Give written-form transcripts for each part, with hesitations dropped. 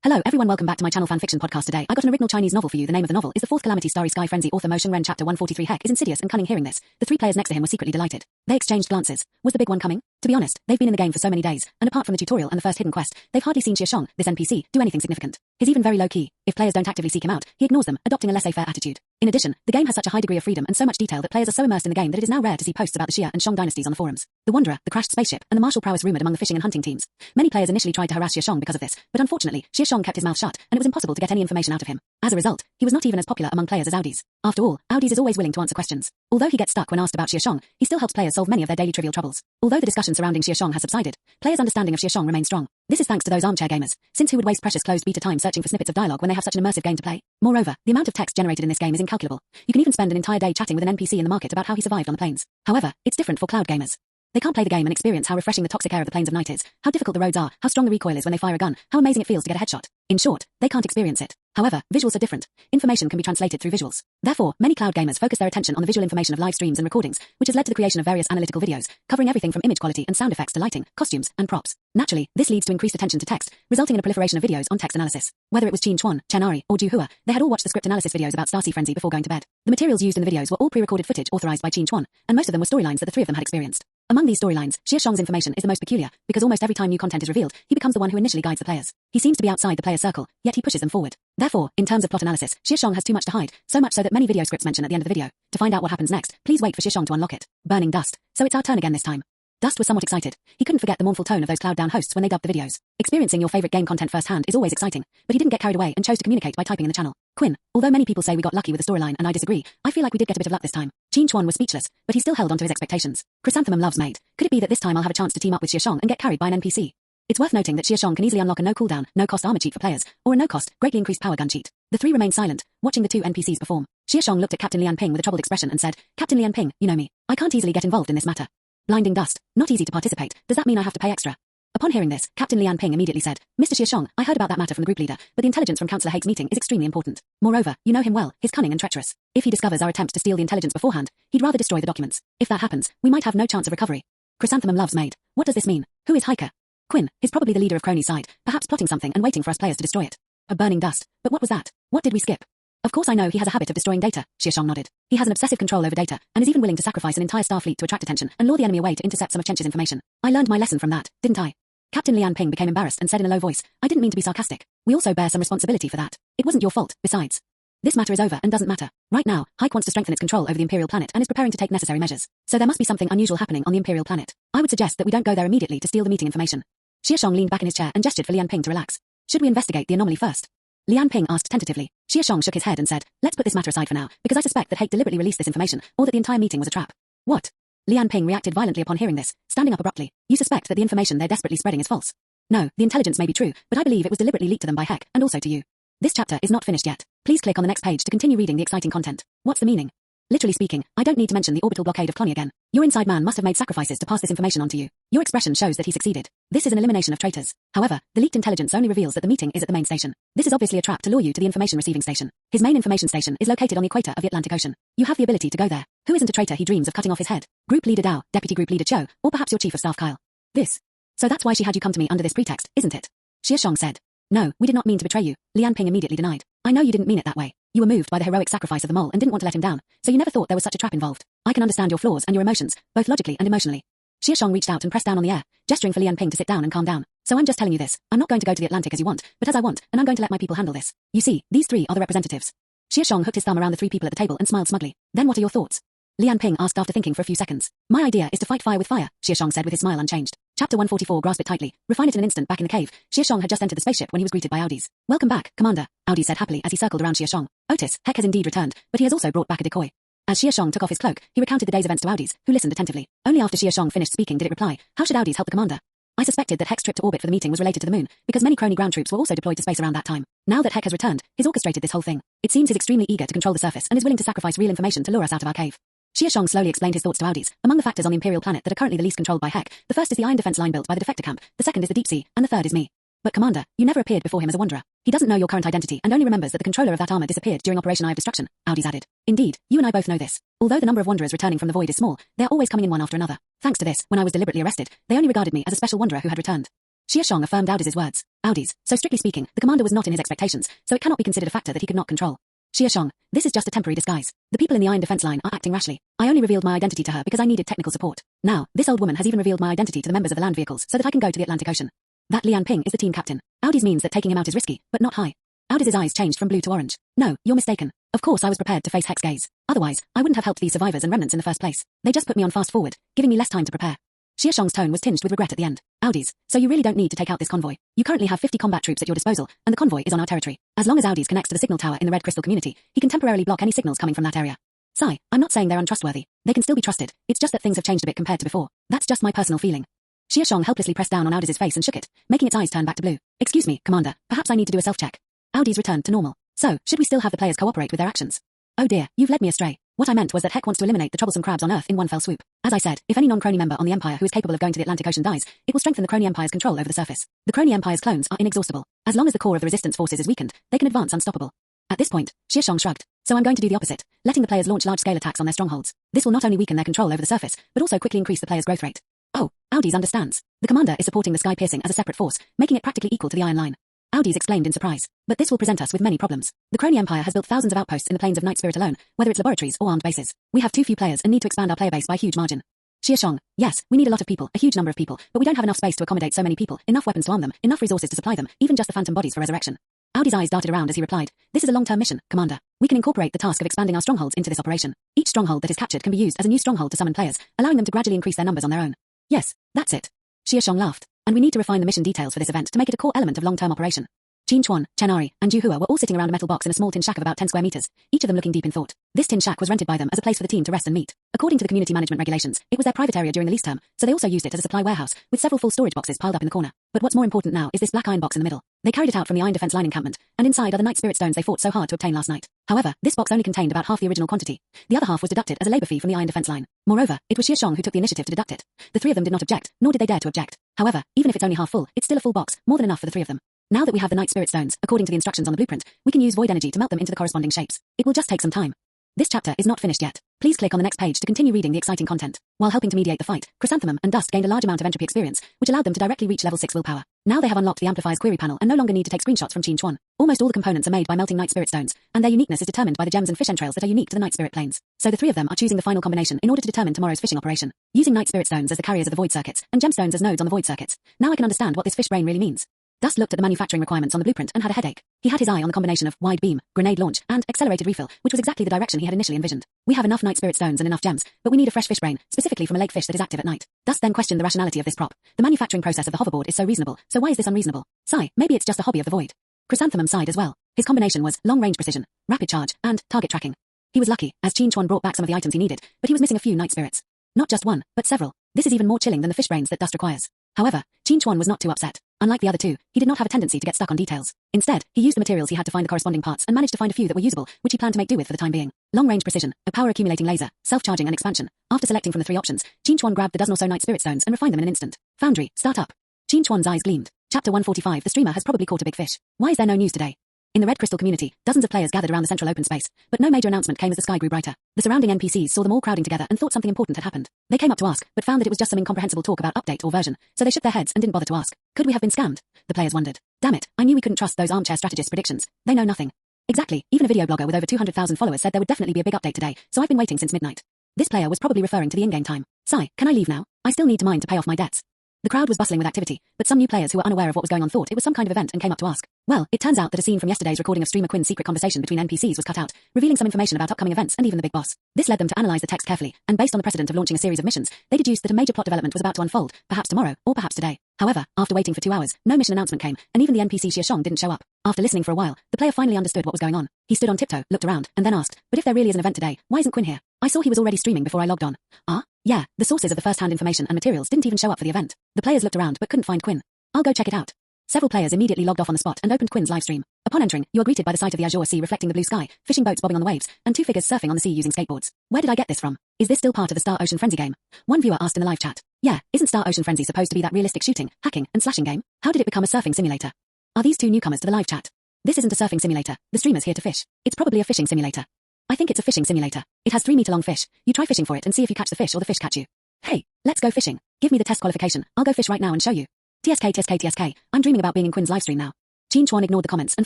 Hello everyone, welcome back to my channel Fanfiction podcast. Today I got an original Chinese novel for you. The name of the novel is The Fourth Calamity. Starry Sky Frenzy. Author Mo Shengren. Chapter 143. Heck is insidious and cunning. Hearing this, the three players next to him were secretly delighted. They exchanged glances. Was the big one coming? To be honest, they've been in the game for so many days, and apart from the tutorial and the first hidden quest, they've hardly seen Xia Shang, this NPC, do anything significant. He's even very low-key. If players don't actively seek him out, he ignores them, adopting a laissez-faire attitude. In addition, the game has such a high degree of freedom and so much detail that players are so immersed in the game that it is now rare to see posts about the Xia and Shang dynasties on the forums. The Wanderer, the crashed spaceship, and the martial prowess rumored among the fishing and hunting teams. Many players initially tried to harass Xia Shang because of this, but unfortunately, Xia Shang kept his mouth shut, and it was impossible to get any information out of him. As a result, he was not even as popular among players as Audis. After all, Audis is always willing to answer questions. Although he gets stuck when asked about Xia Shang, he still helps players solve many of their daily trivial troubles. Although the discussion surrounding Xia Shang has subsided, players' understanding of Xia Shang remains strong. This is thanks to those armchair gamers, since who would waste precious closed beta time searching for snippets of dialogue when they have such an immersive game to play? Moreover, the amount of text generated in this game is incalculable. You can even spend an entire day chatting with an NPC in the market about how he survived on the plains. However, it's different for cloud gamers. They can't play the game and experience how refreshing the toxic air of the plains of night is, how difficult the roads are, how strong the recoil is when they fire a gun, how amazing it feels to get a headshot. In short, they can't experience it. However, visuals are different. Information can be translated through visuals. Therefore, many cloud gamers focus their attention on the visual information of live streams and recordings, which has led to the creation of various analytical videos, covering everything from image quality and sound effects to lighting, costumes, and props. Naturally, this leads to increased attention to text, resulting in a proliferation of videos on text analysis. Whether it was Qin Chuan, Ari, or Ju Hua, they had all watched the script analysis videos about Starry Frenzy before going to bed. The materials used in the videos were all pre-recorded footage authorized by Qin Chuan, and most of them were storylines that the three of them had experienced. Among these storylines, Xia Shang's information is the most peculiar, because almost every time new content is revealed, he becomes the one who initially guides the players. He seems to be outside the player's circle, yet he pushes them forward. Therefore, in terms of plot analysis, Xia Shang has too much to hide, so much so that many video scripts mention at the end of the video. To find out what happens next, please wait for Xia Shang to unlock it. Burning Dust. So it's our turn again this time. Dust was somewhat excited. He couldn't forget the mournful tone of those cloud down hosts when they dubbed the videos. Experiencing your favorite game content firsthand is always exciting, but he didn't get carried away and chose to communicate by typing in the channel. Quinn, although many people say we got lucky with the storyline and I disagree, I feel like we did get a bit of luck this time. Qin Chuan was speechless, but he still held on to his expectations. Chrysanthemum loves mate. Could it be that this time I'll have a chance to team up with Xia Shang and get carried by an NPC? It's worth noting that Xia Shang can easily unlock a no cooldown, no cost armor cheat for players, or a no cost, greatly increased power gun cheat. The three remained silent, watching the two NPCs perform. Xia Shang looked at Captain Lian Ping with a troubled expression and said, "Captain Lian Ping, you know me. I can't easily get involved in this matter." Blinding Dust. Not easy to participate. Does that mean I have to pay extra? Upon hearing this, Captain Lian Ping immediately said, "Mr. Xia Shang, I heard about that matter from the group leader, but the intelligence from Councillor Haig's meeting is extremely important. Moreover, you know him well, he's cunning and treacherous. If he discovers our attempt to steal the intelligence beforehand, he'd rather destroy the documents. If that happens, we might have no chance of recovery." Chrysanthemum loves maid. What does this mean? Who is Hiker? Quinn is probably the leader of Kroni's side, perhaps plotting something and waiting for us players to destroy it. A burning dust. But what was that? What did we skip? Of course I know he has a habit of destroying data, Xia Shang nodded. He has an obsessive control over data, and is even willing to sacrifice an entire star fleet to attract attention and lure the enemy away to intercept some of Chench's information. I learned my lesson from that, didn't I? Captain Lian Ping became embarrassed and said in a low voice, "I didn't mean to be sarcastic. We also bear some responsibility for that. It wasn't your fault, besides. This matter is over and doesn't matter. Right now, Hike wants to strengthen its control over the Imperial planet and is preparing to take necessary measures. So there must be something unusual happening on the Imperial planet. I would suggest that we don't go there immediately to steal the meeting information." Xia Shang leaned back in his chair and gestured for Lian Ping to relax. "Should we investigate the anomaly first?" Lian Ping asked tentatively. Xia Shang shook his head and said, "Let's put this matter aside for now, because I suspect that Hake deliberately released this information, or that the entire meeting was a trap." "What?" Lian Ping reacted violently upon hearing this, standing up abruptly. "You suspect that the information they're desperately spreading is false?" "No, the intelligence may be true, but I believe it was deliberately leaked to them by Hake, and also to you. This chapter is not finished yet. Please click on the next page to continue reading the exciting content." "What's the meaning?" "Literally speaking, I don't need to mention the orbital blockade of Kroni again. Your inside man must have made sacrifices to pass this information on to you. Your expression shows that he succeeded. This is an elimination of traitors. However, the leaked intelligence only reveals that the meeting is at the main station. This is obviously a trap to lure you to the information receiving station. His main information station is located on the equator of the Atlantic Ocean. You have the ability to go there. Who isn't a traitor he dreams of cutting off his head? Group leader Dao, deputy group leader Cho, or perhaps your chief of staff Kyle. This. So that's why she had you come to me under this pretext, isn't it?" Xia Shang said. "No, we did not mean to betray you," Lian Ping immediately denied. "I know you didn't mean it that way. You were moved by the heroic sacrifice of the mole and didn't want to let him down, so you never thought there was such a trap involved. I can understand your flaws and your emotions, both logically and emotionally." Xia Shang reached out and pressed down on the air, gesturing for Lian Ping to sit down and calm down. "So I'm just telling you this. I'm not going to go to the Atlantic as you want, but as I want, and I'm going to let my people handle this. You see, these three are the representatives." Xia Shang hooked his thumb around the three people at the table and smiled smugly. "Then what are your thoughts?" Lian Ping asked after thinking for a few seconds. "My idea is to fight fire with fire," Xia Shang said with his smile unchanged. Chapter 144. Grasp it tightly. Refine it in an instant. Back in the cave, Xia Shang had just entered the spaceship when he was greeted by Audis. "Welcome back, Commander," Audi said happily as he circled around Xia Shang. "Otis, Hek has indeed returned, but he has also brought back a decoy." As Xia Shang took off his cloak, he recounted the day's events to Audis, who listened attentively. Only after Xia Shang finished speaking did it reply, "How should Audis help the commander?" "I suspected that Hek's trip to orbit for the meeting was related to the moon, because many Kroni ground troops were also deployed to space around that time. Now that Hek has returned, he's orchestrated this whole thing. It seems he's extremely eager to control the surface and is willing to sacrifice real information to lure us out of our cave." Xia Shang slowly explained his thoughts to Audis. Among the factors on the Imperial planet that are currently the least controlled by Hek, the first is the iron defense line built by the defector camp, the second is the deep sea, and the third is me. "But Commander, you never appeared before him as a wanderer. He doesn't know your current identity and only remembers that the controller of that armor disappeared during Operation Eye of Destruction," Audis added. "Indeed, you and I both know this. Although the number of wanderers returning from the void is small, they are always coming in one after another. Thanks to this, when I was deliberately arrested, they only regarded me as a special wanderer who had returned." Xia Shang affirmed Audis' words. Audis, so strictly speaking, the commander was not in his expectations, so it cannot be considered a factor that he could not control. Xia Shang, this is just a temporary disguise. The people in the iron defense line are acting rashly. I only revealed my identity to her because I needed technical support. Now, this old woman has even revealed my identity to the members of the land vehicles so that I can go to the Atlantic Ocean. That Lian Ping is the team captain. Audis means that taking him out is risky, but not high. Audis' eyes changed from blue to orange. No, you're mistaken. Of course I was prepared to face Hex Gaze. Otherwise, I wouldn't have helped these survivors and remnants in the first place. They just put me on fast forward, giving me less time to prepare. Xia Shang's tone was tinged with regret at the end. Audis, so you really don't need to take out this convoy. You currently have 50 combat troops at your disposal, and the convoy is on our territory. As long as Audis connects to the signal tower in the Red Crystal community, he can temporarily block any signals coming from that area. Sigh, I'm not saying they're untrustworthy. They can still be trusted. It's just that things have changed a bit compared to before. That's just my personal feeling. Xia Shang helplessly pressed down on Audis' face and shook it, making its eyes turn back to blue. Excuse me, Commander, perhaps I need to do a self-check. Audis returned to normal. So, should we still have the players cooperate with their actions? Oh dear, you've led me astray. What I meant was that Heck wants to eliminate the troublesome crabs on Earth in one fell swoop. As I said, if any non-Kroni member on the Empire who is capable of going to the Atlantic Ocean dies, it will strengthen the Kroni Empire's control over the surface. The Kroni Empire's clones are inexhaustible. As long as the core of the resistance forces is weakened, they can advance unstoppable. At this point, Xia Shang shrugged. So I'm going to do the opposite, letting the players launch large-scale attacks on their strongholds. This will not only weaken their control over the surface, but also quickly increase the players' growth rate. Oh, Audis understands. The commander is supporting the Sky Piercing as a separate force, making it practically equal to the Iron Line. Audis exclaimed in surprise. But this will present us with many problems. The Kroni Empire has built thousands of outposts in the plains of Night Spirit alone, whether it's laboratories or armed bases. We have too few players and need to expand our player base by a huge margin. Xia Shang, yes, we need a lot of people, a huge number of people, but we don't have enough space to accommodate so many people, enough weapons to arm them, enough resources to supply them, even just the phantom bodies for resurrection. Audis' eyes darted around as he replied, this is a long-term mission, Commander. We can incorporate the task of expanding our strongholds into this operation. Each stronghold that is captured can be used as a new stronghold to summon players, allowing them to gradually increase their numbers on their own. Yes, that's it. Xia Shang laughed. And we need to refine the mission details for this event to make it a core element of long-term operation. Qin Chuan, Chenari, and Ju Hua were all sitting around a metal box in a small tin shack of about 10 square meters, each of them looking deep in thought. This tin shack was rented by them as a place for the team to rest and meet. According to the community management regulations, it was their private area during the lease term, so they also used it as a supply warehouse, with several full storage boxes piled up in the corner. But what's more important now is this black iron box in the middle. They carried it out from the iron defense line encampment, and inside are the night spirit stones they fought so hard to obtain last night. However, this box only contained about half the original quantity. The other half was deducted as a labor fee from the iron defense line. Moreover, it was Xia Shang who took the initiative to deduct it. The three of them did not object, nor did they dare to object. However, even if it's only half full, it's still a full box, more than enough for the three of them. Now that we have the night spirit stones, according to the instructions on the blueprint, we can use void energy to melt them into the corresponding shapes. It will just take some time. This chapter is not finished yet. Please click on the next page to continue reading the exciting content. While helping to mediate the fight, Chrysanthemum and Dust gained a large amount of entropy experience, which allowed them to directly reach level 6 willpower. Now they have unlocked the Amplifier's query panel and no longer need to take screenshots from Qin Chuan. Almost all the components are made by melting night spirit stones, and their uniqueness is determined by the gems and fish entrails that are unique to the night spirit planes. So the three of them are choosing the final combination in order to determine tomorrow's fishing operation. Using night spirit stones as the carriers of the void circuits, and gemstones as nodes on the void circuits. Now I can understand what this fish brain really means. Dust looked at the manufacturing requirements on the blueprint and had a headache. He had his eye on the combination of wide beam, grenade launch, and accelerated refill, which was exactly the direction he had initially envisioned. We have enough night spirit stones and enough gems, but we need a fresh fish brain, specifically from a lake fish that is active at night. Dust then questioned the rationality of this prop. The manufacturing process of the hoverboard is so reasonable, so why is this unreasonable? Sigh, maybe it's just a hobby of the void. Chrysanthemum sighed as well. His combination was long-range precision, rapid charge, and target tracking. He was lucky, as Qin Chuan brought back some of the items he needed, but he was missing a few night spirits. Not just one, but several. This is even more chilling than the fish brains that Dust requires. However, Qin Chuan was not too upset. Unlike the other two, he did not have a tendency to get stuck on details. Instead, he used the materials he had to find the corresponding parts and managed to find a few that were usable, which he planned to make do with for the time being. Long-range precision, a power-accumulating laser, self-charging and expansion. After selecting from the three options, Qin Chuan grabbed the dozen or so night spirit stones and refined them in an instant. Foundry, start up. Qin Chuan's eyes gleamed. Chapter 145. The streamer has probably caught a big fish. Why is there no news today? In the Red Crystal community, dozens of players gathered around the central open space, but no major announcement came as the sky grew brighter. The surrounding NPCs saw them all crowding together and thought something important had happened. They came up to ask, but found that it was just some incomprehensible talk about update or version, so they shook their heads and didn't bother to ask. Could we have been scammed? The players wondered. Damn it, I knew we couldn't trust those armchair strategists' predictions. They know nothing. Exactly, even a video blogger with over 200,000 followers said there would definitely be a big update today, so I've been waiting since midnight. This player was probably referring to the in-game time. Sigh, can I leave now? I still need to mine to pay off my debts. The crowd was bustling with activity, but some new players who were unaware of what was going on thought it was some kind of event and came up to ask. Well, it turns out that a scene from yesterday's recording of streamer Quinn's secret conversation between NPCs was cut out, revealing some information about upcoming events and even the big boss. This led them to analyze the text carefully, and based on the precedent of launching a series of missions, they deduced that a major plot development was about to unfold, perhaps tomorrow, or perhaps today. However, after waiting for 2 hours, no mission announcement came, and even the NPC Xia Shang didn't show up. After listening for a while, the player finally understood what was going on. He stood on tiptoe, looked around, and then asked, but if there really is an event today, why isn't Quinn here? I saw he was already streaming before I logged on. Ah? Yeah, the sources of the first-hand information and materials didn't even show up for the event. The players looked around but couldn't find Quinn. I'll go check it out. Several players immediately logged off on the spot and opened Quinn's live stream. Upon entering, you are greeted by the sight of the azure sea reflecting the blue sky, fishing boats bobbing on the waves, and two figures surfing on the sea using skateboards. Where did I get this from? Is this still part of the Star Ocean Frenzy game? One viewer asked in the live chat. Yeah, isn't Star Ocean Frenzy supposed to be that realistic shooting, hacking, and slashing game? How did it become a surfing simulator? Are these two newcomers to the live chat? This isn't a surfing simulator. The streamer's here to fish. It's probably a fishing simulator. I think it's a fishing simulator. It has 3-meter-long fish. You try fishing for it and see if you catch the fish or the fish catch you. Hey, let's go fishing. Give me the test qualification. I'll go fish right now and show you. TSK, I'm dreaming about being in Quinn's livestream now. Jean Chuan ignored the comments and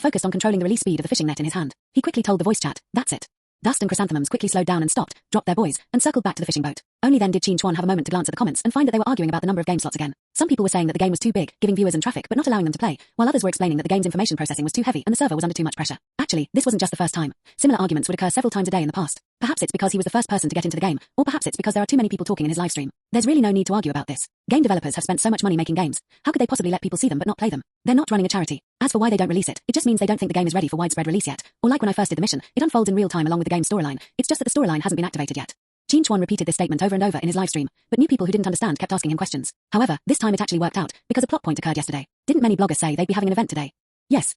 focused on controlling the release speed of the fishing net in his hand. He quickly told the voice chat, that's it. Dust and chrysanthemums quickly slowed down and stopped, dropped their buoys, and circled back to the fishing boat. Only then did Jean Chuan have a moment to glance at the comments and find that they were arguing about the number of game slots again. Some people were saying that the game was too big, giving viewers and traffic but not allowing them to play, while others were explaining that the game's information processing was too heavy and the server was under too much pressure. Actually, this wasn't just the first time. Similar arguments would occur several times a day in the past. Perhaps it's because he was the first person to get into the game, or perhaps it's because there are too many people talking in his livestream. There's really no need to argue about this. Game developers have spent so much money making games. How could they possibly let people see them but not play them? They're not running a charity. As for why they don't release it, it just means they don't think the game is ready for widespread release yet. Or like when I first did the mission, it unfolds in real time along with the game's storyline. It's just that the storyline hasn't been activated yet. Jean Chuan repeated this statement over and over in his livestream, but new people who didn't understand kept asking him questions. However, this time it actually worked out, because a plot point occurred yesterday. Didn't many bloggers say they'd be having an event today? Yes,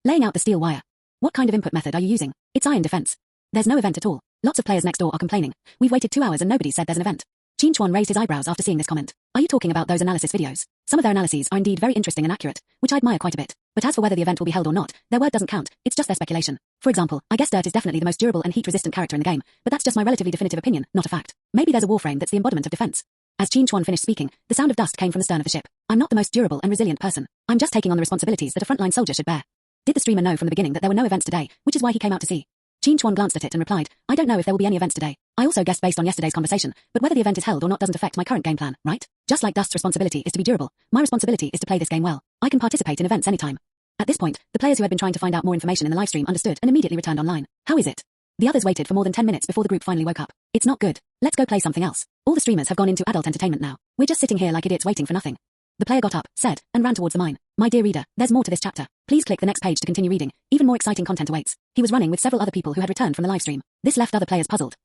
laying out the steel wire. What kind of input method are you using? It's iron defense. There's no event at all. Lots of players next door are complaining. We've waited 2 hours and nobody said there's an event. Jean Chuan raised his eyebrows after seeing this comment. Are you talking about those analysis videos? Some of their analyses are indeed very interesting and accurate, which I admire quite a bit. But as for whether the event will be held or not, their word doesn't count. It's just their speculation. For example, I guess Dirt is definitely the most durable and heat-resistant character in the game, but that's just my relatively definitive opinion, not a fact. Maybe there's a warframe that's the embodiment of defense. As Jean Chuan finished speaking, the sound of dust came from the stern of the ship. I'm not the most durable and resilient person. I'm just taking on the responsibilities that a frontline soldier should bear. Did the streamer know from the beginning that there were no events today, which is why he came out to see? Jean Chuan glanced at it and replied, I don't know if there will be any events today. I also guessed based on yesterday's conversation, but whether the event is held or not doesn't affect my current game plan, right? Just like Dust's responsibility is to be durable, my responsibility is to play this game well. I can participate in events anytime. At this point, the players who had been trying to find out more information in the livestream understood and immediately returned online. How is it? The others waited for more than 10 minutes before the group finally woke up. It's not good. Let's go play something else. All the streamers have gone into adult entertainment now. We're just sitting here like idiots waiting for nothing. The player got up, said, and ran towards the mine. My dear reader, there's more to this chapter. Please click the next page to continue reading. Even more exciting content awaits. He was running with several other people who had returned from the livestream. This left other players puzzled.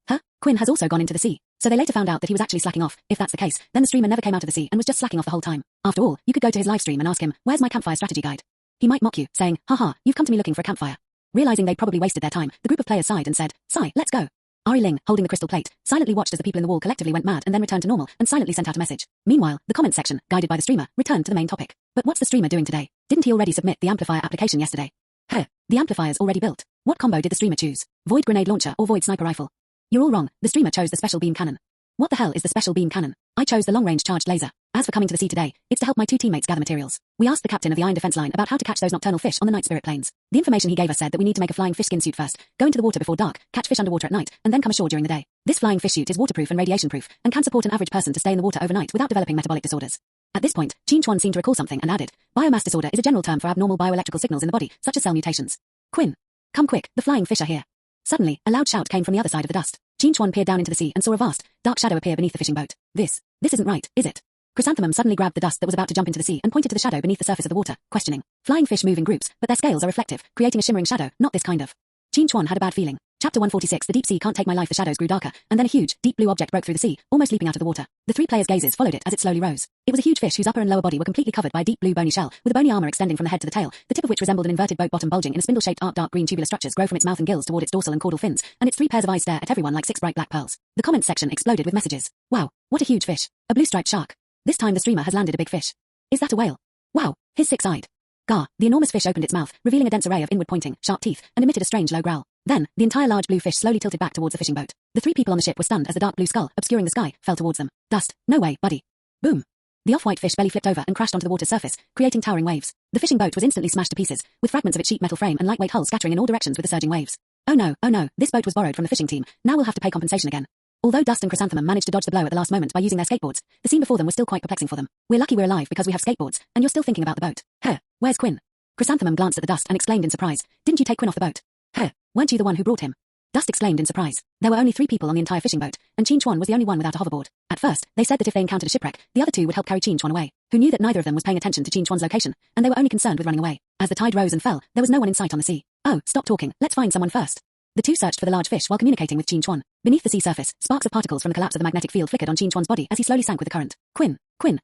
Quinn has also gone into the sea. So they later found out that he was actually slacking off. If that's the case, then the streamer never came out of the sea and was just slacking off the whole time. After all, you could go to his livestream and ask him, where's my campfire strategy guide? He might mock you, saying, haha, you've come to me looking for a campfire. Realizing they'd probably wasted their time, the group of players sighed and said, Sigh, let's go. Ari Ling, holding the crystal plate, silently watched as the people in the wall collectively went mad and then returned to normal and silently sent out a message. Meanwhile, the comment section, guided by the streamer, returned to the main topic. But what's the streamer doing today? Didn't he already submit the amplifier application yesterday? The amplifier's already built. What combo did the streamer choose? Void grenade launcher or void sniper rifle? You're all wrong. The streamer chose the special beam cannon. What the hell is the special beam cannon? I chose the long-range charged laser. As for coming to the sea today, it's to help my 2 teammates gather materials. We asked the captain of the Iron Defense Line about how to catch those nocturnal fish on the night spirit planes. The information he gave us said that we need to make a flying fish skin suit first, go into the water before dark, catch fish underwater at night, and then come ashore during the day. This flying fish suit is waterproof and radiation-proof, and can support an average person to stay in the water overnight without developing metabolic disorders. At this point, Jean Chuan seemed to recall something and added, biomass disorder is a general term for abnormal bioelectrical signals in the body, such as cell mutations. Quinn, come quick, the flying fish are here. Suddenly, a loud shout came from the other side of the dust. Jean Chuan peered down into the sea and saw a vast, dark shadow appear beneath the fishing boat. This isn't right, is it? Chrysanthemum suddenly grabbed the dust that was about to jump into the sea and pointed to the shadow beneath the surface of the water, questioning. Flying fish move in groups, but their scales are reflective, creating a shimmering shadow, not this kind of. Jean Chuan had a bad feeling. Chapter 146 The deep sea can't take my life. The shadows grew darker, and then a huge, deep blue object broke through the sea, almost leaping out of the water. The 3 players' gazes followed it as it slowly rose. It was a huge fish whose upper and lower body were completely covered by a deep blue bony shell, with a bony armor extending from the head to the tail, the tip of which resembled an inverted boat bottom bulging in a spindle-shaped arc. Dark green tubular structures grow from its mouth and gills toward its dorsal and caudal fins, and its 3 pairs of eyes stare at everyone like 6 bright black pearls. The comments section exploded with messages. Wow, what a huge fish. A blue-striped shark. This time the streamer has landed a big fish. Is that a whale? Wow, he's 6-eyed. Gar, the enormous fish opened its mouth, revealing a dense array of inward-pointing, sharp teeth, and emitted a strange low growl. Then, the entire large blue fish slowly tilted back towards the fishing boat. The 3 people on the ship were stunned as the dark blue skull, obscuring the sky, fell towards them. Dust. No way, buddy. Boom. The off-white fish belly flipped over and crashed onto the water's surface, creating towering waves. The fishing boat was instantly smashed to pieces, with fragments of its sheet metal frame and lightweight hull scattering in all directions with the surging waves. Oh no, this boat was borrowed from the fishing team. Now we'll have to pay compensation again. Although Dust and Chrysanthemum managed to dodge the blow at the last moment by using their skateboards, the scene before them was still quite perplexing for them. We're lucky we're alive because we have skateboards, and you're still thinking about the boat. Where's Quinn? Chrysanthemum glanced at the Dust and exclaimed in surprise. Didn't you take Quinn off the boat? Weren't you the one who brought him? Dust exclaimed in surprise. There were only 3 people on the entire fishing boat, and Jean Chuan was the only one without a hoverboard. At first, they said that if they encountered a shipwreck, the other 2 would help carry Jean Chuan away, who knew that neither of them was paying attention to Jean Chuan's location, and they were only concerned with running away. As the tide rose and fell, there was no one in sight on the sea. Oh, stop talking, let's find someone first. The 2 searched for the large fish while communicating with Jean Chuan. Beneath the sea surface, sparks of particles from the collapse of the magnetic field flickered on Jean Chuan's body as he slowly sank with the current. Quinn,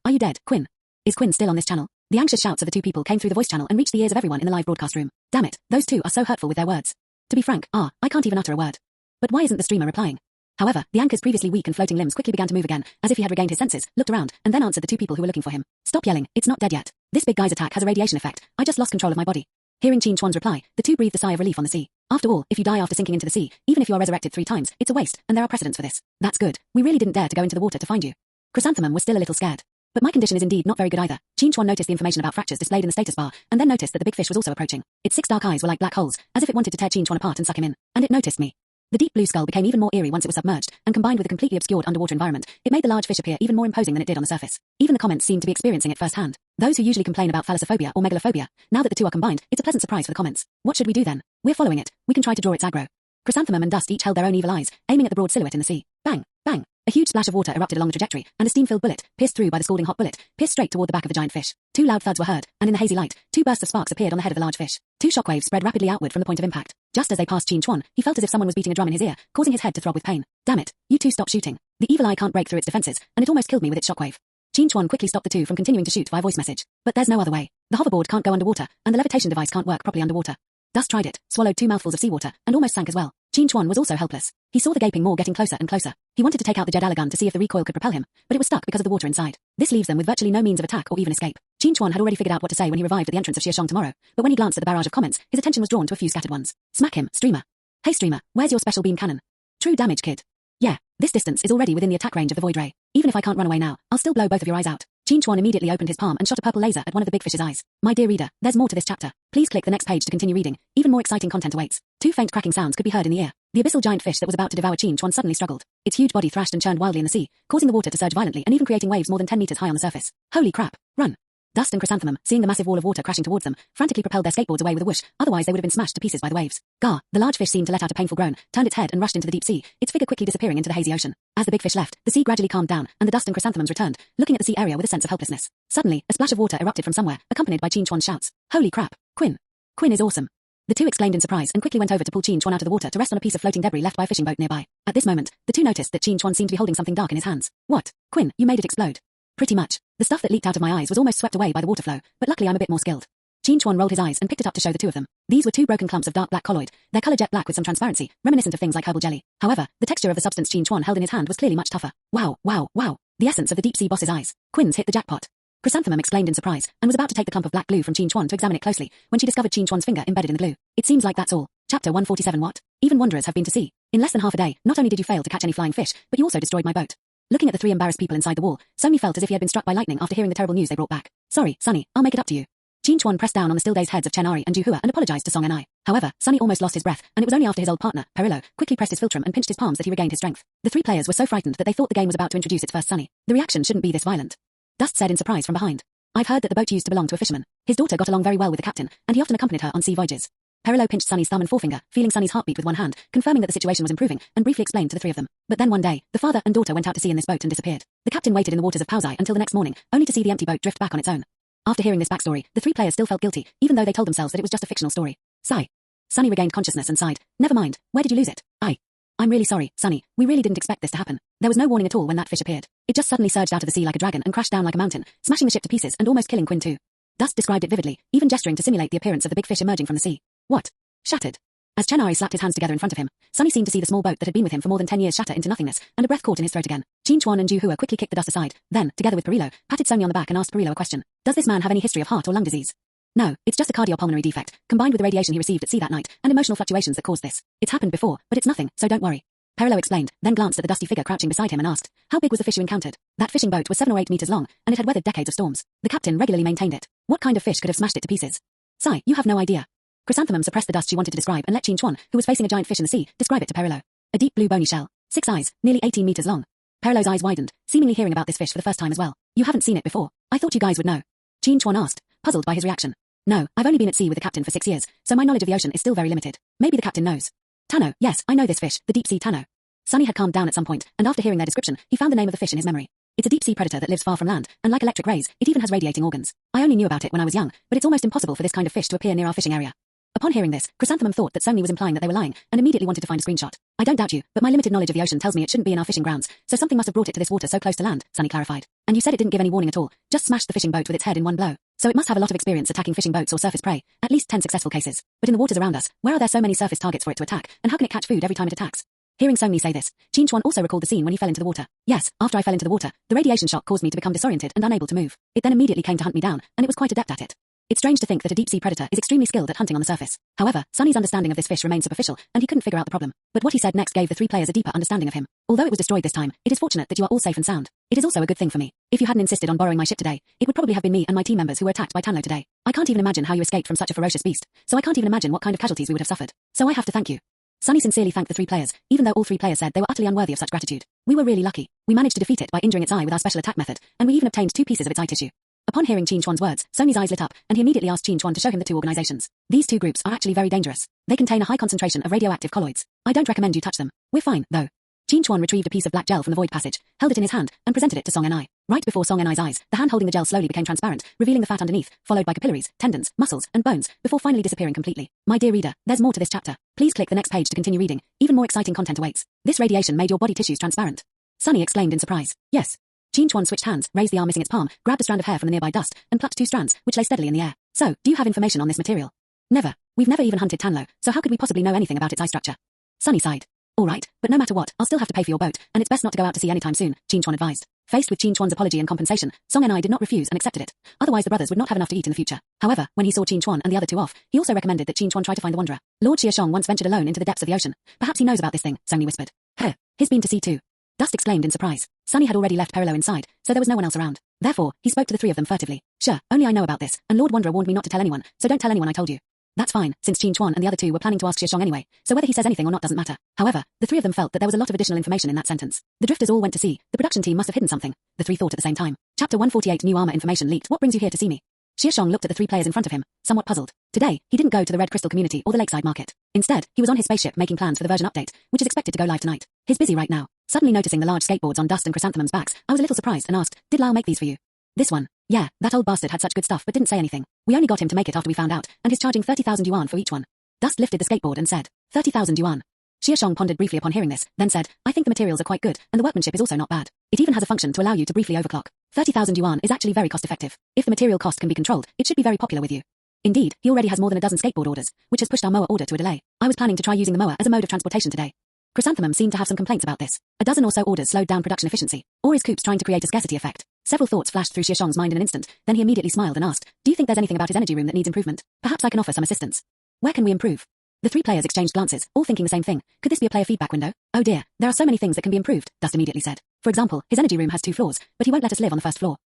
are you dead? Quinn. Is Quinn still on this channel? The anxious shouts of the 2 people came through the voice channel and reached the ears of everyone in the live broadcast room. Damn it, those 2 are so hurtful with their words. To be frank, I can't even utter a word. But why isn't the streamer replying? However, the anchor's previously weak and floating limbs quickly began to move again, as if he had regained his senses, looked around, and then answered the 2 people who were looking for him. Stop yelling, it's not dead yet. This big guy's attack has a radiation effect. I just lost control of my body. Hearing Jean Chuan's reply, the 2 breathed a sigh of relief on the sea. After all, if you die after sinking into the sea, even if you are resurrected 3 times, it's a waste, and there are precedents for this. That's good. We really didn't dare to go into the water to find you. Chrysanthemum was still a little scared. But my condition is indeed not very good either. Chuan noticed the information about fractures displayed in the status bar, and then noticed that the big fish was also approaching. Its 6 dark eyes were like black holes, as if it wanted to tear Chuan apart and suck him in. And it noticed me. The deep blue skull became even more eerie once it was submerged, and combined with a completely obscured underwater environment, it made the large fish appear even more imposing than it did on the surface. Even the comments seemed to be experiencing it firsthand. Those who usually complain about thalassophobia or megalophobia, now that the two are combined, it's a pleasant surprise for the comments. What should we do then? We're following it. We can try to draw its aggro. Chrysanthemum and Dust each held their own evil eyes, aiming at the broad silhouette in the sea. Bang! Bang! A huge splash of water erupted along the trajectory, and a steam-filled bullet, pierced through by the scalding hot bullet, pierced straight toward the back of the giant fish. 2 loud thuds were heard, and in the hazy light, 2 bursts of sparks appeared on the head of the large fish. 2 shockwaves spread rapidly outward from the point of impact. Just as they passed Chuan, he felt as if someone was beating a drum in his ear, causing his head to throb with pain. Damn it! You two stop shooting. The evil eye can't break through its defenses, and it almost killed me with its shockwave. Chuan quickly stopped the two from continuing to shoot via voice message. But there's no other way. The hoverboard can't go underwater, and the levitation device can't work properly underwater. Dust tried it, swallowed 2 mouthfuls of seawater, and almost sank as well. Chuan was also helpless. He saw the gaping maw getting closer and closer. He wanted to take out the Jedala gun to see if the recoil could propel him, but it was stuck because of the water inside. This leaves them with virtually no means of attack or even escape. Chuan had already figured out what to say when he revived at the entrance of Xia Shang tomorrow, but when he glanced at the barrage of comments, his attention was drawn to a few scattered ones. Smack him, streamer. Hey streamer, where's your special beam cannon? True damage, kid. Yeah, this distance is already within the attack range of the void ray. Even if I can't run away now, I'll still blow both of your eyes out. Chuan immediately opened his palm and shot a purple laser at one of the big fish's eyes. My dear reader, there's more to this chapter. Please click the next page to continue reading. Even more exciting content awaits. 2 faint cracking sounds could be heard in the ear. The abyssal giant fish that was about to devour Chuan suddenly struggled. Its huge body thrashed and churned wildly in the sea, causing the water to surge violently and even creating waves more than 10 meters high on the surface. Holy crap! Run! Dust and Chrysanthemum, seeing the massive wall of water crashing towards them, frantically propelled their skateboards away with a whoosh, otherwise they would have been smashed to pieces by the waves. Gar, the large fish seemed to let out a painful groan, turned its head and rushed into the deep sea, its figure quickly disappearing into the hazy ocean. As the big fish left, the sea gradually calmed down, and the Dust and Chrysanthemums returned, looking at the sea area with a sense of helplessness. Suddenly, a splash of water erupted from somewhere, accompanied by Chuan's shouts. Holy crap! Quinn! Quinn is awesome! The two exclaimed in surprise and quickly went over to pull Chuan out of the water to rest on a piece of floating debris left by a fishing boat nearby. At this moment, the two noticed that Chuan seemed to be holding something dark in his hands. What? Quinn, you made it explode. Pretty much. The stuff that leaked out of my eyes was almost swept away by the water flow, but luckily I'm a bit more skilled. Chuan rolled his eyes and picked it up to show the two of them. These were 2 broken clumps of dark black colloid, their color jet black with some transparency, reminiscent of things like herbal jelly. However, the texture of the substance Chuan held in his hand was clearly much tougher. Wow, wow, wow. The essence of the deep sea boss's eyes. Quinn's hit the jackpot. Chrysanthemum exclaimed in surprise, and was about to take the clump of black glue from Chuan to examine it closely, when she discovered Chuan's finger embedded in the glue. It seems like that's all. Chapter 147. What? Even wanderers have been to sea. In less than half a day, not only did you fail to catch any flying fish, but you also destroyed my boat. Looking at the 3 embarrassed people inside the wall, Sony felt as if he had been struck by lightning after hearing the terrible news they brought back. Sorry, Sunny, I'll make it up to you. Chuan pressed down on the still-dazed heads of Chenari and Juhua and apologized to Song and I. However, Sunny almost lost his breath, and it was only after his old partner, Perillo, quickly pressed his philtrum and pinched his palms that he regained his strength. The 3 players were so frightened that they thought the game was about to introduce its first Sunny. The reaction shouldn't be this violent. Dust said in surprise from behind. I've heard that the boat used to belong to a fisherman. His daughter got along very well with the captain, and he often accompanied her on sea voyages. Perillo pinched Sunny's thumb and forefinger, feeling Sunny's heartbeat with one hand, confirming that the situation was improving, and briefly explained to the 3 of them. But then one day, the father and daughter went out to sea in this boat and disappeared. The captain waited in the waters of Pauzai until the next morning, only to see the empty boat drift back on its own. After hearing this backstory, the 3 players still felt guilty, even though they told themselves that it was just a fictional story. Sigh. Sunny regained consciousness and sighed. Never mind, where did you lose it? I'm really sorry, Sunny. We really didn't expect this to happen. There was no warning at all when that fish appeared. It just suddenly surged out of the sea like a dragon and crashed down like a mountain, smashing the ship to pieces and almost killing Quinn too. Dust described it vividly, even gesturing to simulate the appearance of the big fish emerging from the sea. What? Shattered. As Chenari slapped his hands together in front of him, Sunny seemed to see the small boat that had been with him for more than 10 years shatter into nothingness, and a breath caught in his throat again. Chuan and Juhua quickly kicked the dust aside, then, together with Perillo, patted Sony on the back and asked Perillo a question. Does this man have any history of heart or lung disease? No, it's just a cardiopulmonary defect, combined with the radiation he received at sea that night, and emotional fluctuations that caused this. It's happened before, but it's nothing, so don't worry. Perillo explained, then glanced at the dusty figure crouching beside him and asked, how big was the fish you encountered? That fishing boat was 7 or 8 meters long, and it had weathered decades of storms. The captain regularly maintained it. What kind of fish could have smashed it to pieces? Sigh, you have no idea. Chrysanthemum suppressed the dust she wanted to describe and let Chuan, who was facing a giant fish in the sea, describe it to Perillo. A deep blue bony shell. 6 eyes, nearly 18 meters long. Perillo's eyes widened, seemingly hearing about this fish for the first time as well. You haven't seen it before. I thought you guys would know. Chuan asked, puzzled by his reaction. No, I've only been at sea with the captain for 6 years, so my knowledge of the ocean is still very limited. Maybe the captain knows. Tano, yes, I know this fish, the deep sea Tano. Sunny had calmed down at some point, and after hearing their description, he found the name of the fish in his memory. It's a deep-sea predator that lives far from land, and like electric rays, it even has radiating organs. I only knew about it when I was young, but it's almost impossible for this kind of fish to appear near our fishing area. Upon hearing this, Chrysanthemum thought that Sony was implying that they were lying, and immediately wanted to find a screenshot. I don't doubt you, but my limited knowledge of the ocean tells me it shouldn't be in our fishing grounds, so something must have brought it to this water so close to land, Sunny clarified. And you said it didn't give any warning at all, just smashed the fishing boat with its head in one blow. So it must have a lot of experience attacking fishing boats or surface prey, at least 10 successful cases. But in the waters around us, where are there so many surface targets for it to attack, and how can it catch food every time it attacks? Hearing Sony say this, Chuan also recalled the scene when he fell into the water. Yes, after I fell into the water, the radiation shock caused me to become disoriented and unable to move. It then immediately came to hunt me down, and it was quite adept at it. It's strange to think that a deep-sea predator is extremely skilled at hunting on the surface. However, Sunny's understanding of this fish remained superficial, and he couldn't figure out the problem. But what he said next gave the three players a deeper understanding of him. Although it was destroyed this time, it is fortunate that you are all safe and sound. It is also a good thing for me. If you hadn't insisted on borrowing my ship today, it would probably have been me and my team members who were attacked by Tanlo today. I can't even imagine how you escaped from such a ferocious beast, so I can't even imagine what kind of casualties we would have suffered. So I have to thank you. Sunny sincerely thanked the three players, even though all three players said they were utterly unworthy of such gratitude. We were really lucky. We managed to defeat it by injuring its eye with our special attack method, and we even obtained 2 pieces of its eye tissue. Upon hearing Qin Chuan's words, Sony's eyes lit up, and he immediately asked Qin Chuan to show him the 2 organizations. These 2 groups are actually very dangerous. They contain a high concentration of radioactive colloids. I don't recommend you touch them. We're fine, though. Qin Chuan retrieved a piece of black gel from the void passage, held it in his hand, and presented it to Song and I. Right before Song and I's eyes, the hand holding the gel slowly became transparent, revealing the fat underneath, followed by capillaries, tendons, muscles, and bones, before finally disappearing completely. My dear reader, there's more to this chapter. Please click the next page to continue reading. Even more exciting content awaits. This radiation made your body tissues transparent. Sunny exclaimed in surprise. Yes. Qin Chuan switched hands, raised the arm missing its palm, grabbed a strand of hair from the nearby dust, and plucked 2 strands, which lay steadily in the air. So, do you have information on this material? Never. We've never even hunted Tanlo, so how could we possibly know anything about its eye structure? Sunny sighed. All right, but no matter what, I'll still have to pay for your boat, and it's best not to go out to sea anytime soon, Qin Chuan advised. Faced with Qin Chuan's apology and compensation, Song and I did not refuse and accepted it. Otherwise the brothers would not have enough to eat in the future. However, when he saw Qin Chuan and the other 2 off, he also recommended that Qin Chuan try to find the Wanderer. Lord Xia Shang once ventured alone into the depths of the ocean. Perhaps he knows about this thing, Sony whispered. He's been to sea too. Dust exclaimed in surprise. Sunny had already left Perilo inside, so there was no one else around. Therefore, he spoke to the 3 of them furtively. Sure, only I know about this, and Lord Wanderer warned me not to tell anyone, so don't tell anyone I told you. That's fine, since Qin Chuan and the other 2 were planning to ask Xia Shang anyway, so whether he says anything or not doesn't matter. However, the 3 of them felt that there was a lot of additional information in that sentence. The drifters all went to sea. The production team must have hidden something. The 3 thought at the same time. Chapter 148 New armor information leaked. What brings you here to see me? Xia Shang looked at the 3 players in front of him, somewhat puzzled. Today, he didn't go to the Red Crystal community or the Lakeside Market. Instead, he was on his spaceship making plans for the version update, which is expected to go live tonight. He's busy right now. Suddenly noticing the large skateboards on Dust and Chrysanthemum's backs, I was a little surprised and asked, did Lau make these for you? This one. Yeah, that old bastard had such good stuff but didn't say anything. We only got him to make it after we found out, and he's charging 30,000 yuan for each one. Dust lifted the skateboard and said, 30,000 yuan. Xia Shang pondered briefly upon hearing this, then said, I think the materials are quite good, and the workmanship is also not bad. It even has a function to allow you to briefly overclock. 30,000 yuan is actually very cost-effective. If the material cost can be controlled, it should be very popular with you. Indeed, he already has more than a dozen skateboard orders, which has pushed our mower order to a delay. I was planning to try using the mower as a mode of transportation today. Chrysanthemum seemed to have some complaints about this. A dozen or so orders slowed down production efficiency. Or is Coop's trying to create a scarcity effect? Several thoughts flashed through Xia Shang's mind in an instant, then he immediately smiled and asked, do you think there's anything about his energy room that needs improvement? Perhaps I can offer some assistance. Where can we improve? The 3 players exchanged glances, all thinking the same thing. Could this be a player feedback window? Oh dear, there are so many things that can be improved, Dust immediately said. For example, his energy room has 2 floors, but he won't let us live on the first floor.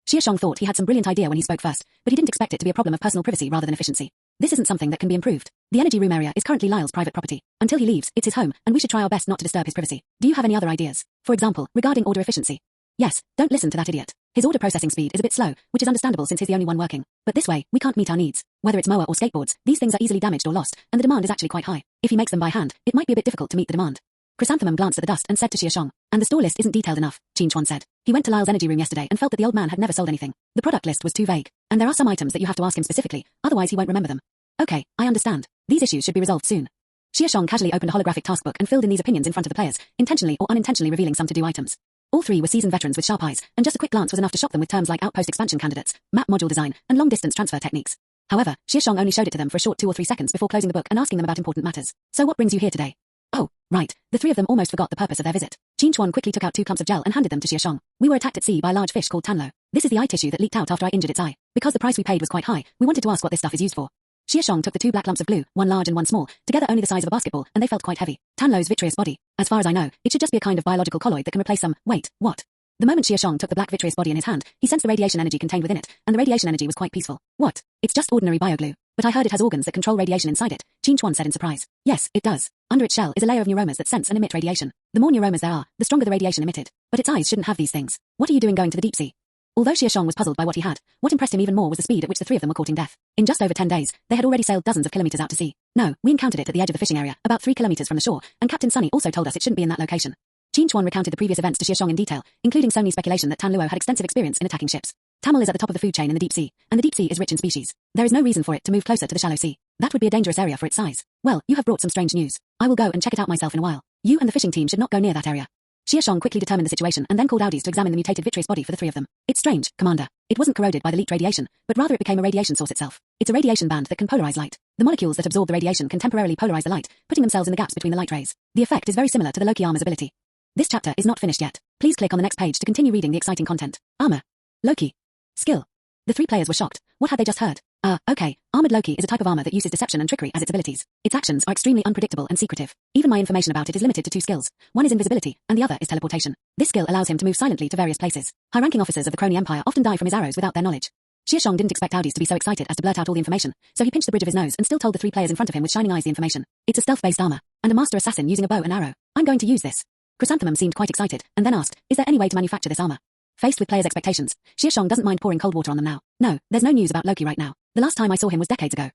Xia Shang thought he had some brilliant idea when he spoke first, but he didn't expect it to be a problem of personal privacy rather than efficiency. This isn't something that can be improved. The energy room area is currently Lyle's private property. Until he leaves, it's his home, and we should try our best not to disturb his privacy. Do you have any other ideas? For example, regarding order efficiency? Yes, don't listen to that idiot. His order processing speed is a bit slow, which is understandable since he's the only one working. But this way, we can't meet our needs. Whether it's mower or skateboards, these things are easily damaged or lost, and the demand is actually quite high. If he makes them by hand, it might be a bit difficult to meet the demand. Chrysanthemum glanced at the Dust and said to Xia Shang, and the store list isn't detailed enough, Qin Chuan said. He went to Lyle's energy room yesterday and felt that the old man had never sold anything. The product list was too vague, and there are some items that you have to ask him specifically, otherwise he won't remember them. Okay, I understand. These issues should be resolved soon. Xia Shang casually opened a holographic taskbook and filled in these opinions in front of the players, intentionally or unintentionally revealing some to-do items. All 3 were seasoned veterans with sharp eyes, and just a quick glance was enough to shock them with terms like outpost expansion candidates, map module design, and long-distance transfer techniques. However, Xia Shang only showed it to them for a short 2 or 3 seconds before closing the book and asking them about important matters. So what brings you here today? Oh, right. The 3 of them almost forgot the purpose of their visit. Qin Chuan quickly took out 2 clumps of gel and handed them to Xia Shang. We were attacked at sea by a large fish called Tanlo. This is the eye tissue that leaked out after I injured its eye. Because the price we paid was quite high, we wanted to ask what this stuff is used for. Xia Shang took the 2 black lumps of glue, one large and one small, together only the size of a basketball, and they felt quite heavy. Tanlo's vitreous body. As far as I know, it should just be a kind of biological colloid that can replace some. Wait, what? The moment Xia Shang took the black vitreous body in his hand, he sensed the radiation energy contained within it, and the radiation energy was quite peaceful. What? It's just ordinary bioglue. But I heard it has organs that control radiation inside it, Qin Chuan said in surprise. Yes, it does. Under its shell is a layer of neuromas that sense and emit radiation. The more neuromas there are, the stronger the radiation emitted. But its eyes shouldn't have these things. What are you doing going to the deep sea? Although Xia Shang was puzzled by what he had, what impressed him even more was the speed at which the 3 of them were courting death. In just over 10 days, they had already sailed dozens of kilometers out to sea. No, we encountered it at the edge of the fishing area, about 3 kilometers from the shore, and Captain Sunny also told us it shouldn't be in that location. Qin Chuan recounted the previous events to Xia Shang in detail, including Sony's speculation that Tan Luo had extensive experience in attacking ships. Tamil is at the top of the food chain in the deep sea, and the deep sea is rich in species. There is no reason for it to move closer to the shallow sea. That would be a dangerous area for its size. Well, you have brought some strange news. I will go and check it out myself in a while. You and the fishing team should not go near that area. Xia Shang quickly determined the situation and then called Audis to examine the mutated vitreous body for the 3 of them. It's strange, Commander. It wasn't corroded by the leaked radiation, but rather it became a radiation source itself. It's a radiation band that can polarize light. The molecules that absorb the radiation can temporarily polarize the light, putting themselves in the gaps between the light rays. The effect is very similar to the Loki armor's ability. This chapter is not finished yet. Please click on the next page to continue reading the exciting content. Armor. Loki. Skill. The 3 players were shocked. What had they just heard? Okay. Armored Loki is a type of armor that uses deception and trickery as its abilities. Its actions are extremely unpredictable and secretive. Even my information about it is limited to 2 skills. One is invisibility, and the other is teleportation. This skill allows him to move silently to various places. High-ranking officers of the Kroni Empire often die from his arrows without their knowledge. Xia Shang didn't expect Audis to be so excited as to blurt out all the information, so he pinched the bridge of his nose and still told the 3 players in front of him with shining eyes the information. It's a stealth-based armor, and a master assassin using a bow and arrow. I'm going to use this. Chrysanthemum seemed quite excited, and then asked, is there any way to manufacture this armor? Faced with players' expectations, Xia Shang doesn't mind pouring cold water on them now. No, there's no news about Loki right now. The last time I saw him was decades ago.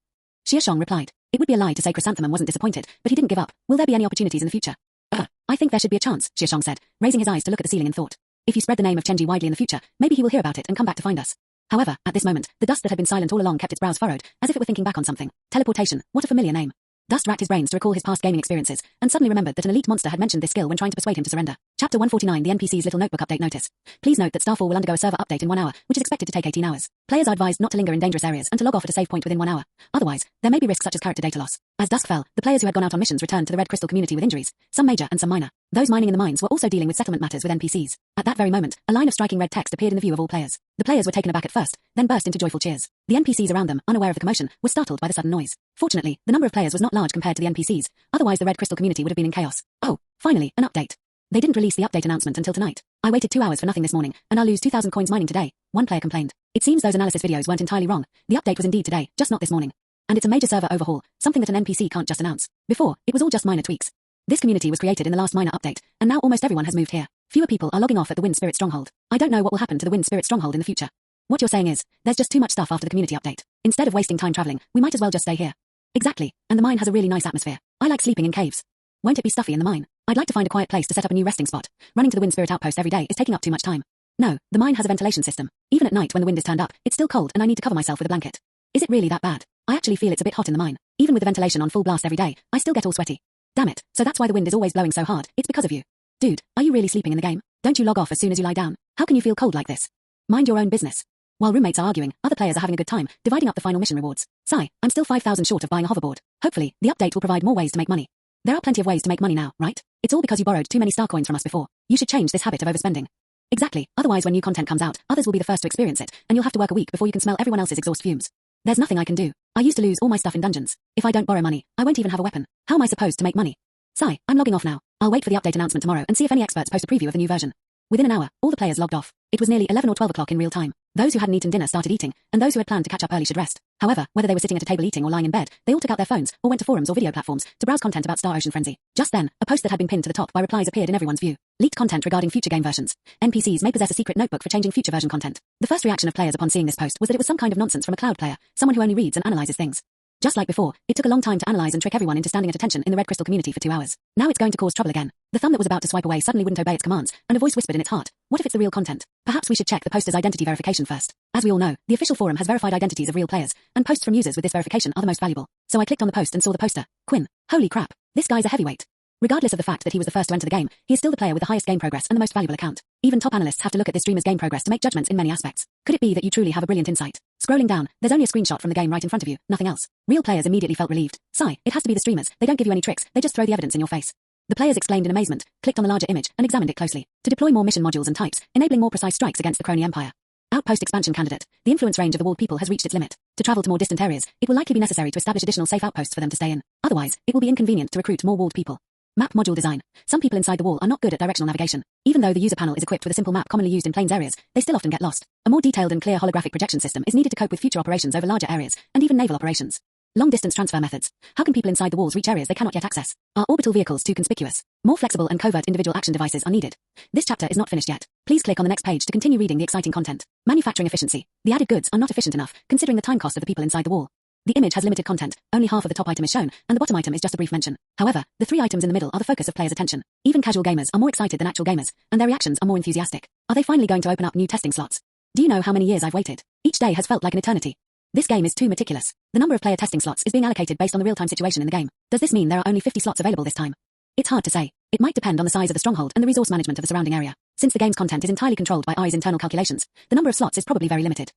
Xia Shang replied. It would be a lie to say Chrysanthemum wasn't disappointed, but he didn't give up. Will there be any opportunities in the future? I think there should be a chance, Xia Shang said, raising his eyes to look at the ceiling in thought. If you spread the name of Chenji widely in the future, maybe he will hear about it and come back to find us. However, at this moment, the dust that had been silent all along kept its brows furrowed, as if it were thinking back on something. Teleportation, what a familiar name. Dust racked his brains to recall his past gaming experiences, and suddenly remembered that an elite monster had mentioned this skill when trying to persuade him to surrender. Chapter 149, the NPC's little notebook update notice. Please note that Starfall will undergo a server update in 1 hour, which is expected to take 18 hours. Players are advised not to linger in dangerous areas and to log off at a save point within 1 hour. Otherwise, there may be risks such as character data loss. As dusk fell, the players who had gone out on missions returned to the Red Crystal community with injuries, some major and some minor. Those mining in the mines were also dealing with settlement matters with NPCs. At that very moment, a line of striking red text appeared in the view of all players. The players were taken aback at first, then burst into joyful cheers. The NPCs around them, unaware of the commotion, were startled by the sudden noise. Fortunately, the number of players was not large compared to the NPCs, otherwise the Red Crystal community would have been in chaos. Oh, finally, an update. They didn't release the update announcement until tonight. I waited 2 hours for nothing this morning, and I'll lose 2,000 coins mining today, one player complained. It seems those analysis videos weren't entirely wrong. The update was indeed today, just not this morning. And it's a major server overhaul, something that an NPC can't just announce. Before, it was all just minor tweaks. This community was created in the last minor update, and now almost everyone has moved here. Fewer people are logging off at the Wind Spirit Stronghold. I don't know what will happen to the Wind Spirit Stronghold in the future. What you're saying is, there's just too much stuff after the community update. Instead of wasting time traveling, we might as well just stay here. Exactly, and the mine has a really nice atmosphere. I like sleeping in caves. Won't it be stuffy in the mine? I'd like to find a quiet place to set up a new resting spot. Running to the Wind Spirit outpost every day is taking up too much time. No, the mine has a ventilation system. Even at night when the wind is turned up, it's still cold and I need to cover myself with a blanket. Is it really that bad? I actually feel it's a bit hot in the mine. Even with the ventilation on full blast every day, I still get all sweaty. Damn it, so that's why the wind is always blowing so hard. It's because of you. Dude, are you really sleeping in the game? Don't you log off as soon as you lie down? How can you feel cold like this? Mind your own business. While roommates are arguing, other players are having a good time, dividing up the final mission rewards. Sigh, I'm still 5,000 short of buying a hoverboard. Hopefully, the update will provide more ways to make money. There are plenty of ways to make money now, right? It's all because you borrowed too many star coins from us before. You should change this habit of overspending. Exactly, otherwise when new content comes out, others will be the first to experience it, and you'll have to work a week before you can smell everyone else's exhaust fumes. There's nothing I can do. I used to lose all my stuff in dungeons. If I don't borrow money, I won't even have a weapon. How am I supposed to make money? Sigh, I'm logging off now. I'll wait for the update announcement tomorrow and see if any experts post a preview of the new version. Within an hour, all the players logged off. It was nearly 11 or 12 o'clock in real time. Those who hadn't eaten dinner started eating, and those who had planned to catch up early should rest. However, whether they were sitting at a table eating or lying in bed, they all took out their phones, or went to forums or video platforms, to browse content about Star Ocean Frenzy. Just then, a post that had been pinned to the top by replies appeared in everyone's view. Leaked content regarding future game versions. NPCs may possess a secret notebook for changing future version content. The first reaction of players upon seeing this post was that it was some kind of nonsense from a cloud player, someone who only reads and analyzes things. Just like before, it took a long time to analyze and trick everyone into standing at attention in the Red Crystal community for 2 hours. Now it's going to cause trouble again. The thumb that was about to swipe away suddenly wouldn't obey its commands, and a voice whispered in its heart, what if it's the real content? Perhaps we should check the poster's identity verification first. As we all know, the official forum has verified identities of real players, and posts from users with this verification are the most valuable. So I clicked on the post and saw the poster. Quinn. Holy crap. This guy's a heavyweight. Regardless of the fact that he was the first to enter the game, he is still the player with the highest game progress and the most valuable account. Even top analysts have to look at this streamer's game progress to make judgments in many aspects. Could it be that you truly have a brilliant insight? Scrolling down, there's only a screenshot from the game right in front of you, nothing else. Real players immediately felt relieved. Sigh, it has to be the streamers, they don't give you any tricks, they just throw the evidence in your face. The players exclaimed in amazement, clicked on the larger image, and examined it closely. To deploy more mission modules and types, enabling more precise strikes against the Kroni Empire. Outpost expansion candidate. The influence range of the walled people has reached its limit. To travel to more distant areas, it will likely be necessary to establish additional safe outposts for them to stay in. Otherwise, it will be inconvenient to recruit more walled people. Map module design. Some people inside the wall are not good at directional navigation. Even though the user panel is equipped with a simple map commonly used in plains areas, they still often get lost. A more detailed and clear holographic projection system is needed to cope with future operations over larger areas, and even naval operations. Long-distance transfer methods. How can people inside the walls reach areas they cannot yet access? Are orbital vehicles too conspicuous? More flexible and covert individual action devices are needed. This chapter is not finished yet. Please click on the next page to continue reading the exciting content. Manufacturing efficiency. The added goods are not efficient enough, considering the time cost of the people inside the wall. The image has limited content, only half of the top item is shown, and the bottom item is just a brief mention. However, the 3 items in the middle are the focus of players' attention. Even casual gamers are more excited than actual gamers, and their reactions are more enthusiastic. Are they finally going to open up new testing slots? Do you know how many years I've waited? Each day has felt like an eternity. This game is too meticulous. The number of player testing slots is being allocated based on the real-time situation in the game. Does this mean there are only 50 slots available this time? It's hard to say. It might depend on the size of the stronghold and the resource management of the surrounding area. Since the game's content is entirely controlled by IE's internal calculations, the number of slots is probably very limited.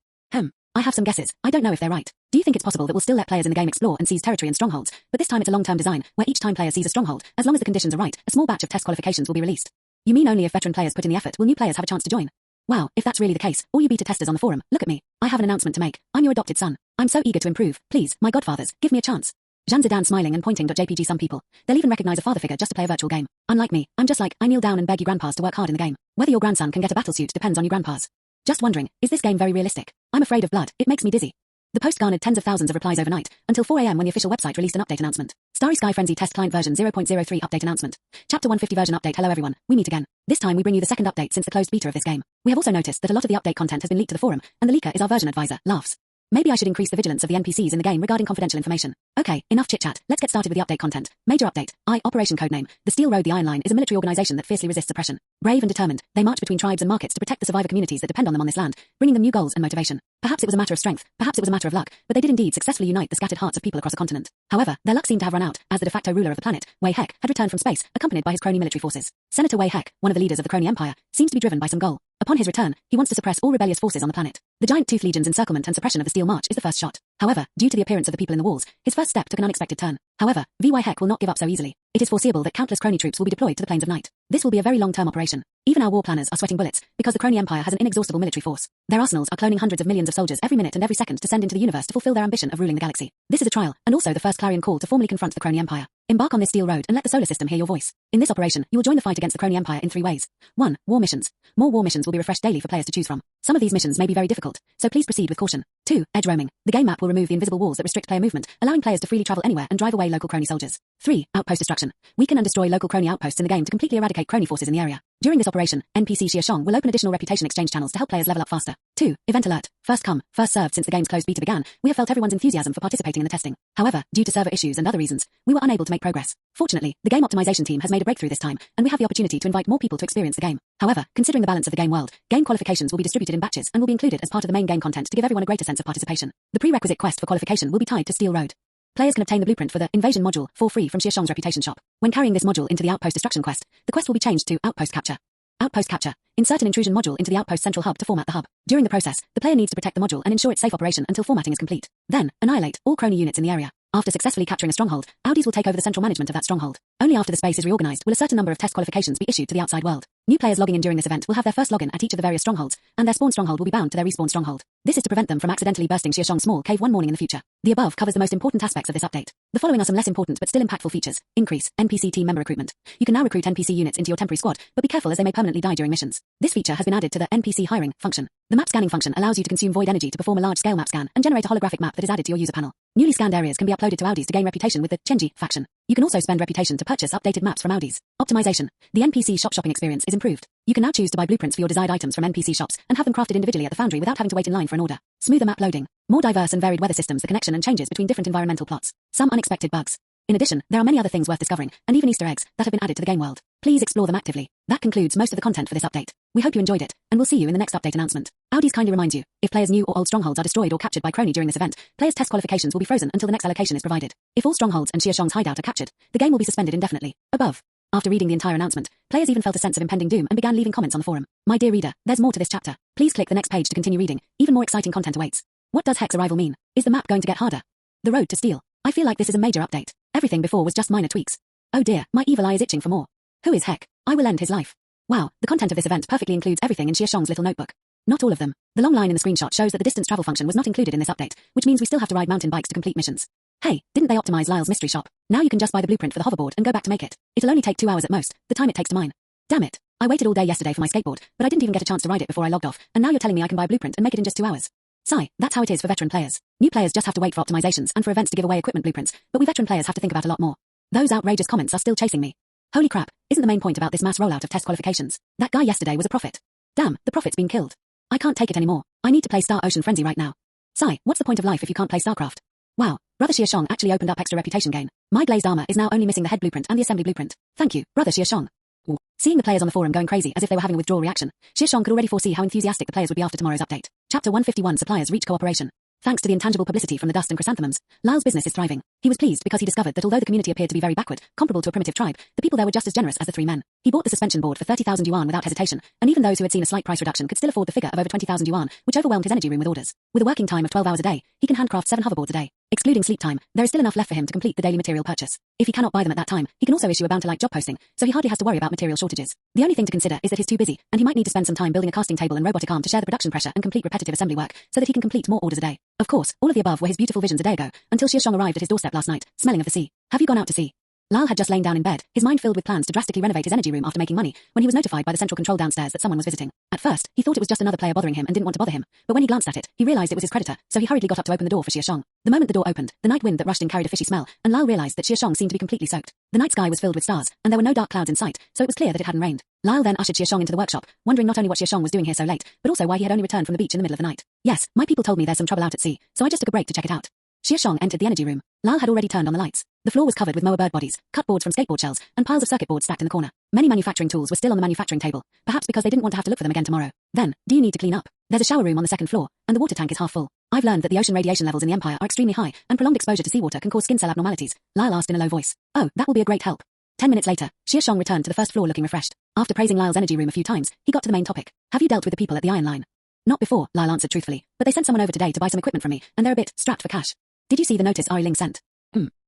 I have some guesses. I don't know if they're right. Do you think it's possible that we'll still let players in the game explore and seize territory and strongholds, but this time it's a long-term design, where each time player sees a stronghold, as long as the conditions are right, a small batch of test qualifications will be released? You mean only if veteran players put in the effort will new players have a chance to join? Wow, if that's really the case, all you beta testers on the forum, look at me. I have an announcement to make. I'm your adopted son. I'm so eager to improve. Please, my godfathers, give me a chance. Jean Zidane smiling and pointing. JPG. Some people, they'll even recognize a father figure just to play a virtual game. Unlike me, I'm just like, I kneel down and beg you grandpas to work hard in the game. Whether your grandson can get a battlesuit depends on you grandpas. Just wondering, is this game very realistic? I'm afraid of blood. It makes me dizzy. The post garnered tens of thousands of replies overnight, until 4 a.m. when the official website released an update announcement. Starry Sky Frenzy Test Client version 0.03 update announcement. Chapter 150 version update. Hello everyone, we meet again. This time we bring you the second update since the closed beta of this game. We have also noticed that a lot of the update content has been leaked to the forum, and the leaker is our version advisor, laughs. Maybe I should increase the vigilance of the NPCs in the game regarding confidential information. Okay, enough chit-chat, let's get started with the update content. Major update. Operation Codename. The Steel Road. The Iron Line is a military organization that fiercely resists oppression. Brave and determined, they march between tribes and markets to protect the survivor communities that depend on them on this land, bringing them new goals and motivation. Perhaps it was a matter of strength, perhaps it was a matter of luck, but they did indeed successfully unite the scattered hearts of people across a continent. However, their luck seemed to have run out, as the de facto ruler of the planet, Wei Heck, had returned from space, accompanied by his Kroni military forces. Senator Wei Heck, one of the leaders of the Kroni Empire, seems to be driven by some goal. Upon his return, he wants to suppress all rebellious forces on the planet. The giant Tooth Legion's encirclement and suppression of the Steel March is the first shot. However, due to the appearance of the people in the walls, his first step took an unexpected turn. However, Wei Heck will not give up so easily. It is foreseeable that countless Kroni troops will be deployed to the plains of night. This will be a very long-term operation. Even our war planners are sweating bullets, because the Kroni Empire has an inexhaustible military force. Their arsenals are cloning hundreds of millions of soldiers every minute and every second to send into the universe to fulfill their ambition of ruling the galaxy. This is a trial, and also the first clarion call to formally confront the Kroni Empire. Embark on this steel road and let the solar system hear your voice. In this operation, you will join the fight against the Kroni Empire in 3 ways. 1. War missions. More war missions will be refreshed daily for players to choose from. Some of these missions may be very difficult, so please proceed with caution. 2. Edge roaming. The game map will remove the invisible walls that restrict player movement, allowing players to freely travel anywhere and drive away local Kroni soldiers. 3. Outpost destruction. Weaken and destroy local Kroni outposts in the game to completely eradicate Kroni forces in the area. During this operation, NPC Xia Shang will open additional reputation exchange channels to help players level up faster. 2. Event alert. First come, first served. Since the game's closed beta began, we have felt everyone's enthusiasm for participating in the testing. However, due to server issues and other reasons, we were unable to make progress. Fortunately, the game optimization team has made a breakthrough this time, and we have the opportunity to invite more people to experience the game. However, considering the balance of the game world, game qualifications will be distributed in batches and will be included as part of the main game content to give everyone a greater sense of participation. The prerequisite quest for qualification will be tied to Steel Road. Players can obtain the blueprint for the Invasion module for free from Xia Shang's reputation shop. When carrying this module into the Outpost Destruction quest, the quest will be changed to Outpost Capture. Outpost Capture. Insert an intrusion module into the Outpost Central Hub to format the hub. During the process, the player needs to protect the module and ensure its safe operation until formatting is complete. Then, annihilate all Kroni units in the area. After successfully capturing a stronghold, Audis will take over the central management of that stronghold. Only after the space is reorganized will a certain number of test qualifications be issued to the outside world. New players logging in during this event will have their first login at each of the various strongholds, and their spawn stronghold will be bound to their respawn stronghold. This is to prevent them from accidentally bursting Xia Shang's small cave one morning in the future. The above covers the most important aspects of this update. The following are some less important but still impactful features. Increase NPC team member recruitment. You can now recruit NPC units into your temporary squad, but be careful as they may permanently die during missions. This feature has been added to the NPC hiring function. The map scanning function allows you to consume void energy to perform a large-scale map scan and generate a holographic map that is added to your user panel. Newly scanned areas can be uploaded to Audis to gain reputation with the Chenji faction. You can also spend reputation to purchase updated maps from Audis. Optimization. The NPC shop shopping experience is improved. You can now choose to buy blueprints for your desired items from NPC shops and have them crafted individually at the foundry without having to wait in line for an order. Smoother map loading. More diverse and varied weather systems. The connection and changes between different environmental plots. Some unexpected bugs. In addition, there are many other things worth discovering, and even Easter eggs, that have been added to the game world. Please explore them actively. That concludes most of the content for this update. We hope you enjoyed it, and we'll see you in the next update announcement. Audis kindly reminds you, if players' new or old strongholds are destroyed or captured by Kroni during this event, players' test qualifications will be frozen until the next allocation is provided. If all strongholds and Xia Shang's hideout are captured, the game will be suspended indefinitely. Above. After reading the entire announcement, players even felt a sense of impending doom and began leaving comments on the forum. My dear reader, there's more to this chapter. Please click the next page to continue reading. Even more exciting content awaits. What does Heck's arrival mean? Is the map going to get harder? The road to steel. I feel like this is a major update. Everything before was just minor tweaks. Oh dear, my evil eye is itching for more. Who is Heck? I will end his life. Wow, the content of this event perfectly includes everything in Xia Shang's little notebook. Not all of them. The long line in the screenshot shows that the distance travel function was not included in this update, which means we still have to ride mountain bikes to complete missions. Hey, didn't they optimize Lyle's mystery shop? Now you can just buy the blueprint for the hoverboard and go back to make it. It'll only take 2 hours at most, the time it takes to mine. Damn it. I waited all day yesterday for my skateboard, but I didn't even get a chance to ride it before I logged off, and now you're telling me I can buy a blueprint and make it in just 2 hours. Sigh, that's how it is for veteran players. New players just have to wait for optimizations and for events to give away equipment blueprints, but we veteran players have to think about a lot more. Those outrageous comments are still chasing me. Holy crap, isn't the main point about this mass rollout of test qualifications? That guy yesterday was a prophet. Damn, the prophet's been killed. I can't take it anymore. I need to play Star Ocean Frenzy right now. Sigh, what's the point of life if you can't play StarCraft? Wow, Brother Xia Shang actually opened up extra reputation gain. My glazed armor is now only missing the head blueprint and the assembly blueprint. Thank you, Brother Xia Shang. Ooh. Seeing the players on the forum going crazy as if they were having a withdrawal reaction, Xia Shang could already foresee how enthusiastic the players would be after tomorrow's update. Chapter 151 Suppliers reach cooperation. Thanks to the intangible publicity from the dust and chrysanthemums, Lyle's business is thriving. He was pleased because he discovered that although the community appeared to be very backward, comparable to a primitive tribe, the people there were just as generous as the 3 men. He bought the suspension board for 30,000 yuan without hesitation, and even those who had seen a slight price reduction could still afford the figure of over 20,000 yuan, which overwhelmed his energy room with orders. With a working time of 12 hours a day, he can handcraft 7 hoverboards a day. Excluding sleep time, there is still enough left for him to complete the daily material purchase. If he cannot buy them at that time, he can also issue a bounty-like job posting, so he hardly has to worry about material shortages. The only thing to consider is that he's too busy, and he might need to spend some time building a casting table and robotic arm to share the production pressure and complete repetitive assembly work, so that he can complete more orders a day. Of course, all of the above were his beautiful visions a day ago, until Xia Shang arrived at his doorstep last night, smelling of the sea. Have you gone out to sea? Lal had just lain down in bed, his mind filled with plans to drastically renovate his energy room after making money, when he was notified by the central control downstairs that someone was visiting. At first, he thought it was just another player bothering him and didn't want to bother him, but when he glanced at it, he realized it was his creditor, so he hurriedly got up to open the door for Xia Shang. The moment the door opened, the night wind that rushed in carried a fishy smell, and Lal realized that Xia Shang seemed to be completely soaked. The night sky was filled with stars, and there were no dark clouds in sight, so it was clear that it hadn't rained. Lal then ushered Xia Shang into the workshop, wondering not only what Xia Shang was doing here so late, but also why he had only returned from the beach in the middle of the night. Yes, my people told me there's some trouble out at sea, so I just took a break to check it out. Xia Shang entered the energy room. Lal had already turned on the lights. The floor was covered with mower bird bodies, cut boards from skateboard shells, and piles of circuit boards stacked in the corner. Many manufacturing tools were still on the manufacturing table, perhaps because they didn't want to have to look for them again tomorrow. Then, do you need to clean up? There's a shower room on the second floor, and the water tank is half full. I've learned that the ocean radiation levels in the Empire are extremely high, and prolonged exposure to seawater can cause skin cell abnormalities. Lyle asked in a low voice. Oh, that will be a great help. 10 minutes later, Xia Shang returned to the first floor looking refreshed. After praising Lyle's energy room a few times, he got to the main topic. Have you dealt with the people at the Iron Line? Not before, Lyle answered truthfully, but they sent someone over today to buy some equipment from me, and they're a bit strapped for cash. Did you see the notice Ari Ling sent?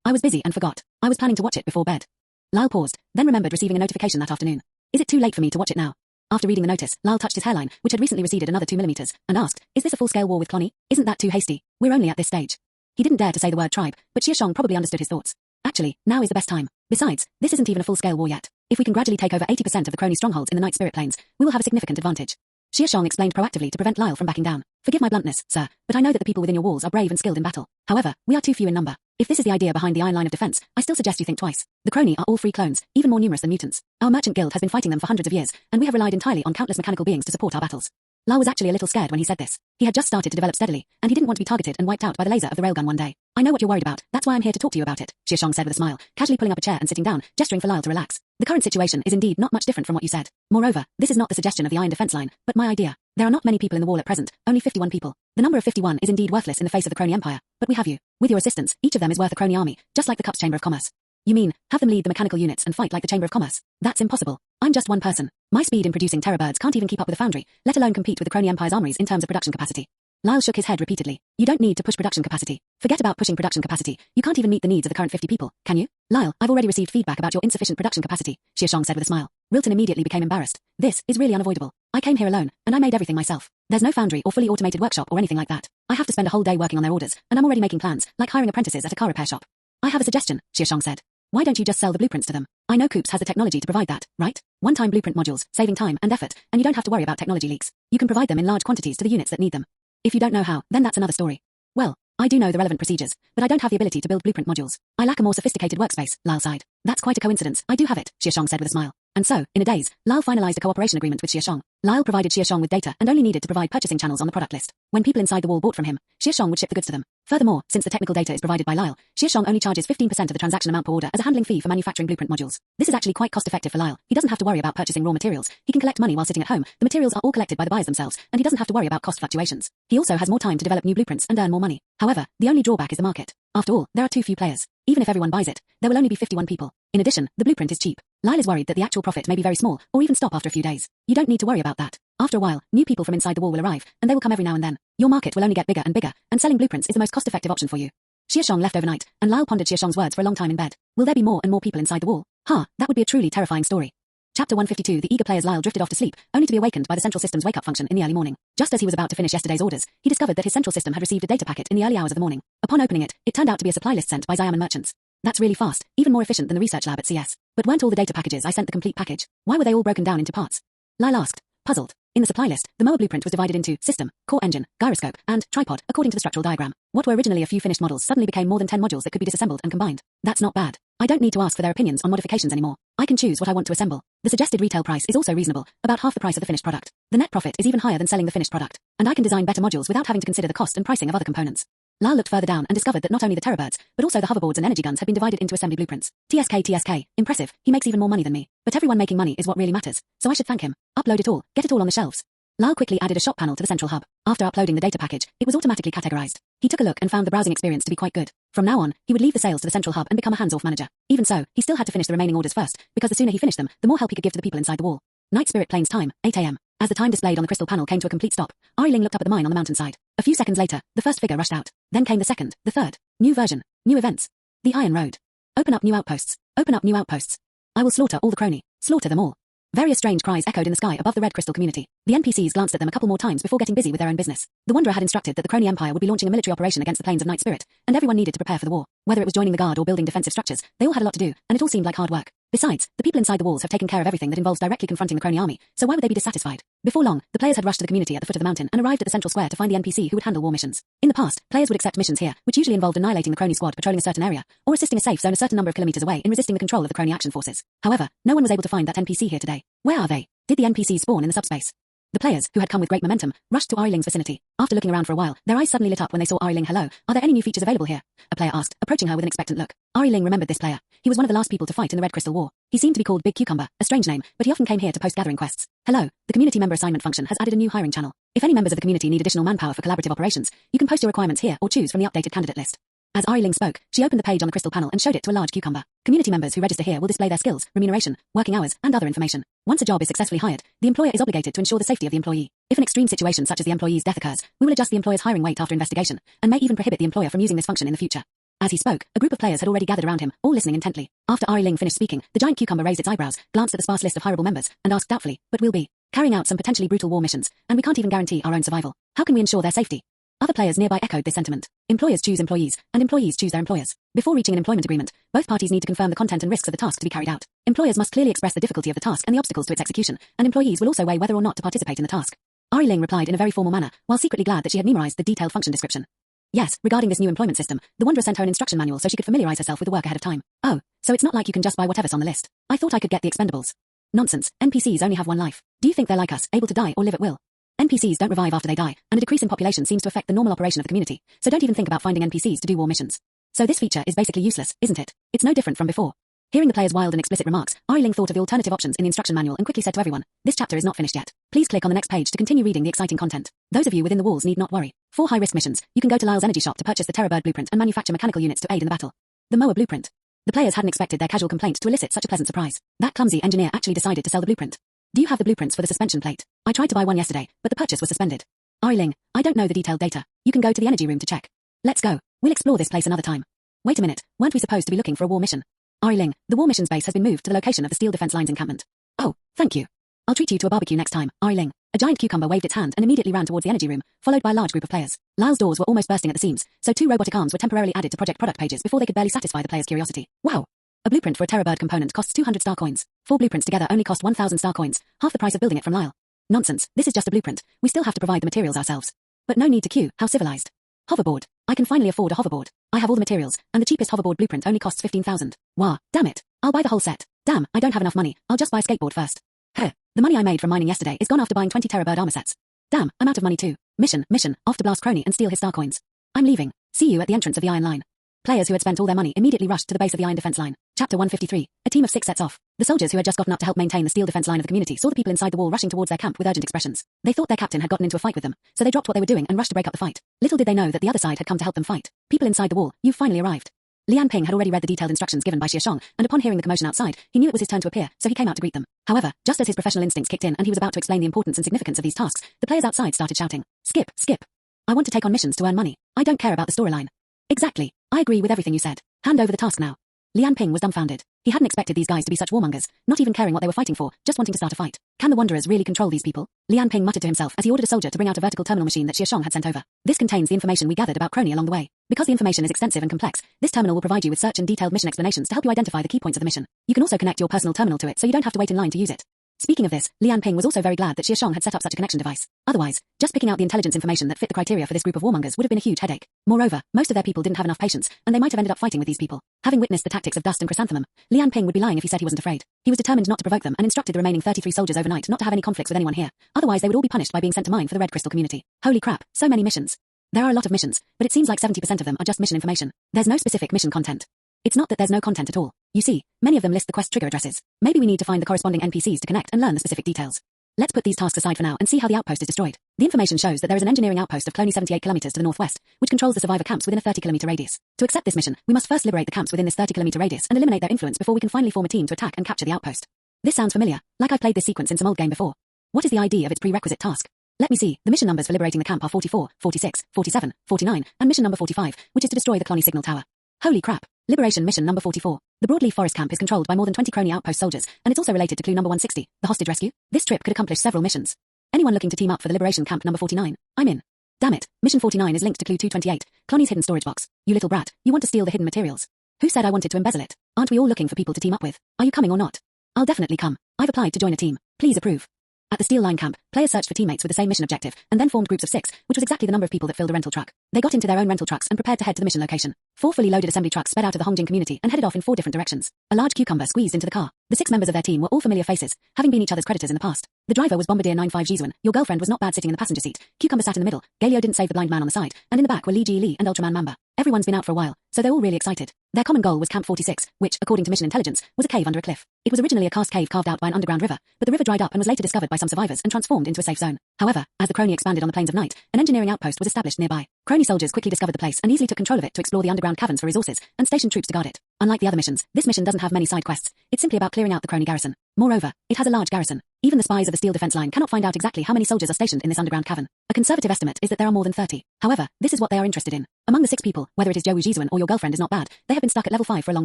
I was busy and forgot. I was planning to watch it before bed. Lyle paused, then remembered receiving a notification that afternoon. Is it too late for me to watch it now? After reading the notice, Lyle touched his hairline, which had recently receded another 2 millimeters, and asked, is this a full-scale war with Kroni? Isn't that too hasty? We're only at this stage. He didn't dare to say the word tribe, but Xia Shang probably understood his thoughts. Actually, now is the best time. Besides, this isn't even a full-scale war yet. If we can gradually take over 80% of the Kroni strongholds in the Night Spirit Plains, we will have a significant advantage. Xia Shang explained proactively to prevent Lyle from backing down. Forgive my bluntness, sir, but I know that the people within your walls are brave and skilled in battle. However, we are too few in number. If this is the idea behind the Iron Line of Defense, I still suggest you think twice. The Kroni are all free clones, even more numerous than mutants. Our merchant guild has been fighting them for hundreds of years, and we have relied entirely on countless mechanical beings to support our battles. Lyle was actually a little scared when he said this. He had just started to develop steadily, and he didn't want to be targeted and wiped out by the laser of the railgun one day. I know what you're worried about, that's why I'm here to talk to you about it, Xia Shang said with a smile, casually pulling up a chair and sitting down, gesturing for Lyle to relax. The current situation is indeed not much different from what you said. Moreover, this is not the suggestion of the Iron Defense Line, but my idea. There are not many people in the wall at present, only 51 people. The number of 51 is indeed worthless in the face of the Kroni Empire, but we have you. With your assistance, each of them is worth a Kroni army, just like the Cup's Chamber of Commerce. You mean, have them lead the mechanical units and fight like the Chamber of Commerce? That's impossible. I'm just one person. My speed in producing terror birds can't even keep up with the foundry, let alone compete with the Kroni Empire's armories in terms of production capacity. Lyle shook his head repeatedly. You don't need to push production capacity. Forget about pushing production capacity. You can't even meet the needs of the current 50 people, can you? Lyle, I've already received feedback about your insufficient production capacity, Xia Shang said with a smile. Rilton immediately became embarrassed. This is really unavoidable. I came here alone, and I made everything myself. There's no foundry or fully automated workshop or anything like that. I have to spend a whole day working on their orders, and I'm already making plans, like hiring apprentices at a car repair shop. I have a suggestion, Xia Shang said. Why don't you just sell the blueprints to them? I know Coops has the technology to provide that, right? One-time blueprint modules, saving time and effort, and you don't have to worry about technology leaks. You can provide them in large quantities to the units that need them. If you don't know how, then that's another story. Well, I do know the relevant procedures, but I don't have the ability to build blueprint modules. I lack a more sophisticated workspace, Lyle sighed. That's quite a coincidence. I do have it, Xia Shang said with a smile. And so, in a daze, Lyle finalized a cooperation agreement with Xia Shang. Lyle provided Xia Shang with data and only needed to provide purchasing channels on the product list. When people inside the wall bought from him, Xia Shang would ship the goods to them. Furthermore, since the technical data is provided by Lyle, Xia Shang only charges 15% of the transaction amount per order as a handling fee for manufacturing blueprint modules. This is actually quite cost-effective for Lyle. He doesn't have to worry about purchasing raw materials. He can collect money while sitting at home. The materials are all collected by the buyers themselves, and he doesn't have to worry about cost fluctuations. He also has more time to develop new blueprints and earn more money. However, the only drawback is the market. After all, there are too few players. Even if everyone buys it, there will only be 51 people. In addition, the blueprint is cheap. Lyle is worried that the actual profit may be very small, or even stop after a few days. You don't need to worry about that. After a while, new people from inside the wall will arrive, and they will come every now and then. Your market will only get bigger and bigger, and selling blueprints is the most cost-effective option for you. Xia Shang left overnight, and Lyle pondered Xia Shang's words for a long time in bed. Will there be more and more people inside the wall? That would be a truly terrifying story. Chapter 152. The eager player's Lyle drifted off to sleep, only to be awakened by the central system's wake-up function in the early morning. Just as he was about to finish yesterday's orders, he discovered that his central system had received a data packet in the early hours of the morning. Upon opening it, it turned out to be a supply list sent by Xiamen merchants. That's really fast, even more efficient than the research lab at CS. But weren't all the data packages I sent the complete package? Why were they all broken down into parts? Lyle asked, puzzled. In the supply list, the mower blueprint was divided into system, core engine, gyroscope, and tripod, according to the structural diagram. What were originally a few finished models suddenly became more than 10 modules that could be disassembled and combined. That's not bad. I don't need to ask for their opinions on modifications anymore. I can choose what I want to assemble. The suggested retail price is also reasonable, about half the price of the finished product. The net profit is even higher than selling the finished product, and I can design better modules without having to consider the cost and pricing of other components. Lyle looked further down and discovered that not only the terror birds, but also the hoverboards and energy guns had been divided into assembly blueprints. TSK, impressive, he makes even more money than me. But everyone making money is what really matters, so I should thank him. Upload it all, get it all on the shelves. Lyle quickly added a shop panel to the central hub. After uploading the data package, it was automatically categorized. He took a look and found the browsing experience to be quite good. From now on, he would leave the sales to the central hub and become a hands-off manager. Even so, he still had to finish the remaining orders first, because the sooner he finished them, the more help he could give to the people inside the wall. Night Spirit Plains time, 8 a.m. As the time displayed on the crystal panel came to a complete stop, Ari Ling looked up at the mine on the mountainside. A few seconds later, the first figure rushed out. Then came the second, the third. New version. New events. The Iron Road. Open up new outposts. Open up new outposts. I will slaughter all the Kroni. Slaughter them all. Various strange cries echoed in the sky above the red crystal community. The NPCs glanced at them a couple more times before getting busy with their own business. The Wanderer had instructed that the Kroni Empire would be launching a military operation against the plains of Night Spirit, and everyone needed to prepare for the war. Whether it was joining the guard or building defensive structures, they all had a lot to do, and it all seemed like hard work. Besides, the people inside the walls have taken care of everything that involves directly confronting the Kroni army, so why would they be dissatisfied? Before long, the players had rushed to the community at the foot of the mountain and arrived at the central square to find the NPC who would handle war missions. In the past, players would accept missions here, which usually involved annihilating the Kroni squad patrolling a certain area, or assisting a safe zone a certain number of kilometers away in resisting the control of the Kroni action forces. However, no one was able to find that NPC here today. Where are they? Did the NPCs spawn in the subspace? The players, who had come with great momentum, rushed to Ari Ling's vicinity. After looking around for a while, their eyes suddenly lit up when they saw Ari Ling. Hello, are there any new features available here? A player asked, approaching her with an expectant look. Ari Ling remembered this player. He was one of the last people to fight in the Red Crystal War. He seemed to be called Big Cucumber, a strange name, but he often came here to post gathering quests. Hello, the community member assignment function has added a new hiring channel. If any members of the community need additional manpower for collaborative operations, you can post your requirements here or choose from the updated candidate list. As Ari Ling spoke, she opened the page on the crystal panel and showed it to a large cucumber. Community members who register here will display their skills, remuneration, working hours, and other information. Once a job is successfully hired, the employer is obligated to ensure the safety of the employee. If an extreme situation such as the employee's death occurs, we will adjust the employer's hiring weight after investigation, and may even prohibit the employer from using this function in the future. As he spoke, a group of players had already gathered around him, all listening intently. After Ari Ling finished speaking, the giant cucumber raised its eyebrows, glanced at the sparse list of hireable members, and asked doubtfully, but we'll be carrying out some potentially brutal war missions, and we can't even guarantee our own survival. How can we ensure their safety? Other players nearby echoed this sentiment. Employers choose employees, and employees choose their employers. Before reaching an employment agreement, both parties need to confirm the content and risks of the task to be carried out. Employers must clearly express the difficulty of the task and the obstacles to its execution, and employees will also weigh whether or not to participate in the task. Ari Ling replied in a very formal manner, while secretly glad that she had memorized the detailed function description. Yes, regarding this new employment system, the Wanderer sent her an instruction manual so she could familiarize herself with the work ahead of time. Oh, so it's not like you can just buy whatever's on the list. I thought I could get the expendables. Nonsense, NPCs only have one life. Do you think they're like us, able to die or live at will? NPCs don't revive after they die, and a decrease in population seems to affect the normal operation of the community, so don't even think about finding NPCs to do war missions. So this feature is basically useless, isn't it? It's no different from before. Hearing the players' wild and explicit remarks, Ari Ling thought of the alternative options in the instruction manual and quickly said to everyone, this chapter is not finished yet. Please click on the next page to continue reading the exciting content. Those of you within the walls need not worry. For high-risk missions, you can go to Lyle's energy shop to purchase the Terrorbird blueprint and manufacture mechanical units to aid in the battle. The Moa blueprint. The players hadn't expected their casual complaint to elicit such a pleasant surprise. That clumsy engineer actually decided to sell the blueprint. Do you have the blueprints for the suspension plate? I tried to buy one yesterday, but the purchase was suspended. Ari Ling, I don't know the detailed data. You can go to the energy room to check. Let's go. We'll explore this place another time. Wait a minute, weren't we supposed to be looking for a war mission? Ari Ling, the war missions base has been moved to the location of the steel defense lines encampment. Oh, thank you. I'll treat you to a barbecue next time, Ari Ling. A giant cucumber waved its hand and immediately ran towards the energy room, followed by a large group of players. Lyle's doors were almost bursting at the seams, so 2 robotic arms were temporarily added to project product pages before they could barely satisfy the players' curiosity. Wow! A blueprint for a Terrorbird component costs 200 star coins. 4 blueprints together only cost 1,000 star coins, half the price of building it from Lyle. Nonsense, this is just a blueprint. We still have to provide the materials ourselves. But no need to queue, how civilized. Hoverboard. I can finally afford a hoverboard. I have all the materials, and the cheapest hoverboard blueprint only costs 15,000. Wah, damn it. I'll buy the whole set. Damn, I don't have enough money. I'll just buy a skateboard first. Heh, the money I made from mining yesterday is gone after buying 20 Terrorbird armor sets. Damn, I'm out of money too. Mission, off to blast Kroni and steal his star coins. I'm leaving. See you at the entrance of the Iron Line. Players who had spent all their money immediately rushed to the base of the Iron Defense Line. Chapter 153. A team of 6 sets off. The soldiers who had just gotten up to help maintain the steel defense line of the community saw the people inside the wall rushing towards their camp with urgent expressions. They thought their captain had gotten into a fight with them, so they dropped what they were doing and rushed to break up the fight. Little did they know that the other side had come to help them fight. People inside the wall, you've finally arrived. Lian Ping had already read the detailed instructions given by Xia Shang, and upon hearing the commotion outside, he knew it was his turn to appear, so he came out to greet them. However, just as his professional instincts kicked in and he was about to explain the importance and significance of these tasks, the players outside started shouting, Skip, skip. I want to take on missions to earn money. I don't care about the storyline. Exactly. I agree with everything you said. Hand over the task now. Lian Ping was dumbfounded. He hadn't expected these guys to be such warmongers, not even caring what they were fighting for, just wanting to start a fight. Can the Wanderers really control these people? Lian Ping muttered to himself as he ordered a soldier to bring out a vertical terminal machine that Xia Shang had sent over. This contains the information we gathered about Kroni along the way. Because the information is extensive and complex, this terminal will provide you with search and detailed mission explanations to help you identify the key points of the mission. You can also connect your personal terminal to it so you don't have to wait in line to use it. Speaking of this, Lian Ping was also very glad that Xia Shang had set up such a connection device. Otherwise, just picking out the intelligence information that fit the criteria for this group of warmongers would have been a huge headache. Moreover, most of their people didn't have enough patience, and they might have ended up fighting with these people. Having witnessed the tactics of Dust and Chrysanthemum, Lian Ping would be lying if he said he wasn't afraid. He was determined not to provoke them and instructed the remaining 33 soldiers overnight not to have any conflicts with anyone here. Otherwise they would all be punished by being sent to mine for the Red Crystal community. Holy crap, so many missions. There are a lot of missions, but it seems like 70% of them are just mission information. There's no specific mission content. It's not that there's no content at all. You see, many of them list the quest trigger addresses. Maybe we need to find the corresponding NPCs to connect and learn the specific details. Let's put these tasks aside for now and see how the outpost is destroyed. The information shows that there is an engineering outpost of Kroni 78 kilometers to the northwest, which controls the survivor camps within a 30-kilometer radius. To accept this mission, we must first liberate the camps within this 30-kilometer radius and eliminate their influence before we can finally form a team to attack and capture the outpost. This sounds familiar, like I've played this sequence in some old game before. What is the ID of its prerequisite task? Let me see. The mission numbers for liberating the camp are 44, 46, 47, 49, and mission number 45, which is to destroy the Kroni signal tower. Holy crap. Liberation mission number 44. The Broadleaf Forest camp is controlled by more than 20 Kroni outpost soldiers, and it's also related to clue number 160, the hostage rescue. This trip could accomplish several missions. Anyone looking to team up for the liberation camp number 49? I'm in. Damn it. Mission 49 is linked to clue 228, Kroni's hidden storage box. You little brat, you want to steal the hidden materials. Who said I wanted to embezzle it? Aren't we all looking for people to team up with? Are you coming or not? I'll definitely come. I've applied to join a team. Please approve. At the Steel Line camp, players searched for teammates with the same mission objective, and then formed groups of 6, which was exactly the number of people that filled a rental truck. They got into their own rental trucks and prepared to head to the mission location. 4 fully loaded assembly trucks sped out of the Hongjing community and headed off in 4 different directions. A large cucumber squeezed into the car. The 6 members of their team were all familiar faces, having been each other's creditors in the past. The driver was Bombardier 95 Jisuan. Your girlfriend was not bad sitting in the passenger seat. Cucumber sat in the middle. Galio didn't save the blind man on the side, and in the back were Li Ji Li and Ultraman Mamba. Everyone's been out for a while, so they're all really excited. Their common goal was Camp 46, which, according to mission intelligence, was a cave under a cliff. It was originally a karst cave carved out by an underground river, but the river dried up and was later discovered by some survivors and transformed into a safe zone. However, as the Kroni expanded on the plains of night, an engineering outpost was established nearby. Kroni soldiers quickly discovered the place and easily took control of it to explore the underground caverns for resources, and stationed troops to guard it. Unlike the other missions, this mission doesn't have many side quests. It's simply about clearing out the Kroni garrison. Moreover, it has a large garrison. Even the spies of the Steel Defense Line cannot find out exactly how many soldiers are stationed in this underground cavern. A conservative estimate is that there are more than 30. However, this is what they are interested in. Among the 6 people, whether it is Jowu Jisuan or your girlfriend is not bad, they have been stuck at level 5 for a long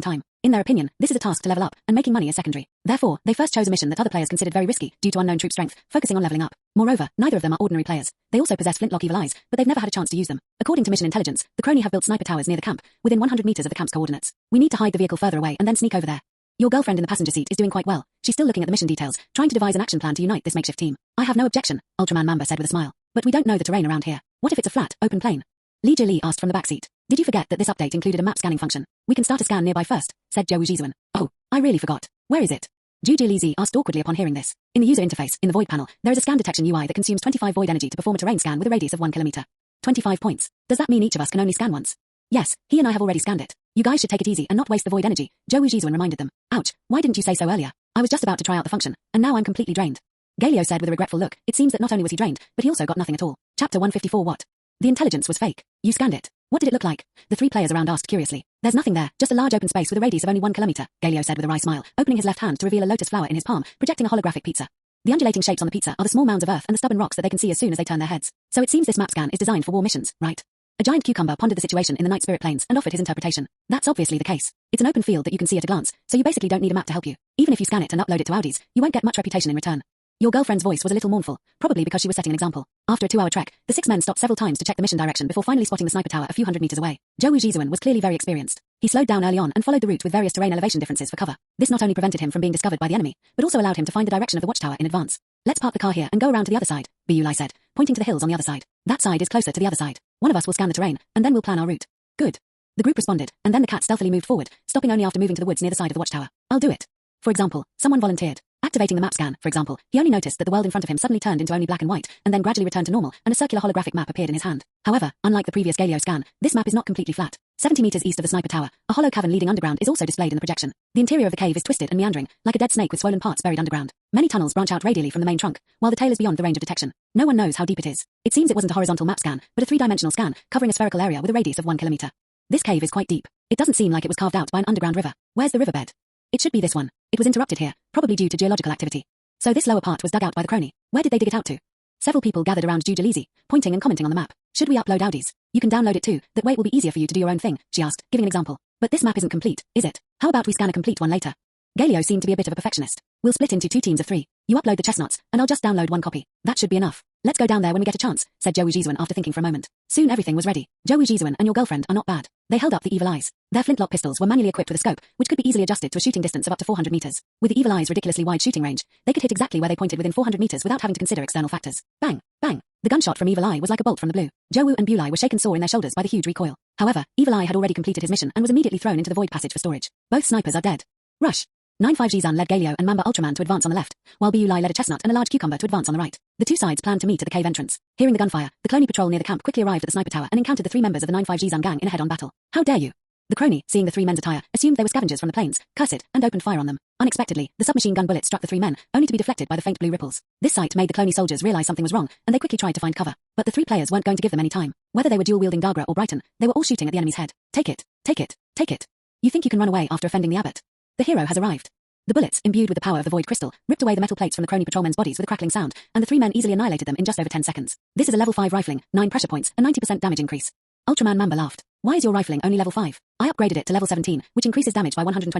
time. In their opinion, this is a task to level up, and making money is secondary. Therefore, they first chose a mission that other players considered very risky due to unknown troop strength, focusing on leveling up. Moreover, neither of them are ordinary players. They also possess flintlock evil eyes, but they've never had a chance to use them. According to mission intelligence, the Kroni have built sniper towers near the camp, within 100 meters of the camp's coordinates. We need to hide the vehicle further away and then sneak over there. Your girlfriend in the passenger seat is doing quite well. She's still looking at the mission details, trying to devise an action plan to unite this makeshift team. I have no objection, Ultraman Mamba said with a smile. But we don't know the terrain around here. What if it's a flat, open plain? Li Ji Li asked from the back seat. Did you forget that this update included a map scanning function? We can start a scan nearby first, said Jowu Jisuan. Oh, I really forgot. Where is it? Ju Li Zi asked awkwardly upon hearing this. In the user interface, in the void panel, there is a scan detection UI that consumes 25 void energy to perform a terrain scan with a radius of 1 kilometer. 25 points. Does that mean each of us can only scan once? Yes, he and I have already scanned it. You guys should take it easy and not waste the void energy, Jowu Jisuan reminded them. Ouch, why didn't you say so earlier? I was just about to try out the function, and now I'm completely drained. Galio said with a regretful look. It seems that not only was he drained, but he also got nothing at all. Chapter 154. What? The intelligence was fake. You scanned it. What did it look like? The 3 players around asked curiously. There's nothing there, just a large open space with a radius of only 1 kilometer, Galio said with a wry smile, opening his left hand to reveal a lotus flower in his palm, projecting a holographic pizza. The undulating shapes on the pizza are the small mounds of earth and the stubborn rocks that they can see as soon as they turn their heads. So it seems this map scan is designed for war missions, right? A giant cucumber pondered the situation in the Night Spirit Plains and offered his interpretation. That's obviously the case. It's an open field that you can see at a glance, so you basically don't need a map to help you. Even if you scan it and upload it to Audis, you won't get much reputation in return. Your girlfriend's voice was a little mournful, probably because she was setting an example. After a 2-hour trek, the 6 men stopped several times to check the mission direction before finally spotting the sniper tower a few hundred meters away. Jowu Jisuan was clearly very experienced. He slowed down early on and followed the route with various terrain elevation differences for cover. This not only prevented him from being discovered by the enemy, but also allowed him to find the direction of the watchtower in advance. Let's park the car here and go around to the other side, Biulai said, pointing to the hills on the other side. That side is closer to the other side. One of us will scan the terrain, and then we'll plan our route. Good. The group responded, and then the cat stealthily moved forward, stopping only after moving to the woods near the side of the watchtower. I'll do it. For example, someone volunteered. Activating the map scan, for example, he only noticed that the world in front of him suddenly turned into only black and white, and then gradually returned to normal, and a circular holographic map appeared in his hand. However, unlike the previous Galio scan, this map is not completely flat. 70 meters east of the sniper tower, a hollow cavern leading underground is also displayed in the projection. The interior of the cave is twisted and meandering, like a dead snake with swollen parts buried underground. Many tunnels branch out radially from the main trunk, while the tail is beyond the range of detection. No one knows how deep it is. It seems it wasn't a horizontal map scan, but a 3-dimensional scan, covering a spherical area with a radius of 1 kilometer. This cave is quite deep. It doesn't seem like it was carved out by an underground river. Where's the riverbed? It should be this one. It was interrupted here, probably due to geological activity. So this lower part was dug out by the Kroni. Where did they dig it out to? Several people gathered around Ju Li Zi, pointing and commenting on the map. Should we upload Audis? You can download it too, that way it will be easier for you to do your own thing, she asked, giving an example. But this map isn't complete, is it? How about we scan a complete one later? Galio seemed to be a bit of a perfectionist. We'll split into 2 teams of 3. You upload the chestnuts, and I'll just download 1 copy. That should be enough. Let's go down there when we get a chance, said Jowu Jisuan after thinking for a moment. Soon everything was ready. Jowu Jisuan and your girlfriend are not bad. They held up the evil eyes. Their flintlock pistols were manually equipped with a scope, which could be easily adjusted to a shooting distance of up to 400 meters. With the evil eyes' ridiculously wide shooting range, they could hit exactly where they pointed within 400 meters without having to consider external factors. Bang, bang. The gunshot from Evil Eye was like a bolt from the blue. Jowu and Bulai were shaken sore in their shoulders by the huge recoil. However, Evil Eye had already completed his mission and was immediately thrown into the void passage for storage. Both snipers are dead. Rush. 9-5 Jizan led Galio and Mamba Ultraman to advance on the left, while Bulai led a chestnut and a large cucumber to advance on the right. The 2 sides planned to meet at the cave entrance. Hearing the gunfire, the Kroni patrol near the camp quickly arrived at the sniper tower and encountered the 3 members of the 9-5 Jizan gang in a head-on battle. How dare you? The Kroni, seeing the three men's attire, assumed they were scavengers from the plains, cursed, and opened fire on them. Unexpectedly, the submachine gun bullet struck the three men, only to be deflected by the faint blue ripples. This sight made the Cloney soldiers realize something was wrong, and they quickly tried to find cover. But the three players weren't going to give them any time. Whether they were dual-wielding Dagra or Brighton, they were all shooting at the enemy's head. Take it, take it, take it. You think you can run away after offending the abbot? The hero has arrived. The bullets, imbued with the power of the void crystal, ripped away the metal plates from the Kroni patrolmen's bodies with a crackling sound, and the three men easily annihilated them in just over 10 seconds. This is a level 5 rifling, 9 pressure points, and 90% damage increase. Ultraman Mamba laughed. Why is your rifling only level 5? I upgraded it to level 17, which increases damage by 120%,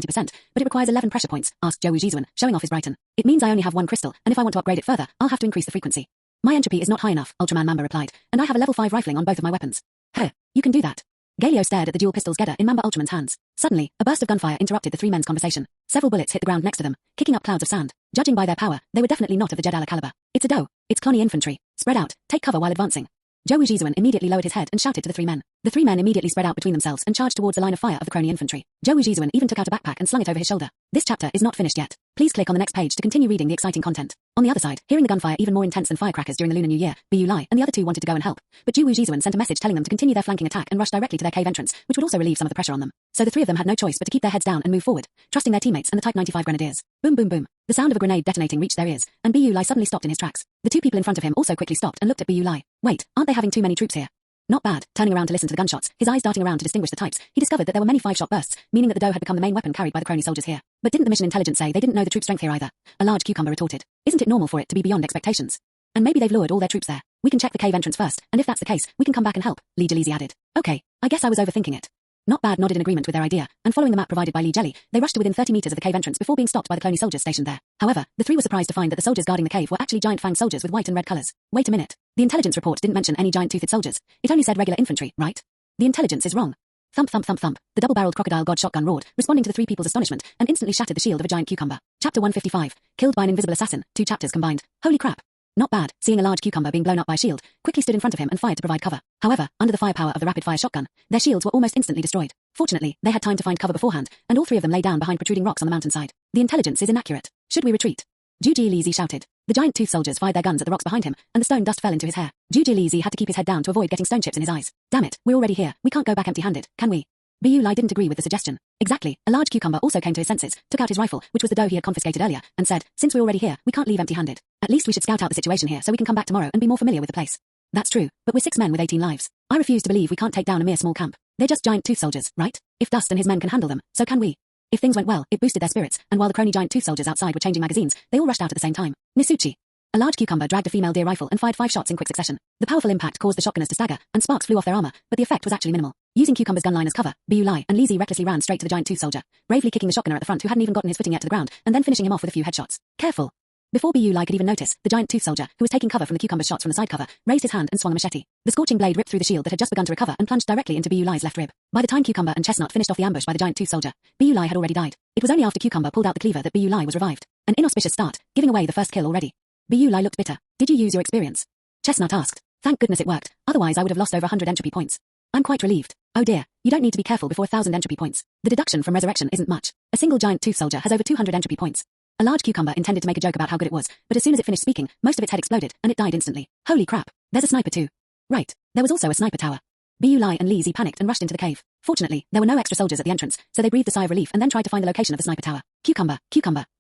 but it requires 11 pressure points, asked Joe Jizuan, showing off his Brighton. It means I only have one crystal, and if I want to upgrade it further, I'll have to increase the frequency. My entropy is not high enough, Ultraman Mamba replied, and I have a level 5 rifling on both of my weapons. Huh, you can do that. Galio stared at the dual pistols Gedda in Mamba Ultraman's hands. Suddenly, a burst of gunfire interrupted the three men's conversation. Several bullets hit the ground next to them, kicking up clouds of sand. Judging by their power, they were definitely not of the Jedala caliber. It's a doe. It's Cloney infantry. Spread out. Take cover while advancing. Joe Jizuan immediately lowered his head and shouted to the three men. The three men immediately spread out between themselves and charged towards the line of fire of the Kroni infantry. Joe Jizuan even took out a backpack and slung it over his shoulder. This chapter is not finished yet. Please click on the next page to continue reading the exciting content. On the other side, hearing the gunfire even more intense than firecrackers during the Lunar New Year, Bu Lai and the other two wanted to go and help. But Joe Jizuan sent a message telling them to continue their flanking attack and rush directly to their cave entrance, which would also relieve some of the pressure on them. So the three of them had no choice but to keep their heads down and move forward, trusting their teammates and the Type 95 grenadiers. Boom boom boom. The sound of a grenade detonating reached their ears, and Bu Lai suddenly stopped in his tracks. The two people in front of him also quickly stopped and looked at Bu Lai. Wait, aren't they having too many troops here? Not bad. Turning around to listen to the gunshots, his eyes darting around to distinguish the types, he discovered that there were many 5-shot bursts, meaning that the doe had become the main weapon carried by the Kroni soldiers here. But didn't the mission intelligence say they didn't know the troop strength here either? A large cucumber retorted. Isn't it normal for it to be beyond expectations? And maybe they've lured all their troops there. We can check the cave entrance first, and if that's the case, we can come back and help, Lee Jelisi added. Okay, I guess I was overthinking it. Not Bad nodded in agreement with their idea, and following the map provided by Lee Jelly, they rushed to within 30 meters of the cave entrance before being stopped by the Cloney soldiers stationed there. However, the three were surprised to find that the soldiers guarding the cave were actually giant fanged soldiers with white and red colors. Wait a minute. The intelligence report didn't mention any giant-toothed soldiers. It only said regular infantry, right? The intelligence is wrong. Thump thump thump thump. The double-barreled crocodile god shotgun roared, responding to the three people's astonishment, and instantly shattered the shield of a giant cucumber. Chapter 155. Killed by an invisible assassin. 2 chapters combined. Holy crap. Not Bad, seeing a large cucumber being blown up by a shield, quickly stood in front of him and fired to provide cover. However, under the firepower of the rapid-fire shotgun, their shields were almost instantly destroyed. Fortunately, they had time to find cover beforehand, and all three of them lay down behind protruding rocks on the mountainside. The intelligence is inaccurate. Should we retreat? Juji Lizzie shouted. The giant tooth soldiers fired their guns at the rocks behind him, and the stone dust fell into his hair. Juji Lizzie had to keep his head down to avoid getting stone chips in his eyes. Damn it, we're already here. We can't go back empty-handed, can we? Bu Lai didn't agree with the suggestion. Exactly. A large cucumber also came to his senses, took out his rifle, which was the doe he had confiscated earlier, and said, since we're already here, we can't leave empty-handed. At least we should scout out the situation here so we can come back tomorrow and be more familiar with the place. That's true, but we're 6 men with 18 lives. I refuse to believe we can't take down a mere small camp. They're just giant tooth soldiers, right? If Dust and his men can handle them, so can we. If things went well, it boosted their spirits, and while the Kroni giant tooth soldiers outside were changing magazines, they all rushed out at the same time. Nisuchi. A large cucumber dragged a female deer rifle and fired 5 shots in quick succession. The powerful impact caused the shotgunners to stagger, and sparks flew off their armor, but the effect was actually minimal. Using Cucumber's gun line as cover, Bu Lai and Lizzie recklessly ran straight to the giant tooth soldier, bravely kicking the shotgunner at the front who hadn't even gotten his footing yet to the ground, and then finishing him off with a few headshots. Careful. Before Bu Lai could even notice, the giant tooth soldier, who was taking cover from the cucumber's shots from the side cover, raised his hand and swung a machete. The scorching blade ripped through the shield that had just begun to recover and plunged directly into Bu Lai's left rib. By the time Cucumber and Chestnut finished off the ambush by the giant tooth soldier, Bu Lai had already died. It was only after Cucumber pulled out the cleaver that Bu Lai was revived. An inauspicious start, giving away the first kill already. Bu Lai looked bitter. Did you use your experience? Chestnut asked. Thank goodness it worked, otherwise I would have lost over 100 entropy points. I'm quite relieved. Oh dear, you don't need to be careful before 1,000 entropy points. The deduction from resurrection isn't much. A single giant tooth soldier has over 200 entropy points. A large cucumber intended to make a joke about how good it was, but as soon as it finished speaking, most of its head exploded, and it died instantly. Holy crap, there's a sniper too. Right, there was also a sniper tower. Bu Lai and Lizzie panicked and rushed into the cave. Fortunately, there were no extra soldiers at the entrance, so they breathed a sigh of relief and then tried to find the location of the sniper tower. Cucumber,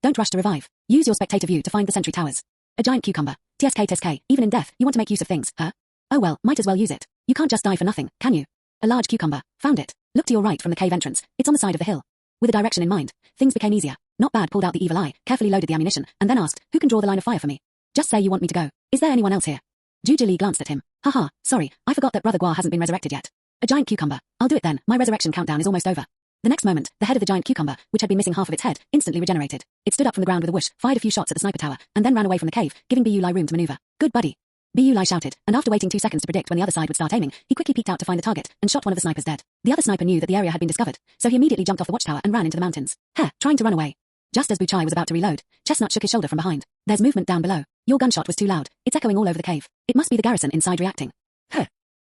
don't rush to revive. Use your spectator view to find the sentry towers. A giant cucumber. TSK, even in death, you want to make use of things, huh? Oh well, might as well use it. You can't just die for nothing, can you? A large cucumber. Found it. Look to your right from the cave entrance. It's on the side of the hill. With a direction in mind, things became easier. Not Bad pulled out the evil eye, carefully loaded the ammunition, and then asked, who can draw the line of fire for me? Just say you want me to go. Is there anyone else here? Jujili glanced at him. Haha, sorry, I forgot that Brother Gua hasn't been resurrected yet. A giant cucumber. I'll do it then, my resurrection countdown is almost over. The next moment, the head of the giant cucumber, which had been missing half of its head, instantly regenerated. It stood up from the ground with a whoosh, fired a few shots at the sniper tower, and then ran away from the cave, giving Bu Lai room to maneuver. Good buddy. Bu Lai shouted, and after waiting 2 seconds to predict when the other side would start aiming, he quickly peeked out to find the target, and shot one of the snipers dead. The other sniper knew that the area had been discovered, so he immediately jumped off the watchtower and ran into the mountains. Trying to run away. Just as Buchai was about to reload, Chestnut shook his shoulder from behind. There's movement down below. Your gunshot was too loud. It's echoing all over the cave. It must be the garrison inside reacting.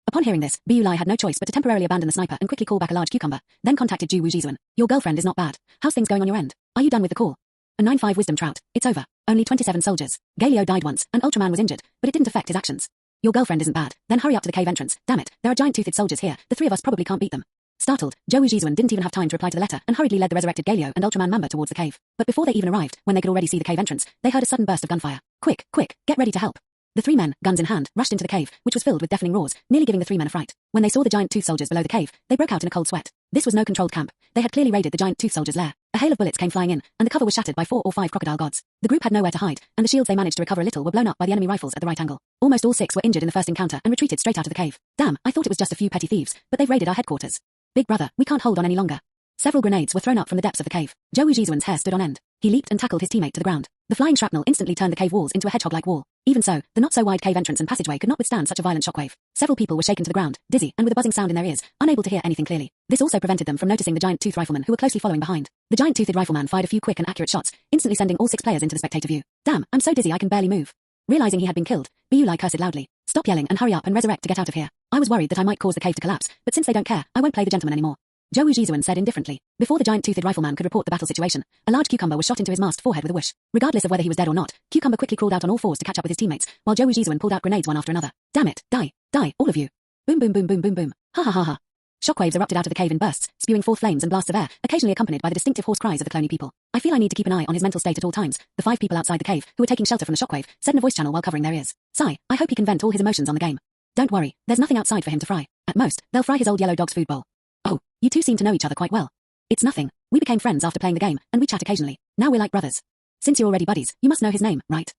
Upon hearing this, Bu Lai had no choice but to temporarily abandon the sniper and quickly call back a large cucumber, then contacted Ju Wujizuan. Your girlfriend is not bad. How's things going on your end? Are you done with the call? A 9-5 wisdom trout. It's over. Only 27 soldiers. Galio died once, and Ultraman was injured, but it didn't affect his actions. Your girlfriend isn't bad. Then hurry up to the cave entrance. Damn it, there are giant-toothed soldiers here. The 3 of us probably can't beat them. Startled, Zhou Zhizuan didn't even have time to reply to the letter and hurriedly led the resurrected Galio and Ultraman Mamba towards the cave. But before they even arrived, when they could already see the cave entrance, they heard a sudden burst of gunfire. Quick, quick, get ready to help. The three men, guns in hand, rushed into the cave, which was filled with deafening roars, nearly giving the three men a fright. When they saw the giant tooth soldiers below the cave, they broke out in a cold sweat. This was no controlled camp. They had clearly raided the giant tooth soldiers' lair. A hail of bullets came flying in, and the cover was shattered by 4 or 5 crocodile gods. The group had nowhere to hide, and the shields they managed to recover a little were blown up by the enemy rifles at the right angle. Almost all 6 were injured in the first encounter and retreated straight out of the cave. Damn, I thought it was just a few petty thieves, but they've raided our headquarters. Big brother, we can't hold on any longer. Several grenades were thrown up from the depths of the cave. Zhou Zhizuan's hair stood on end. He leaped and tackled his teammate to the ground. The flying shrapnel instantly turned the cave walls into a hedgehog-like wall. Even so, the not-so-wide cave entrance and passageway could not withstand such a violent shockwave. Several people were shaken to the ground, dizzy, and with a buzzing sound in their ears, unable to hear anything clearly. This also prevented them from noticing the giant tooth riflemen who were closely following behind. The giant-toothed rifleman fired a few quick and accurate shots, instantly sending all 6 players into the spectator view. Damn, I'm so dizzy I can barely move. Realizing he had been killed, Biulai cursed loudly. Stop yelling and hurry up and resurrect to get out of here. I was worried that I might cause the cave to collapse, but since they don't care, I won't play the gentleman anymore. Zhou Zhizuan said indifferently. Before the giant-toothed rifleman could report the battle situation, a large cucumber was shot into his masked forehead with a whoosh. Regardless of whether he was dead or not, Cucumber quickly crawled out on all fours to catch up with his teammates, while Zhou Zhizuan pulled out grenades one after another. Damn it, die, all of you. Boom boom boom boom boom boom. Ha ha ha ha. Shockwaves erupted out of the cave in bursts, spewing forth flames and blasts of air, occasionally accompanied by the distinctive hoarse cries of the Kroni people. I feel I need to keep an eye on his mental state at all times. The 5 people outside the cave, who were taking shelter from the shockwave, said in a voice channel while covering their ears. Sigh, I hope he can vent all his emotions on the game. Don't worry, there's nothing outside for him to fry. At most, they'll fry his old yellow dog's food bowl. Oh, you two seem to know each other quite well. It's nothing. We became friends after playing the game, and we chat occasionally. Now we're like brothers. Since you're already buddies, you must know his name, right?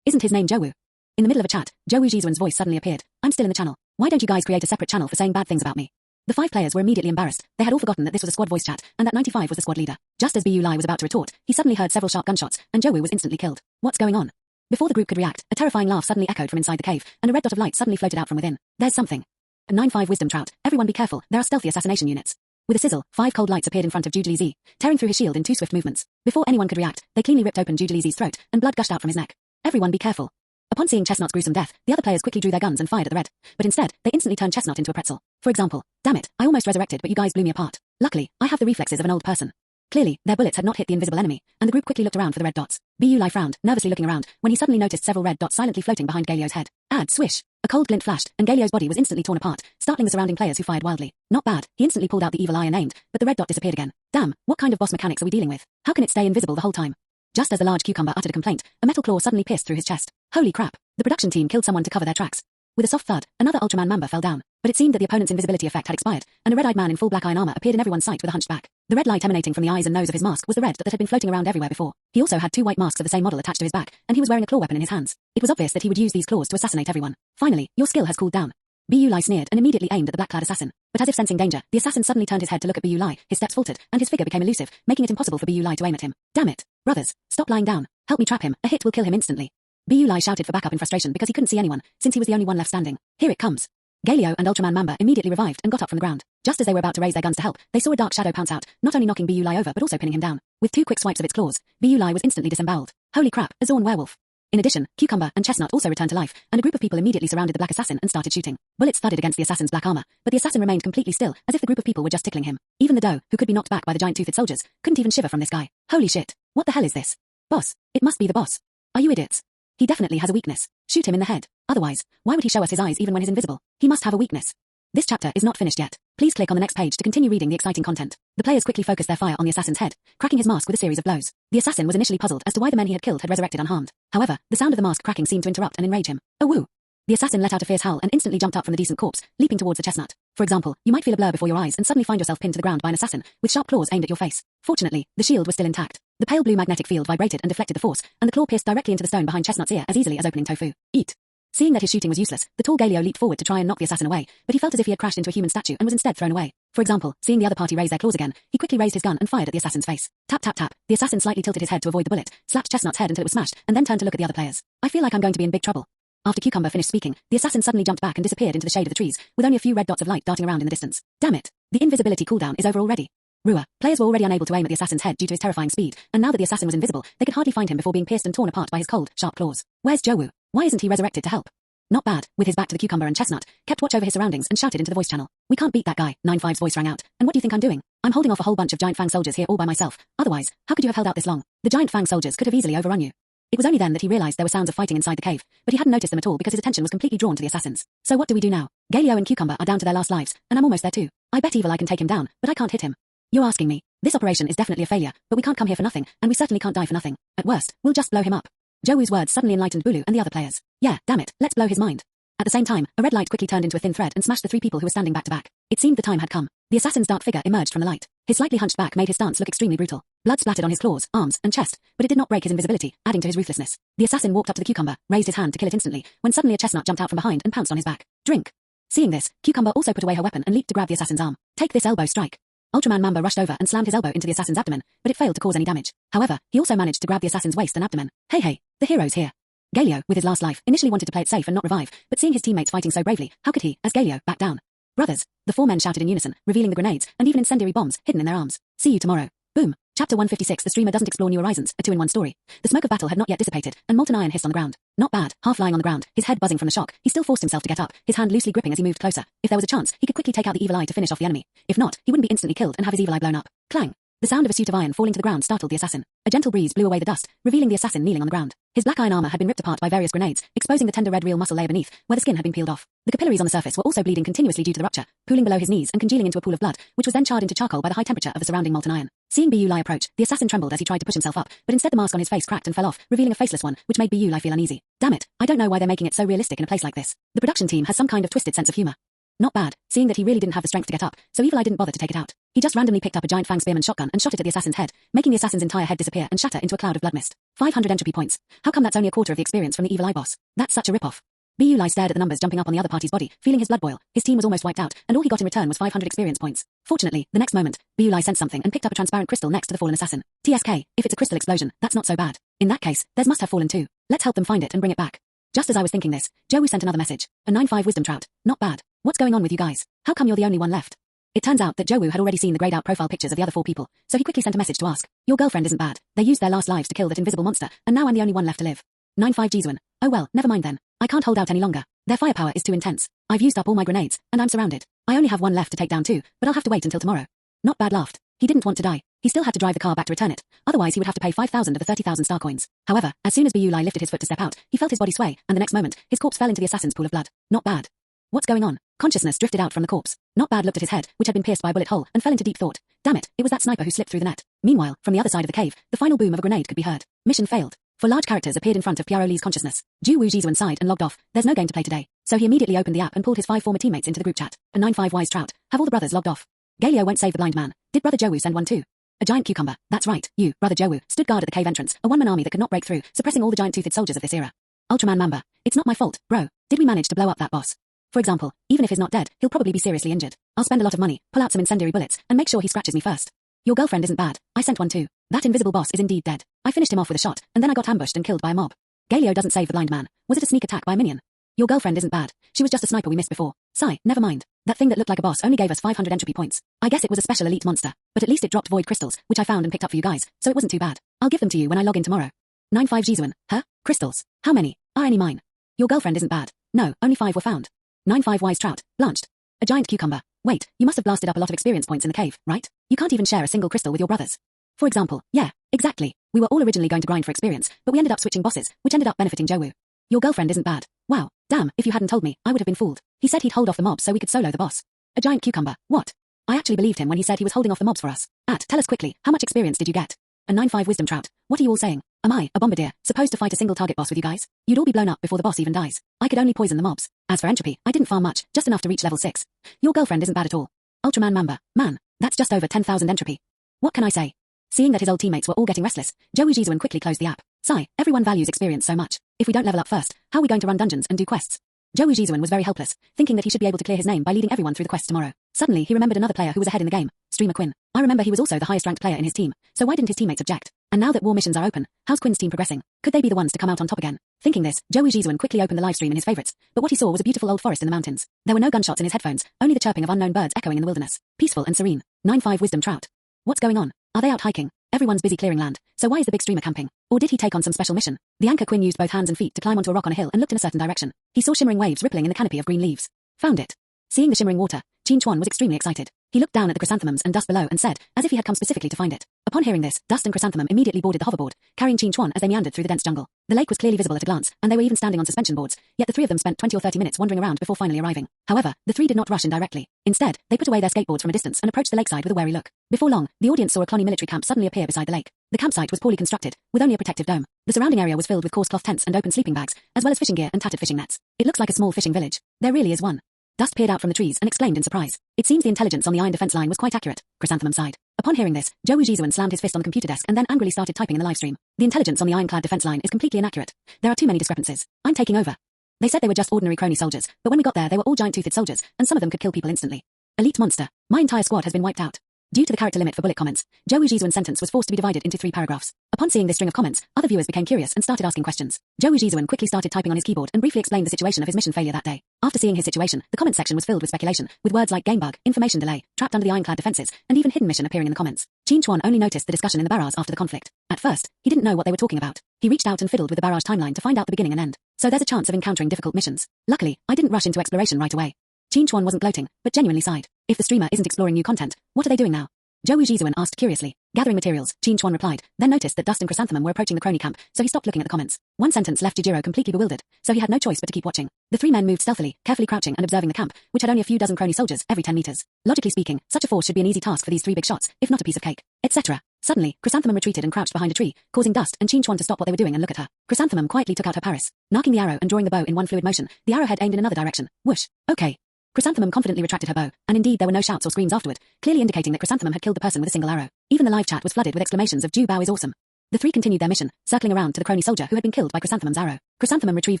Isn't his name Zhou? In the middle of a chat, Zhou Zhizuan's voice suddenly appeared. I'm still in the channel. Why don't you guys create a separate channel for saying bad things about me? The 5 players were immediately embarrassed. They had all forgotten that this was a squad voice chat, and that 95 was the squad leader. Just as Biulai was about to retort, he suddenly heard several sharp gunshots, and Zhou was instantly killed. What's going on? Before the group could react, a terrifying laugh suddenly echoed from inside the cave, and a red dot of light suddenly floated out from within. There's something. 9-5 wisdom trout. Everyone be careful, there are stealthy assassination units. With a sizzle, 5 cold lights appeared in front of Zhu Zhi, tearing through his shield in 2 swift movements. Before anyone could react, they cleanly ripped open Zhu Zhi's throat, and blood gushed out from his neck. Everyone be careful. Upon seeing Chestnut's gruesome death, the other players quickly drew their guns and fired at the red. But instead, they instantly turned Chestnut into a pretzel. For example, damn it, I almost resurrected but you guys blew me apart. Luckily, I have the reflexes of an old person. Clearly, their bullets had not hit the invisible enemy, and the group quickly looked around for the red dots. Biulai frowned, nervously looking around, when he suddenly noticed several red dots silently floating behind Galio's head. Swish. A cold glint flashed, and Galio's body was instantly torn apart, startling the surrounding players who fired wildly. Not bad. He instantly pulled out the evil eye and aimed, but the red dot disappeared again. Damn, what kind of boss mechanics are we dealing with? How can it stay invisible the whole time? Just as the large cucumber uttered a complaint, a metal claw suddenly pierced through his chest. Holy crap. The production team killed someone to cover their tracks. With a soft thud, another Ultraman Mamba fell down, but it seemed that the opponent's invisibility effect had expired, and a red-eyed man in full black iron armor appeared in everyone's sight with a hunched back. The red light emanating from the eyes and nose of his mask was the red dot that had been floating around everywhere before. He also had 2 white masks of the same model attached to his back, and he was wearing a claw weapon in his hands. It was obvious that he would use these claws to assassinate everyone. Finally, your skill has cooled down. Biulai sneered and immediately aimed at the black-clad assassin. But as if sensing danger, the assassin suddenly turned his head to look at Biulai, his steps faltered, and his figure became elusive, making it impossible for Biulai to aim at him. Damn it. Brothers, stop lying down. Help me trap him, a hit will kill him instantly. Biulai shouted for backup in frustration because he couldn't see anyone, since he was the only one left standing. Here it comes. Galio and Ultraman Mamba immediately revived and got up from the ground. Just as they were about to raise their guns to help, they saw a dark shadow pounce out, not only knocking Biulai over but also pinning him down. With 2 quick swipes of its claws, Biulai was instantly disemboweled. Holy crap, a Zorn werewolf. In addition, Cucumber and Chestnut also returned to life, and a group of people immediately surrounded the black assassin and started shooting. Bullets thudded against the assassin's black armor, but the assassin remained completely still, as if the group of people were just tickling him. Even the doe, who could be knocked back by the giant-toothed soldiers, couldn't even shiver from this guy. Holy shit. What the hell is this? Boss. It must be the boss. Are you idiots? He definitely has a weakness. Shoot him in the head. Otherwise, why would he show us his eyes even when he's invisible? He must have a weakness. This chapter is not finished yet. Please click on the next page to continue reading the exciting content. The players quickly focused their fire on the assassin's head, cracking his mask with a series of blows. The assassin was initially puzzled as to why the men he had killed had resurrected unharmed. However, the sound of the mask cracking seemed to interrupt and enrage him. Oh woo! The assassin let out a fierce howl and instantly jumped up from the decent corpse, leaping towards the chestnut. For example, you might feel a blur before your eyes and suddenly find yourself pinned to the ground by an assassin, with sharp claws aimed at your face. Fortunately, the shield was still intact. The pale blue magnetic field vibrated and deflected the force, and the claw pierced directly into the stone behind Chestnut's ear as easily as opening tofu. Eat. Seeing that his shooting was useless, the tall Galio leaped forward to try and knock the assassin away, but he felt as if he had crashed into a human statue and was instead thrown away. For example, seeing the other party raise their claws again, he quickly raised his gun and fired at the assassin's face. Tap tap tap. The assassin slightly tilted his head to avoid the bullet, slapped Chestnut's head until it was smashed, and then turned to look at the other players. I feel like I'm going to be in big trouble. After Cucumber finished speaking, the assassin suddenly jumped back and disappeared into the shade of the trees, with only a few red dots of light darting around in the distance. Damn it. The invisibility cooldown is over already. Rua. Players were already unable to aim at the assassin's head due to his terrifying speed, and now that the assassin was invisible, they could hardly find him before being pierced and torn apart by his cold, sharp claws. Where's Zhou? Why isn't he resurrected to help? Not bad, with his back to the Cucumber and Chestnut, kept watch over his surroundings and shouted into the voice channel. We can't beat that guy. 9-5's voice rang out. And what do you think I'm doing? I'm holding off a whole bunch of giant fang soldiers here all by myself. Otherwise, how could you have held out this long? The giant fang soldiers could have easily overrun you. It was only then that he realized there were sounds of fighting inside the cave, but he hadn't noticed them at all because his attention was completely drawn to the assassins. So what do we do now? Galio and Cucumber are down to their last lives, and I'm almost there too. I bet evil I can take him down, but I can't hit him. You're asking me. This operation is definitely a failure, but we can't come here for nothing, and we certainly can't die for nothing. At worst, we'll just blow him up. Zhou Wu's words suddenly enlightened Bulu and the other players. Yeah, damn it, let's blow his mind. At the same time, a red light quickly turned into a thin thread and smashed the three people who were standing back to back. It seemed the time had come. The assassin's dark figure emerged from the light. His slightly hunched back made his stance look extremely brutal. Blood splattered on his claws, arms, and chest, but it did not break his invisibility, adding to his ruthlessness. The assassin walked up to the cucumber, raised his hand to kill it instantly, when suddenly a chestnut jumped out from behind and pounced on his back. Drink. Seeing this, Cucumber also put away her weapon and leaped to grab the assassin's arm. Take this elbow strike. Ultraman Mamba rushed over and slammed his elbow into the assassin's abdomen, but it failed to cause any damage. However, he also managed to grab the assassin's waist and abdomen. Hey, the hero's here. Galio, with his last life, initially wanted to play it safe and not revive, but seeing his teammates fighting so bravely, how could he, as Galio, back down? Brothers, the four men shouted in unison, revealing the grenades, and even incendiary bombs, hidden in their arms. See you tomorrow. Boom. Chapter 156. The streamer doesn't explore new horizons, a 2-in-1 story. The smoke of battle had not yet dissipated, and molten iron hissed on the ground. Not bad. Half lying on the ground, his head buzzing from the shock, he still forced himself to get up, his hand loosely gripping as he moved closer. If there was a chance, he could quickly take out the evil eye to finish off the enemy. If not, he wouldn't be instantly killed and have his evil eye blown up. Clang. The sound of a suit of iron falling to the ground startled the assassin. A gentle breeze blew away the dust, revealing the assassin kneeling on the ground. His black iron armor had been ripped apart by various grenades, exposing the tender red real muscle layer beneath, where the skin had been peeled off. The capillaries on the surface were also bleeding continuously due to the rupture, pooling below his knees and congealing into a pool of blood, which was then charred into charcoal by the high temperature of the surrounding molten iron. Seeing Bu Lai approach, the assassin trembled as he tried to push himself up, but instead the mask on his face cracked and fell off, revealing a faceless one, which made Bu Lai feel uneasy. Damn it, I don't know why they're making it so realistic in a place like this. The production team has some kind of twisted sense of humor. Not bad, seeing that he really didn't have the strength to get up, so Evil Eye didn't bother to take it out. He just randomly picked up a giant fang spearman shotgun and shot it at the assassin's head, making the assassin's entire head disappear and shatter into a cloud of blood mist. 500 entropy points. How come that's only a quarter of the experience from the Evil Eye boss? That's such a rip-off. Bu Lai stared at the numbers jumping up on the other party's body, feeling his blood boil. His team was almost wiped out, and all he got in return was 500 experience points. Fortunately, the next moment, Bu Lai sensed something and picked up a transparent crystal next to the fallen assassin. TSK, if it's a crystal explosion, that's not so bad. In that case, theirs must have fallen too. Let's help them find it and bring it back. Just as I was thinking this, Zhou Wu sent another message. A 9-5 wisdom trout. Not bad. What's going on with you guys? How come you're the only one left? It turns out that Zhou Wu had already seen the grayed out profile pictures of the other four people, so he quickly sent a message to ask. Your girlfriend isn't bad. They used their last lives to kill that invisible monster, and now I'm the only one left to live. 9-5 Jizuan. Oh well, never mind then. I can't hold out any longer. Their firepower is too intense. I've used up all my grenades, and I'm surrounded. I only have one left to take down too, but I'll have to wait until tomorrow. Not bad laughed. He didn't want to die. He still had to drive the car back to return it. Otherwise he would have to pay 5,000 of the 30,000 star coins. However, as soon as Bu Lai lifted his foot to step out, he felt his body sway, and the next moment, his corpse fell into the assassin's pool of blood. Not bad. What's going on? Consciousness drifted out from the corpse. Not bad looked at his head, which had been pierced by a bullet hole, and fell into deep thought. Damn it, it was that sniper who slipped through the net. Meanwhile, from the other side of the cave, the final boom of a grenade could be heard. Mission failed. For large characters appeared in front of Piaro Li's consciousness. Zhu Wu Jizuan sighed and logged off. There's no game to play today. So he immediately opened the app and pulled his 5 former teammates into the group chat. A 9-5 wise trout. Have all the brothers logged off? Galio won't save the blind man. Did brother Zhou Wu send one too? A giant cucumber. That's right, you, brother Zhou Wu, stood guard at the cave entrance, a one-man army that could not break through, suppressing all the giant-toothed soldiers of this era. Ultraman Mamba. It's not my fault, bro. Did we manage to blow up that boss? For example, even if he's not dead, he'll probably be seriously injured. I'll spend a lot of money, pull out some incendiary bullets, and make sure he scratches me first. Your girlfriend isn't bad. I sent one too. That invisible boss is indeed dead. I finished him off with a shot, and then I got ambushed and killed by a mob. Galio doesn't save the blind man. Was it a sneak attack by a minion? Your girlfriend isn't bad. She was just a sniper we missed before. Sigh, never mind. That thing that looked like a boss only gave us 500 entropy points. I guess it was a special elite monster, but at least it dropped void crystals, which I found and picked up for you guys, so it wasn't too bad. I'll give them to you when I log in tomorrow. 9-5 Jizuan. Huh? Crystals. How many? Are any mine? Your girlfriend isn't bad. No, only 5 were found. 9-5 wise trout. Blanched. A giant cucumber. Wait, you must have blasted up a lot of experience points in the cave, right? You can't even share a single crystal with your brothers. For example, yeah, exactly. We were all originally going to grind for experience, but we ended up switching bosses, which ended up benefiting Zhou Wu. Your girlfriend isn't bad. Wow, damn, if you hadn't told me, I would have been fooled. He said he'd hold off the mobs so we could solo the boss. A giant cucumber. What? I actually believed him when he said he was holding off the mobs for us. Tell us quickly, how much experience did you get? A 9-5 wisdom trout. What are you all saying? Am I, a bombardier, supposed to fight a single target boss with you guys? You'd all be blown up before the boss even dies. I could only poison the mobs. As for entropy, I didn't farm much, just enough to reach level 6. Your girlfriend isn't bad at all. Ultraman Mamba. Man, that's just over 10,000 entropy. What can I say? Seeing that his old teammates were all getting restless, Zhou Wu Jizuan quickly closed the app. Sigh, everyone values experience so much. If we don't level up first, how are we going to run dungeons and do quests? Zhou Wu Jizuan was very helpless, thinking that he should be able to clear his name by leading everyone through the quests tomorrow. Suddenly he remembered another player who was ahead in the game, streamer Quinn. I remember he was also the highest ranked player in his team, so why didn't his teammates object? And now that war missions are open, how's Quinn's team progressing? Could they be the ones to come out on top again? Thinking this, Zhou Wu Jizuan quickly opened the live stream in his favorites, but what he saw was a beautiful old forest in the mountains. There were no gunshots in his headphones, only the chirping of unknown birds echoing in the wilderness. Peaceful and serene. 9-5 wisdom trout. What's going on? Are they out hiking? Everyone's busy clearing land, so why is the big streamer camping? Or did he take on some special mission? The anchor Quinn used both hands and feet to climb onto a rock on a hill and looked in a certain direction. He saw shimmering waves rippling in the canopy of green leaves. Found it. Seeing the shimmering water, Qin Chuan was extremely excited. He looked down at the chrysanthemums and dust below and said, as if he had come specifically to find it. Upon hearing this, Dust and Chrysanthemum immediately boarded the hoverboard, carrying Qin Chuan as they meandered through the dense jungle. The lake was clearly visible at a glance, and they were even standing on suspension boards, yet the three of them spent 20 or 30 minutes wandering around before finally arriving. However, the three did not rush in directly. Instead, they put away their skateboards from a distance and approached the lakeside with a wary look. Before long, the audience saw a Kroni military camp suddenly appear beside the lake. The campsite was poorly constructed, with only a protective dome. The surrounding area was filled with coarse cloth tents and open sleeping bags, as well as fishing gear and tattered fishing nets. It looks like a small fishing village. There really is one. Dust peered out from the trees and exclaimed in surprise. It seems the intelligence on the iron defense line was quite accurate. Chrysanthemum sighed. Upon hearing this, Zhou Wujizuan slammed his fist on the computer desk and then angrily started typing in the live stream. The intelligence on the ironclad defense line is completely inaccurate. There are too many discrepancies. I'm taking over. They said they were just ordinary Kroni soldiers, but when we got there they were all giant-toothed soldiers, and some of them could kill people instantly. Elite monster. My entire squad has been wiped out. Due to the character limit for bullet comments, Zhou Wujizuan's sentence was forced to be divided into 3 paragraphs. Upon seeing this string of comments, other viewers became curious and started asking questions. Zhou Wujizuan quickly started typing on his keyboard and briefly explained the situation of his mission failure that day. After seeing his situation, the comment section was filled with speculation, with words like game bug, information delay, trapped under the ironclad defenses, and even hidden mission appearing in the comments. Qin Chuan only noticed the discussion in the barrage after the conflict. At first, he didn't know what they were talking about. He reached out and fiddled with the barrage timeline to find out the beginning and end. So there's a chance of encountering difficult missions. Luckily, I didn't rush into exploration right away. Qin Chuan wasn't gloating, but genuinely sighed. If the streamer isn't exploring new content, what are they doing now? Zhou Wujizuan asked curiously. Gathering materials, Qin Chuan replied, then noticed that Dust and Chrysanthemum were approaching the Kroni camp, so he stopped looking at the comments. One sentence left Jijiro completely bewildered, so he had no choice but to keep watching. The 3 men moved stealthily, carefully crouching and observing the camp, which had only a few dozen Kroni soldiers every 10 meters. Logically speaking, such a force should be an easy task for these 3 big shots, if not a piece of cake, etc. Suddenly, Chrysanthemum retreated and crouched behind a tree, causing Dust and Qin Chuan to stop what they were doing and look at her. Chrysanthemum quietly took out her Paris, narking the arrow and drawing the bow in one fluid motion, the arrowhead aimed in another direction. Whoosh. Okay. Chrysanthemum confidently retracted her bow, and indeed there were no shouts or screams afterward, clearly indicating that Chrysanthemum had killed the person with a single arrow. Even the live chat was flooded with exclamations of "Ju Bao is awesome." The 3 continued their mission, circling around to the Kroni soldier who had been killed by Chrysanthemum's arrow. Chrysanthemum retrieved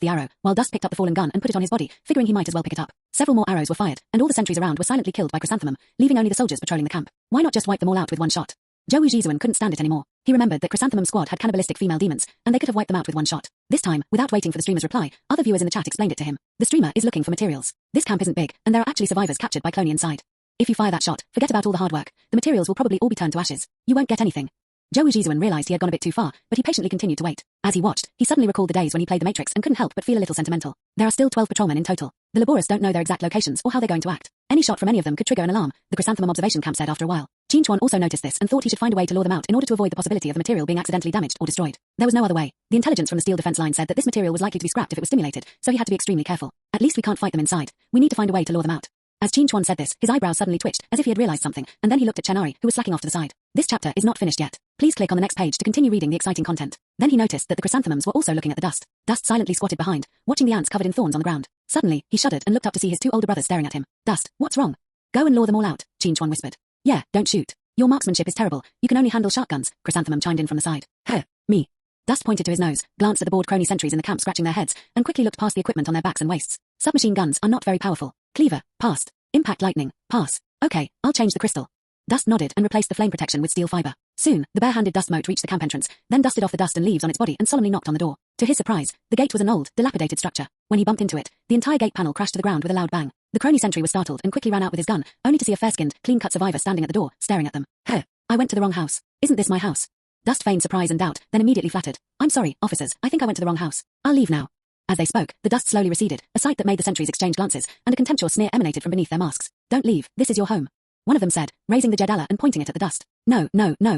the arrow, while Dust picked up the fallen gun and put it on his body, figuring he might as well pick it up. Several more arrows were fired, and all the sentries around were silently killed by Chrysanthemum, leaving only the soldiers patrolling the camp. Why not just wipe them all out with one shot? Zhou Wujizuan couldn't stand it anymore. He remembered that Chrysanthemum's squad had cannibalistic female demons, and they could have wiped them out with one shot. This time, without waiting for the streamer's reply, other viewers in the chat explained it to him. The streamer is looking for materials. This camp isn't big, and there are actually survivors captured by Kroni inside. If you fire that shot, forget about all the hard work. The materials will probably all be turned to ashes. You won't get anything. Zhou Wujizuan realized he had gone a bit too far, but he patiently continued to wait. As he watched, he suddenly recalled the days when he played the Matrix and couldn't help but feel a little sentimental. There are still 12 patrolmen in total. The laborious don't know their exact locations or how they're going to act. Any shot from any of them could trigger an alarm, the Chrysanthemum observation camp said after a while. Qin Chuan also noticed this and thought he should find a way to lure them out in order to avoid the possibility of the material being accidentally damaged or destroyed. There was no other way. The intelligence from the steel defense line said that this material was likely to be scrapped if it was stimulated, so he had to be extremely careful. At least we can't fight them inside. We need to find a way to lure them out. As Qin Chuan said this, his eyebrows suddenly twitched, as if he had realized something, and then he looked at Chenari, who was slacking off to the side. This chapter is not finished yet. Please click on the next page to continue reading the exciting content. Then he noticed that the chrysanthemums were also looking at the Dust. Dust silently squatted behind, watching the ants covered in thorns on the ground. Suddenly, he shuddered and looked up to see his 2 older brothers staring at him. Dust, what's wrong? Go and lure them all out, Qin Chuan whispered. Yeah, don't shoot. Your marksmanship is terrible. You can only handle shotguns, Chrysanthemum chimed in from the side. Huh, me. Dust pointed to his nose, glanced at the bored Kroni sentries in the camp scratching their heads, and quickly looked past the equipment on their backs and waists. Submachine guns are not very powerful. Cleaver, passed. Impact lightning, pass. Okay, I'll change the crystal. Dust nodded and replaced the flame protection with steel fiber. Soon, the bare-handed dust mote reached the camp entrance, then dusted off the dust and leaves on its body and solemnly knocked on the door. To his surprise, the gate was an old, dilapidated structure. When he bumped into it, the entire gate panel crashed to the ground with a loud bang. The Kroni sentry was startled and quickly ran out with his gun, only to see a fair-skinned, clean-cut survivor standing at the door, staring at them. Huh, I went to the wrong house. Isn't this my house? Dust feigned surprise and doubt, then immediately flattered. I'm sorry, officers, I think I went to the wrong house. I'll leave now. As they spoke, the dust slowly receded, a sight that made the sentries exchange glances, and a contemptuous sneer emanated from beneath their masks. Don't leave, this is your home. One of them said, raising the Jedala and pointing it at the dust. No,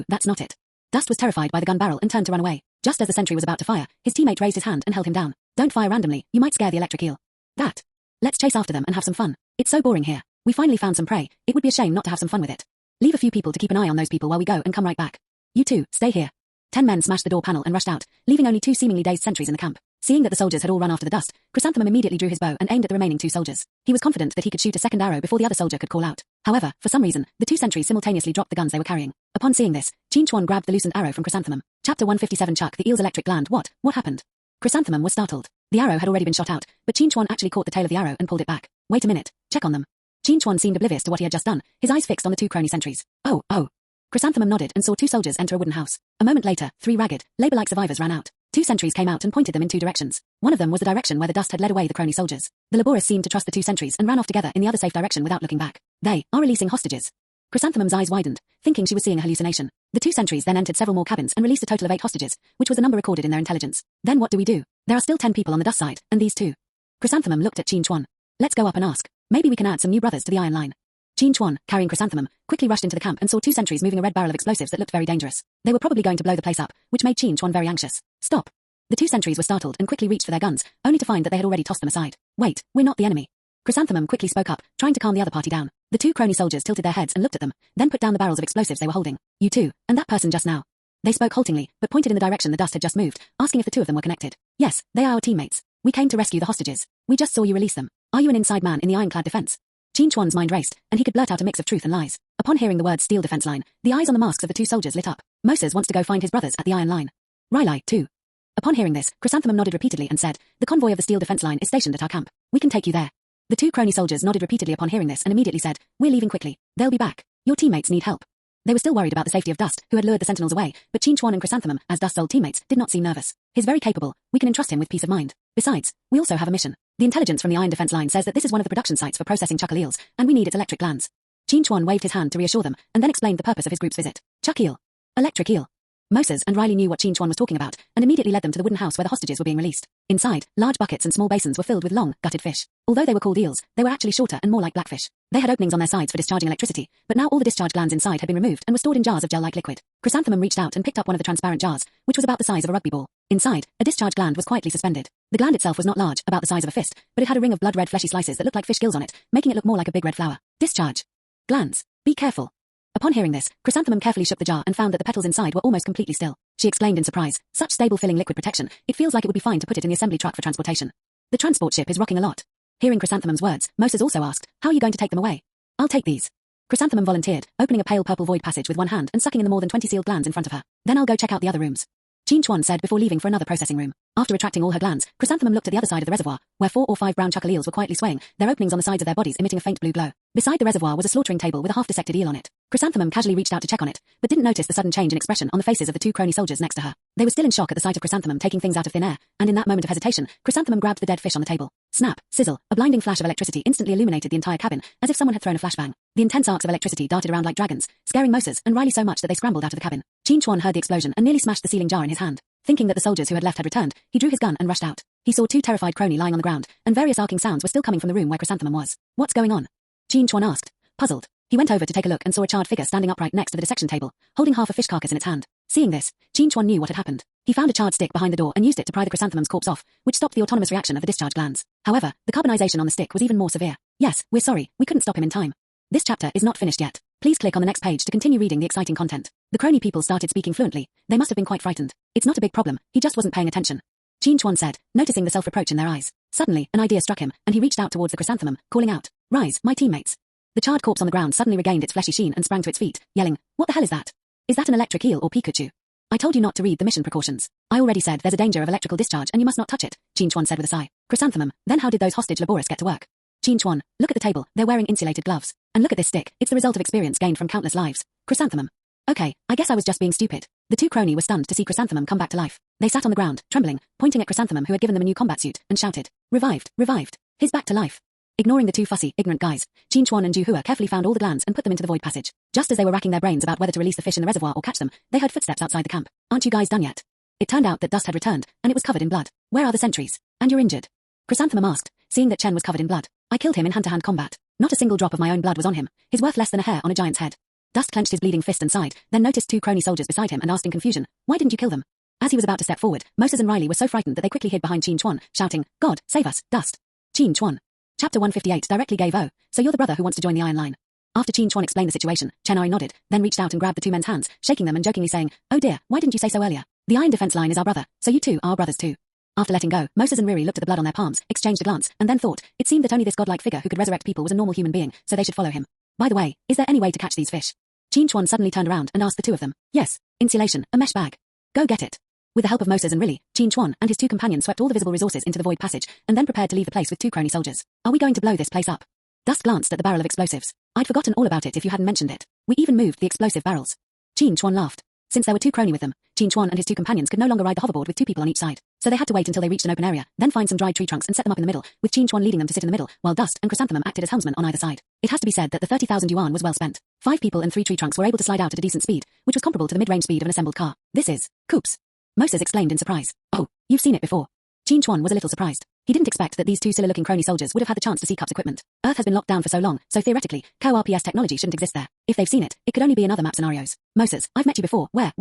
that's not it. Dust was terrified by the gun barrel and turned to run away. Just as the sentry was about to fire, his teammate raised his hand and held him down. Don't fire randomly, you might scare the electric eel. That. Let's chase after them and have some fun. It's so boring here. We finally found some prey. It would be a shame not to have some fun with it. Leave a few people to keep an eye on those people while we go and come right back. You two, stay here. 10 men smashed the door panel and rushed out, leaving only 2 seemingly dazed sentries in the camp. Seeing that the soldiers had all run after the dust, Chrysanthemum immediately drew his bow and aimed at the remaining 2 soldiers. He was confident that he could shoot a second arrow before the other soldier could call out. However, for some reason, the 2 sentries simultaneously dropped the guns they were carrying. Upon seeing this, Qin Chuan grabbed the loosened arrow from Chrysanthemum. Chapter 157 Chuck the eel's electric gland. What happened? Chrysanthemum was startled. The arrow had already been shot out, but Qin Chuan actually caught the tail of the arrow and pulled it back. Wait a minute, check on them. Qin Chuan seemed oblivious to what he had just done, his eyes fixed on the 2 Kroni sentries. Oh. Chrysanthemum nodded and saw 2 soldiers enter a wooden house. A moment later, 3 ragged, labor-like survivors ran out. 2 sentries came out and pointed them in 2 directions. One of them was the direction where the dust had led away the Kroni soldiers. The laborious seemed to trust the 2 sentries and ran off together in the other safe direction without looking back. They are releasing hostages. Chrysanthemum's eyes widened, thinking she was seeing a hallucination. The 2 sentries then entered several more cabins and released a total of 8 hostages, which was the number recorded in their intelligence. Then what do we do? There are still 10 people on the dust side, and these 2. Chrysanthemum looked at Qin Chuan. Let's go up and ask. Maybe we can add some new brothers to the iron line. Qin Chuan, carrying Chrysanthemum, quickly rushed into the camp and saw 2 sentries moving a red barrel of explosives that looked very dangerous. They were probably going to blow the place up, which made Qin Chuan very anxious. Stop. The 2 sentries were startled and quickly reached for their guns, only to find that they had already tossed them aside. Wait, we're not the enemy. Chrysanthemum quickly spoke up, trying to calm the other party down. The 2 Kroni soldiers tilted their heads and looked at them, then put down the barrels of explosives they were holding. You too, and that person just now. They spoke haltingly, but pointed in the direction the dust had just moved, asking if the 2 of them were connected. Yes, they are our teammates. We came to rescue the hostages. We just saw you release them. Are you an inside man in the ironclad defense? Qin Chuan's mind raced, and he could blurt out a mix of truth and lies. Upon hearing the words steel defense line, the eyes on the masks of the 2 soldiers lit up. Moses wants to go find his brothers at the iron line. Riley, too. Upon hearing this, Chrysanthemum nodded repeatedly and said, the convoy of the steel defense line is stationed at our camp. We can take you there. The 2 Kroni soldiers nodded repeatedly upon hearing this and immediately said, we're leaving quickly. They'll be back. Your teammates need help. They were still worried about the safety of Dust, who had lured the sentinels away, but Qin Chuan and Chrysanthemum, as Dust's old teammates, did not seem nervous. He's very capable. We can entrust him with peace of mind. Besides, we also have a mission. The intelligence from the iron defense line says that this is one of the production sites for processing chuckle eels, and we need its electric glands. Qin Chuan waved his hand to reassure them, and then explained the purpose of his group's visit. Chuck eel. Electric eel. Moses and Riley knew what Qin Chuan was talking about, and immediately led them to the wooden house where the hostages were being released. Inside, large buckets and small basins were filled with long, gutted fish. Although they were called eels, they were actually shorter and more like blackfish. They had openings on their sides for discharging electricity, but now all the discharge glands inside had been removed and were stored in jars of gel-like liquid. Chrysanthemum reached out and picked up one of the transparent jars, which was about the size of a rugby ball. Inside, a discharge gland was quietly suspended. The gland itself was not large, about the size of a fist, but it had a ring of blood-red fleshy slices that looked like fish gills on it, making it look more like a big red flower. Discharge glands. Be careful. Upon hearing this, Chrysanthemum carefully shook the jar and found that the petals inside were almost completely still. She exclaimed in surprise, such stable filling liquid protection, it feels like it would be fine to put it in the assembly truck for transportation. The transport ship is rocking a lot. Hearing Chrysanthemum's words, Moses also asked, how are you going to take them away? I'll take these. Chrysanthemum volunteered, opening a pale purple void passage with one hand and sucking in the more than 20 sealed glands in front of her. Then I'll go check out the other rooms. Qin Chuan said before leaving for another processing room. After retracting all her glands, Chrysanthemum looked at the other side of the reservoir, where 4 or 5 brown chuckle eels were quietly swaying, their openings on the sides of their bodies emitting a faint blue glow. Beside the reservoir was a slaughtering table with a half-dissected eel on it. Chrysanthemum casually reached out to check on it, but didn't notice the sudden change in expression on the faces of the 2 Kroni soldiers next to her. They were still in shock at the sight of Chrysanthemum taking things out of thin air, and in that moment of hesitation, Chrysanthemum grabbed the dead fish on the table. Snap, sizzle, a blinding flash of electricity instantly illuminated the entire cabin, as if someone had thrown a flashbang. The intense arcs of electricity darted around like dragons, scaring Moses and Riley so much that they scrambled out of the cabin. Qin Chuan heard the explosion and nearly smashed the sealing jar in his hand. Thinking that the soldiers who had left had returned, he drew his gun and rushed out. He saw 2 terrified Kroni lying on the ground, and various arcing sounds were still coming from the room where Chrysanthemum was. What's going on? Qin Chuan asked, puzzled. He went over to take a look and saw a charred figure standing upright next to the dissection table, holding half a fish carcass in its hand. Seeing this, Qin Chuan knew what had happened. He found a charred stick behind the door and used it to pry the Chrysanthemum's corpse off, which stopped the autonomous reaction of the discharge glands. However, the carbonization on the stick was even more severe. Yes, we're sorry, we couldn't stop him in time. This chapter is not finished yet. Please click on the next page to continue reading the exciting content. The Kroni people started speaking fluently. They must have been quite frightened. It's not a big problem, he just wasn't paying attention. Qin Chuan said, noticing the self-reproach in their eyes. Suddenly, an idea struck him, and he reached out towards the Chrysanthemum, calling out, rise, my teammates. The charred corpse on the ground suddenly regained its fleshy sheen and sprang to its feet, yelling, what the hell is that? Is that an electric eel or Pikachu? I told you not to read the mission precautions. I already said there's a danger of electrical discharge and you must not touch it, Qin Chuan said with a sigh. Chrysanthemum, then how did those hostage laborists get to work? Qin Chuan, look at the table, they're wearing insulated gloves. And look at this stick, it's the result of experience gained from countless lives. Chrysanthemum. Okay, I guess I was just being stupid. The 2 Kroni were stunned to see Chrysanthemum come back to life. They sat on the ground, trembling, pointing at Chrysanthemum who had given them a new combat suit, and shouted, revived, revived. He's back to life. Ignoring the 2 fussy, ignorant guys, Qin Chuan and Ju Hua carefully found all the glands and put them into the void passage. Just as they were racking their brains about whether to release the fish in the reservoir or catch them, they heard footsteps outside the camp. Aren't you guys done yet? It turned out that Dust had returned, and it was covered in blood. Where are the sentries? And you're injured? Chrysanthemum asked, seeing that Chen was covered in blood. I killed him in hand-to-hand combat. Not a single drop of my own blood was on him. He's worth less than a hair on a giant's head. Dust clenched his bleeding fist and sighed, then noticed 2 Kroni soldiers beside him and asked in confusion, why didn't you kill them? As he was about to step forward, Moses and Riley were so frightened that they quickly hid behind Qin Chuan, shouting, God, save us, Dust. Qin Chuan. Chapter 158 directly gave O, so you're the brother who wants to join the Iron Line. After Qin Chuan explained the situation, Genera nodded, then reached out and grabbed the 2 men's hands, shaking them and jokingly saying, oh dear, why didn't you say so earlier? The Iron Defense Line is our brother, so you 2 are our brothers too. After letting go, Moses and Riri looked at the blood on their palms, exchanged a glance, and then thought, it seemed that only this godlike figure who could resurrect people was a normal human being, so they should follow him. By the way, is there any way to catch these fish? Qin Chuan suddenly turned around and asked the 2 of them. Yes, insulation, a mesh bag. Go get it. With the help of Moses and Riri, Qin Chuan and his 2 companions swept all the visible resources into the void passage, and then prepared to leave the place with 2 Kroni soldiers. Are we going to blow this place up? Dust glanced at the barrel of explosives. I'd forgotten all about it if you hadn't mentioned it. We even moved the explosive barrels. Qin Chuan laughed. Since there were 2 Kroni with them, Qin Chuan and his 2 companions could no longer ride the hoverboard with 2 people on each side, so they had to wait until they reached an open area, then find some dried tree trunks and set them up in the middle, with Qin Chuan leading them to sit in the middle, while Dust and Chrysanthemum acted as helmsmen on either side. It has to be said that the 30,000 yuan was well spent. 5 people and 3 tree trunks were able to slide out at a decent speed, which was comparable to the mid-range speed of an assembled car. This is Coops. Moses exclaimed in surprise. Oh, you've seen it before. Qin Chuan was a little surprised. He didn't expect that these two silly-looking Kroni soldiers would have had the chance to see Cup's equipment. Earth has been locked down for so long, so theoretically, co-RPS technology shouldn't exist there. If they've seen it, it could only be in other map scenarios. Moses, I've met you before. Where?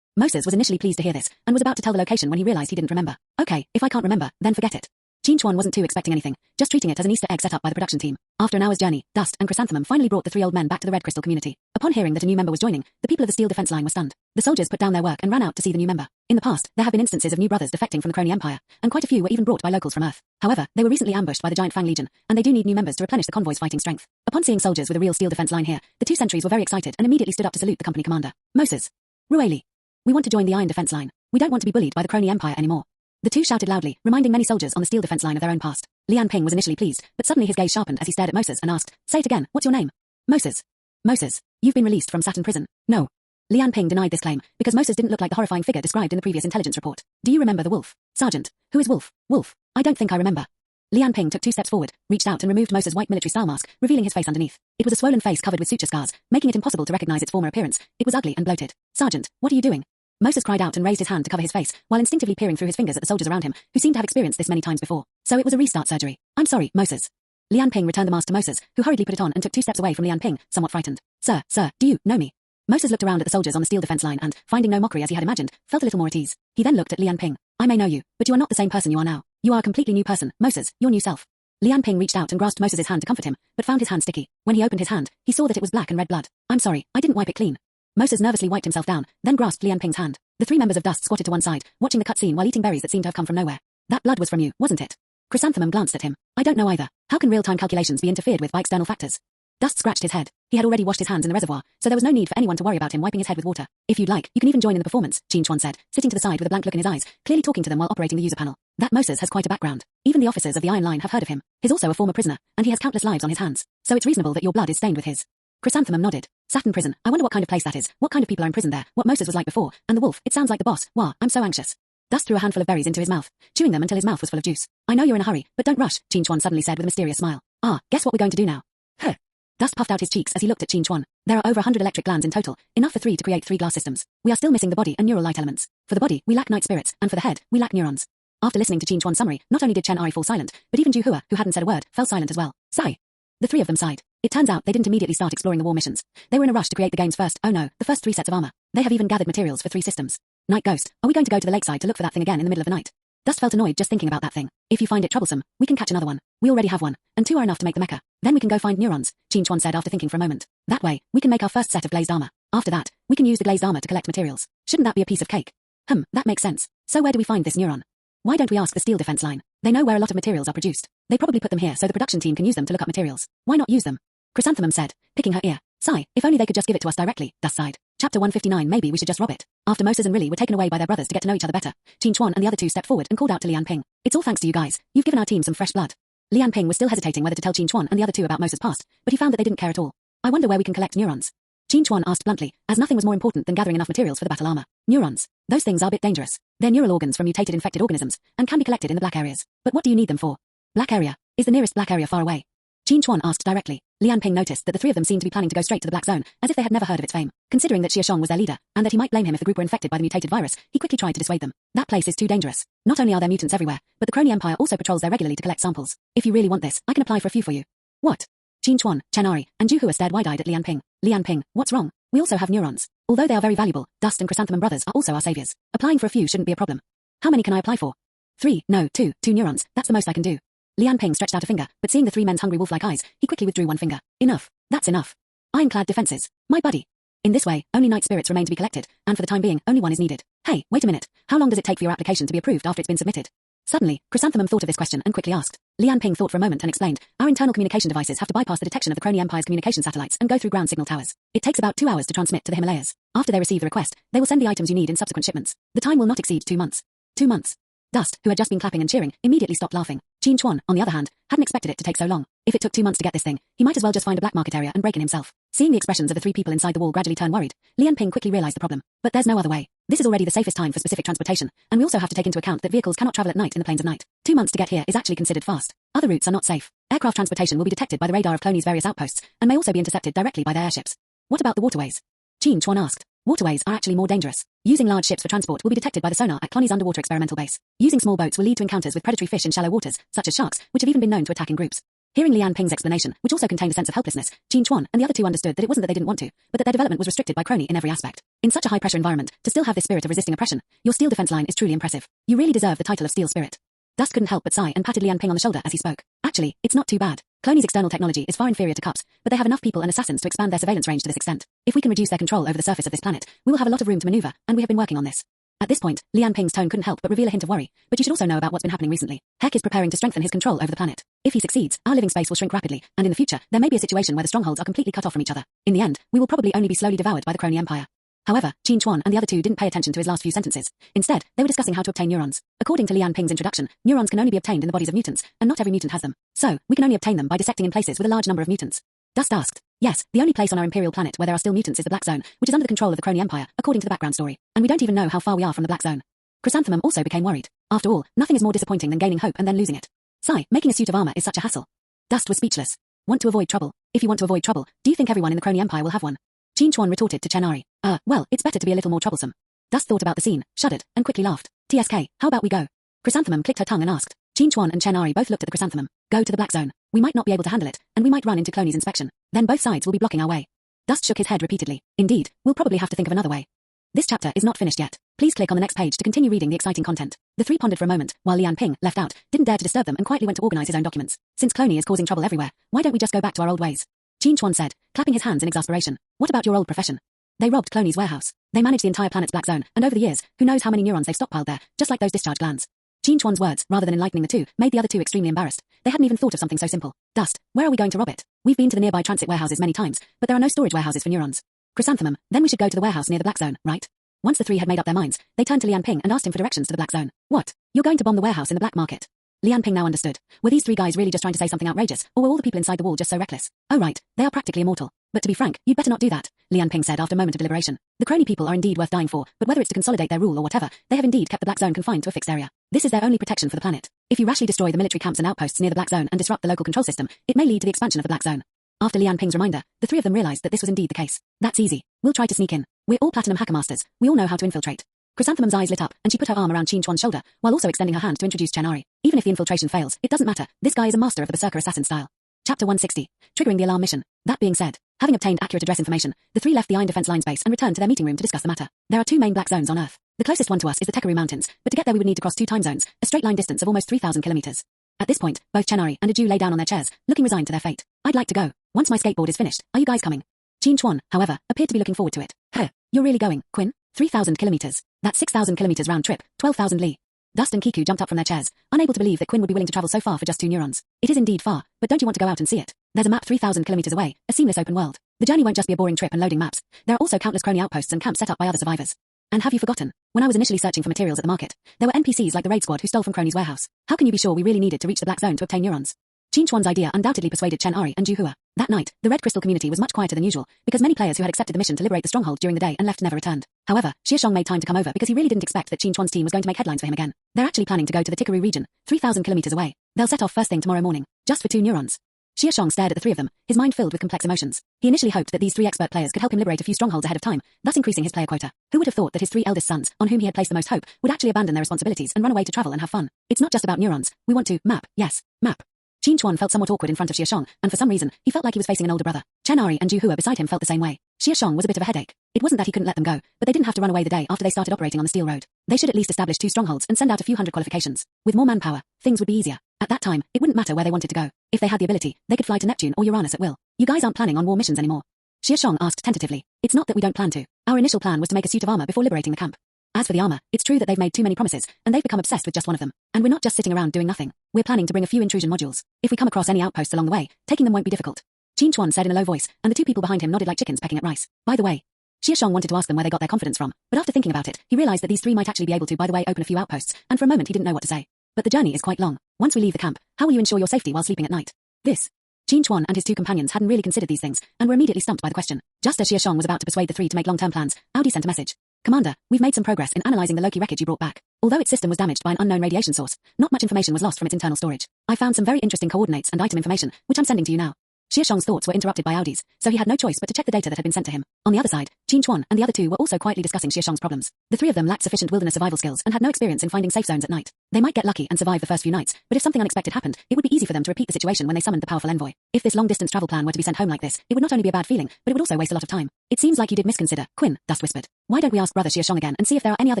Moses was initially pleased to hear this, and was about to tell the location when he realized he didn't remember. Okay, if I can't remember, then forget it. Chuan wasn't too expecting anything, just treating it as an Easter egg set up by the production team. After an hour's journey, Dust and Chrysanthemum finally brought the three old men back to the Red Crystal community. Upon hearing that a new member was joining, the people of the Steel Defense Line were stunned. The soldiers put down their work and ran out to see the new member. In the past, there have been instances of new brothers defecting from the Kroni Empire, and quite a few were even brought by locals from Earth. However, they were recently ambushed by the Giant Fang Legion, and they do need new members to replenish the convoy's fighting strength. Upon seeing soldiers with a real Steel Defense Line here, the two sentries were very excited and immediately stood up to salute the company commander. Moses. Rueli. We want to join the Iron Defense Line. We don't want to be bullied by the Kroni Empire anymore. The two shouted loudly, reminding many soldiers on the Steel Defense Line of their own past. Lian Ping was initially pleased, but suddenly his gaze sharpened as he stared at Moses and asked, say it again, what's your name? Moses. Moses, you've been released from Saturn prison. No. Lian Ping denied this claim, because Moses didn't look like the horrifying figure described in the previous intelligence report. Do you remember the wolf? Sergeant, who is Wolf? Wolf, I don't think I remember. Lian Ping took 2 steps forward, reached out and removed Moses' white military-style mask, revealing his face underneath. It was a swollen face covered with suture scars, making it impossible to recognize its former appearance. It was ugly and bloated. Sergeant, what are you doing? Moses cried out and raised his hand to cover his face, while instinctively peering through his fingers at the soldiers around him, who seemed to have experienced this many times before. So it was a restart surgery. I'm sorry, Moses. Lian Ping returned the mask to Moses, who hurriedly put it on and took 2 steps away from Lian Ping, somewhat frightened. Sir, do you know me? Moses looked around at the soldiers on the Steel Defense Line and, finding no mockery as he had imagined, felt a little more at ease. He then looked at Lian Ping. I may know you, but you are not the same person you are now. You are a completely new person, Moses, your new self. Lian Ping reached out and grasped Moses' hand to comfort him, but found his hand sticky. When he opened his hand, he saw that it was black and red blood. I'm sorry, I didn't wipe it clean. Moses nervously wiped himself down, then grasped Lian Ping's hand. The 3 members of Dust squatted to one side, watching the cutscene while eating berries that seemed to have come from nowhere. That blood was from you, wasn't it? Chrysanthemum glanced at him. I don't know either. How can real-time calculations be interfered with by external factors? Dust scratched his head. He had already washed his hands in the reservoir, so there was no need for anyone to worry about him wiping his head with water. If you'd like, you can even join in the performance, Chuan said, sitting to the side with a blank look in his eyes, clearly talking to them while operating the user panel. That Moses has quite a background. Even the officers of the Iron Line have heard of him. He's also a former prisoner, and he has countless lives on his hands. So it's reasonable that your blood is stained with his. Chrysanthemum nodded. Saturn prison. I wonder what kind of place that is. What kind of people are imprisoned there? What Moses was like before. And the wolf. It sounds like the boss. Wah, I'm so anxious. Dust threw a handful of berries into his mouth, chewing them until his mouth was full of juice. I know you're in a hurry, but don't rush, Chuan suddenly said with a mysterious smile. Ah, guess what we're going to do now? Huh. Dust puffed out his cheeks as he looked at Chuan. There are over 100 electric glands in total, enough for 3 to create 3 glass systems. We are still missing the body and neural light elements. For the body, we lack night spirits, and for the head, we lack neurons. After listening to Chuan's summary, not only did Chen Ari fall silent, but even Juhua, who hadn't said a word, fell silent as well. Sigh. The 3 of them sighed. It turns out they didn't immediately start exploring the war missions. They were in a rush to create the game's first, the first 3 sets of armor. They have even gathered materials for 3 systems. Night Ghost, are we going to go to the lakeside to look for that thing again in the middle of the night? Dust felt annoyed just thinking about that thing. If you find it troublesome, we can catch another one. We already have one, and 2 are enough to make the mecha. Then we can go find neurons, Chuan said after thinking for a moment. That way, we can make our first set of glazed armor. After that, we can use the glazed armor to collect materials. Shouldn't that be a piece of cake? That makes sense. So where do we find this neuron? Why don't we ask the Steel Defense Line? They know where a lot of materials are produced. They probably put them here so the production team can use them to look up materials. Why not use them? Chrysanthemum said, picking her ear. Sigh, if only they could just give it to us directly, Dust sighed. Chapter 159. Maybe we should just rob it. After Moses and Riley were taken away by their brothers to get to know each other better, Chuan and the other 2 stepped forward and called out to Lian Ping. It's all thanks to you guys. You've given our team some fresh blood. Lian Ping was still hesitating whether to tell Chuan and the other 2 about Moses' past, but he found that they didn't care at all. I wonder where we can collect neurons. Chuan asked bluntly, as nothing was more important than gathering enough materials for the battle armor. Neurons. Those things are a bit dangerous. They're neural organs from mutated infected organisms, and can be collected in the black areas. But what do you need them for? Black area. Is the nearest black area far away? Chuan asked directly. Lian Ping noticed that the 3 of them seemed to be planning to go straight to the Black Zone, as if they had never heard of its fame. Considering that Xia Shang was their leader, and that he might blame him if the group were infected by the mutated virus, he quickly tried to dissuade them. That place is too dangerous. Not only are there mutants everywhere, but the Kroni Empire also patrols there regularly to collect samples. If you really want this, I can apply for a few for you. What? Chuan, Chen Ari, and Juhua stared wide-eyed at Lian Ping. Lian Ping, what's wrong? We also have neurons. Although they are very valuable, Dust and Chrysanthemum brothers are also our saviors. Applying for a few shouldn't be a problem. How many can I apply for? 3, no, 2 neurons, that's the most I can do. Lian Ping stretched out a finger, but seeing the 3 men's hungry wolf-like eyes, he quickly withdrew 1 finger. Enough. That's enough. Ironclad defenses. My buddy. In this way, only night spirits remain to be collected, and for the time being, only 1 is needed. Hey, wait a minute. How long does it take for your application to be approved after it's been submitted? Suddenly, Chrysanthemum thought of this question and quickly asked. Lian Ping thought for a moment and explained, our internal communication devices have to bypass the detection of the Kroni Empire's communication satellites and go through ground signal towers. It takes about 2 hours to transmit to the Himalayas. After they receive the request, they will send the items you need in subsequent shipments. The time will not exceed 2 months. 2 months. Dust, who had just been clapping and cheering, immediately stopped laughing. Chuan, on the other hand, hadn't expected it to take so long. If it took 2 months to get this thing, he might as well just find a black market area and break in himself. Seeing the expressions of the 3 people inside the wall gradually turn worried, Lian Ping quickly realized the problem. But there's no other way. This is already the safest time for specific transportation, and we also have to take into account that vehicles cannot travel at night in the plains of night. 2 months to get here is actually considered fast. Other routes are not safe. Aircraft transportation will be detected by the radar of Kroni's various outposts, and may also be intercepted directly by their airships. What about the waterways? Chuan asked. Waterways are actually more dangerous. Using large ships for transport will be detected by the sonar at Kroni's underwater experimental base. Using small boats will lead to encounters with predatory fish in shallow waters, such as sharks, which have even been known to attack in groups. Hearing Lian Ping's explanation, which also contained a sense of helplessness, Qin Chuan and the other two understood that it wasn't that they didn't want to, but that their development was restricted by Kroni in every aspect. In such a high-pressure environment, to still have this spirit of resisting oppression, your steel defense line is truly impressive. You really deserve the title of Steel Spirit. Dust couldn't help but sigh and patted Lian Ping on the shoulder as he spoke. Actually, it's not too bad. Kroni's external technology is far inferior to Cup's, but they have enough people and assassins to expand their surveillance range to this extent. If we can reduce their control over the surface of this planet, we will have a lot of room to maneuver, and we have been working on this. At this point, Lian Ping's tone couldn't help but reveal a hint of worry, but you should also know about what's been happening recently. Heck is preparing to strengthen his control over the planet. If he succeeds, our living space will shrink rapidly, and in the future, there may be a situation where the strongholds are completely cut off from each other. In the end, we will probably only be slowly devoured by the Kroni Empire. However, Qin Chuan and the other two didn't pay attention to his last few sentences. Instead, they were discussing how to obtain neurons. According to Lian Ping's introduction, neurons can only be obtained in the bodies of mutants, and not every mutant has them. So, we can only obtain them by dissecting in places with a large number of mutants. Dust asked. Yes, the only place on our Imperial planet where there are still mutants is the Black Zone, which is under the control of the Kroni Empire, according to the background story. And we don't even know how far we are from the Black Zone. Chrysanthemum also became worried. After all, nothing is more disappointing than gaining hope and then losing it. Sigh, making a suit of armor is such a hassle. Dust was speechless. Want to avoid trouble? If you want to avoid trouble, do you think everyone in the Kroni Empire will have one? Qin Chuan retorted to Chenari. Well, it's better to be a little more troublesome. Dust thought about the scene, shuddered, and quickly laughed. TSK, how about we go? Chrysanthemum clicked her tongue and asked. Qin Chuan and Chenari both looked at the Chrysanthemum. Go to the Black Zone. We might not be able to handle it, and we might run into Kroni's inspection. Then both sides will be blocking our way. Dust shook his head repeatedly. Indeed, we'll probably have to think of another way. This chapter is not finished yet. Please click on the next page to continue reading the exciting content. The three pondered for a moment, while Lian Ping, left out, didn't dare to disturb them and quietly went to organize his own documents. Since Kroni is causing trouble everywhere, why don't we just go back to our old ways? Qin Chuan said, clapping his hands in exasperation. What about your old profession? They robbed Kroni's warehouse. They managed the entire planet's Black Zone, and over the years, who knows how many neurons they've stockpiled there, just like those discharge glands. Qin Chuan's words, rather than enlightening the two, made the other two extremely embarrassed. They hadn't even thought of something so simple. Dust, where are we going to rob it? We've been to the nearby transit warehouses many times, but there are no storage warehouses for neurons. Chrysanthemum, then we should go to the warehouse near the Black Zone, right? Once the three had made up their minds, they turned to Lian Ping and asked him for directions to the Black Zone. What? You're going to bomb the warehouse in the black market? Lian Ping now understood. Were these three guys really just trying to say something outrageous, or were all the people inside the wall just so reckless? Oh right, they are practically immortal. But to be frank, you'd better not do that, Lian Ping said after a moment of deliberation. The Kroni people are indeed worth dying for, but whether it's to consolidate their rule or whatever, they have indeed kept the Black Zone confined to a fixed area. This is their only protection for the planet. If you rashly destroy the military camps and outposts near the Black Zone and disrupt the local control system, it may lead to the expansion of the Black Zone. After Lian Ping's reminder, the three of them realized that this was indeed the case. That's easy. We'll try to sneak in. We're all platinum hacker masters. We all know how to infiltrate. Chrysanthemum's eyes lit up, and she put her arm around Qin Chuan's shoulder, while also extending her hand to introduce Chenari. Even if the infiltration fails, it doesn't matter. This guy is a master of the Berserker assassin style. Chapter 160. Triggering the alarm mission. That being said, having obtained accurate address information, the three left the Iron Defense Line's base and returned to their meeting room to discuss the matter. There are two main Black Zones on Earth. The closest one to us is the Tekaru Mountains, but to get there we would need to cross two time zones, a straight line distance of almost 3,000 kilometers. At this point, both Chenari and a Jew lay down on their chairs, looking resigned to their fate. I'd like to go. Once my skateboard is finished, are you guys coming? Qin Chuan, however, appeared to be looking forward to it. Huh, you're really going, Quinn? 3,000 kilometers. That's 6,000 kilometers round trip, 12,000 li. Dust and Kiku jumped up from their chairs, unable to believe that Quinn would be willing to travel so far for just 2 neurons. It is indeed far, but don't you want to go out and see it? There's a map 3,000 kilometers away, a seamless open world. The journey won't just be a boring trip and loading maps. There are also countless Kroni outposts and camps set up by other survivors. And have you forgotten? When I was initially searching for materials at the market, there were NPCs like the raid squad who stole from Kroni's warehouse. How can you be sure we really needed to reach the Black Zone to obtain neurons? Qin Chuan's idea undoubtedly persuaded Chenari and Juhua. That night, the Red Crystal community was much quieter than usual, because many players who had accepted the mission to liberate the stronghold during the day and left never returned. However, Xia Shang made time to come over because he really didn't expect that Qin Chuan's team was going to make headlines for him again. They're actually planning to go to the Tikaru region, 3,000 kilometers away. They'll set off first thing tomorrow morning, just for 2 neurons. Xia Shang stared at the three of them, his mind filled with complex emotions. He initially hoped that these 3 expert players could help him liberate a few strongholds ahead of time, thus increasing his player quota. Who would have thought that his 3 eldest sons, on whom he had placed the most hope, would actually abandon their responsibilities and run away to travel and have fun? It's not just about neurons. We want to map. Yes, map. Qin Chuan felt somewhat awkward in front of Xia Shang, and for some reason, he felt like he was facing an older brother. Chenari and Juhua beside him felt the same way. Xia Shang was a bit of a headache. It wasn't that he couldn't let them go, but they didn't have to run away the day after they started operating on the Steel Road. They should at least establish 2 strongholds and send out a few hundred qualifications. With more manpower, things would be easier. At that time, it wouldn't matter where they wanted to go. If they had the ability, they could fly to Neptune or Uranus at will. You guys aren't planning on war missions anymore? Xia Shang asked tentatively. It's not that we don't plan to. Our initial plan was to make a suit of armor before liberating the camp. As for the armor, it's true that they've made too many promises, and they've become obsessed with just one of them. And we're not just sitting around doing nothing. We're planning to bring a few intrusion modules. If we come across any outposts along the way, taking them won't be difficult. Qin Chuan said in a low voice, and the 2 people behind him nodded like chickens pecking at rice. By the way, Xia Shang wanted to ask them where they got their confidence from, but after thinking about it, he realized that these 3 might actually be able to, by the way, open a few outposts, and for a moment he didn't know what to say. But the journey is quite long. Once we leave the camp, how will you ensure your safety while sleeping at night? This. Qin Chuan and his 2 companions hadn't really considered these things, and were immediately stumped by the question. Just as Xia Shang was about to persuade the 3 to make long-term plans, Audi sent a message. Commander, we've made some progress in analyzing the Loki wreckage you brought back. Although its system was damaged by an unknown radiation source, not much information was lost from its internal storage. I found some very interesting coordinates and item information, which I'm sending to you now. Xia Shang's thoughts were interrupted by Audi's, so he had no choice but to check the data that had been sent to him. On the other side, Qin Chuan and the other two were also quietly discussing Xia Shang's problems. The three of them lacked sufficient wilderness survival skills and had no experience in finding safe zones at night. They might get lucky and survive the first few nights, but if something unexpected happened, it would be easy for them to repeat the situation when they summoned the powerful envoy. If this long-distance travel plan were to be sent home like this, it would not only be a bad feeling, but it would also waste a lot of time. It seems like you did misconsider, Quinn, Dust whispered. Why don't we ask Brother Xia Shang again and see if there are any other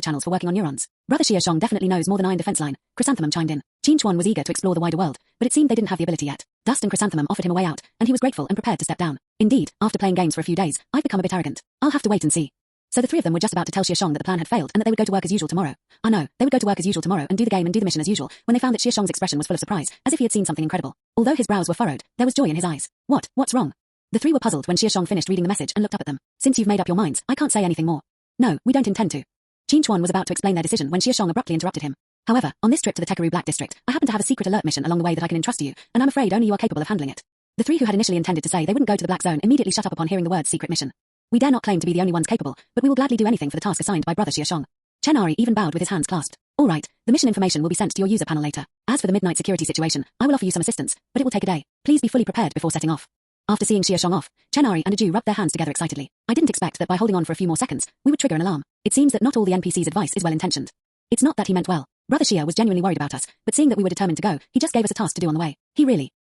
channels for working on neurons? Brother Xia Shang definitely knows more than Iron Defense Line. Chrysanthemum chimed in. Qin Chuan was eager to explore the wider world, but it seemed they didn't have the ability yet. Dust and Chrysanthemum offered him a way out, and he was grateful and prepared to step down. Indeed, after playing games for a few days, I've become a bit arrogant. I'll have to wait and see. So the three of them were just about to tell Xia Shang that the plan had failed and that they would go to work as usual tomorrow. Oh no, they would go to work as usual tomorrow and do the game and do the mission as usual when they found that Xia Shang's expression was full of surprise, as if he had seen something incredible. Although his brows were furrowed, there was joy in his eyes. What's wrong? The three were puzzled when Xia Shang finished reading the message and looked up at them. Since you've made up your minds, I can't say anything more. No, we don't intend to. Qin Chuan was about to explain their decision when Xia Shang abruptly interrupted him. However, on this trip to the Tekaru Black District, I happen to have a secret alert mission along the way that I can entrust to you, and I'm afraid only you are capable of handling it. The three who had initially intended to say they wouldn't go to the Black Zone immediately shut up upon hearing the word secret mission. We dare not claim to be the only ones capable, but we will gladly do anything for the task assigned by Brother Xia Shang. Chenari even bowed with his hands clasped. All right, the mission information will be sent to your user panel later. As for the midnight security situation, I will offer you some assistance, but it will take a day. Please be fully prepared before setting off. After seeing Xia Shang off, Chenari and Aju rubbed their hands together excitedly. I didn't expect that by holding on for a few more seconds, we would trigger an alarm. It seems that not all the NPC's advice is well-intentioned. It's not that he meant well. Brother Xia was genuinely worried about us, but seeing that we were determined to go, he just gave us a task to do on the way.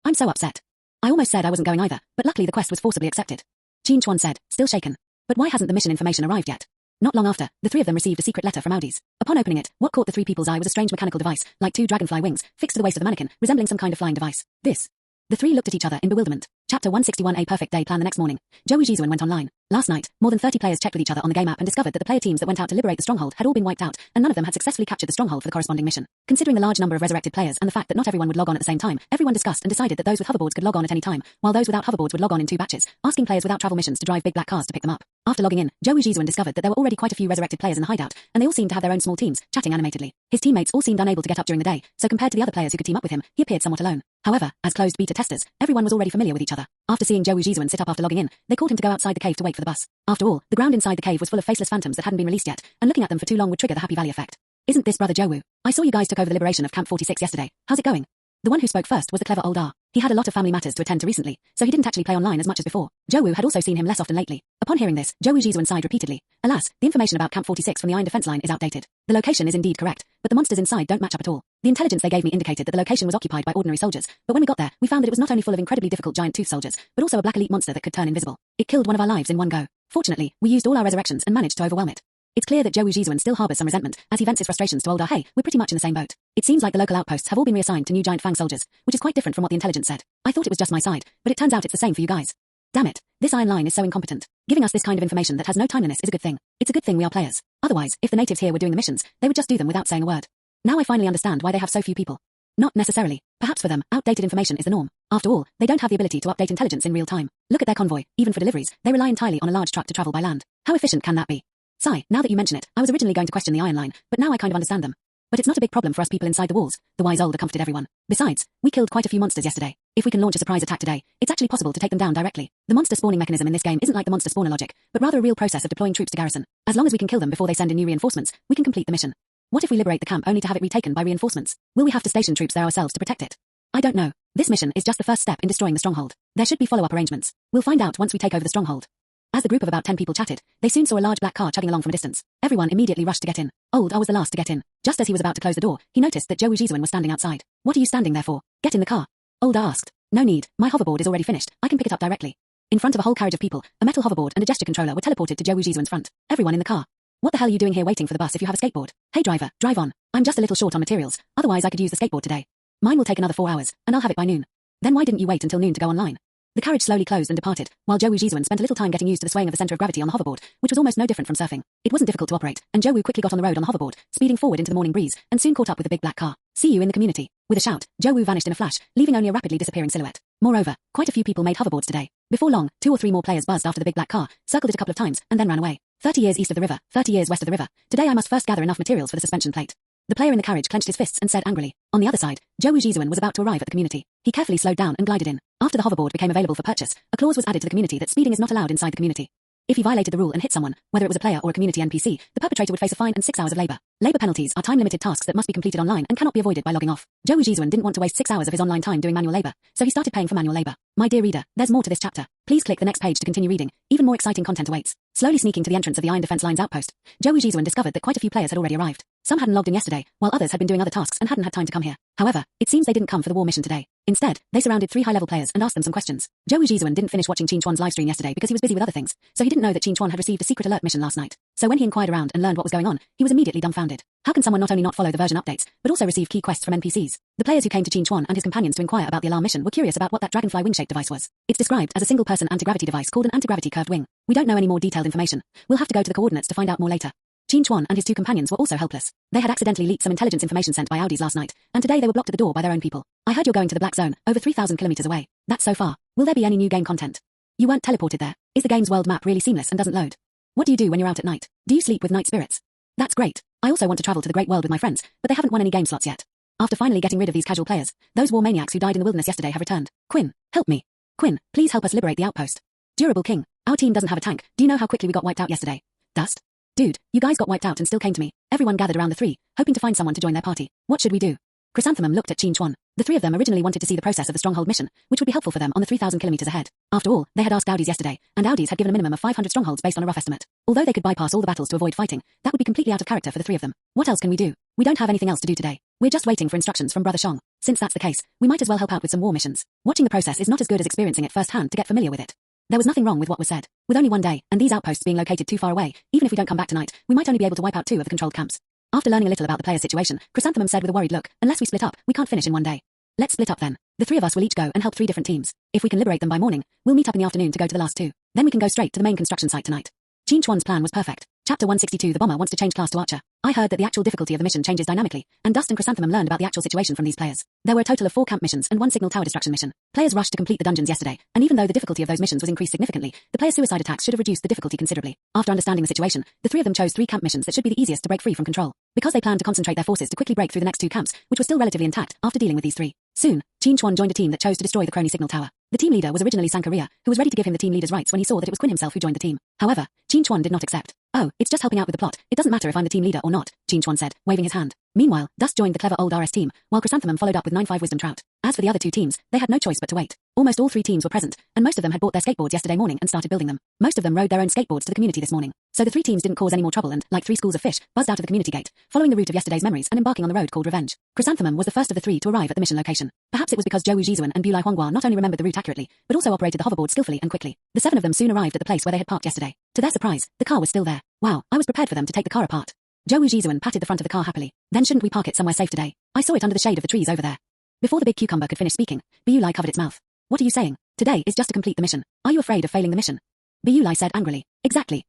I'm so upset. I almost said I wasn't going either, but luckily the quest was forcibly accepted. Qin Chuan said, still shaken. But why hasn't the mission information arrived yet? Not long after, the three of them received a secret letter from Audi's. Upon opening it, what caught the three people's eye was a strange mechanical device, like two dragonfly wings, fixed to the waist of the mannequin, resembling some kind of flying device. The three looked at each other in bewilderment. Chapter 161. A perfect day plan. The next morning, Joey Jizuan went online. Last night, more than 30 players checked with each other on the game app and discovered that the player teams that went out to liberate the stronghold had all been wiped out, and none of them had successfully captured the stronghold for the corresponding mission. Considering the large number of resurrected players and the fact that not everyone would log on at the same time, everyone discussed and decided that those with hoverboards could log on at any time, while those without hoverboards would log on in two batches, asking players without travel missions to drive big black cars to pick them up. After logging in, Joey Jizuan discovered that there were already quite a few resurrected players in the hideout, and they all seemed to have their own small teams, chatting animatedly. His teammates all seemed unable to get up during the day, so compared to the other players who could team up with him, he appeared somewhat alone. However, as closed beta testers, everyone was already familiar with each other. After seeing Joey Jizuan sit up after logging in, they called him to go outside the cave to wait for the bus. After all, the ground inside the cave was full of faceless phantoms that hadn't been released yet, and looking at them for too long would trigger the Happy Valley effect. Isn't this Brother Jowu? I saw you guys took over the liberation of Camp 46 yesterday. How's it going? The one who spoke first was the clever old R. He had a lot of family matters to attend to recently, so he didn't actually play online as much as before. Jowu had also seen him less often lately. Upon hearing this, Joey Jizuan sighed repeatedly. Alas, the information about Camp 46 from the Iron Defense Line is outdated. The location is indeed correct, but the monsters inside don't match up at all. The intelligence they gave me indicated that the location was occupied by ordinary soldiers, but when we got there, we found that it was not only full of incredibly difficult giant tooth soldiers, but also a black elite monster that could turn invisible. It killed one of our lives in one go. Fortunately, we used all our resurrections and managed to overwhelm it. It's clear that Joey Jizuan still harbors some resentment, as he vents his frustrations to old Hey, we're pretty much in the same boat. It seems like the local outposts have all been reassigned to new giant fang soldiers, which is quite different from what the intelligence said. I thought it was just my side, but it turns out it's the same for you guys. Damn it, this Iron Line is so incompetent. Giving us this kind of information that has no timeliness is a good thing. It's a good thing we are players. Otherwise, if the natives here were doing the missions, they would just do them without saying a word. Now I finally understand why they have so few people. Not necessarily. Perhaps for them, outdated information is the norm. After all, they don't have the ability to update intelligence in real time. Look at their convoy. Even for deliveries, they rely entirely on a large truck to travel by land. How efficient can that be? Sigh, now that you mention it, I was originally going to question the Iron Line, but now I kind of understand them. But it's not a big problem for us people inside the walls, the wise older comforted everyone. Besides, we killed quite a few monsters yesterday. If we can launch a surprise attack today, it's actually possible to take them down directly. The monster spawning mechanism in this game isn't like the monster spawner logic, but rather a real process of deploying troops to garrison. As long as we can kill them before they send in new reinforcements, we can complete the mission. What if we liberate the camp only to have it retaken by reinforcements? Will we have to station troops there ourselves to protect it? I don't know. This mission is just the first step in destroying the stronghold. There should be follow-up arrangements. We'll find out once we take over the stronghold. As the group of about 10 people chatted, they soon saw a large black car chugging along from a distance. Everyone immediately rushed to get in. Old R was the last to get in. Just as he was about to close the door, he noticed that Joey Jizuan was standing outside. What are you standing there for? Get in the car. Old R asked. No need, my hoverboard is already finished. I can pick it up directly. In front of a whole carriage of people, a metal hoverboard and a gesture controller were teleported to Joey Jizuan's front. Everyone in the car. What the hell are you doing here waiting for the bus if you have a skateboard? Hey driver, drive on. I'm just a little short on materials, otherwise I could use the skateboard today. Mine will take another 4 hours, and I'll have it by noon. Then why didn't you wait until noon to go online? The carriage slowly closed and departed, while Joey Jizuan spent a little time getting used to the swaying of the center of gravity on the hoverboard, which was almost no different from surfing. It wasn't difficult to operate, and Joey quickly got on the road on the hoverboard, speeding forward into the morning breeze, and soon caught up with the big black car. See you in the community. With a shout, Joey vanished in a flash, leaving only a rapidly disappearing silhouette. Moreover, quite a few people made hoverboards today. Before long, 2 or 3 more players buzzed after the big black car, circled it a couple of times, and then ran away. 30 years east of the river, 30 years west of the river. Today I must first gather enough materials for the suspension plate. The player in the carriage clenched his fists and said angrily. On the other side, Joey Jizuan was about to arrive at the community. He carefully slowed down and glided in. After the hoverboard became available for purchase, a clause was added to the community that speeding is not allowed inside the community. If he violated the rule and hit someone, whether it was a player or a community NPC, the perpetrator would face a fine and 6 hours of labor. Labor penalties are time-limited tasks that must be completed online and cannot be avoided by logging off. Zhou Jizuan didn't want to waste 6 hours of his online time doing manual labor, so he started paying for manual labor. My dear reader, there's more to this chapter. Please click the next page to continue reading. Even more exciting content awaits. Slowly sneaking to the entrance of the Iron Defense Line's outpost, Zhou Jizuan discovered that quite a few players had already arrived. Some hadn't logged in yesterday, while others had been doing other tasks and hadn't had time to come here. However, it seems they didn't come for the war mission today. Instead, they surrounded 3 high-level players and asked them some questions. Zhou Jizuan didn't finish watching Qin Chuan's livestream yesterday because he was busy with other things, so he didn't know that Qin Chuan had received a secret alert mission last night. So when he inquired around and learned what was going on, he was immediately dumbfounded. How can someone not only not follow the version updates, but also receive key quests from NPCs? The players who came to Qin Chuan and his companions to inquire about the alarm mission were curious about what that dragonfly wing-shaped device was. It's described as a single-person anti-gravity device called an anti-gravity curved wing. We don't know any more detailed information. We'll have to go to the coordinates to find out more later. Qin Chuan and his 2 companions were also helpless. They had accidentally leaked some intelligence information sent by Audis last night, and today they were blocked at the door by their own people. I heard you're going to the Black Zone, over 3,000 kilometers away. That's so far. Will there be any new game content? You weren't teleported there. Is the game's world map really seamless and doesn't load? What do you do when you're out at night? Do you sleep with night spirits? That's great. I also want to travel to the great world with my friends, but they haven't won any game slots yet. After finally getting rid of these casual players, those war maniacs who died in the wilderness yesterday have returned. Quinn, help me. Quinn, please help us liberate the outpost. Durable King, our team doesn't have a tank. Do you know how quickly we got wiped out yesterday? Dust? Dude, you guys got wiped out and still came to me. Everyone gathered around the 3, hoping to find someone to join their party. What should we do? Chrysanthemum looked at Qin Chuan. The 3 of them originally wanted to see the process of the stronghold mission, which would be helpful for them on the 3,000 kilometers ahead. After all, they had asked Audis yesterday, and Audis had given a minimum of 500 strongholds based on a rough estimate. Although they could bypass all the battles to avoid fighting, that would be completely out of character for the 3 of them. What else can we do? We don't have anything else to do today. We're just waiting for instructions from Brother Shang. Since that's the case, we might as well help out with some war missions. Watching the process is not as good as experiencing it firsthand to get familiar with it. There was nothing wrong with what was said. With only one day, and these outposts being located too far away, even if we don't come back tonight, we might only be able to wipe out 2 of the controlled camps. After learning a little about the player's situation, Chrysanthemum said with a worried look, unless we split up, we can't finish in one day. Let's split up then. The 3 of us will each go and help 3 different teams. If we can liberate them by morning, we'll meet up in the afternoon to go to the last 2. Then we can go straight to the main construction site tonight. Qin Chuan's plan was perfect. Chapter 162. The bomber wants to change class to archer. I heard that the actual difficulty of the mission changes dynamically, and Dust and Chrysanthemum learned about the actual situation from these players. There were a total of 4 camp missions and 1 signal tower destruction mission. Players rushed to complete the dungeons yesterday, and even though the difficulty of those missions was increased significantly, the players' suicide attacks should have reduced the difficulty considerably. After understanding the situation, the 3 of them chose 3 camp missions that should be the easiest to break free from control, because they planned to concentrate their forces to quickly break through the next 2 camps, which were still relatively intact after dealing with these 3. Soon, Qin Chuan joined a team that chose to destroy the Kroni signal tower. The team leader was originally Sankaria, who was ready to give him the team leader's rights when he saw that it was Quinn himself who joined the team. However, Qin Chuan did not accept. Oh, it's just helping out with the plot. It doesn't matter if I'm the team leader or not, Qin Chuan said, waving his hand. Meanwhile, Dust joined the clever old RS team, while Chrysanthemum followed up with 9-5 Wisdom Trout. As for the other 2 teams, they had no choice but to wait. Almost all 3 teams were present, and most of them had bought their skateboards yesterday morning and started building them. Most of them rode their own skateboards to the community this morning. So the 3 teams didn't cause any more trouble and, like 3 schools of fish, buzzed out of the community gate, following the route of yesterday's memories and embarking on the road called Revenge. Chrysanthemum was the first of the 3 to arrive at the mission location. Perhaps it was because Zhou Jizuan and Bulai Huanghua not only remembered the route accurately, but also operated the hoverboard skillfully and quickly. The 7 of them soon arrived at the place where they had parked yesterday. To their surprise, the car was still there. Wow, I was prepared for them to take the car apart. Zhou Jizuan patted the front of the car happily. Then shouldn't we park it somewhere safe today? I saw it under the shade of the trees over there. Before the big cucumber could finish speaking, Bulai covered its mouth. What are you saying? Today is just to complete the mission. Are you afraid of failing the mission? Bulai said angrily. Exactly.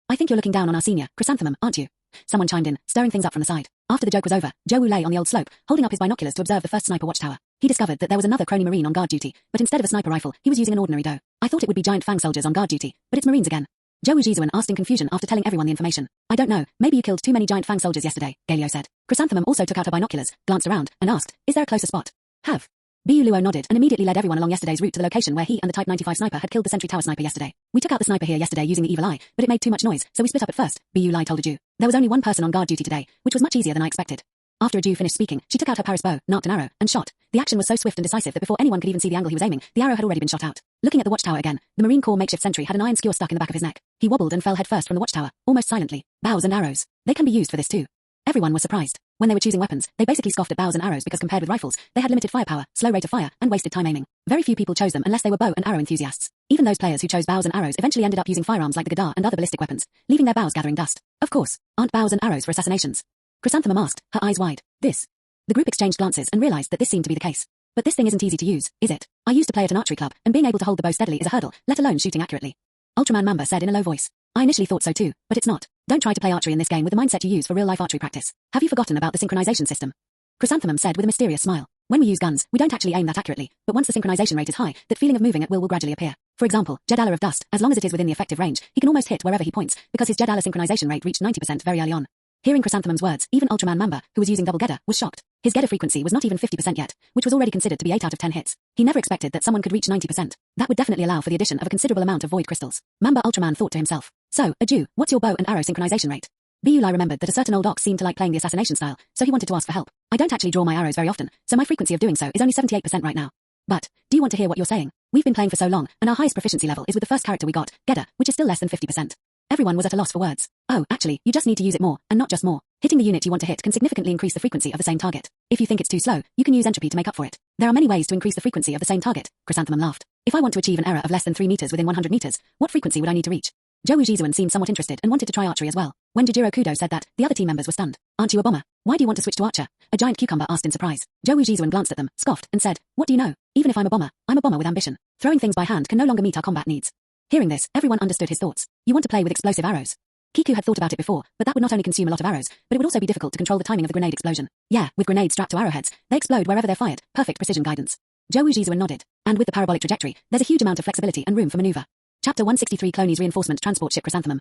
I think you're looking down on our senior, Chrysanthemum, aren't you? Someone chimed in, stirring things up from the side. After the joke was over, Zhou lay on the old slope, holding up his binoculars to observe the first sniper watchtower. He discovered that there was another Kroni Marine on guard duty, but instead of a sniper rifle, he was using an ordinary doe. I thought it would be giant fang soldiers on guard duty, but it's Marines again. Zhou Jizuan asked in confusion after telling everyone the information. I don't know, maybe you killed too many giant fang soldiers yesterday, Galio said. Chrysanthemum also took out her binoculars, glanced around, and asked, is there a closer spot? Have. Luo nodded and immediately led everyone along yesterday's route to the location where he and the Type 95 sniper had killed the sentry tower sniper yesterday. We took out the sniper here yesterday using the evil eye, but it made too much noise, so we split up at first, Bulai told a Jew. There was only 1 person on guard duty today, which was much easier than I expected. After a Jew finished speaking, she took out her Paris bow, knocked an arrow, and shot. The action was so swift and decisive that before anyone could even see the angle he was aiming, the arrow had already been shot out. Looking at the watchtower again, the Marine Corps makeshift sentry had an iron skewer stuck in the back of his neck. He wobbled and fell headfirst from the watchtower, almost silently. Bows and arrows. They can be used for this too. Everyone was surprised. When they were choosing weapons, they basically scoffed at bows and arrows because compared with rifles, they had limited firepower, slow rate of fire, and wasted time aiming. Very few people chose them unless they were bow and arrow enthusiasts. Even those players who chose bows and arrows eventually ended up using firearms like the Gadar and other ballistic weapons, leaving their bows gathering dust. Of course, aren't bows and arrows for assassinations? Chrysanthemum asked, her eyes wide. This. The group exchanged glances and realized that this seemed to be the case. But this thing isn't easy to use, is it? I used to play at an archery club, and being able to hold the bow steadily is a hurdle, let alone shooting accurately. Ultraman Mamba said in a low voice. I initially thought so too, but it's not. Don't try to play archery in this game with the mindset you use for real-life archery practice. Have you forgotten about the synchronization system? Chrysanthemum said with a mysterious smile. When we use guns, we don't actually aim that accurately, but once the synchronization rate is high, that feeling of moving at will gradually appear. For example, Jedala of Dust, as long as it is within the effective range, he can almost hit wherever he points, because his Jedala synchronization rate reached 90% very early on. Hearing Chrysanthemum's words, even Ultraman Mamba, who was using double Gedda, was shocked. His Gedda frequency was not even 50% yet, which was already considered to be 8 out of 10 hits. He never expected that someone could reach 90%. That would definitely allow for the addition of a considerable amount of void crystals. Mamba Ultraman thought to himself. So, a Jew, what's your bow and arrow synchronization rate? Bulai remembered that a certain old ox seemed to like playing the assassination style, so he wanted to ask for help. I don't actually draw my arrows very often, so my frequency of doing so is only 78% right now. But, do you want to hear what you're saying? We've been playing for so long, and our highest proficiency level is with the first character we got, Gedda, which is still less than 50%. Everyone was at a loss for words. Oh, actually, you just need to use it more, and not just more. Hitting the unit you want to hit can significantly increase the frequency of the same target. If you think it's too slow, you can use entropy to make up for it. There are many ways to increase the frequency of the same target. Chrysanthemum laughed. If I want to achieve an error of less than 3 meters within 100 meters, what frequency would I need to reach? Zhou Jizuan seemed somewhat interested and wanted to try archery as well. When Jujiro Kudo said that, the other team members were stunned. Aren't you a bomber? Why do you want to switch to archer? A giant cucumber asked in surprise. Zhou Jizuan glanced at them, scoffed, and said, what do you know? Even if I'm a bomber with ambition. Throwing things by hand can no longer meet our combat needs. Hearing this, everyone understood his thoughts. You want to play with explosive arrows? Kiku had thought about it before, but that would not only consume a lot of arrows, but it would also be difficult to control the timing of the grenade explosion. Yeah, with grenades strapped to arrowheads, they explode wherever they're fired. Perfect precision guidance. Zhou Jizuan nodded. And with the parabolic trajectory, there's a huge amount of flexibility and room for maneuver. Chapter 163 Kroni's reinforcement transport ship Chrysanthemum.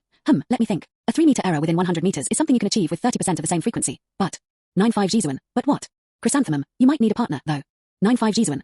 Let me think. A 3-meter error within 100 meters is something you can achieve with 30% of the same frequency. But 95 Jizuan. But what? Chrysanthemum, you might need a partner, though. 95 Jizuan.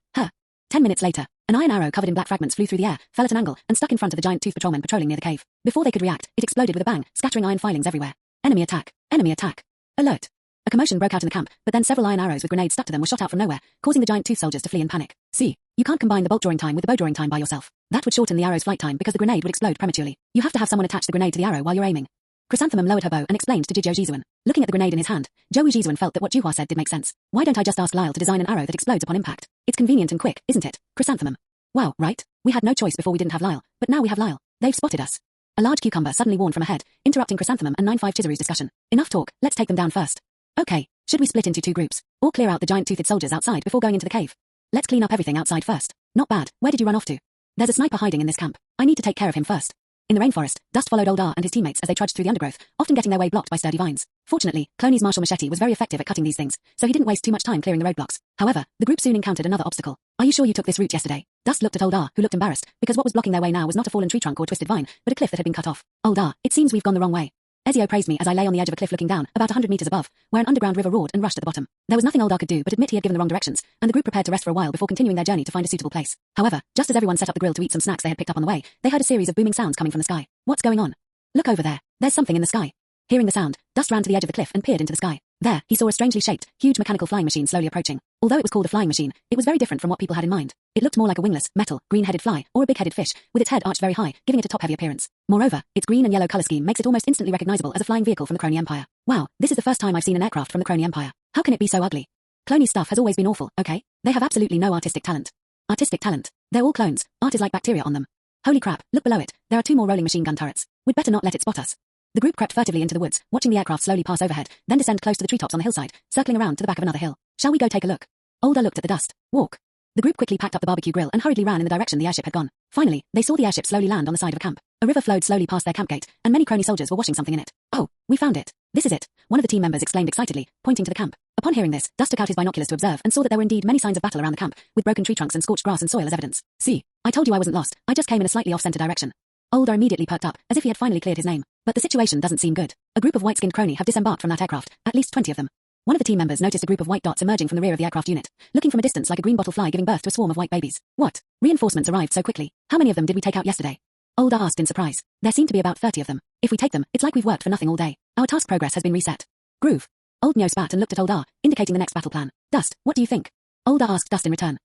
10 minutes later, an iron arrow covered in black fragments flew through the air, fell at an angle, and stuck in front of the giant tooth patrolmen patrolling near the cave. Before they could react, it exploded with a bang, scattering iron filings everywhere. Enemy attack. Enemy attack. Alert. A commotion broke out in the camp, but then several iron arrows with grenades stuck to them were shot out from nowhere, causing the giant tooth soldiers to flee in panic. See, you can't combine the bolt drawing time with the bow drawing time by yourself. That would shorten the arrow's flight time because the grenade would explode prematurely. You have to have someone attach the grenade to the arrow while you're aiming. Chrysanthemum lowered her bow and explained to Zhou Jizuan. Looking at the grenade in his hand, Zhou Jizuan felt that what Juhua said did make sense. Why don't I just ask Lyle to design an arrow that explodes upon impact? It's convenient and quick, isn't it, Chrysanthemum? Wow, right? We had no choice before we didn't have Lyle, but now we have Lyle. They've spotted us. A large cucumber suddenly warned from ahead, interrupting Chrysanthemum and 95 Chizuru's discussion. Enough talk, let's take them down first. Okay, should we split into 2 groups, or clear out the giant toothed soldiers outside before going into the cave? Let's clean up everything outside first. Not bad, where did you run off to? There's a sniper hiding in this camp. I need to take care of him first. In the rainforest, Dust followed Old R and his teammates as they trudged through the undergrowth, often getting their way blocked by sturdy vines. Fortunately, Kroni's martial machete was very effective at cutting these things, so he didn't waste too much time clearing the roadblocks. However, the group soon encountered another obstacle. Are you sure you took this route yesterday? Dust looked at Old R, who looked embarrassed, because what was blocking their way now was not a fallen tree trunk or twisted vine, but a cliff that had been cut off. Old R, it seems we've gone the wrong way. Ezio praised me as I lay on the edge of a cliff looking down, about 100 meters above, where an underground river roared and rushed at the bottom. There was nothing Old R could do but admit he had given the wrong directions, and the group prepared to rest for a while before continuing their journey to find a suitable place. However, just as everyone set up the grill to eat some snacks they had picked up on the way, they heard a series of booming sounds coming from the sky. What's going on? Look over there. There's something in the sky. Hearing the sound, Dust ran to the edge of the cliff and peered into the sky. There, he saw a strangely shaped, huge mechanical flying machine slowly approaching. Although it was called a flying machine, it was very different from what people had in mind. It looked more like a wingless, metal, green-headed fly, or a big-headed fish, with its head arched very high, giving it a top-heavy appearance. Moreover, its green and yellow color scheme makes it almost instantly recognizable as a flying vehicle from the Kroni Empire. Wow, this is the first time I've seen an aircraft from the Kroni Empire. How can it be so ugly? Cloney's stuff has always been awful, okay? They have absolutely no artistic talent. Artistic talent. They're all clones. Art is like bacteria on them. Holy crap, look below it. There are 2 more rolling machine gun turrets. We'd better not let it spot us. The group crept furtively into the woods, watching the aircraft slowly pass overhead, then descend close to the treetops on the hillside, circling around to the back of another hill. Shall we go take a look? Older looked at the dust. Walk. The group quickly packed up the barbecue grill and hurriedly ran in the direction the airship had gone. Finally, they saw the airship slowly land on the side of a camp. A river flowed slowly past their camp gate, and many Kroni soldiers were washing something in it. Oh, we found it. This is it. One of the team members exclaimed excitedly, pointing to the camp. Upon hearing this, Dust took out his binoculars to observe and saw that there were indeed many signs of battle around the camp, with broken tree trunks and scorched grass and soil as evidence. See, I told you I wasn't lost. I just came in a slightly off-center direction. Older immediately perked up, as if he had finally cleared his name. But the situation doesn't seem good. A group of white-skinned Kroni have disembarked from that aircraft, at least 20 of them. One of the team members noticed a group of white dots emerging from the rear of the aircraft unit, looking from a distance like a green bottle fly giving birth to a swarm of white babies. What? Reinforcements arrived so quickly. How many of them did we take out yesterday? Older asked in surprise. There seem to be about 30 of them. If we take them, it's like we've worked for nothing all day. Our task progress has been reset. Groove. Old Nyo spat and looked at Old R, indicating the next battle plan. Dust, what do you think? Old R asked Dust in return.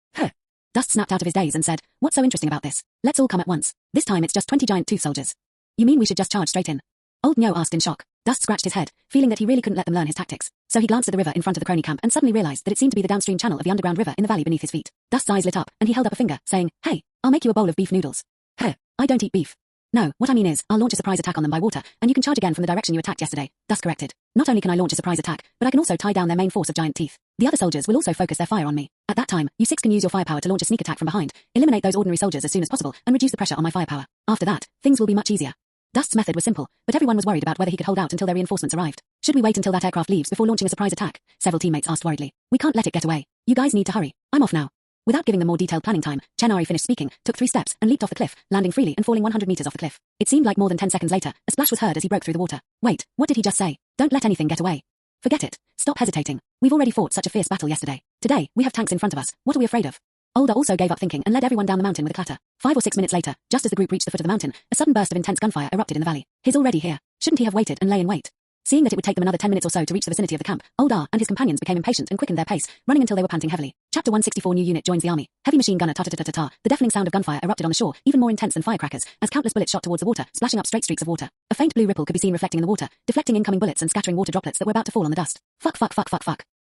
Dust snapped out of his daze and said, what's so interesting about this? Let's all come at once. This time it's just 20 giant tooth soldiers. You mean we should just charge straight in? Old Nyo asked in shock. Dust scratched his head, feeling that he really couldn't let them learn his tactics. So he glanced at the river in front of the Kroni camp and suddenly realized that it seemed to be the downstream channel of the underground river in the valley beneath his feet. Dust's eyes lit up, and he held up a finger, saying, hey, I'll make you a bowl of beef noodles. I don't eat beef. No, what I mean is, I'll launch a surprise attack on them by water, and you can charge again from the direction you attacked yesterday. Dust corrected. Not only can I launch a surprise attack, but I can also tie down their main force of giant teeth. The other soldiers will also focus their fire on me. At that time, you 6 can use your firepower to launch a sneak attack from behind, eliminate those ordinary soldiers as soon as possible, and reduce the pressure on my firepower. After that, things will be much easier. Dust's method was simple, but everyone was worried about whether he could hold out until their reinforcements arrived. Should we wait until that aircraft leaves before launching a surprise attack? Several teammates asked worriedly. We can't let it get away. You guys need to hurry. I'm off now. Without giving them more detailed planning time, Chenari finished speaking, took 3 steps, and leaped off the cliff, landing freely and falling 100 meters off the cliff. It seemed like more than 10 seconds later, a splash was heard as he broke through the water. Wait, what did he just say? Don't let anything get away. Forget it. Stop hesitating. We've already fought such a fierce battle yesterday. Today, we have tanks in front of us. What are we afraid of? Older also gave up thinking and led everyone down the mountain with a clatter. 5 or 6 minutes later, just as the group reached the foot of the mountain, a sudden burst of intense gunfire erupted in the valley. He's already here. Shouldn't he have waited and lay in wait? Seeing that it would take them another 10 minutes or so to reach the vicinity of the camp, Oldar and his companions became impatient and quickened their pace, running until they were panting heavily. Chapter 164. New unit joins the army. Heavy machine gunner ta-ta-ta-ta-ta. The deafening sound of gunfire erupted on the shore, even more intense than firecrackers, as countless bullets shot towards the water, splashing up straight streaks of water. A faint blue ripple could be seen reflecting in the water, deflecting incoming bullets and scattering water droplets that were about to fall on the dust. Fuck.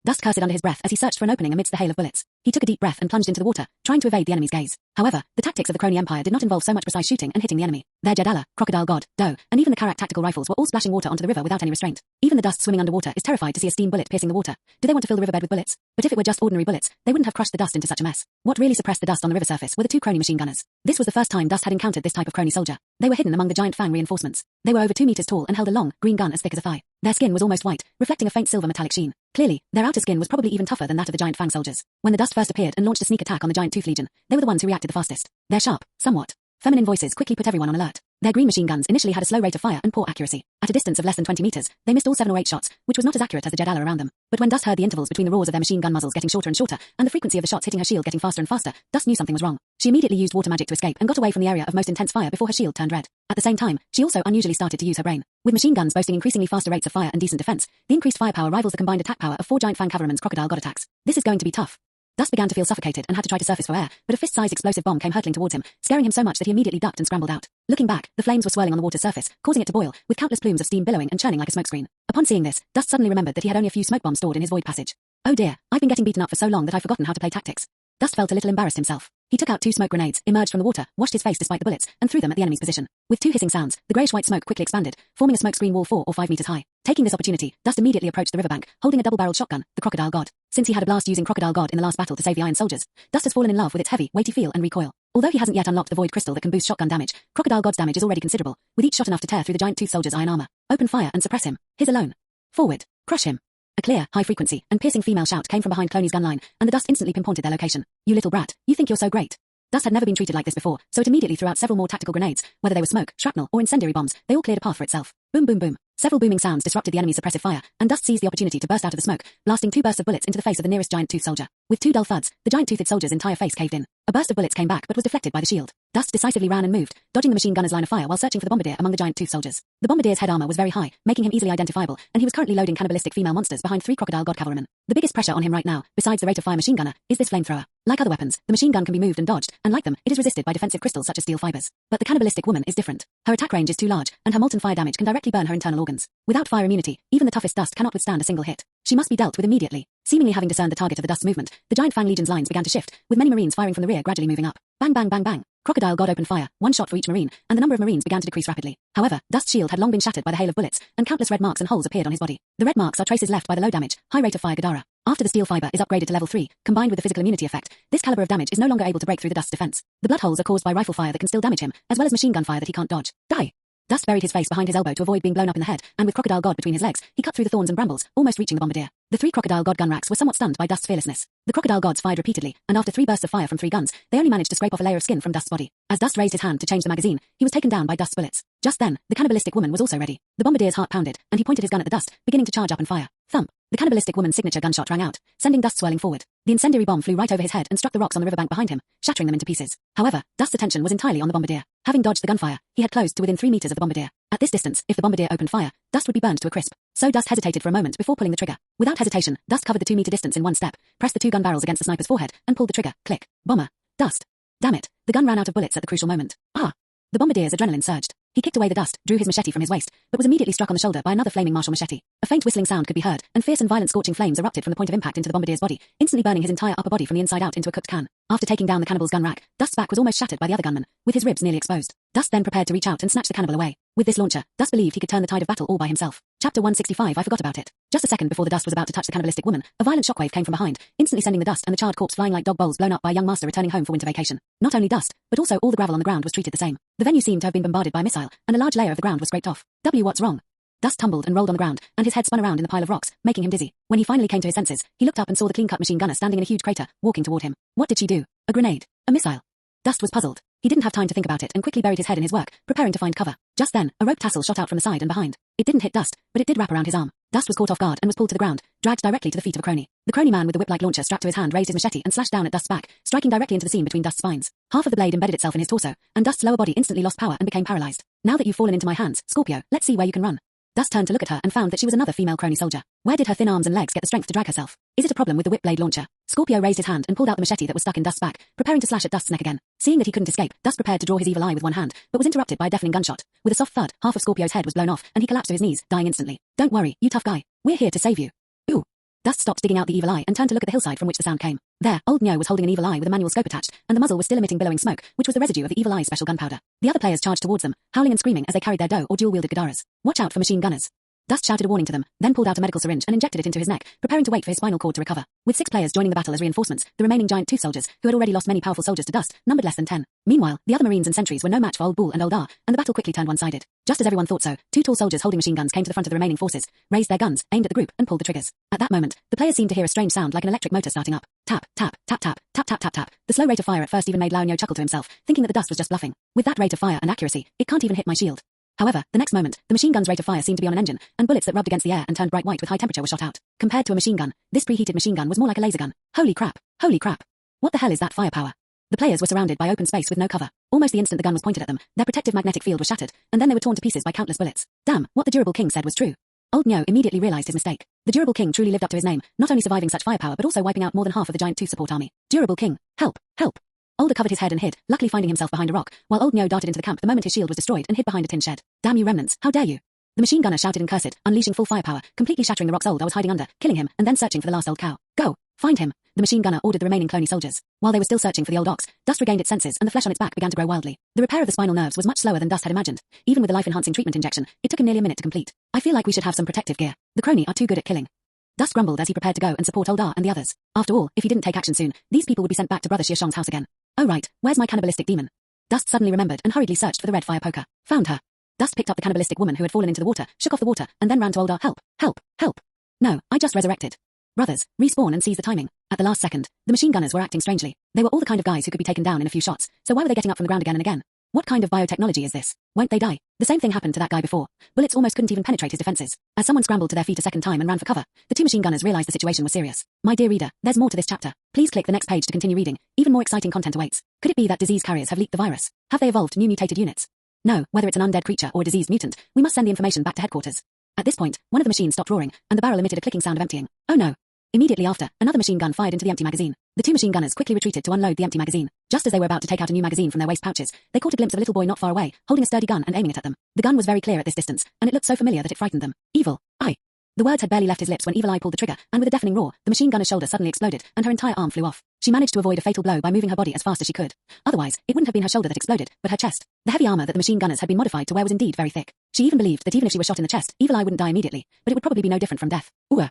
Dust cursed under his breath as he searched for an opening amidst the hail of bullets. He took a deep breath and plunged into the water, trying to evade the enemy's gaze. However, the tactics of the Kroni Empire did not involve so much precise shooting and hitting the enemy. Their Genera, crocodile god, doe, and even the Karak tactical rifles were all splashing water onto the river without any restraint. Even the dust swimming underwater is terrified to see a steam bullet piercing the water. Do they want to fill the riverbed with bullets? But if it were just ordinary bullets, they wouldn't have crushed the dust into such a mess. What really suppressed the dust on the river surface were the 2 Kroni machine gunners. This was the first time Dust had encountered this type of Kroni soldier. They were hidden among the giant fang reinforcements. They were over 2 meters tall and held a long, green gun as thick as a thigh. Their skin was almost white, reflecting a faint silver metallic sheen. Clearly, their outer skin was probably even tougher than that of the giant fang soldiers. When the Dust first appeared and launched a sneak attack on the giant tooth legion, they were the ones who reacted the fastest. Their sharp, somewhat feminine voices quickly put everyone on alert. Their green machine guns initially had a slow rate of fire and poor accuracy. At a distance of less than 20 meters, they missed all 7 or 8 shots, which was not as accurate as the Genera around them. But when Dust heard the intervals between the roars of their machine gun muzzles getting shorter and shorter, and the frequency of the shots hitting her shield getting faster and faster, Dust knew something was wrong. She immediately used water magic to escape and got away from the area of most intense fire before her shield turned red. At the same time, she also unusually started to use her brain. With machine guns boasting increasingly faster rates of fire and decent defense, the increased firepower rivals the combined attack power of 4 giant fang cavalrymen's crocodile god attacks. This is going to be tough. Dust began to feel suffocated and had to try to surface for air, but a fist-sized explosive bomb came hurtling towards him, scaring him so much that he immediately ducked and scrambled out. Looking back, the flames were swirling on the water's surface, causing it to boil, with countless plumes of steam billowing and churning like a smokescreen. Upon seeing this, Dust suddenly remembered that he had only a few smoke bombs stored in his void passage. Oh dear, I've been getting beaten up for so long that I've forgotten how to play tactics. Dust felt a little embarrassed himself. He took out 2 smoke grenades, emerged from the water, washed his face despite the bullets, and threw them at the enemy's position. With 2 hissing sounds, the greyish-white smoke quickly expanded, forming a smokescreen wall 4 or 5 meters high. Taking this opportunity, Dust immediately approached the riverbank, holding a double-barreled shotgun, the Crocodile God. Since he had a blast using Crocodile God in the last battle to save the Iron Soldiers, Dust has fallen in love with its heavy, weighty feel and recoil. Although he hasn't yet unlocked the void crystal that can boost shotgun damage, Crocodile God's damage is already considerable, with each shot enough to tear through the giant tooth soldier's iron armor. Open fire and suppress him. His alone. Forward. Crush him. A clear, high-frequency, and piercing female shout came from behind Cloney's gun line, and the Dust instantly pinpointed their location. You little brat, you think you're so great. Dust had never been treated like this before, so it immediately threw out several more tactical grenades, whether they were smoke, shrapnel, or incendiary bombs. They all cleared a path for itself. Boom boom boom. Several booming sounds disrupted the enemy's suppressive fire, and Dust seized the opportunity to burst out of the smoke, blasting 2 bursts of bullets into the face of the nearest giant tooth soldier. With 2 dull thuds, the giant toothed soldier's entire face caved in. A burst of bullets came back but was deflected by the shield. Dust decisively ran and moved, dodging the machine gunner's line of fire while searching for the bombardier among the giant tooth soldiers. The bombardier's head armor was very high, making him easily identifiable, and he was currently loading cannibalistic female monsters behind 3 crocodile god cavalrymen. The biggest pressure on him right now, besides the rate of fire machine gunner, is this flamethrower. Like other weapons, the machine gun can be moved and dodged, and like them, it is resisted by defensive crystals such as steel fibers. But the cannibalistic woman is different. Her attack range is too large, and her molten fire damage can directly burn her internal organs. Without fire immunity, even the toughest Dust cannot withstand a single hit. She must be dealt with immediately. Seemingly having discerned the target of the Dust's movement, the giant Fang Legion's lines began to shift, with many Marines firing from the rear gradually moving up. Bang bang bang bang. Crocodile God opened fire, 1 shot for each Marine, and the number of Marines began to decrease rapidly. However, Dust's shield had long been shattered by the hail of bullets, and countless red marks and holes appeared on his body. The red marks are traces left by the low damage, high rate of fire Genera. After the steel fiber is upgraded to level 3, combined with the physical immunity effect, this caliber of damage is no longer able to break through the Dust's defense. The blood holes are caused by rifle fire that can still damage him, as well as machine gun fire that he can't dodge. Die! Dust buried his face behind his elbow to avoid being blown up in the head, and with Crocodile God between his legs, he cut through the thorns and brambles, almost reaching the bombardier. The 3 Crocodile God gun racks were somewhat stunned by Dust's fearlessness. The Crocodile Gods fired repeatedly, and after 3 bursts of fire from 3 guns, they only managed to scrape off a layer of skin from Dust's body. As Dust raised his hand to change the magazine, he was taken down by Dust's bullets. Just then, the cannibalistic woman was also ready. The bombardier's heart pounded, and he pointed his gun at the Dust, beginning to charge up and fire. Thump! The cannibalistic woman's signature gunshot rang out, sending Dust swirling forward. The incendiary bomb flew right over his head and struck the rocks on the riverbank behind him, shattering them into pieces. However, Dust's attention was entirely on the bombardier. Having dodged the gunfire, he had closed to within 3 meters of the bombardier. At this distance, if the bombardier opened fire, Dust would be burned to a crisp. So Dust hesitated for a moment before pulling the trigger. Without hesitation, Dust covered the 2-meter distance in one step, pressed the 2 gun barrels against the sniper's forehead, and pulled the trigger. Click. Bomber. Dust. Damn it. The gun ran out of bullets at the crucial moment. Ah! The bombardier's adrenaline surged. He kicked away the dust, drew his machete from his waist, but was immediately struck on the shoulder by another flaming martial machete. A faint whistling sound could be heard, and fierce and violent scorching flames erupted from the point of impact into the bombardier's body, instantly burning his entire upper body from the inside out into a cooked can. After taking down the cannibal's gun rack, Dust's back was almost shattered by the other gunman, with his ribs nearly exposed. Dust then prepared to reach out and snatch the cannibal away. With this launcher, Dust believed he could turn the tide of battle all by himself. Chapter 165. I forgot about it. Just a second before the Dust was about to touch the cannibalistic woman, a violent shockwave came from behind, instantly sending the Dust and the charred corpse flying like dog bowls blown up by a young master returning home for winter vacation. Not only Dust, but also all the gravel on the ground was treated the same. The venue seemed to have been bombarded by a missile, and a large layer of the ground was scraped off. What's wrong? Dust tumbled and rolled on the ground, and his head spun around in the pile of rocks, making him dizzy. When he finally came to his senses, he looked up and saw the clean-cut machine gunner standing in a huge crater, walking toward him. What did she do? A grenade? A missile? Dust was puzzled. He didn't have time to think about it and quickly buried his head in his work, preparing to find cover. Just then, a rope tassel shot out from the side and behind. It didn't hit Dust, but it did wrap around his arm. Dust was caught off guard and was pulled to the ground, dragged directly to the feet of a Kroni. The Kroni man with the whip-like launcher strapped to his hand raised his machete and slashed down at Dust's back, striking directly into the seam between Dust's spines. Half of the blade embedded itself in his torso, and Dust's lower body instantly lost power and became paralyzed. Now that you've fallen into my hands, Scorpio, let's see where you can run. Dust turned to look at her and found that she was another female Kroni soldier. Where did her thin arms and legs get the strength to drag herself? Is it a problem with the whip blade launcher? Scorpio raised his hand and pulled out the machete that was stuck in Dust's back, preparing to slash at Dust's neck again. Seeing that he couldn't escape, Dust prepared to draw his evil eye with one hand, but was interrupted by a deafening gunshot. With a soft thud, half of Scorpio's head was blown off, and he collapsed to his knees, dying instantly. Don't worry, you tough guy. We're here to save you. Ooh. Dust stopped digging out the evil eye and turned to look at the hillside from which the sound came. There, old Nyo was holding an evil eye with a manual scope attached, and the muzzle was still emitting billowing smoke, which was the residue of the evil eye's special gunpowder. The other players charged towards them, howling and screaming as they carried their dough or dual-wielded Gedaras. Watch out for machine gunners. Dust shouted a warning to them, then pulled out a medical syringe and injected it into his neck, preparing to wait for his spinal cord to recover. With 6 players joining the battle as reinforcements, the remaining giant tooth soldiers, who had already lost many powerful soldiers to Dust, numbered less than 10. Meanwhile, the other marines and sentries were no match for Old Bull and Old R, and the battle quickly turned one-sided. Just as everyone thought so, 2 tall soldiers holding machine guns came to the front of the remaining forces, raised their guns, aimed at the group, and pulled the triggers. At that moment, the players seemed to hear a strange sound like an electric motor starting up. Tap, tap, tap, tap, tap, tap, tap, tap. The slow rate of fire at first even made Lao Nyo chuckle to himself, thinking that the Dust was just bluffing. With that rate of fire and accuracy, it can't even hit my shield. However, the next moment, the machine gun's rate of fire seemed to be on an engine, and bullets that rubbed against the air and turned bright white with high temperature were shot out. Compared to a machine gun, this preheated machine gun was more like a laser gun. Holy crap! Holy crap! What the hell is that firepower? The players were surrounded by open space with no cover. Almost the instant the gun was pointed at them, their protective magnetic field was shattered, and then they were torn to pieces by countless bullets. Damn, what the Durable King said was true. Old Nyo immediately realized his mistake. The Durable King truly lived up to his name, not only surviving such firepower but also wiping out more than half of the giant tooth support army. Durable King, help, help! Older covered his head and hid, luckily finding himself behind a rock, while Old Nyo darted into the camp the moment his shield was destroyed and hid behind a tin shed. Damn you remnants, how dare you! The machine gunner shouted and cursed, unleashing full firepower, completely shattering the rocks Old R was hiding under, killing him, and then searching for the last old cow. Go! Find him! The machine gunner ordered the remaining Cloney soldiers. While they were still searching for the old ox, Dust regained its senses and the flesh on its back began to grow wildly. The repair of the spinal nerves was much slower than Dust had imagined. Even with the life-enhancing treatment injection, it took him nearly a minute to complete. I feel like we should have some protective gear. The Kroni are too good at killing. Dust grumbled as he prepared to go and support Old R and the others. After all, if he didn't take action soon, these people would be sent back to Brother Xia Shang's house again. Oh right, where's my cannibalistic demon? Dust suddenly remembered and hurriedly searched for the red fire poker. Found her. Dust picked up the cannibalistic woman who had fallen into the water, shook off the water, and then ran to Old R. Help! Help! Help! No, I just resurrected. Brothers, respawn and seize the timing. At the last second, the machine gunners were acting strangely. They were all the kind of guys who could be taken down in a few shots, so why were they getting up from the ground again and again? What kind of biotechnology is this? Won't they die? The same thing happened to that guy before. Bullets almost couldn't even penetrate his defenses. As someone scrambled to their feet a second time and ran for cover, the 2 machine gunners realized the situation was serious. My dear reader, there's more to this chapter. Please click the next page to continue reading. Even more exciting content awaits. Could it be that disease carriers have leaked the virus? Have they evolved new mutated units? No, whether it's an undead creature or a diseased mutant, we must send the information back to headquarters. At this point, one of the machines stopped roaring, and the barrel emitted a clicking sound of emptying. Oh no. Immediately after, another machine gun fired into the empty magazine. The 2 machine gunners quickly retreated to unload the empty magazine. Just as they were about to take out a new magazine from their waist pouches, they caught a glimpse of a little boy not far away, holding a sturdy gun and aiming it at them. The gun was very clear at this distance, and it looked so familiar that it frightened them. Evil Eye. The words had barely left his lips when Evil Eye pulled the trigger, and with a deafening roar, the machine gunner's shoulder suddenly exploded, and her entire arm flew off. She managed to avoid a fatal blow by moving her body as fast as she could. Otherwise, it wouldn't have been her shoulder that exploded, but her chest. The heavy armor that the machine gunners had been modified to wear was indeed very thick. She even believed that even if she were shot in the chest, Evil Eye wouldn't die immediately, but it would probably be no different from death. Ooh.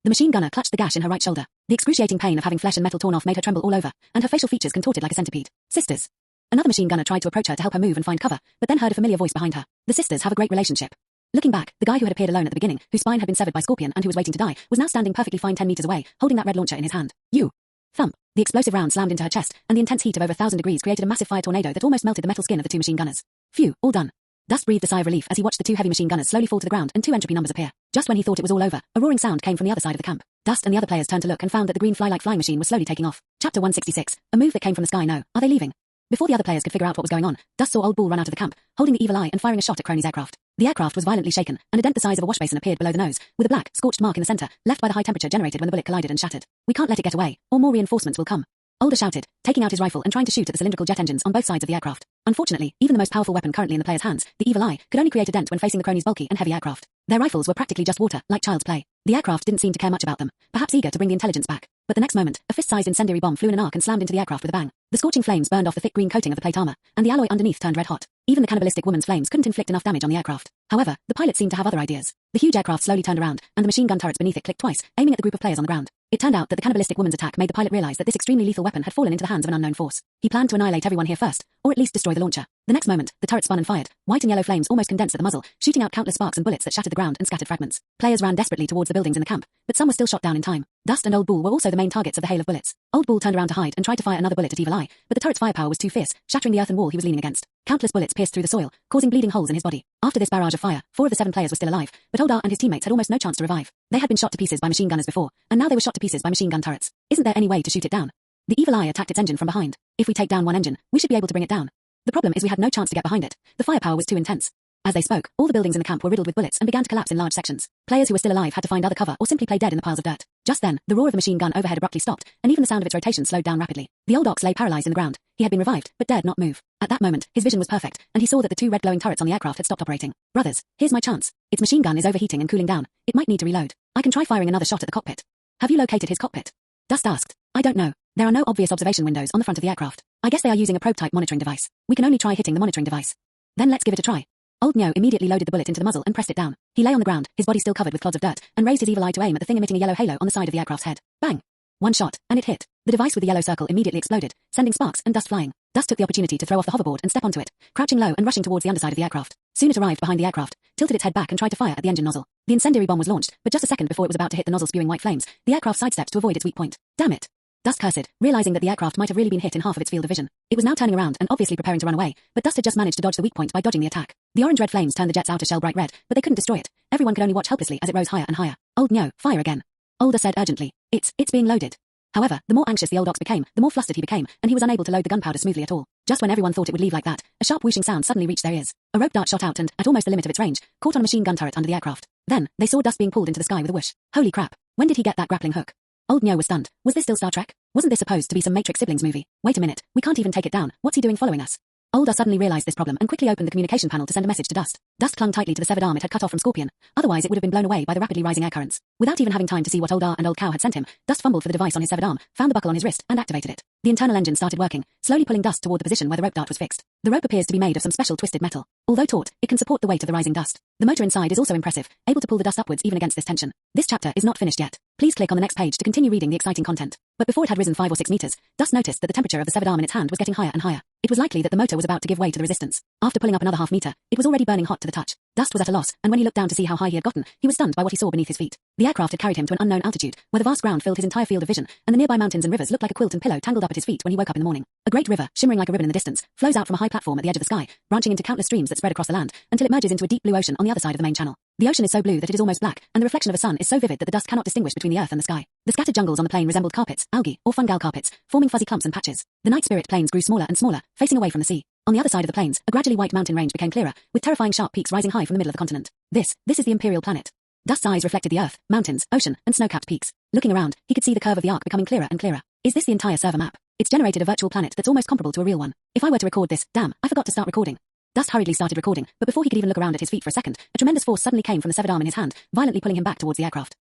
The machine gunner clutched the gash in her right shoulder. The excruciating pain of having flesh and metal torn off made her tremble all over, and her facial features contorted like a centipede. Sisters. Another machine gunner tried to approach her to help her move and find cover, but then heard a familiar voice behind her. The sisters have a great relationship. Looking back, the guy who had appeared alone at the beginning, whose spine had been severed by Scorpion and who was waiting to die, was now standing perfectly fine 10 meters away, holding that red launcher in his hand. You. Thump. The explosive round slammed into her chest, and the intense heat of over 1,000 degrees created a massive fire tornado that almost melted the metal skin of the 2 machine gunners. Phew, all done. Dust breathed a sigh of relief as he watched the 2 heavy machine gunners slowly fall to the ground and 2 entropy numbers appear. Just when he thought it was all over, a roaring sound came from the other side of the camp. Dust and the other players turned to look and found that the green fly-like flying machine was slowly taking off. Chapter 166. A move that came from the sky. No, are they leaving? Before the other players could figure out what was going on, Dust saw Old Bull run out of the camp, holding the evil eye and firing a shot at Kroni's aircraft. The aircraft was violently shaken, and a dent the size of a wash basin appeared below the nose, with a black, scorched mark in the center, left by the high temperature generated when the bullet collided and shattered. We can't let it get away, or more reinforcements will come. Older shouted, taking out his rifle and trying to shoot at the cylindrical jet engines on both sides of the aircraft. Unfortunately, even the most powerful weapon currently in the player's hands, the evil eye, could only create a dent when facing the Kroni's bulky and heavy aircraft. Their rifles were practically just water, like child's play. The aircraft didn't seem to care much about them, perhaps eager to bring the intelligence back. But the next moment, a fist-sized incendiary bomb flew in an arc and slammed into the aircraft with a bang. The scorching flames burned off the thick green coating of the plate armor, and the alloy underneath turned red hot. Even the cannibalistic woman's flames couldn't inflict enough damage on the aircraft. However, the pilot seemed to have other ideas. The huge aircraft slowly turned around, and the machine gun turrets beneath it clicked twice, aiming at the group of players on the ground. It turned out that the cannibalistic woman's attack made the pilot realize that this extremely lethal weapon had fallen into the hands of an unknown force. He planned to annihilate everyone here first, or at least destroy the launcher. The next moment, the turret spun and fired. White and yellow flames almost condensed at the muzzle, shooting out countless sparks and bullets that shattered the ground and scattered fragments. Players ran desperately towards the buildings in the camp, but some were still shot down in time. Dust and Old Bull were also the main targets of the hail of bullets. Old Bull turned around to hide and tried to fire another bullet at Evil Eye, but the turret's firepower was too fierce, shattering the earthen wall he was leaning against. Countless bullets pierced through the soil, causing bleeding holes in his body. After this barrage of fire, 4 of the 7 players were still alive, but Old R and his teammates had almost no chance to revive. They had been shot to pieces by machine gunners before, and now they were shot to pieces by machine gun turrets. Isn't there any way to shoot it down? The Evil Eye attacked its engine from behind. If we take down one engine, we should be able to bring it down. The problem is we had no chance to get behind it. The firepower was too intense. As they spoke, all the buildings in the camp were riddled with bullets and began to collapse in large sections. Players who were still alive had to find other cover or simply play dead in the piles of dirt. Just then, the roar of the machine gun overhead abruptly stopped, and even the sound of its rotation slowed down rapidly. The old ox lay paralyzed in the ground. He had been revived, but dared not move. At that moment, his vision was perfect, and he saw that the 2 red glowing turrets on the aircraft had stopped operating. Brothers, here's my chance. Its machine gun is overheating and cooling down. It might need to reload. I can try firing another shot at the cockpit. Have you located his cockpit? Dust asked. I don't know. There are no obvious observation windows on the front of the aircraft. I guess they are using a probe-type monitoring device. We can only try hitting the monitoring device. Then let's give it a try. Old Nyo immediately loaded the bullet into the muzzle and pressed it down. He lay on the ground, his body still covered with clods of dirt, and raised his evil eye to aim at the thing emitting a yellow halo on the side of the aircraft's head. Bang! One shot, and it hit. The device with the yellow circle immediately exploded, sending sparks and dust flying. Dust took the opportunity to throw off the hoverboard and step onto it, crouching low and rushing towards the underside of the aircraft. Soon it arrived behind the aircraft, tilted its head back and tried to fire at the engine nozzle. The incendiary bomb was launched, but just a second before it was about to hit the nozzle spewing white flames, the aircraft sidestepped to avoid its weak point. Damn it! Dust cursed, realizing that the aircraft might have really been hit in half of its field of vision. It was now turning around and obviously preparing to run away, but Dust had just managed to dodge the weak point by dodging the attack. The orange-red flames turned the jet's outer shell bright red, but they couldn't destroy it. Everyone could only watch helplessly as it rose higher and higher. Old Nyo, fire again. Older said urgently. It's being loaded. However, the more anxious the old ox became, the more flustered he became, and he was unable to load the gunpowder smoothly at all. Just when everyone thought it would leave like that, a sharp whooshing sound suddenly reached their ears. A rope dart shot out and, at almost the limit of its range, caught on a machine gun turret under the aircraft. Then, they saw Dust being pulled into the sky with a whoosh. Holy crap. When did he get that grappling hook? Old Nyo was stunned. Was this still Star Trek? Wasn't this supposed to be some Matrix siblings movie? Wait a minute, we can't even take it down. What's he doing following us? Older suddenly realized this problem and quickly opened the communication panel to send a message to Dust. Dust clung tightly to the severed arm it had cut off from Scorpion, otherwise it would have been blown away by the rapidly rising air currents. Without even having time to see what Old R and Old Cow had sent him, Dust fumbled for the device on his severed arm, found the buckle on his wrist, and activated it. The internal engine started working, slowly pulling Dust toward the position where the rope dart was fixed. The rope appears to be made of some special twisted metal. Although taut, it can support the weight of the rising dust. The motor inside is also impressive, able to pull the dust upwards even against this tension. This chapter is not finished yet. Please click on the next page to continue reading the exciting content. But before it had risen 5 or 6 meters, Dust noticed that the temperature of the severed arm in its hand was getting higher and higher. It was likely that the motor was about to give way to the resistance. After pulling up another half meter, it was already burning hot to the touch. Dust was at a loss, and when he looked down to see how high he had gotten, he was stunned by what he saw beneath his feet. The aircraft had carried him to an unknown altitude, where the vast ground filled his entire field of vision, and the nearby mountains and rivers looked like a quilt and pillow tangled up at his feet when he woke up in the morning. A great river, shimmering like a ribbon in the distance, flows out from a high platform at the edge of the sky, branching into countless streams that spread across the land, until it merges into a deep blue ocean on the other side of the main channel. The ocean is so blue that it is almost black, and the reflection of a sun is so vivid that the dust cannot distinguish between the earth and the sky. The scattered jungles on the plain resembled carpets, algae, or fungal carpets, forming fuzzy clumps and patches. The night spirit plains grew smaller and smaller, facing away from the sea. On the other side of the plains, a gradually white mountain range became clearer, with terrifying sharp peaks rising high from the middle of the continent. This is the Imperial planet. Dust's eyes reflected the earth, mountains, ocean, and snow-capped peaks. Looking around, he could see the curve of the arc becoming clearer and clearer. Is this the entire server map? It's generated a virtual planet that's almost comparable to a real one. If I were to record this, damn, I forgot to start recording. Dust hurriedly started recording, but before he could even look around at his feet for a second, a tremendous force suddenly came from the severed arm in his hand, violently pulling him back towards the aircraft.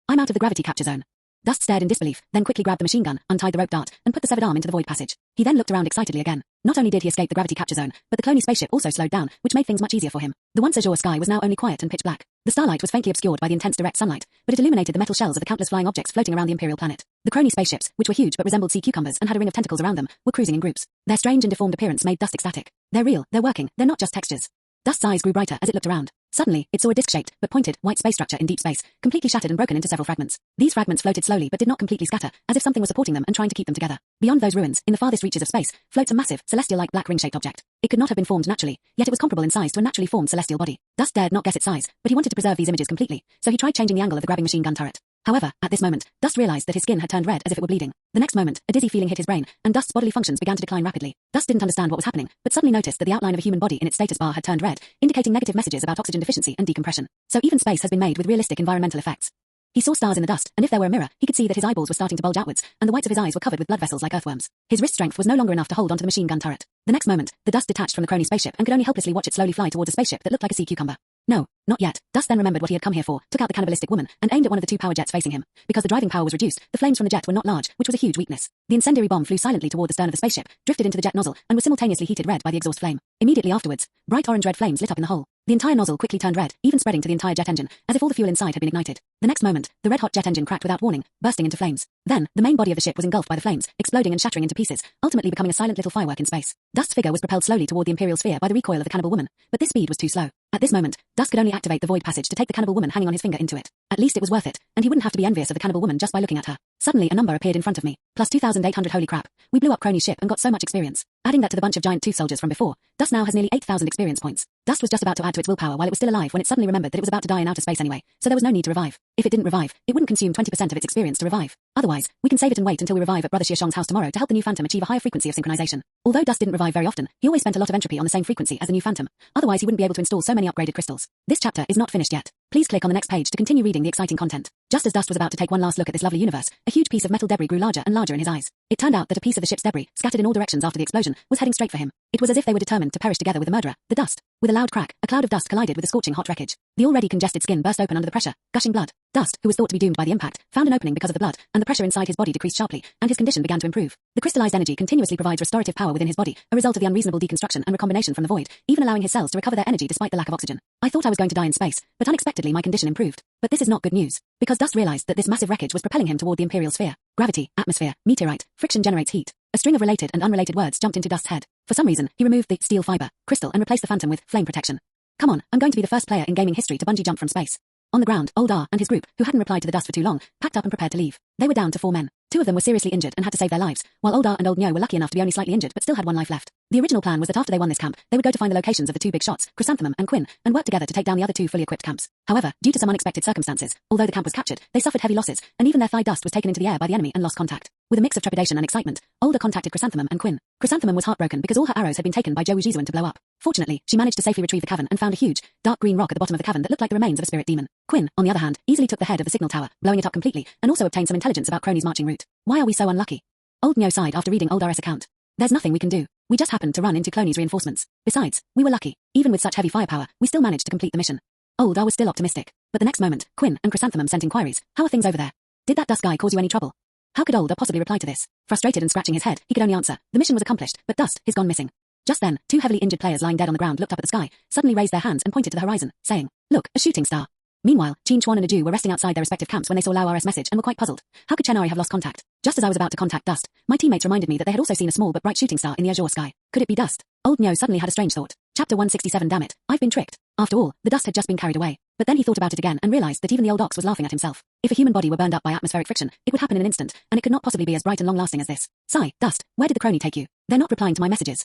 I'm out of the gravity capture zone. Dust stared in disbelief, then quickly grabbed the machine gun, untied the rope dart, and put the severed arm into the void passage. He then looked around excitedly again. Not only did he escape the gravity capture zone, but the Kroni spaceship also slowed down, which made things much easier for him. The once azure sky was now only quiet and pitch black. The starlight was faintly obscured by the intense direct sunlight, but it illuminated the metal shells of the countless flying objects floating around the Imperial planet. The Kroni spaceships, which were huge but resembled sea cucumbers and had a ring of tentacles around them, were cruising in groups. Their strange and deformed appearance made Dust ecstatic. They're real, they're working, they're not just textures. Dust's eyes grew brighter as it looked around. Suddenly, it saw a disc-shaped, but pointed, white space structure in deep space, completely shattered and broken into several fragments. These fragments floated slowly but did not completely scatter, as if something was supporting them and trying to keep them together. Beyond those ruins, in the farthest reaches of space, floats a massive, celestial-like black ring-shaped object. It could not have been formed naturally, yet it was comparable in size to a naturally formed celestial body. Dust dared not guess its size, but he wanted to preserve these images completely, so he tried changing the angle of the grabbing machine gun turret. However, at this moment, Dust realized that his skin had turned red as if it were bleeding. The next moment, a dizzy feeling hit his brain, and Dust's bodily functions began to decline rapidly. Dust didn't understand what was happening, but suddenly noticed that the outline of a human body in its status bar had turned red, indicating negative messages about oxygen deficiency and decompression. So even space has been made with realistic environmental effects. He saw stars in the dust, and if there were a mirror, he could see that his eyeballs were starting to bulge outwards, and the whites of his eyes were covered with blood vessels like earthworms. His wrist strength was no longer enough to hold onto the machine gun turret. The next moment, the dust detached from the Kroni spaceship and could only helplessly watch it slowly fly towards a spaceship that looked like a sea cucumber. No, not yet. Dust then remembered what he had come here for, took out the cannibalistic woman, and aimed at one of the 2 power jets facing him. Because the driving power was reduced, the flames from the jet were not large, which was a huge weakness. The incendiary bomb flew silently toward the stern of the spaceship, drifted into the jet nozzle, and was simultaneously heated red by the exhaust flame. Immediately afterwards, bright orange-red flames lit up in the hole. The entire nozzle quickly turned red, even spreading to the entire jet engine, as if all the fuel inside had been ignited. The next moment, the red-hot jet engine cracked without warning, bursting into flames. Then, the main body of the ship was engulfed by the flames, exploding and shattering into pieces, ultimately becoming a silent little firework in space. Dust's figure was propelled slowly toward the Imperial sphere by the recoil of the cannibal woman, but this speed was too slow. At this moment, Dust could only activate the void passage to take the cannibal woman hanging on his finger into it. At least it was worth it, and he wouldn't have to be envious of the cannibal woman just by looking at her. Suddenly, a number appeared in front of me. Plus 2,800. Holy crap. We blew up Kroni's ship and got so much experience. Adding that to the bunch of giant tooth soldiers from before, Dust now has nearly 8,000 experience points. Dust was just about to add to its willpower while it was still alive when it suddenly remembered that it was about to die in outer space anyway, so there was no need to revive. If it didn't revive, it wouldn't consume 20% of its experience to revive. Otherwise, we can save it and wait until we revive at Brother Xia Shang's house tomorrow to help the new Phantom achieve a higher frequency of synchronization. Although Dust didn't revive very often, he always spent a lot of entropy on the same frequency as the new Phantom. Otherwise, he wouldn't be able to install so many upgraded crystals. This chapter is not finished yet. Please click on the next page to continue reading the exciting content. Just as Dust was about to take one last look at this lovely universe, a huge piece of metal debris grew larger and larger in his eyes. It turned out that a piece of the ship's debris, scattered in all directions after the explosion, was heading straight for him. It was as if they were determined to perish together with the murderer, the Dust. With a loud crack, a cloud of dust collided with the scorching hot wreckage. The already congested skin burst open under the pressure, gushing blood. Dust, who was thought to be doomed by the impact, found an opening because of the blood, and the pressure inside his body decreased sharply, and his condition began to improve. The crystallized energy continuously provides restorative power within his body, a result of the unreasonable deconstruction and recombination from the void, even allowing his cells to recover their energy despite the lack of oxygen. I thought I was going to die in space, but unexpectedly my condition improved. But this is not good news, because Dust realized that this massive wreckage was propelling him toward the Imperial sphere. Gravity, atmosphere, meteorite, friction generates heat. A string of related and unrelated words jumped into Dust's head. For some reason, he removed the steel fiber, crystal, and replaced the Phantom with flame protection. Come on, I'm going to be the first player in gaming history to bungee jump from space. On the ground, Old R and his group, who hadn't replied to the Dust for too long, packed up and prepared to leave. They were down to 4 men. 2 of them were seriously injured and had to save their lives, while Old R and Old Nyo were lucky enough to be only slightly injured but still had 1 life left. The original plan was that after they won this camp, they would go to find the locations of the 2 big shots, Chrysanthemum and Quinn, and work together to take down the other 2 fully equipped camps. However, due to some unexpected circumstances, although the camp was captured, they suffered heavy losses, and even their thigh Dust was taken into the air by the enemy and lost contact. With a mix of trepidation and excitement, Older contacted Chrysanthemum and Quinn. Chrysanthemum was heartbroken because all her arrows had been taken by Zhou Wujizuan to blow up. Fortunately, she managed to safely retrieve the cavern and found a huge, dark green rock at the bottom of the cavern that looked like the remains of a spirit demon. Quinn, on the other hand, easily took the head of the signal tower, blowing it up completely, and also obtained some intelligence about Kroni's marching route. Why are we so unlucky? Old Nyo sighed after reading Old R's account. There's nothing we can do. We just happened to run into Kroni's reinforcements. Besides, we were lucky. Even with such heavy firepower, we still managed to complete the mission. Old R was still optimistic. But the next moment, Quinn and Chrysanthemum sent inquiries. How are things over there? Did that Dust guy cause you any trouble? How could Old R possibly reply to this? Frustrated and scratching his head, he could only answer, the mission was accomplished, but Dust is gone missing. Just then, 2 heavily injured players lying dead on the ground looked up at the sky, suddenly raised their hands and pointed to the horizon, saying, "Look, a shooting star." Meanwhile, Qin Chuan and Aju were resting outside their respective camps when they saw Lao R's message and were quite puzzled. How could Genera have lost contact? Just as I was about to contact Dust, my teammates reminded me that they had also seen a small but bright shooting star in the azure sky. Could it be Dust? Old Nyo suddenly had a strange thought. Chapter 167. Damn it, I've been tricked. After all, the Dust had just been carried away. But then he thought about it again and realized that even the old ox was laughing at himself. If a human body were burned up by atmospheric friction, it would happen in an instant, and it could not possibly be as bright and long-lasting as this. Sigh, Dust, where did the Kroni take you? They're not replying to my messages.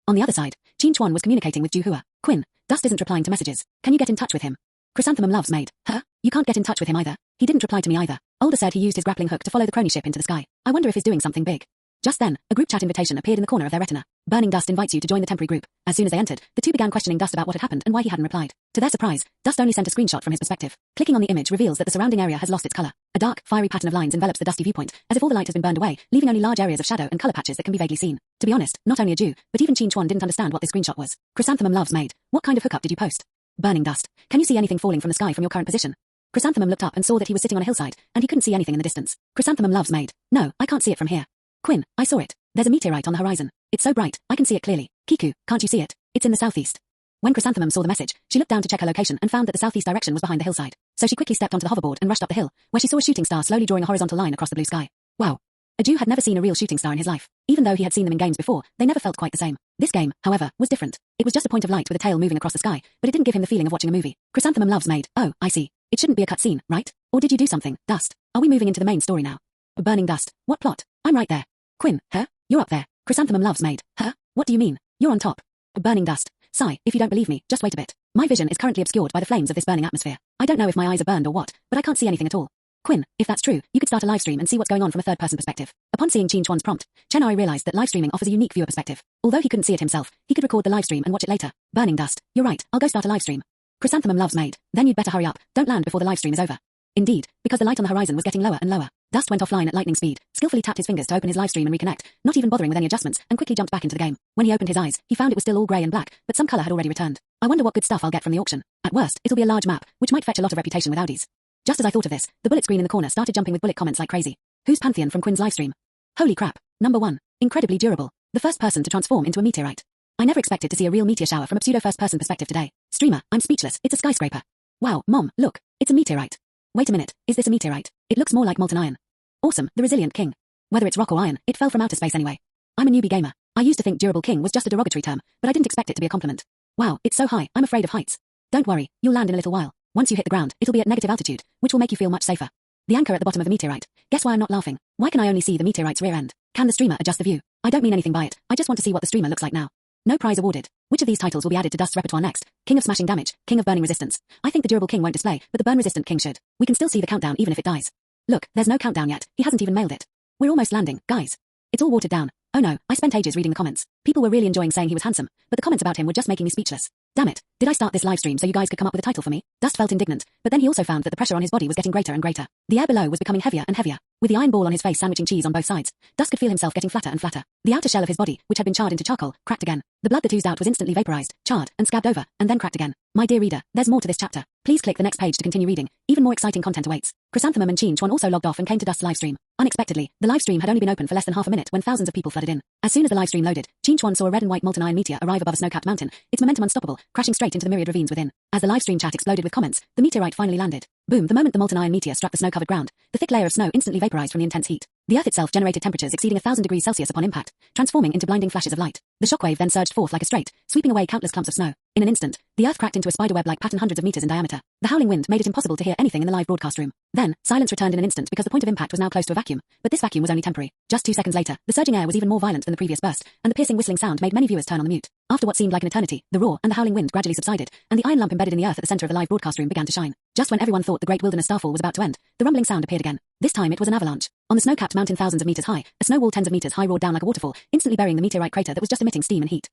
On the other side, Qin Chuan was communicating with Ju Hua. Quinn, Dust isn't replying to messages. Can you get in touch with him? Chrysanthemum loves maid. Huh? You can't get in touch with him either. He didn't reply to me either. Older said he used his grappling hook to follow the Kroni ship into the sky. I wonder if he's doing something big. Just then, a group chat invitation appeared in the corner of their retina. Burning Dust invites you to join the temporary group. As soon as they entered, the 2 began questioning Dust about what had happened and why he hadn't replied. To their surprise, Dust only sent a screenshot from his perspective. Clicking on the image reveals that the surrounding area has lost its color. A dark, fiery pattern of lines envelops the dusty viewpoint, as if all the light has been burned away, leaving only large areas of shadow and color patches that can be vaguely seen. To be honest, not only a Jew, but even Qin Chuan didn't understand what this screenshot was. Chrysanthemum loves maid. What kind of hookup did you post? Burning Dust. Can you see anything falling from the sky from your current position? Chrysanthemum looked up and saw that he was sitting on a hillside, and he couldn't see anything in the distance. Chrysanthemum loves maid. No, I can't see it from here. Quinn, I saw it. There's a meteorite on the horizon. It's so bright, I can see it clearly. Kiku, can't you see it? It's in the southeast. When Chrysanthemum saw the message, she looked down to check her location and found that the southeast direction was behind the hillside. So she quickly stepped onto the hoverboard and rushed up the hill, where she saw a shooting star slowly drawing a horizontal line across the blue sky. Wow. A Jew had never seen a real shooting star in his life. Even though he had seen them in games before, they never felt quite the same. This game, however, was different. It was just a point of light with a tail moving across the sky, but it didn't give him the feeling of watching a movie. Chrysanthemum loves maid. Oh, I see. It shouldn't be a cutscene, right? Or did you do something, Dust? Are we moving into the main story now? Burning Dust. What plot? I'm right there. Quinn, huh? You're up there. Chrysanthemum loves maid. Huh? What do you mean? You're on top. Burning Dust. Sigh, if you don't believe me, just wait a bit. My vision is currently obscured by the flames of this burning atmosphere. I don't know if my eyes are burned or what, but I can't see anything at all. Quinn, if that's true, you could start a live stream and see what's going on from a third-person perspective. Upon seeing Qin Chuan's prompt, Genera realized that live streaming offers a unique viewer perspective. Although he couldn't see it himself, he could record the live stream and watch it later. Burning Dust. You're right, I'll go start a live stream. Chrysanthemum loves maid. Then you'd better hurry up. Don't land before the live stream is over. Indeed, because the light on the horizon was getting lower and lower. Dust went offline at lightning speed, skillfully tapped his fingers to open his live stream and reconnect, not even bothering with any adjustments, and quickly jumped back into the game. When he opened his eyes, he found it was still all grey and black, but some colour had already returned. I wonder what good stuff I'll get from the auction. At worst, it'll be a large map, which might fetch a lot of reputation with Audis. Just as I thought of this, the bullet screen in the corner started jumping with bullet comments like crazy. Who's Pantheon from Quinn's livestream? Holy crap. Number 1. Incredibly durable. The first person to transform into a meteorite. I never expected to see a real meteor shower from a pseudo first-person perspective today. Streamer, I'm speechless. It's a skyscraper. Wow, Mom, look. It's a meteorite. Wait a minute. Is this a meteorite? It looks more like molten iron. Awesome, the resilient king. Whether it's rock or iron, it fell from outer space anyway. I'm a newbie gamer. I used to think durable king was just a derogatory term, but I didn't expect it to be a compliment. Wow, it's so high, I'm afraid of heights. Don't worry, you'll land in a little while. Once you hit the ground, it'll be at negative altitude, which will make you feel much safer. The anchor at the bottom of the meteorite. Guess why I'm not laughing? Why can I only see the meteorite's rear end? Can the streamer adjust the view? I don't mean anything by it, I just want to see what the streamer looks like now. No prize awarded. Which of these titles will be added to Dust's repertoire next? King of smashing damage, King of burning resistance. I think the durable king won't display, but the burn-resistant king should. We can still see the countdown even if it dies. Look, there's no countdown yet, he hasn't even mailed it. We're almost landing, guys. It's all watered down. Oh no, I spent ages reading the comments. People were really enjoying saying he was handsome, but the comments about him were just making me speechless. Damn it, did I start this live stream so you guys could come up with a title for me? Dust felt indignant, but then he also found that the pressure on his body was getting greater and greater. The air below was becoming heavier and heavier. With the iron ball on his face sandwiching cheese on both sides, Dust could feel himself getting flatter and flatter. The outer shell of his body, which had been charred into charcoal, cracked again. The blood that oozed out was instantly vaporized, charred, and scabbed over, and then cracked again. My dear reader, there's more to this chapter. Please click the next page to continue reading. Even more exciting content awaits. Chrysanthemum and Chuan also logged off and came to Dust's live stream. Unexpectedly, the live stream had only been open for less than half a minute when thousands of people flooded in. As soon as the live stream loaded, Chuan saw a red and white molten iron meteor arrive above a snow-capped mountain, its momentum unstoppable, crashing straight into the myriad ravines within. As the live stream chat exploded with comments, the meteorite finally landed. Boom, the moment the molten iron meteor struck the snow-covered ground, the thick layer of snow instantly vaporized from the intense heat. The Earth itself generated temperatures exceeding 1,000 degrees Celsius upon impact, transforming into blinding flashes of light. The shockwave then surged forth like a straight, sweeping away countless clumps of snow. In an instant, the Earth cracked into a spiderweb-like pattern hundreds of meters in diameter. The howling wind made it impossible to hear anything in the live broadcast room. Then, silence returned in an instant because the point of impact was now close to a vacuum, but this vacuum was only temporary. Just 2 seconds later, the surging air was even more violent than the previous burst, and the piercing whistling sound made many viewers turn on the mute. After what seemed like an eternity, the roar and the howling wind gradually subsided, and the iron lump embedded in the Earth at the center of the live broadcast room began to shine. Just when everyone thought the great wilderness starfall was about to end, the rumbling sound appeared again. This time it was an avalanche. On the snow-capped mountain thousands of meters high, a snow wall tens of meters high roared down like a waterfall, instantly burying the meteorite crater that was just emitting steam and heat.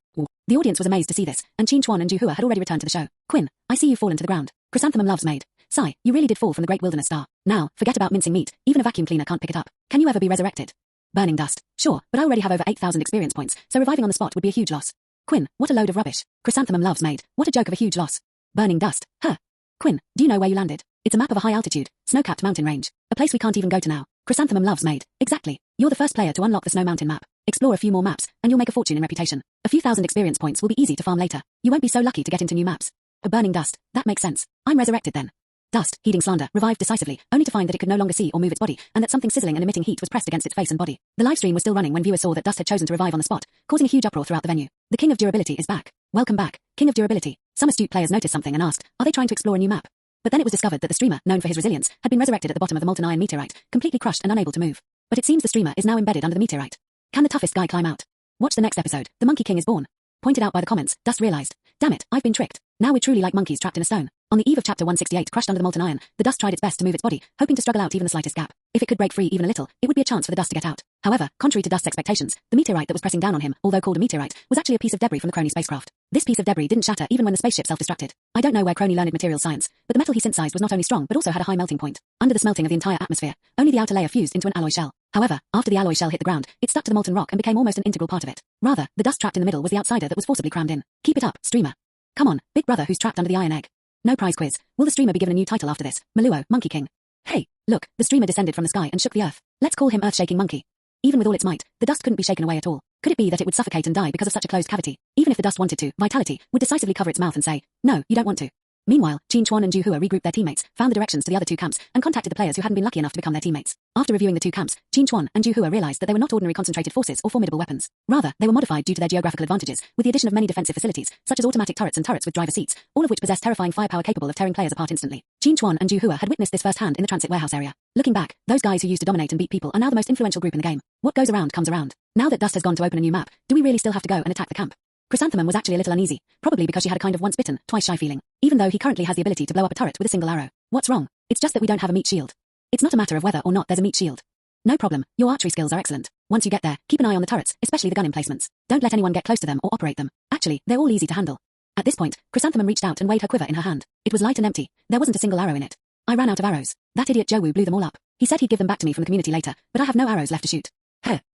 The audience was amazed to see this, and Chuan and Juhua had already returned to the show. Quinn, I see you've fallen to the ground. Chrysanthemum loves maid. Sigh, you really did fall from the great wilderness star. Now, forget about mincing meat, even a vacuum cleaner can't pick it up. Can you ever be resurrected? Burning dust. Sure, but I already have over 8,000 experience points, so reviving on the spot would be a huge loss. Quinn, what a load of rubbish. Chrysanthemum loves maid. What a joke of a huge loss. Burning dust. Huh. Quinn, do you know where you landed? It's a map of a high-altitude, snow-capped mountain range. A place we can't even go to now. Chrysanthemum loves maid. Exactly. You're the first player to unlock the snow mountain map. Explore a few more maps, and you'll make a fortune in reputation. A few thousand experience points will be easy to farm later. You won't be so lucky to get into new maps. A burning dust. That makes sense. I'm resurrected then. Dust, heeding slander, revived decisively, only to find that it could no longer see or move its body, and that something sizzling and emitting heat was pressed against its face and body. The live stream was still running when viewers saw that Dust had chosen to revive on the spot, causing a huge uproar throughout the venue. The King of Durability is back. Welcome back, King of Durability. Some astute players noticed something and asked, are they trying to explore a new map? But then it was discovered that the streamer, known for his resilience, had been resurrected at the bottom of the molten iron meteorite, completely crushed and unable to move. But it seems the streamer is now embedded under the meteorite. Can the toughest guy climb out? Watch the next episode. The Monkey King is born. Pointed out by the comments, Dust realized, damn it, I've been tricked. Now we're truly like monkeys trapped in a stone. On the eve of chapter 168 crushed under the molten iron, the Dust tried its best to move its body, hoping to struggle out even the slightest gap. If it could break free even a little, it would be a chance for the Dust to get out. However, contrary to Dust's expectations, the meteorite that was pressing down on him, although called a meteorite, was actually a piece of debris from the Kroni spacecraft. This piece of debris didn't shatter even when the spaceship self-destructed. I don't know where Kroni learned material science, but the metal he synthesized was not only strong but also had a high melting point. Under the smelting of the entire atmosphere, only the outer layer fused into an alloy shell. However, after the alloy shell hit the ground, it stuck to the molten rock and became almost an integral part of it. Rather, the Dust trapped in the middle was the outsider that was forcibly crammed in. Keep it up, streamer. Come on, big brother who's trapped under the iron egg. No prize quiz. Will the streamer be given a new title after this? Maluo, Monkey King. Hey, look, the streamer descended from the sky and shook the earth. Let's call him Earth-shaking Monkey. Even with all its might, the Dust couldn't be shaken away at all. Could it be that it would suffocate and die because of such a closed cavity? Even if the Dust wanted to, Vitality would decisively cover its mouth and say, no, you don't want to. Meanwhile, Chuan and Juhua regrouped their teammates, found the directions to the other two camps, and contacted the players who hadn't been lucky enough to become their teammates. After reviewing the two camps, Chuan and Juhua realized that they were not ordinary concentrated forces or formidable weapons. Rather, they were modified due to their geographical advantages, with the addition of many defensive facilities, such as automatic turrets and turrets with driver seats, all of which possess terrifying firepower capable of tearing players apart instantly. Chuan and Juhua had witnessed this firsthand in the transit warehouse area. Looking back, those guys who used to dominate and beat people are now the most influential group in the game. What goes around comes around. Now that Dust has gone to open a new map, do we really still have to go and attack the camp? Chrysanthemum was actually a little uneasy, probably because she had a kind of once bitten, twice shy feeling, even though he currently has the ability to blow up a turret with a single arrow. What's wrong? It's just that we don't have a meat shield. It's not a matter of whether or not there's a meat shield. No problem, your archery skills are excellent. Once you get there, keep an eye on the turrets, especially the gun emplacements. Don't let anyone get close to them or operate them. Actually, they're all easy to handle. At this point, Chrysanthemum reached out and weighed her quiver in her hand. It was light and empty. There wasn't a single arrow in it. I ran out of arrows. That idiot Jowu blew them all up. He said he'd give them back to me from the community later, but I have no arrows left to shoot.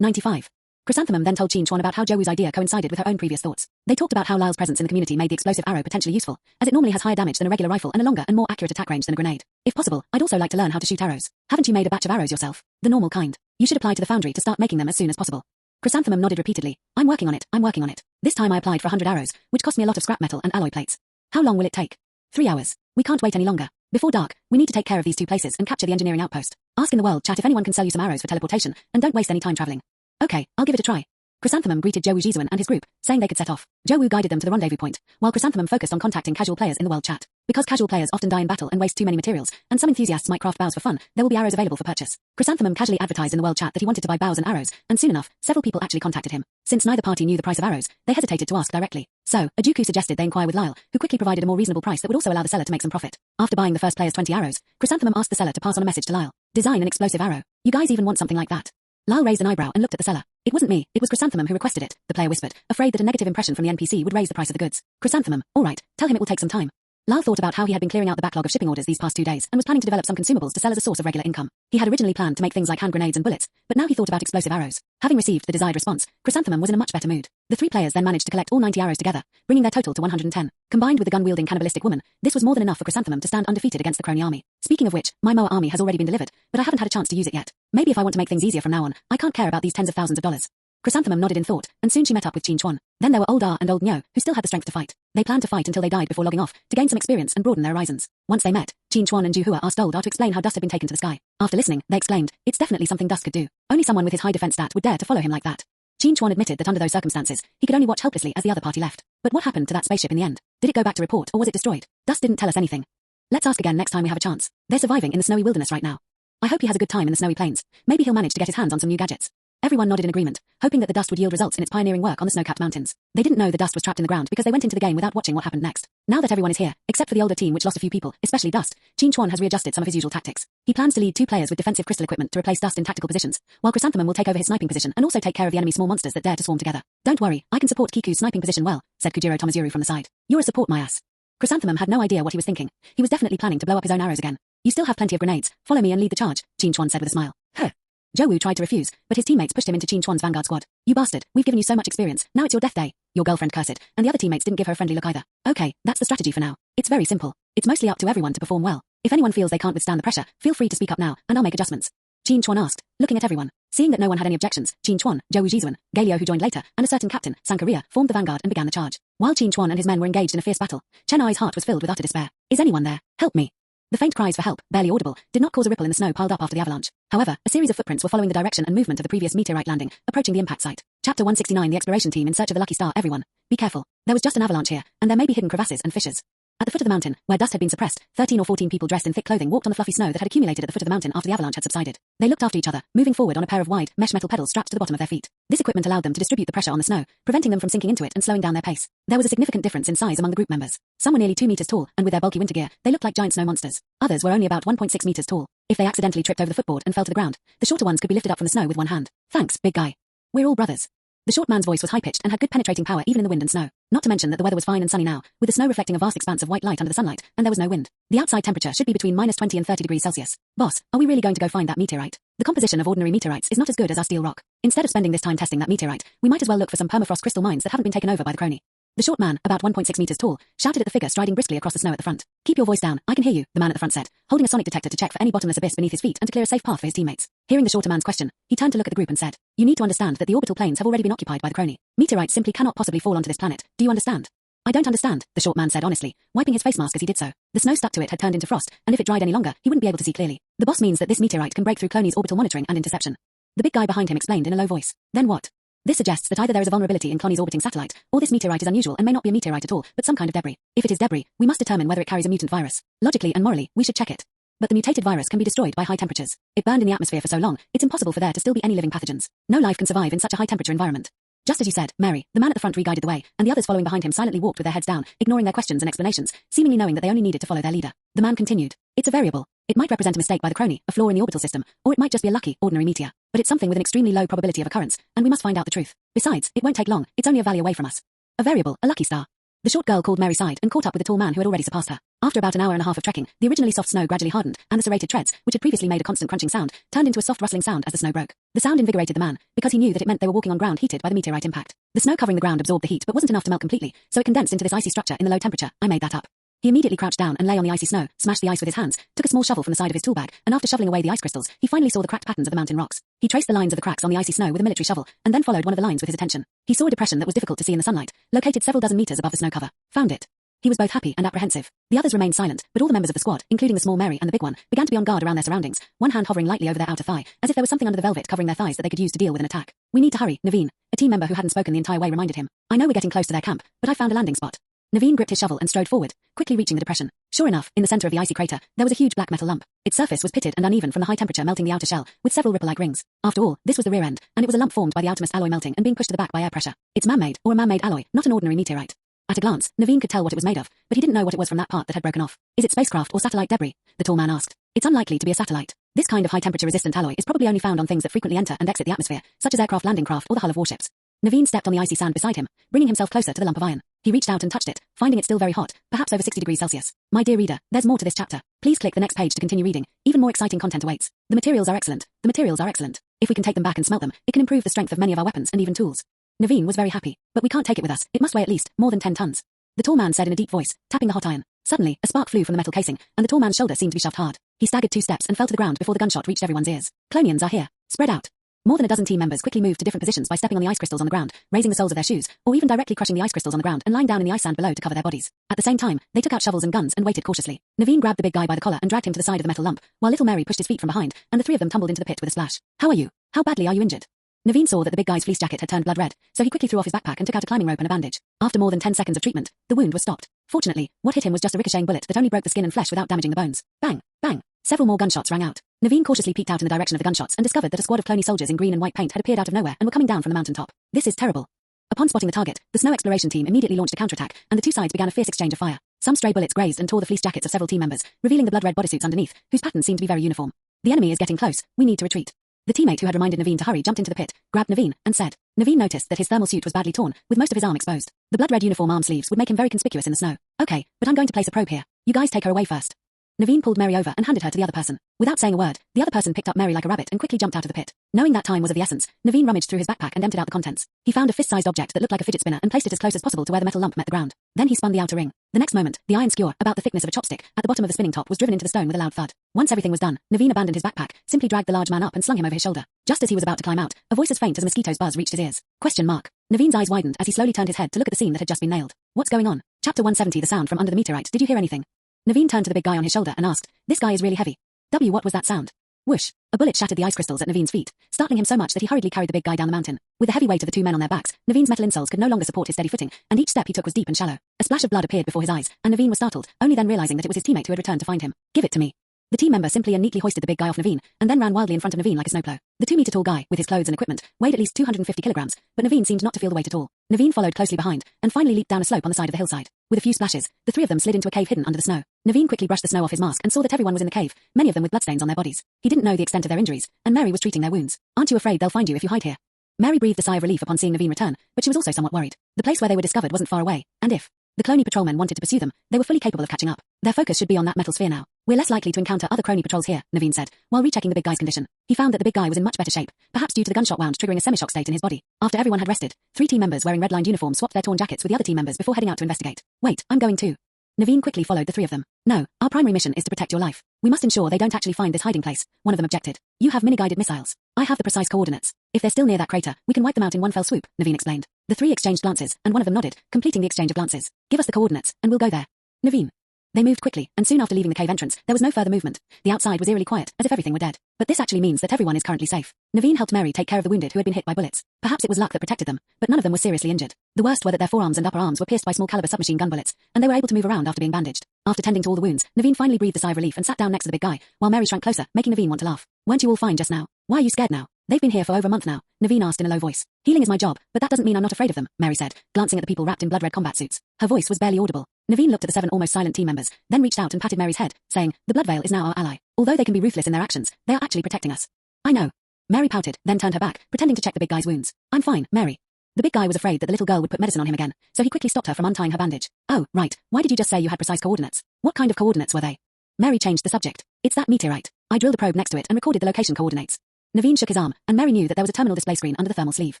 95. Chrysanthemum then told Chuan about how Jowu's idea coincided with her own previous thoughts. They talked about how Lyle's presence in the community made the explosive arrow potentially useful, as it normally has higher damage than a regular rifle and a longer and more accurate attack range than a grenade. If possible, I'd also like to learn how to shoot arrows. Haven't you made a batch of arrows yourself? The normal kind. You should apply to the foundry to start making them as soon as possible. Chrysanthemum nodded repeatedly. I'm working on it. This time I applied for 100 arrows, which cost me a lot of scrap metal and alloy plates. How long will it take? 3 hours. We can't wait any longer. Before dark, we need to take care of these 2 places and capture the engineering outpost. Ask in the world chat if anyone can sell you some arrows for teleportation, and don't waste any time traveling. Okay, I'll give it a try. Chrysanthemum greeted Zhou Jizuan and his group, saying they could set off. Zhou Wu guided them to the rendezvous point, while Chrysanthemum focused on contacting casual players in the world chat. Because casual players often die in battle and waste too many materials, and some enthusiasts might craft bows for fun, there will be arrows available for purchase. Chrysanthemum casually advertised in the world chat that he wanted to buy bows and arrows, and soon enough, several people actually contacted him. Since neither party knew the price of arrows, they hesitated to ask directly. So, Ajuku suggested they inquire with Lyle, who quickly provided a more reasonable price that would also allow the seller to make some profit. After buying the first player's 20 arrows, Chrysanthemum asked the seller to pass on a message to Lyle. Design an explosive arrow. You guys even want something like that? Lyle raised an eyebrow and looked at the seller. It wasn't me, it was Chrysanthemum who requested it, the player whispered, afraid that a negative impression from the NPC would raise the price of the goods. Chrysanthemum, alright, tell him it will take some time. Lyle thought about how he had been clearing out the backlog of shipping orders these past 2 days and was planning to develop some consumables to sell as a source of regular income. He had originally planned to make things like hand grenades and bullets, but now he thought about explosive arrows. Having received the desired response, Chrysanthemum was in a much better mood. The 3 players then managed to collect all 90 arrows together, bringing their total to 110. Combined with the gun-wielding cannibalistic woman, this was more than enough for Chrysanthemum to stand undefeated against the Kroni army. Speaking of which, my Moa army has already been delivered, but I haven't had a chance to use it yet. Maybe if I want to make things easier from now on, I can't care about these tens of thousands of dollars. Chrysanthemum nodded in thought, and soon she met up with Qin Chuan. Then there were Old R and Old Nyo, who still had the strength to fight. They planned to fight until they died before logging off, to gain some experience and broaden their horizons. Once they met, Qin Chuan and Ju Hua asked Old R to explain how dust had been taken to the sky. After listening, they exclaimed, it's definitely something dust could do. Only someone with his high defense stat would dare to follow him like that. Qin Chuan admitted that under those circumstances, he could only watch helplessly as the other party left. But what happened to that spaceship in the end? Did it go back to report or was it destroyed? Dust didn't tell us anything. Let's ask again next time we have a chance. They're surviving in the snowy wilderness right now. I hope he has a good time in the snowy plains. Maybe he'll manage to get his hands on some new gadgets. Everyone nodded in agreement, hoping that the dust would yield results in its pioneering work on the snow-capped mountains. They didn't know the dust was trapped in the ground because they went into the game without watching what happened next. Now that everyone is here, except for the older team which lost a few people, especially Dust, Qin Chuan has readjusted some of his usual tactics. He plans to lead 2 players with defensive crystal equipment to replace Dust in tactical positions, while Chrysanthemum will take over his sniping position and also take care of the enemy small monsters that dare to swarm together. Don't worry, I can support Kiku's sniping position well, said Kujiro Tomazuru from the side. You're a support, my ass. Chrysanthemum had no idea what he was thinking. He was definitely planning to blow up his own arrows again. You still have plenty of grenades. Follow me and lead the charge, Qin Chuan said with a smile. Huh. Zhou Wu tried to refuse, but his teammates pushed him into Qin Chuan's vanguard squad. You bastard, we've given you so much experience, now it's your death day. Your girlfriend cursed, and the other teammates didn't give her a friendly look either. Okay, that's the strategy for now. It's very simple. It's mostly up to everyone to perform well. If anyone feels they can't withstand the pressure, feel free to speak up now, and I'll make adjustments. Qin Chuan asked, looking at everyone. Seeing that no one had any objections, Qin Chuan, Zhou Jizuan, Galio who joined later, and a certain captain, Sankaria, formed the vanguard and began the charge. While Qin Chuan and his men were engaged in a fierce battle, Chen Ai's heart was filled with utter despair. Is anyone there? Help me. The faint cries for help, barely audible, did not cause a ripple in the snow piled up after the avalanche. However, a series of footprints were following the direction and movement of the previous meteorite landing, approaching the impact site. Chapter 169 The exploration team in search of the lucky star. Everyone, be careful. There was just an avalanche here, and there may be hidden crevasses and fissures. At the foot of the mountain, where dust had been suppressed, 13 or 14 people dressed in thick clothing walked on the fluffy snow that had accumulated at the foot of the mountain after the avalanche had subsided. They looked after each other, moving forward on a pair of wide, mesh metal pedals strapped to the bottom of their feet. This equipment allowed them to distribute the pressure on the snow, preventing them from sinking into it and slowing down their pace. There was a significant difference in size among the group members. Some were nearly 2 meters tall, and with their bulky winter gear, they looked like giant snow monsters. Others were only about 1.6 meters tall. If they accidentally tripped over the footboard and fell to the ground, the shorter ones could be lifted up from the snow with one hand. Thanks, big guy. We're all brothers. The short man's voice was high-pitched and had good penetrating power even in the wind and snow. Not to mention that the weather was fine and sunny now, with the snow reflecting a vast expanse of white light under the sunlight, and there was no wind. The outside temperature should be between -20 and 30 degrees Celsius. Boss, are we really going to go find that meteorite? The composition of ordinary meteorites is not as good as our steel rock. Instead of spending this time testing that meteorite, we might as well look for some permafrost crystal mines that haven't been taken over by the Kroni. The short man, about 1.6 meters tall, shouted at the figure striding briskly across the snow at the front. Keep your voice down, I can hear you, the man at the front said, holding a sonic detector to check for any bottomless abyss beneath his feet and to clear a safe path for his teammates. Hearing the shorter man's question, he turned to look at the group and said, you need to understand that the orbital planes have already been occupied by the Kroni. Meteorites simply cannot possibly fall onto this planet. Do you understand? I don't understand, the short man said honestly, wiping his face mask as he did so. The snow stuck to it had turned into frost, and if it dried any longer, he wouldn't be able to see clearly. The boss means that this meteorite can break through Kroni's orbital monitoring and interception. The big guy behind him explained in a low voice. Then what? This suggests that either there is a vulnerability in Kroni's orbiting satellite, or this meteorite is unusual and may not be a meteorite at all, but some kind of debris. If it is debris, we must determine whether it carries a mutant virus. Logically and morally, we should check it. But the mutated virus can be destroyed by high temperatures. It burned in the atmosphere for so long, it's impossible for there to still be any living pathogens. No life can survive in such a high-temperature environment. Just as you said, Mary, the man at the front re-guided the way, and the others following behind him silently walked with their heads down, ignoring their questions and explanations, seemingly knowing that they only needed to follow their leader. The man continued. It's a variable. It might represent a mistake by the Kroni, a flaw in the orbital system, or it might just be a lucky, ordinary meteor. But it's something with an extremely low probability of occurrence, and we must find out the truth. Besides, it won't take long, it's only a valley away from us. A variable, a lucky star. The short girl called Mary side and caught up with the tall man who had already surpassed her. After about an hour and a half of trekking, the originally soft snow gradually hardened, and the serrated treads, which had previously made a constant crunching sound, turned into a soft rustling sound as the snow broke. The sound invigorated the man, because he knew that it meant they were walking on ground heated by the meteorite impact. The snow covering the ground absorbed the heat but wasn't enough to melt completely, so it condensed into this icy structure in the low temperature. I made that up. He immediately crouched down and lay on the icy snow, smashed the ice with his hands, took a small shovel from the side of his tool bag, and after shoveling away the ice crystals, he finally saw the cracked patterns of the mountain rocks. He traced the lines of the cracks on the icy snow with a military shovel, and then followed one of the lines with his attention. He saw a depression that was difficult to see in the sunlight, located several dozen meters above the snow cover. Found it. He was both happy and apprehensive. The others remained silent, but all the members of the squad, including the small Mary and the big one, began to be on guard around their surroundings, one hand hovering lightly over their outer thigh, as if there was something under the velvet covering their thighs that they could use to deal with an attack. We need to hurry, Naveen, a team member who hadn't spoken the entire way reminded him. I know we're getting close to their camp, but I found a landing spot. Naveen gripped his shovel and strode forward, quickly reaching the depression. Sure enough, in the center of the icy crater, there was a huge black metal lump. Its surface was pitted and uneven from the high temperature melting the outer shell, with several ripple-like rings. After all, this was the rear end, and it was a lump formed by the outermost alloy melting and being pushed to the back by air pressure. It's man-made, or a man-made alloy, not an ordinary meteorite. At a glance, Naveen could tell what it was made of, but he didn't know what it was from that part that had broken off. Is it spacecraft or satellite debris? The tall man asked. It's unlikely to be a satellite. This kind of high-temperature resistant alloy is probably only found on things that frequently enter and exit the atmosphere, such as aircraft landing craft or the hull of warships. Naveen stepped on the icy sand beside him, bringing himself closer to the lump of iron. He reached out and touched it, finding it still very hot, perhaps over 60 degrees Celsius. My dear reader, there's more to this chapter. Please click the next page to continue reading. Even more exciting content awaits. The materials are excellent. The materials are excellent. If we can take them back and smelt them, it can improve the strength of many of our weapons and even tools. Naveen was very happy. But we can't take it with us. It must weigh at least more than 10 tons. The tall man said in a deep voice, tapping the hot iron. Suddenly, a spark flew from the metal casing, and the tall man's shoulder seemed to be shoved hard. He staggered 2 steps and fell to the ground before the gunshot reached everyone's ears. Clonians are here. Spread out. More than a dozen team members quickly moved to different positions by stepping on the ice crystals on the ground, raising the soles of their shoes, or even directly crushing the ice crystals on the ground and lying down in the ice sand below to cover their bodies. At the same time, they took out shovels and guns and waited cautiously. Naveen grabbed the big guy by the collar and dragged him to the side of the metal lump, while little Mary pushed his feet from behind, and the 3 of them tumbled into the pit with a splash. How are you? How badly are you injured? Naveen saw that the big guy's fleece jacket had turned blood red, so he quickly threw off his backpack and took out a climbing rope and a bandage. After more than 10 seconds of treatment, the wound was stopped. Fortunately, what hit him was just a ricocheting bullet that only broke the skin and flesh without damaging the bones. Bang! Bang! Several more gunshots rang out. Naveen cautiously peeked out in the direction of the gunshots and discovered that a squad of Kroni soldiers in green and white paint had appeared out of nowhere and were coming down from the mountaintop. This is terrible. Upon spotting the target, the snow exploration team immediately launched a counterattack, and the 2 sides began a fierce exchange of fire. Some stray bullets grazed and tore the fleece jackets of several team members, revealing the blood-red bodysuits underneath, whose patterns seemed to be very uniform. The enemy is getting close. We need to retreat. The teammate who had reminded Naveen to hurry jumped into the pit, grabbed Naveen, and said. Naveen noticed that his thermal suit was badly torn, with most of his arm exposed. The blood-red uniform arm sleeves would make him very conspicuous in the snow. Okay, but I'm going to place a probe here. You guys take her away first. Naveen pulled Mary over and handed her to the other person. Without saying a word, the other person picked up Mary like a rabbit and quickly jumped out of the pit. Knowing that time was of the essence, Naveen rummaged through his backpack and emptied out the contents. He found a fist-sized object that looked like a fidget spinner and placed it as close as possible to where the metal lump met the ground. Then he spun the outer ring. The next moment, the iron skewer, about the thickness of a chopstick, at the bottom of the spinning top was driven into the stone with a loud thud. Once everything was done, Naveen abandoned his backpack, simply dragged the large man up and slung him over his shoulder. Just as he was about to climb out, a voice as faint as a mosquito's buzz reached his ears. Question mark. Naveen's eyes widened as he slowly turned his head to look at the scene that had just been nailed. What's going on? Chapter 170. The sound from under the meteorite. Did you hear anything? Naveen turned to the big guy on his shoulder and asked, this guy is really heavy. What was that sound? Whoosh! A bullet shattered the ice crystals at Naveen's feet, startling him so much that he hurriedly carried the big guy down the mountain. With the heavy weight of the 2 men on their backs, Naveen's metal insoles could no longer support his steady footing, and each step he took was deep and shallow. A splash of blood appeared before his eyes, and Naveen was startled, only then realizing that it was his teammate who had returned to find him. Give it to me. The team member simply and neatly hoisted the big guy off Naveen, and then ran wildly in front of Naveen like a snowplow. The 2-meter-tall guy, with his clothes and equipment, weighed at least 250 kilograms, but Naveen seemed not to feel the weight at all. Naveen followed closely behind, and finally leaped down a slope on the side of the hillside. With a few splashes, the 3 of them slid into a cave hidden under the snow. Naveen quickly brushed the snow off his mask and saw that everyone was in the cave, many of them with bloodstains on their bodies. He didn't know the extent of their injuries, and Mary was treating their wounds. Aren't you afraid they'll find you if you hide here? Mary breathed a sigh of relief upon seeing Naveen return, but she was also somewhat worried. The place where they were discovered wasn't far away, and if the Kroni patrolmen wanted to pursue them, they were fully capable of catching up. Their focus should be on that metal sphere now. We're less likely to encounter other Kroni patrols here, Naveen said, while rechecking the big guy's condition. He found that the big guy was in much better shape, perhaps due to the gunshot wound triggering a semi-shock state in his body. After everyone had rested, 3 team members wearing red-lined uniforms swapped their torn jackets with the other team members before heading out to investigate. Wait, I'm going too. Naveen quickly followed the 3 of them. No, our primary mission is to protect your life. We must ensure they don't actually find this hiding place, one of them objected. You have mini-guided missiles. I have the precise coordinates. If they're still near that crater, we can wipe them out in one fell swoop, Naveen explained. The 3 exchanged glances, and one of them nodded, completing the exchange of glances. Give us the coordinates, and we'll go there. Naveen. They moved quickly, and soon after leaving the cave entrance, there was no further movement. The outside was eerily quiet, as if everything were dead. But this actually means that everyone is currently safe. Naveen helped Mary take care of the wounded who had been hit by bullets. Perhaps it was luck that protected them, but none of them were seriously injured. The worst were that their forearms and upper arms were pierced by small-caliber submachine gun bullets, and they were able to move around after being bandaged. After tending to all the wounds, Naveen finally breathed a sigh of relief and sat down next to the big guy, while Mary shrank closer, making Naveen want to laugh. Weren't you all fine just now? Why are you scared now? They've been here for over a month now, Naveen asked in a low voice. Healing is my job, but that doesn't mean I'm not afraid of them, Mary said, glancing at the people wrapped in blood-red combat suits. Her voice was barely audible. Naveen looked at the 7 almost silent team members, then reached out and patted Mary's head, saying, the blood veil is now our ally. Although they can be ruthless in their actions, they are actually protecting us. I know. Mary pouted, then turned her back, pretending to check the big guy's wounds. I'm fine, Mary. The big guy was afraid that the little girl would put medicine on him again, so he quickly stopped her from untying her bandage. Oh, right. Why did you just say you had precise coordinates? What kind of coordinates were they? Mary changed the subject. It's that meteorite. I drilled a probe next to it and recorded the location coordinates. Naveen shook his arm, and Mary knew that there was a terminal display screen under the thermal sleeve.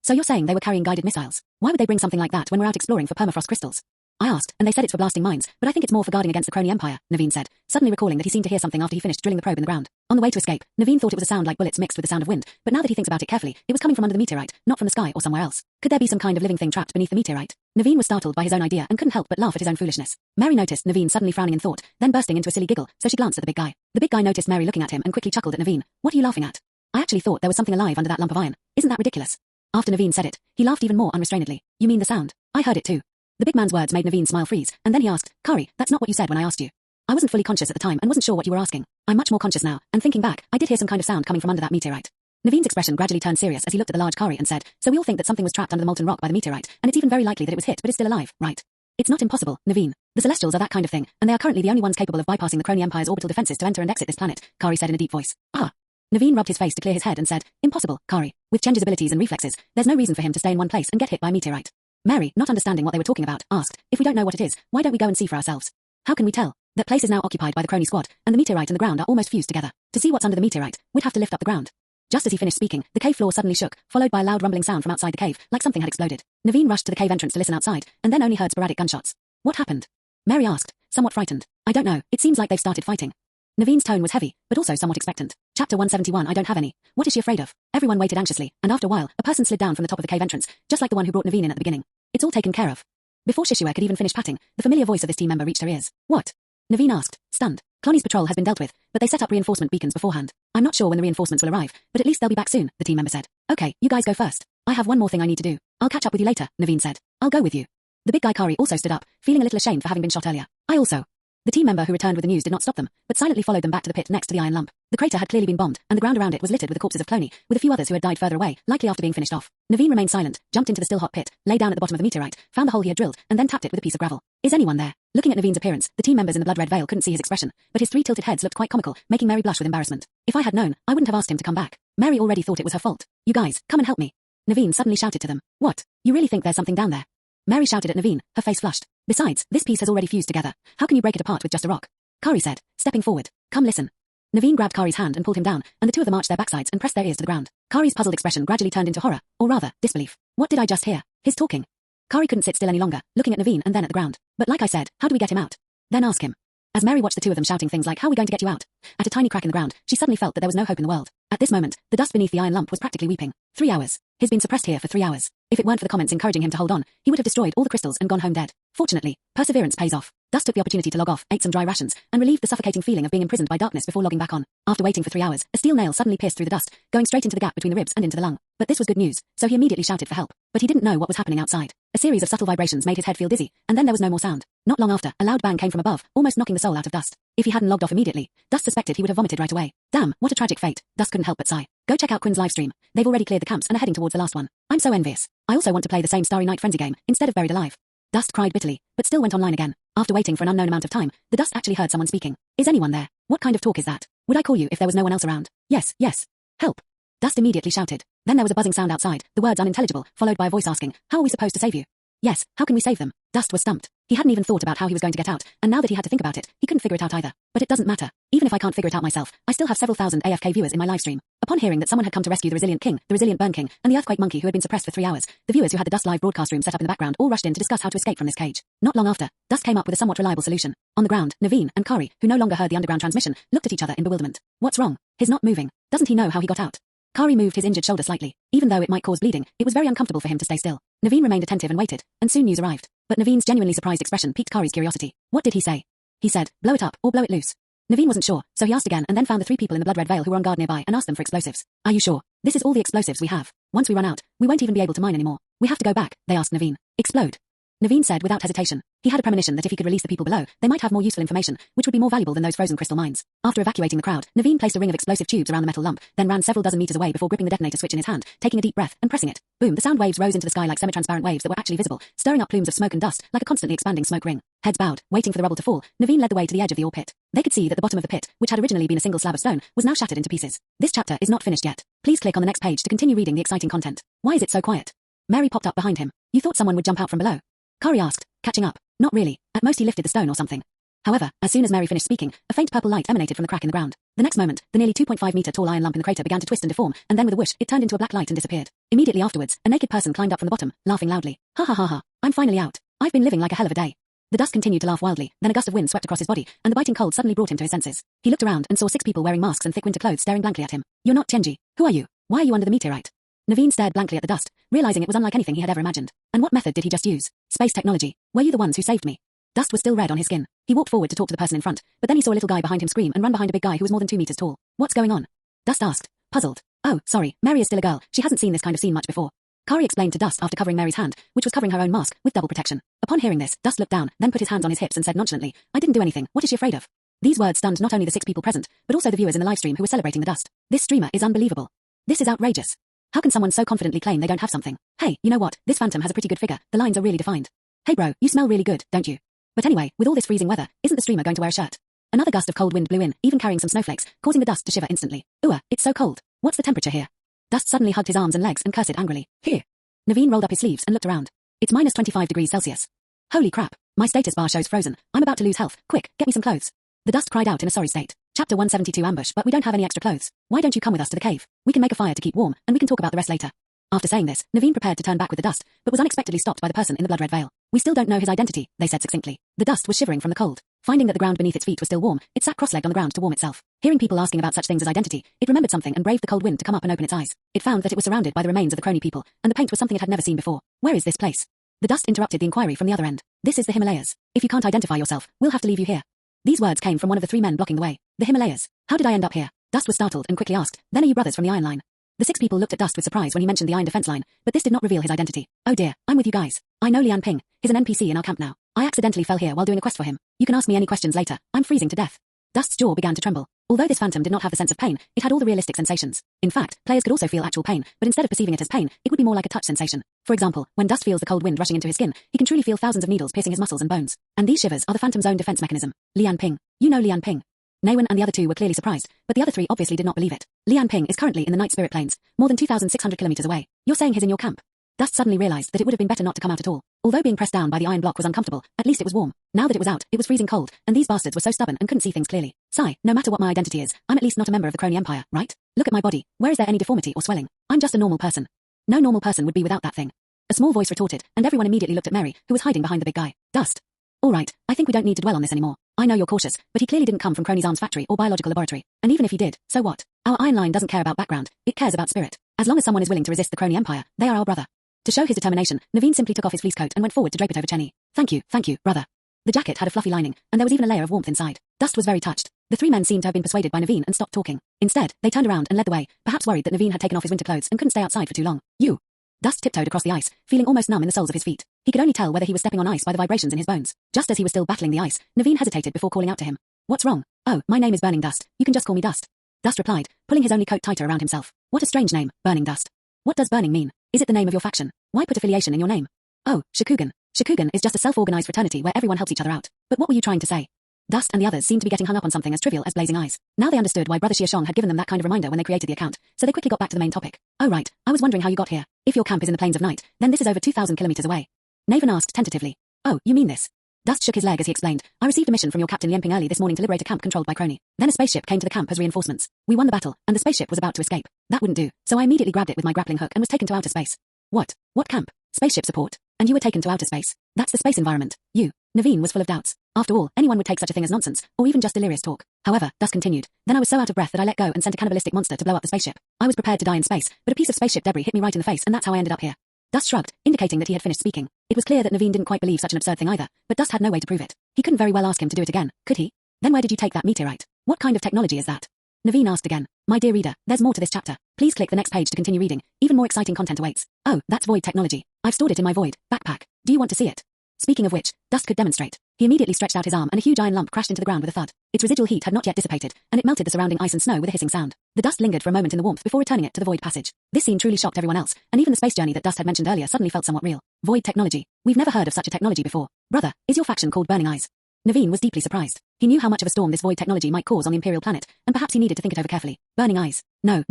So you're saying they were carrying guided missiles? Why would they bring something like that when we're out exploring for permafrost crystals? I asked, and they said it's for blasting mines, but I think it's more for guarding against the Kroni Empire, Naveen said, suddenly recalling that he seemed to hear something after he finished drilling the probe in the ground. On the way to escape, Naveen thought it was a sound like bullets mixed with the sound of wind, but now that he thinks about it carefully, it was coming from under the meteorite, not from the sky or somewhere else. Could there be some kind of living thing trapped beneath the meteorite? Naveen was startled by his own idea and couldn't help but laugh at his own foolishness. Mary noticed Naveen suddenly frowning in thought, then bursting into a silly giggle, so she glanced at the big guy. The big guy noticed Mary looking at him and quickly chuckled at Naveen. What are you laughing at? I actually thought there was something alive under that lump of iron. Isn't that ridiculous? After Naveen said it, he laughed even more unrestrainedly. You mean the sound? I heard it too. The big man's words made Naveen smile freeze, and then he asked, Kari, that's not what you said when I asked you. I wasn't fully conscious at the time and wasn't sure what you were asking. I'm much more conscious now, and thinking back, I did hear some kind of sound coming from under that meteorite. Naveen's expression gradually turned serious as he looked at the large Kari and said, so we all think that something was trapped under the molten rock by the meteorite, and it's even very likely that it was hit but is still alive, right? It's not impossible, Naveen. The Celestials are that kind of thing, and they are currently the only ones capable of bypassing the Kroni Empire's orbital defenses to enter and exit this planet, Kari said in a deep voice. Ah. Naveen rubbed his face to clear his head and said, impossible, Kari. With Chenji's abilities and reflexes, there's no reason for him to stay in one place and get hit by a meteorite. Mary, not understanding what they were talking about, asked, if we don't know what it is, why don't we go and see for ourselves? How can we tell? That place is now occupied by the Kroni squad, and the meteorite and the ground are almost fused together. To see what's under the meteorite, we'd have to lift up the ground. Just as he finished speaking, the cave floor suddenly shook, followed by a loud rumbling sound from outside the cave, like something had exploded. Naveen rushed to the cave entrance to listen outside, and then only heard sporadic gunshots. What happened? Mary asked, somewhat frightened. I don't know, it seems like they've started fighting. Naveen's tone was heavy, but also somewhat expectant. Chapter 171 I don't have any. What is she afraid of? Everyone waited anxiously, and after a while, a person slid down from the top of the cave entrance, just like the one who brought Naveen in at the beginning. It's all taken care of. Before Shishua could even finish patting, the familiar voice of this team member reached her ears. What? Naveen asked, stunned. Kroni's patrol has been dealt with, but they set up reinforcement beacons beforehand. I'm not sure when the reinforcements will arrive, but at least they'll be back soon, the team member said. Okay, you guys go first. I have one more thing I need to do. I'll catch up with you later, Naveen said. I'll go with you. The big guy Kari also stood up, feeling a little ashamed for having been shot earlier. I also. The team member who returned with the news did not stop them, but silently followed them back to the pit next to the iron lump. The crater had clearly been bombed, and the ground around it was littered with the corpses of Kroni, with a few others who had died further away, likely after being finished off. Naveen remained silent, jumped into the still hot pit, lay down at the bottom of the meteorite, found the hole he had drilled, and then tapped it with a piece of gravel. Is anyone there? Looking at Naveen's appearance, the team members in the blood-red veil couldn't see his expression, but his three tilted heads looked quite comical, making Mary blush with embarrassment. If I had known, I wouldn't have asked him to come back. Mary already thought it was her fault. You guys, come and help me. Naveen suddenly shouted to them. What? You really think there's something down there? Mary shouted at Naveen, her face flushed. Besides, this piece has already fused together. How can you break it apart with just a rock? Kari said, stepping forward. Come listen. Naveen grabbed Kari's hand and pulled him down, and the two of them arched their backsides and pressed their ears to the ground. Kari's puzzled expression gradually turned into horror, or rather, disbelief. What did I just hear? His talking. Kari couldn't sit still any longer, looking at Naveen and then at the ground. But like I said, how do we get him out? Then ask him. As Mary watched the two of them shouting things like, how are we going to get you out? At a tiny crack in the ground, she suddenly felt that there was no hope in the world. At this moment, the dust beneath the iron lump was practically weeping. 3 hours. He's been suppressed here for 3 hours. If it weren't for the comments encouraging him to hold on, he would have destroyed all the crystals and gone home dead. Fortunately, perseverance pays off. Dust took the opportunity to log off, ate some dry rations, and relieved the suffocating feeling of being imprisoned by darkness before logging back on. After waiting for 3 hours, a steel nail suddenly pierced through the dust, going straight into the gap between the ribs and into the lung. But this was good news, so he immediately shouted for help. But he didn't know what was happening outside. A series of subtle vibrations made his head feel dizzy, and then there was no more sound. Not long after, a loud bang came from above, almost knocking the soul out of Dust. If he hadn't logged off immediately, Dust suspected he would have vomited right away. Damn, what a tragic fate. Dust couldn't help but sigh. Go check out Quinn's livestream. They've already cleared the camps and are heading towards the last one. I'm so envious. I also want to play the same Starry Night Frenzy game, instead of Buried Alive. Dust cried bitterly, but still went online again. After waiting for an unknown amount of time, the Dust actually heard someone speaking. Is anyone there? What kind of talk is that? Would I call you if there was no one else around? Yes, yes. Help. Dust immediately shouted. Then there was a buzzing sound outside, the words unintelligible, followed by a voice asking, how are we supposed to save you? Yes, how can we save them? Dust was stumped. He hadn't even thought about how he was going to get out, and now that he had to think about it, he couldn't figure it out either. But it doesn't matter. Even if I can't figure it out myself, I still have several thousand AFK viewers in my livestream. Upon hearing that someone had come to rescue the Resilient King, the Resilient Burn King, and the Earthquake Monkey who had been suppressed for 3 hours, the viewers who had the Dust live broadcast room set up in the background all rushed in to discuss how to escape from this cage. Not long after, Dust came up with a somewhat reliable solution. On the ground, Naveen and Kari, who no longer heard the underground transmission, looked at each other in bewilderment. What's wrong? He's not moving. Doesn't he know how he got out? Kari moved his injured shoulder slightly. Even though it might cause bleeding, it was very uncomfortable for him to stay still. Naveen remained attentive and waited, and soon news arrived. But Naveen's genuinely surprised expression piqued Kari's curiosity. What did he say? He said, blow it up, or blow it loose. Naveen wasn't sure, so he asked again and then found the 3 people in the blood-red veil who were on guard nearby and asked them for explosives. Are you sure? This is all the explosives we have. Once we run out, we won't even be able to mine anymore. We have to go back, they asked Naveen. Explode. Naveen said without hesitation. He had a premonition that if he could release the people below, they might have more useful information, which would be more valuable than those frozen crystal mines. After evacuating the crowd, Naveen placed a ring of explosive tubes around the metal lump, then ran several dozen meters away before gripping the detonator switch in his hand, taking a deep breath, and pressing it. Boom, the sound waves rose into the sky like semi-transparent waves that were actually visible, stirring up plumes of smoke and dust, like a constantly expanding smoke ring. Heads bowed, waiting for the rubble to fall, Naveen led the way to the edge of the ore pit. They could see that the bottom of the pit, which had originally been a single slab of stone, was now shattered into pieces. This chapter is not finished yet. Please click on the next page to continue reading the exciting content. Why is it so quiet? Mary popped up behind him. You thought someone would jump out from below? Kari asked, catching up. Not really. At most he lifted the stone or something. However, as soon as Mary finished speaking, a faint purple light emanated from the crack in the ground. The next moment, the nearly 2.5-meter tall iron lump in the crater began to twist and deform, and then with a whoosh, it turned into a black light and disappeared. Immediately afterwards, a naked person climbed up from the bottom, laughing loudly. Ha ha ha ha. I'm finally out. I've been living like a hell of a day. The dust continued to laugh wildly, then a gust of wind swept across his body, and the biting cold suddenly brought him to his senses. He looked around and saw 6 people wearing masks and thick winter clothes staring blankly at him. You're not Tianji. Who are you? Why are you under the meteorite? Naveen stared blankly at the dust, realizing it was unlike anything he had ever imagined. And what method did he just use? Space technology. Were you the ones who saved me? Dust was still red on his skin. He walked forward to talk to the person in front, but then he saw a little guy behind him scream and run behind a big guy who was more than 2 meters tall. What's going on? Dust asked, puzzled. Oh, sorry, Mary is still a girl. She hasn't seen this kind of scene much before. Kari explained to Dust after covering Mary's hand, which was covering her own mask, with double protection. Upon hearing this, Dust looked down, then put his hands on his hips and said nonchalantly, I didn't do anything. What is she afraid of? These words stunned not only the 6 people present, but also the viewers in the livestream who were celebrating the Dust. This streamer is unbelievable. This is outrageous. How can someone so confidently claim they don't have something? Hey, you know what? This phantom has a pretty good figure. The lines are really defined. Hey bro, you smell really good, don't you? But anyway, with all this freezing weather, isn't the streamer going to wear a shirt? Another gust of cold wind blew in, even carrying some snowflakes, causing the Dust to shiver instantly. Ooh, it's so cold. What's the temperature here? Dust suddenly hugged his arms and legs and cursed angrily. Here. Naveen rolled up his sleeves and looked around. It's minus 25 degrees Celsius. Holy crap. My status bar shows frozen. I'm about to lose health. Quick, get me some clothes. The Dust cried out in a sorry state. Chapter 172 Ambush, but we don't have any extra clothes. Why don't you come with us to the cave? We can make a fire to keep warm, and we can talk about the rest later. After saying this, Naveen prepared to turn back with the Dust, but was unexpectedly stopped by the person in the blood-red veil. We still don't know his identity, they said succinctly. The Dust was shivering from the cold. Finding that the ground beneath its feet was still warm, it sat cross-legged on the ground to warm itself. Hearing people asking about such things as identity, it remembered something and braved the cold wind to come up and open its eyes. It found that it was surrounded by the remains of the Kroni people, and the paint was something it had never seen before. Where is this place? The Dust interrupted the inquiry from the other end. This is the Himalayas. If you can't identify yourself, we'll have to leave you here. These words came from one of the 3 men blocking the way. The Himalayas. How did I end up here? Dust was startled and quickly asked, then are you brothers from the Iron Line? The 6 people looked at Dust with surprise when he mentioned the Iron Defense Line, but this did not reveal his identity. Oh dear, I'm with you guys. I know Lian Ping. He's an NPC in our camp now. I accidentally fell here while doing a quest for him. You can ask me any questions later. I'm freezing to death. Dust's jaw began to tremble. Although this phantom did not have the sense of pain, it had all the realistic sensations. In fact, players could also feel actual pain, but instead of perceiving it as pain, it would be more like a touch sensation. For example, when Dust feels the cold wind rushing into his skin, he can truly feel thousands of needles piercing his muscles and bones. And these shivers are the phantom's own defense mechanism. Lian Ping. You know Lian Ping. Nawan and the other 2 were clearly surprised, but the other 3 obviously did not believe it. Lian Ping is currently in the Night Spirit Plains, more than 2,600 kilometers away. You're saying he's in your camp? Dust suddenly realized that it would have been better not to come out at all. Although being pressed down by the iron block was uncomfortable, at least it was warm. Now that it was out, it was freezing cold, and these bastards were so stubborn and couldn't see things clearly. Sigh, no matter what my identity is, I'm at least not a member of the Kroni Empire, right? Look at my body. Where is there any deformity or swelling? I'm just a normal person. No normal person would be without that thing. A small voice retorted, and everyone immediately looked at Mary, who was hiding behind the big guy. Dust. All right, I think we don't need to dwell on this anymore. I know you're cautious, but he clearly didn't come from Kroni's arms factory or biological laboratory. And even if he did, so what? Our Iron Line doesn't care about background, it cares about spirit. As long as someone is willing to resist the Kroni Empire, they are our brother. To show his determination, Naveen simply took off his fleece coat and went forward to drape it over Chenny. Thank you, brother. The jacket had a fluffy lining, and there was even a layer of warmth inside. Dust was very touched. The 3 men seemed to have been persuaded by Naveen and stopped talking. Instead, they turned around and led the way, perhaps worried that Naveen had taken off his winter clothes and couldn't stay outside for too long. You. Dust tiptoed across the ice, feeling almost numb in the soles of his feet. He could only tell whether he was stepping on ice by the vibrations in his bones. Just as he was still battling the ice, Naveen hesitated before calling out to him. What's wrong? Oh, my name is Burning Dust. You can just call me Dust. Dust replied, pulling his only coat tighter around himself. What a strange name, Burning Dust. What does burning mean? Is it the name of your faction? Why put affiliation in your name? Oh, Shakugan. Shakugan is just a self-organized fraternity where everyone helps each other out. But what were you trying to say? Dust and the others seemed to be getting hung up on something as trivial as blazing eyes. Now they understood why Brother Xia Shang had given them that kind of reminder when they created the account, so they quickly got back to the main topic. Oh right, I was wondering how you got here. If your camp is in the Plains of Night, then this is over 2,000 kilometers away. Navan asked tentatively. Oh, you mean this? Dust shook his leg as he explained, I received a mission from your captain Lienping early this morning to liberate a camp controlled by Kroni. Then a spaceship came to the camp as reinforcements. We won the battle, and the spaceship was about to escape. That wouldn't do, so I immediately grabbed it with my grappling hook and was taken to outer space. What? What camp? Spaceship support? And you were taken to outer space? That's the space environment. You. Naveen was full of doubts. After all, anyone would take such a thing as nonsense, or even just delirious talk. However, Dust continued. Then I was so out of breath that I let go and sent a cannibalistic monster to blow up the spaceship. I was prepared to die in space, but a piece of spaceship debris hit me right in the face, and that's how I ended up here. Dust shrugged, indicating that he had finished speaking. It was clear that Naveen didn't quite believe such an absurd thing either, but Dust had no way to prove it. He couldn't very well ask him to do it again, could he? Then where did you take that meteorite? What kind of technology is that? Naveen asked again. My dear reader, there's more to this chapter. Please click the next page to continue reading. Even more exciting content awaits. Oh, that's void technology. I've stored it in my void backpack. Do you want to see it? Speaking of which, Dust could demonstrate. He immediately stretched out his arm and a huge iron lump crashed into the ground with a thud. Its residual heat had not yet dissipated, and it melted the surrounding ice and snow with a hissing sound. The Dust lingered for a moment in the warmth before returning it to the void passage. This scene truly shocked everyone else, and even the space journey that Dust had mentioned earlier suddenly felt somewhat real. Void technology. We've never heard of such a technology before. Brother, is your faction called Burning Eyes? Naveen was deeply surprised. He knew how much of a storm this void technology might cause on the Imperial planet, and perhaps he needed to think it over carefully. Burning Eyes. No,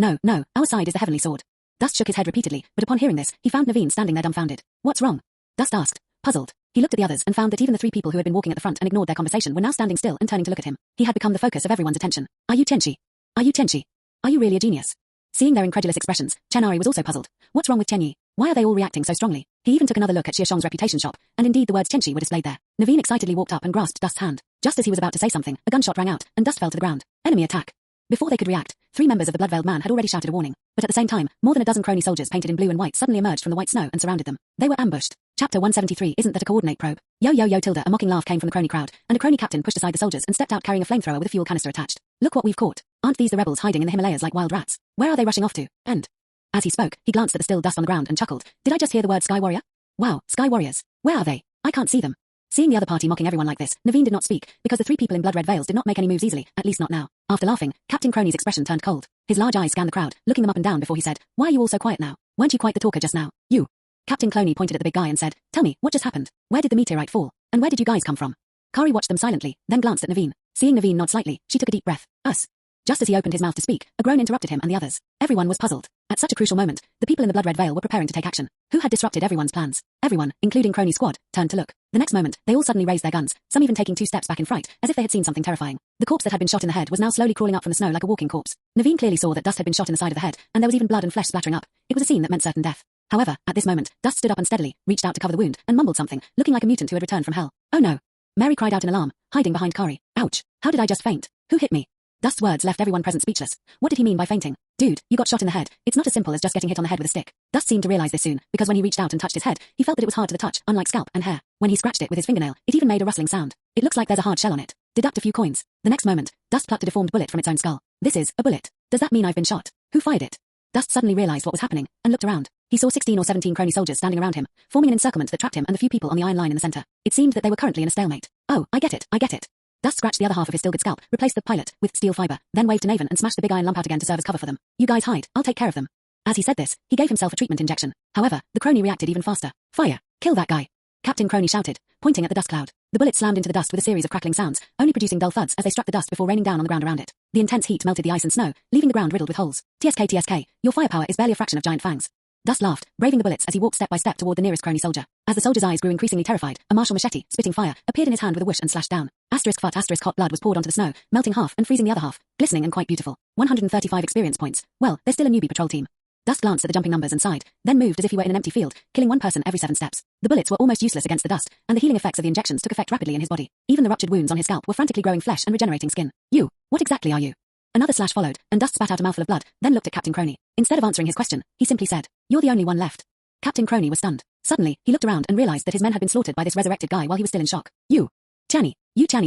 our side is the Heavenly Sword. Dust shook his head repeatedly, but upon hearing this, he found Naveen standing there dumbfounded. What's wrong? Dust asked, puzzled. He looked at the others and found that even the 3 people who had been walking at the front and ignored their conversation were now standing still and turning to look at him. He had become the focus of everyone's attention. Are you Tianchi? Are you Tianchi? Are you really a genius? Seeing their incredulous expressions, Chenari was also puzzled. What's wrong with Tianyi? Why are they all reacting so strongly? He even took another look at Xia Shang's reputation shop, and indeed the words Chenchi were displayed there. Naveen excitedly walked up and grasped Dust's hand. Just as he was about to say something, a gunshot rang out, and Dust fell to the ground. Enemy attack. Before they could react, 3 members of the blood-veiled man had already shouted a warning, but at the same time, more than a dozen Kroni soldiers painted in blue and white suddenly emerged from the white snow and surrounded them. They were ambushed. Chapter 173 Isn't that a coordinate probe? Yo yo yo tilde, a mocking laugh came from the Kroni crowd, and a Kroni captain pushed aside the soldiers and stepped out carrying a flamethrower with a fuel canister attached. Look what we've caught. Aren't these the rebels hiding in the Himalayas like wild rats? Where are they rushing off to? And as he spoke, he glanced at the still Dust on the ground and chuckled. Did I just hear the word Sky Warrior? Wow, Sky Warriors. Where are they? I can't see them. Seeing the other party mocking everyone like this, Naveen did not speak, because the 3 people in blood-red veils did not make any moves easily, at least not now. After laughing, Captain Kroni's expression turned cold. His large eyes scanned the crowd, looking them up and down before he said, Why are you all so quiet now? Weren't you quite the talker just now? You. Captain Kroni pointed at the big guy and said, Tell me, what just happened? Where did the meteorite fall? And where did you guys come from? Kari watched them silently, then glanced at Naveen. Seeing Naveen nod slightly, she took a deep breath. Us. Just as he opened his mouth to speak, a groan interrupted him and the others. Everyone was puzzled. At such a crucial moment, the people in the blood-red veil were preparing to take action. Who had disrupted everyone's plans? Everyone, including Kroni's squad, turned to look. The next moment, they all suddenly raised their guns, some even taking 2 steps back in fright, as if they had seen something terrifying. The corpse that had been shot in the head was now slowly crawling up from the snow like a walking corpse. Naveen clearly saw that Dust had been shot in the side of the head, and there was even blood and flesh splattering up. It was a scene that meant certain death. However, at this moment, Dust stood up unsteadily, reached out to cover the wound, and mumbled something, looking like a mutant who had returned from hell. Oh no. Mary cried out in alarm, hiding behind Kari. Ouch. How did I just faint? Who hit me? Dust's words left everyone present speechless. What did he mean by fainting? Dude, you got shot in the head. It's not as simple as just getting hit on the head with a stick. Dust seemed to realize this soon, because when he reached out and touched his head, he felt that it was hard to the touch, unlike scalp and hair. When he scratched it with his fingernail, it even made a rustling sound. It looks like there's a hard shell on it. Deduct a few coins. The next moment, Dust plucked a deformed bullet from its own skull. This is a bullet. Does that mean I've been shot? Who fired it? Dust suddenly realized what was happening, and looked around. He saw 16 or 17 Kroni soldiers standing around him, forming an encirclement that trapped him and the few people on the iron line in the center. It seemed that they were currently in a stalemate. Oh, I get it. Dust scratched the other half of his still good scalp, replaced the pilot with steel fiber, then waved to Naven and smashed the big iron lump out again to serve as cover for them. You guys hide, I'll take care of them. As he said this, he gave himself a treatment injection. However, the Kroni reacted even faster. Fire! Kill that guy! Captain Kroni shouted, pointing at the dust cloud. The bullet slammed into the dust with a series of crackling sounds, only producing dull thuds as they struck the dust before raining down on the ground around it. The intense heat melted the ice and snow, leaving the ground riddled with holes. TSK, your firepower is barely a fraction of giant fangs. Dust laughed, braving the bullets as he walked step by step toward the nearest Kroni soldier. As the soldier's eyes grew increasingly terrified, a martial machete, spitting fire, appeared in his hand with a whoosh and slashed down. Hot blood was poured onto the snow, melting half and freezing the other half, glistening and quite beautiful. 135 experience points. Well, there's still a newbie patrol team. Dust glanced at the jumping numbers and sighed, then moved as if he were in an empty field, killing 1 person every 7 steps. The bullets were almost useless against the dust, and the healing effects of the injections took effect rapidly in his body. Even the ruptured wounds on his scalp were frantically growing flesh and regenerating skin. You, what exactly are you? Another slash followed, and Dust spat out a mouthful of blood, then looked at Captain Kroni. Instead of answering his question, he simply said, You're the only one left. Captain Kroni was stunned. Suddenly, he looked around and realized that his men had been slaughtered by this resurrected guy while he was still in shock. You Chani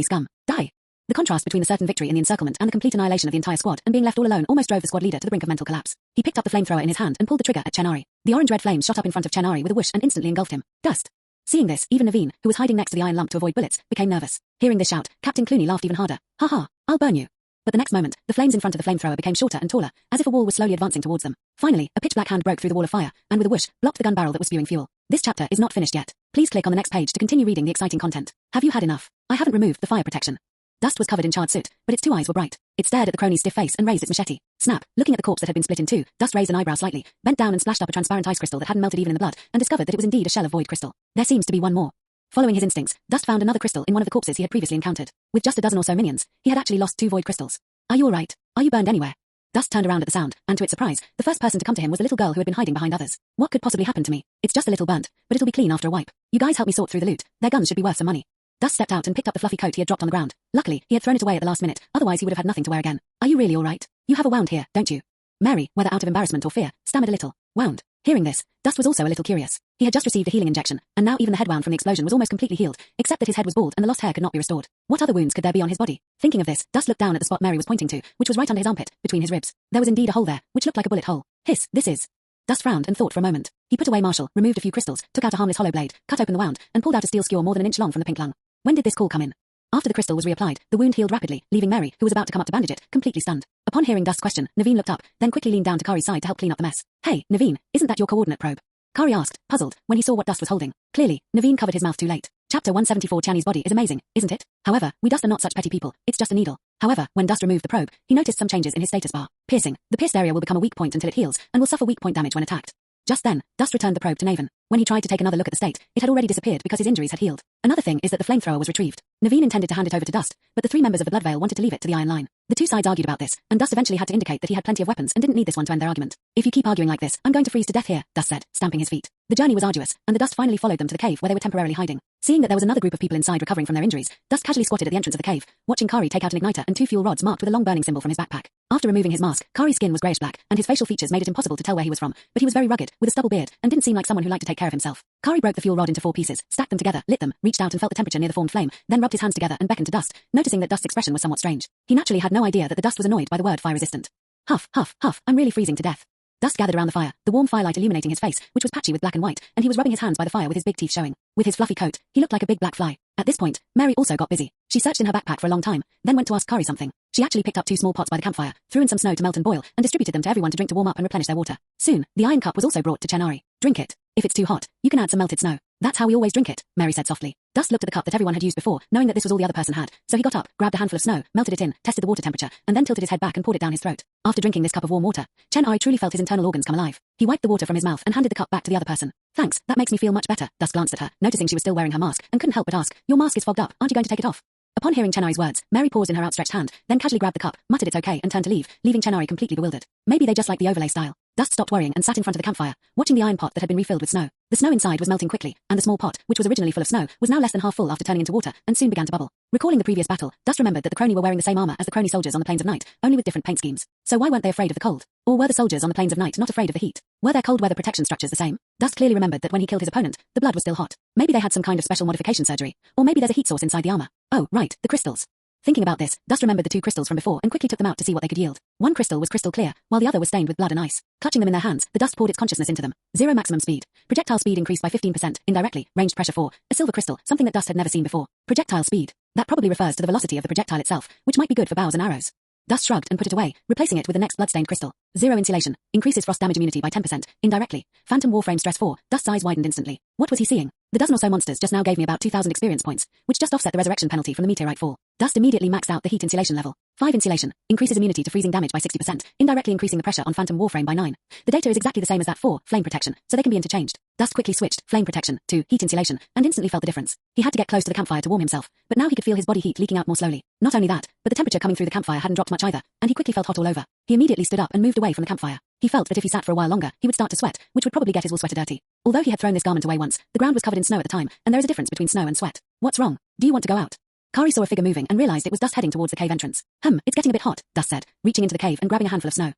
scum, die. The contrast between the certain victory in the encirclement and the complete annihilation of the entire squad and being left all alone almost drove the squad leader to the brink of mental collapse. He picked up the flamethrower in his hand and pulled the trigger at Chenari. The orange-red flames shot up in front of Chenari with a whoosh and instantly engulfed him. Dust. Seeing this, even Naveen, who was hiding next to the iron lump to avoid bullets, became nervous. Hearing this shout, Captain Kroni laughed even harder. Ha ha, I'll burn you. But the next moment, the flames in front of the flamethrower became shorter and taller, as if a wall was slowly advancing towards them. Finally, a pitch-black hand broke through the wall of fire, and with a whoosh, blocked the gun barrel that was spewing fuel. This chapter is not finished yet. Please click on the next page to continue reading the exciting content. Have you had enough? I haven't removed the fire protection. Dust was covered in charred soot, but its 2 eyes were bright. It stared at the Kroni's stiff face and raised its machete. Snap! Looking at the corpse that had been split in 2, Dust raised an eyebrow slightly, bent down and splashed up a transparent ice crystal that hadn't melted even in the blood, and discovered that it was indeed a shell of void crystal. There seems to be one more. Following his instincts, Dust found another crystal in one of the corpses he had previously encountered. With just a dozen or so minions, he had actually lost 2 void crystals. Are you alright? Are you burned anywhere? Dust turned around at the sound, and to its surprise, the first person to come to him was the little girl who had been hiding behind others. What could possibly happen to me? It's just a little burnt, but it'll be clean after a wipe. You guys help me sort through the loot. Their guns should be worth some money. Dust stepped out and picked up the fluffy coat he had dropped on the ground. Luckily, he had thrown it away at the last minute, otherwise he would have had nothing to wear again. Are you really alright? You have a wound here, don't you? Mary, whether out of embarrassment or fear, stammered a little. Wound. Hearing this, Dust was also a little curious. He had just received a healing injection, and now even the head wound from the explosion was almost completely healed, except that his head was bald and the lost hair could not be restored. What other wounds could there be on his body? Thinking of this, Dust looked down at the spot Mary was pointing to, which was right under his armpit, between his ribs. There was indeed a hole there, which looked like a bullet hole. Hiss, this is... Dust frowned and thought for a moment. He put away Marshall, removed a few crystals, took out a harmless hollow blade, cut open the wound, and pulled out a steel skewer more than an inch long from the pink lung. When did this call come in? After the crystal was reapplied, the wound healed rapidly, leaving Mary, who was about to come up to bandage it, completely stunned. Upon hearing Dust's question, Naveen looked up, then quickly leaned down to Kari's side to help clean up the mess. Hey, Naveen, isn't that your coordinate probe? Kari asked, puzzled, when he saw what Dust was holding. Clearly, Naveen covered his mouth too late. Chapter 174 Chani's body is amazing, isn't it? However, we Dust are not such petty people, it's just a needle. However, when Dust removed the probe, he noticed some changes in his status bar. Piercing. The pierced area will become a weak point until it heals, and will suffer weak point damage when attacked. Just then, Dust returned the probe to Naven. When he tried to take another look at the state, it had already disappeared because his injuries had healed. Another thing is that the flamethrower was retrieved. Naveen intended to hand it over to Dust, but the 3 members of the Blood Veil wanted to leave it to the Iron Line. The 2 sides argued about this, and Dust eventually had to indicate that he had plenty of weapons and didn't need this one to end their argument. If you keep arguing like this, I'm going to freeze to death here, Dust said, stamping his feet. The journey was arduous, and the Dust finally followed them to the cave where they were temporarily hiding. Seeing that there was another group of people inside recovering from their injuries, Dust casually squatted at the entrance of the cave, watching Kari take out an igniter and 2 fuel rods marked with a long burning symbol from his backpack. After removing his mask, Kari's skin was greyish-black, and his facial features made it impossible to tell where he was from, but he was very rugged, with a stubble beard, and didn't seem like someone who liked to take care of himself. Kari broke the fuel rod into 4 pieces, stacked them together, lit them, reached out and felt the temperature near the formed flame, then rubbed his hands together and beckoned to Dust, noticing that Dust's expression was somewhat strange. He naturally had no idea that the Dust was annoyed by the word fire-resistant. Huff, huff, huff, I'm really freezing to death. Dust gathered around the fire, the warm firelight illuminating his face, which was patchy with black and white, and he was rubbing his hands by the fire with his big teeth showing. With his fluffy coat, he looked like a big black fly. At this point, Mary also got busy. She searched in her backpack for a long time, then went to ask Kari something. She actually picked up 2 small pots by the campfire, threw in some snow to melt and boil, and distributed them to everyone to drink to warm up and replenish their water. Soon, the iron cup was also brought to Chenari. Drink it. If it's too hot, you can add some melted snow. That's how we always drink it, Mary said softly. Dust looked at the cup that everyone had used before, knowing that this was all the other person had, so he got up, grabbed a handful of snow, melted it in, tested the water temperature, and then tilted his head back and poured it down his throat. After drinking this cup of warm water, Chenari truly felt his internal organs come alive. He wiped the water from his mouth and handed the cup back to the other person. Thanks, that makes me feel much better. Dust glanced at her, noticing she was still wearing her mask, and couldn't help but ask, your mask is fogged up, aren't you going to take it off? Upon hearing Chenari's words, Mary paused in her outstretched hand, then casually grabbed the cup, muttered it's okay and turned to leave, leaving Chenari completely bewildered. Maybe they just liked the overlay style. Dust stopped worrying and sat in front of the campfire, watching the iron pot that had been refilled with snow. The snow inside was melting quickly, and the small pot, which was originally full of snow, was now less than half full after turning into water, and soon began to bubble. Recalling the previous battle, Dust remembered that the Kroni were wearing the same armor as the Kroni soldiers on the Plains of Night, only with different paint schemes. So why weren't they afraid of the cold? Or were the soldiers on the Plains of Night not afraid of the heat? Were their cold weather protection structures the same? Dust clearly remembered that when he killed his opponent, the blood was still hot. Maybe they had some kind of special modification surgery, or maybe there's a heat source inside the armor. Oh, right, the crystals. Thinking about this, Dust remembered the 2 crystals from before and quickly took them out to see what they could yield. One crystal was crystal clear, while the other was stained with blood and ice. Clutching them in their hands, the Dust poured its consciousness into them. 0 maximum speed. Projectile speed increased by 15%, indirectly. Ranged pressure 4. A silver crystal, something that Dust had never seen before. Projectile speed. That probably refers to the velocity of the projectile itself, which might be good for bows and arrows. Dust shrugged and put it away, replacing it with the next bloodstained crystal. 0 insulation. Increases frost damage immunity by 10%, indirectly. Phantom Warframe stress 4. Dust's eyes widened instantly. What was he seeing? The dozen or so monsters just now gave me about 2,000 experience points, which just offset the resurrection penalty from the meteorite fall. Dust immediately maxed out the heat insulation level. 5 insulation. Increases immunity to freezing damage by 60%, indirectly increasing the pressure on Phantom Warframe by 9. The data is exactly the same as that for flame protection, so they can be interchanged. Dust quickly switched flame protection to heat insulation, and instantly felt the difference. He had to get close to the campfire to warm himself, but now he could feel his body heat leaking out more slowly. Not only that, but the temperature coming through the campfire hadn't dropped much either, and he quickly felt hot all over. He immediately stood up and moved away from the campfire. He felt that if he sat for a while longer, he would start to sweat, which would probably get his wool sweater dirty. Although he had thrown this garment away once, the ground was covered in snow at the time, and there is a difference between snow and sweat. What's wrong? Do you want to go out? Kari saw a figure moving and realized it was Dust heading towards the cave entrance. It's getting a bit hot, Dust said, reaching into the cave and grabbing a handful of snow.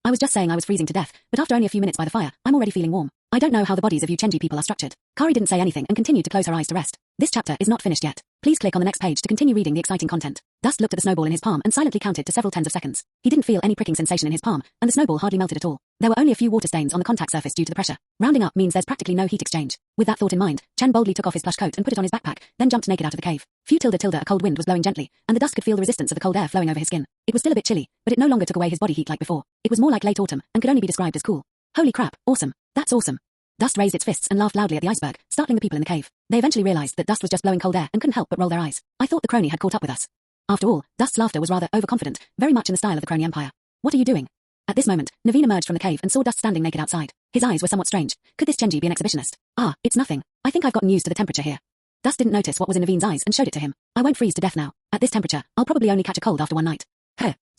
I was just saying I was freezing to death, but after only a few minutes by the fire, I'm already feeling warm. I don't know how the bodies of you Chenji people are structured. Kari didn't say anything and continued to close her eyes to rest. This chapter is not finished yet. Please click on the next page to continue reading the exciting content. Dust looked at the snowball in his palm and silently counted to several tens of seconds. He didn't feel any pricking sensation in his palm, and the snowball hardly melted at all. There were only a few water stains on the contact surface due to the pressure. Rounding up means there's practically no heat exchange. With that thought in mind, Chen boldly took off his plush coat and put it on his backpack, then jumped naked out of the cave. Phew tilde tilde a cold wind was blowing gently, and the Dust could feel the resistance of the cold air flowing over his skin. It was still a bit chilly, but it no longer took away his body heat like before. It was more like late autumn, and could only be described as cool. Holy crap, awesome. That's awesome. Dust raised its fists and laughed loudly at the iceberg, startling the people in the cave. They eventually realized that Dust was just blowing cold air and couldn't help but roll their eyes. I thought the Kroni had caught up with us. After all, Dust's laughter was rather overconfident, very much in the style of the Kroni Empire. What are you doing? At this moment, Naveen emerged from the cave and saw Dust standing naked outside. His eyes were somewhat strange. Could this Chenji be an exhibitionist? Ah, it's nothing. I think I've gotten used to the temperature here. Dust didn't notice what was in Naveen's eyes and showed it to him. I won't freeze to death now. At this temperature, I'll probably only catch a cold after one night.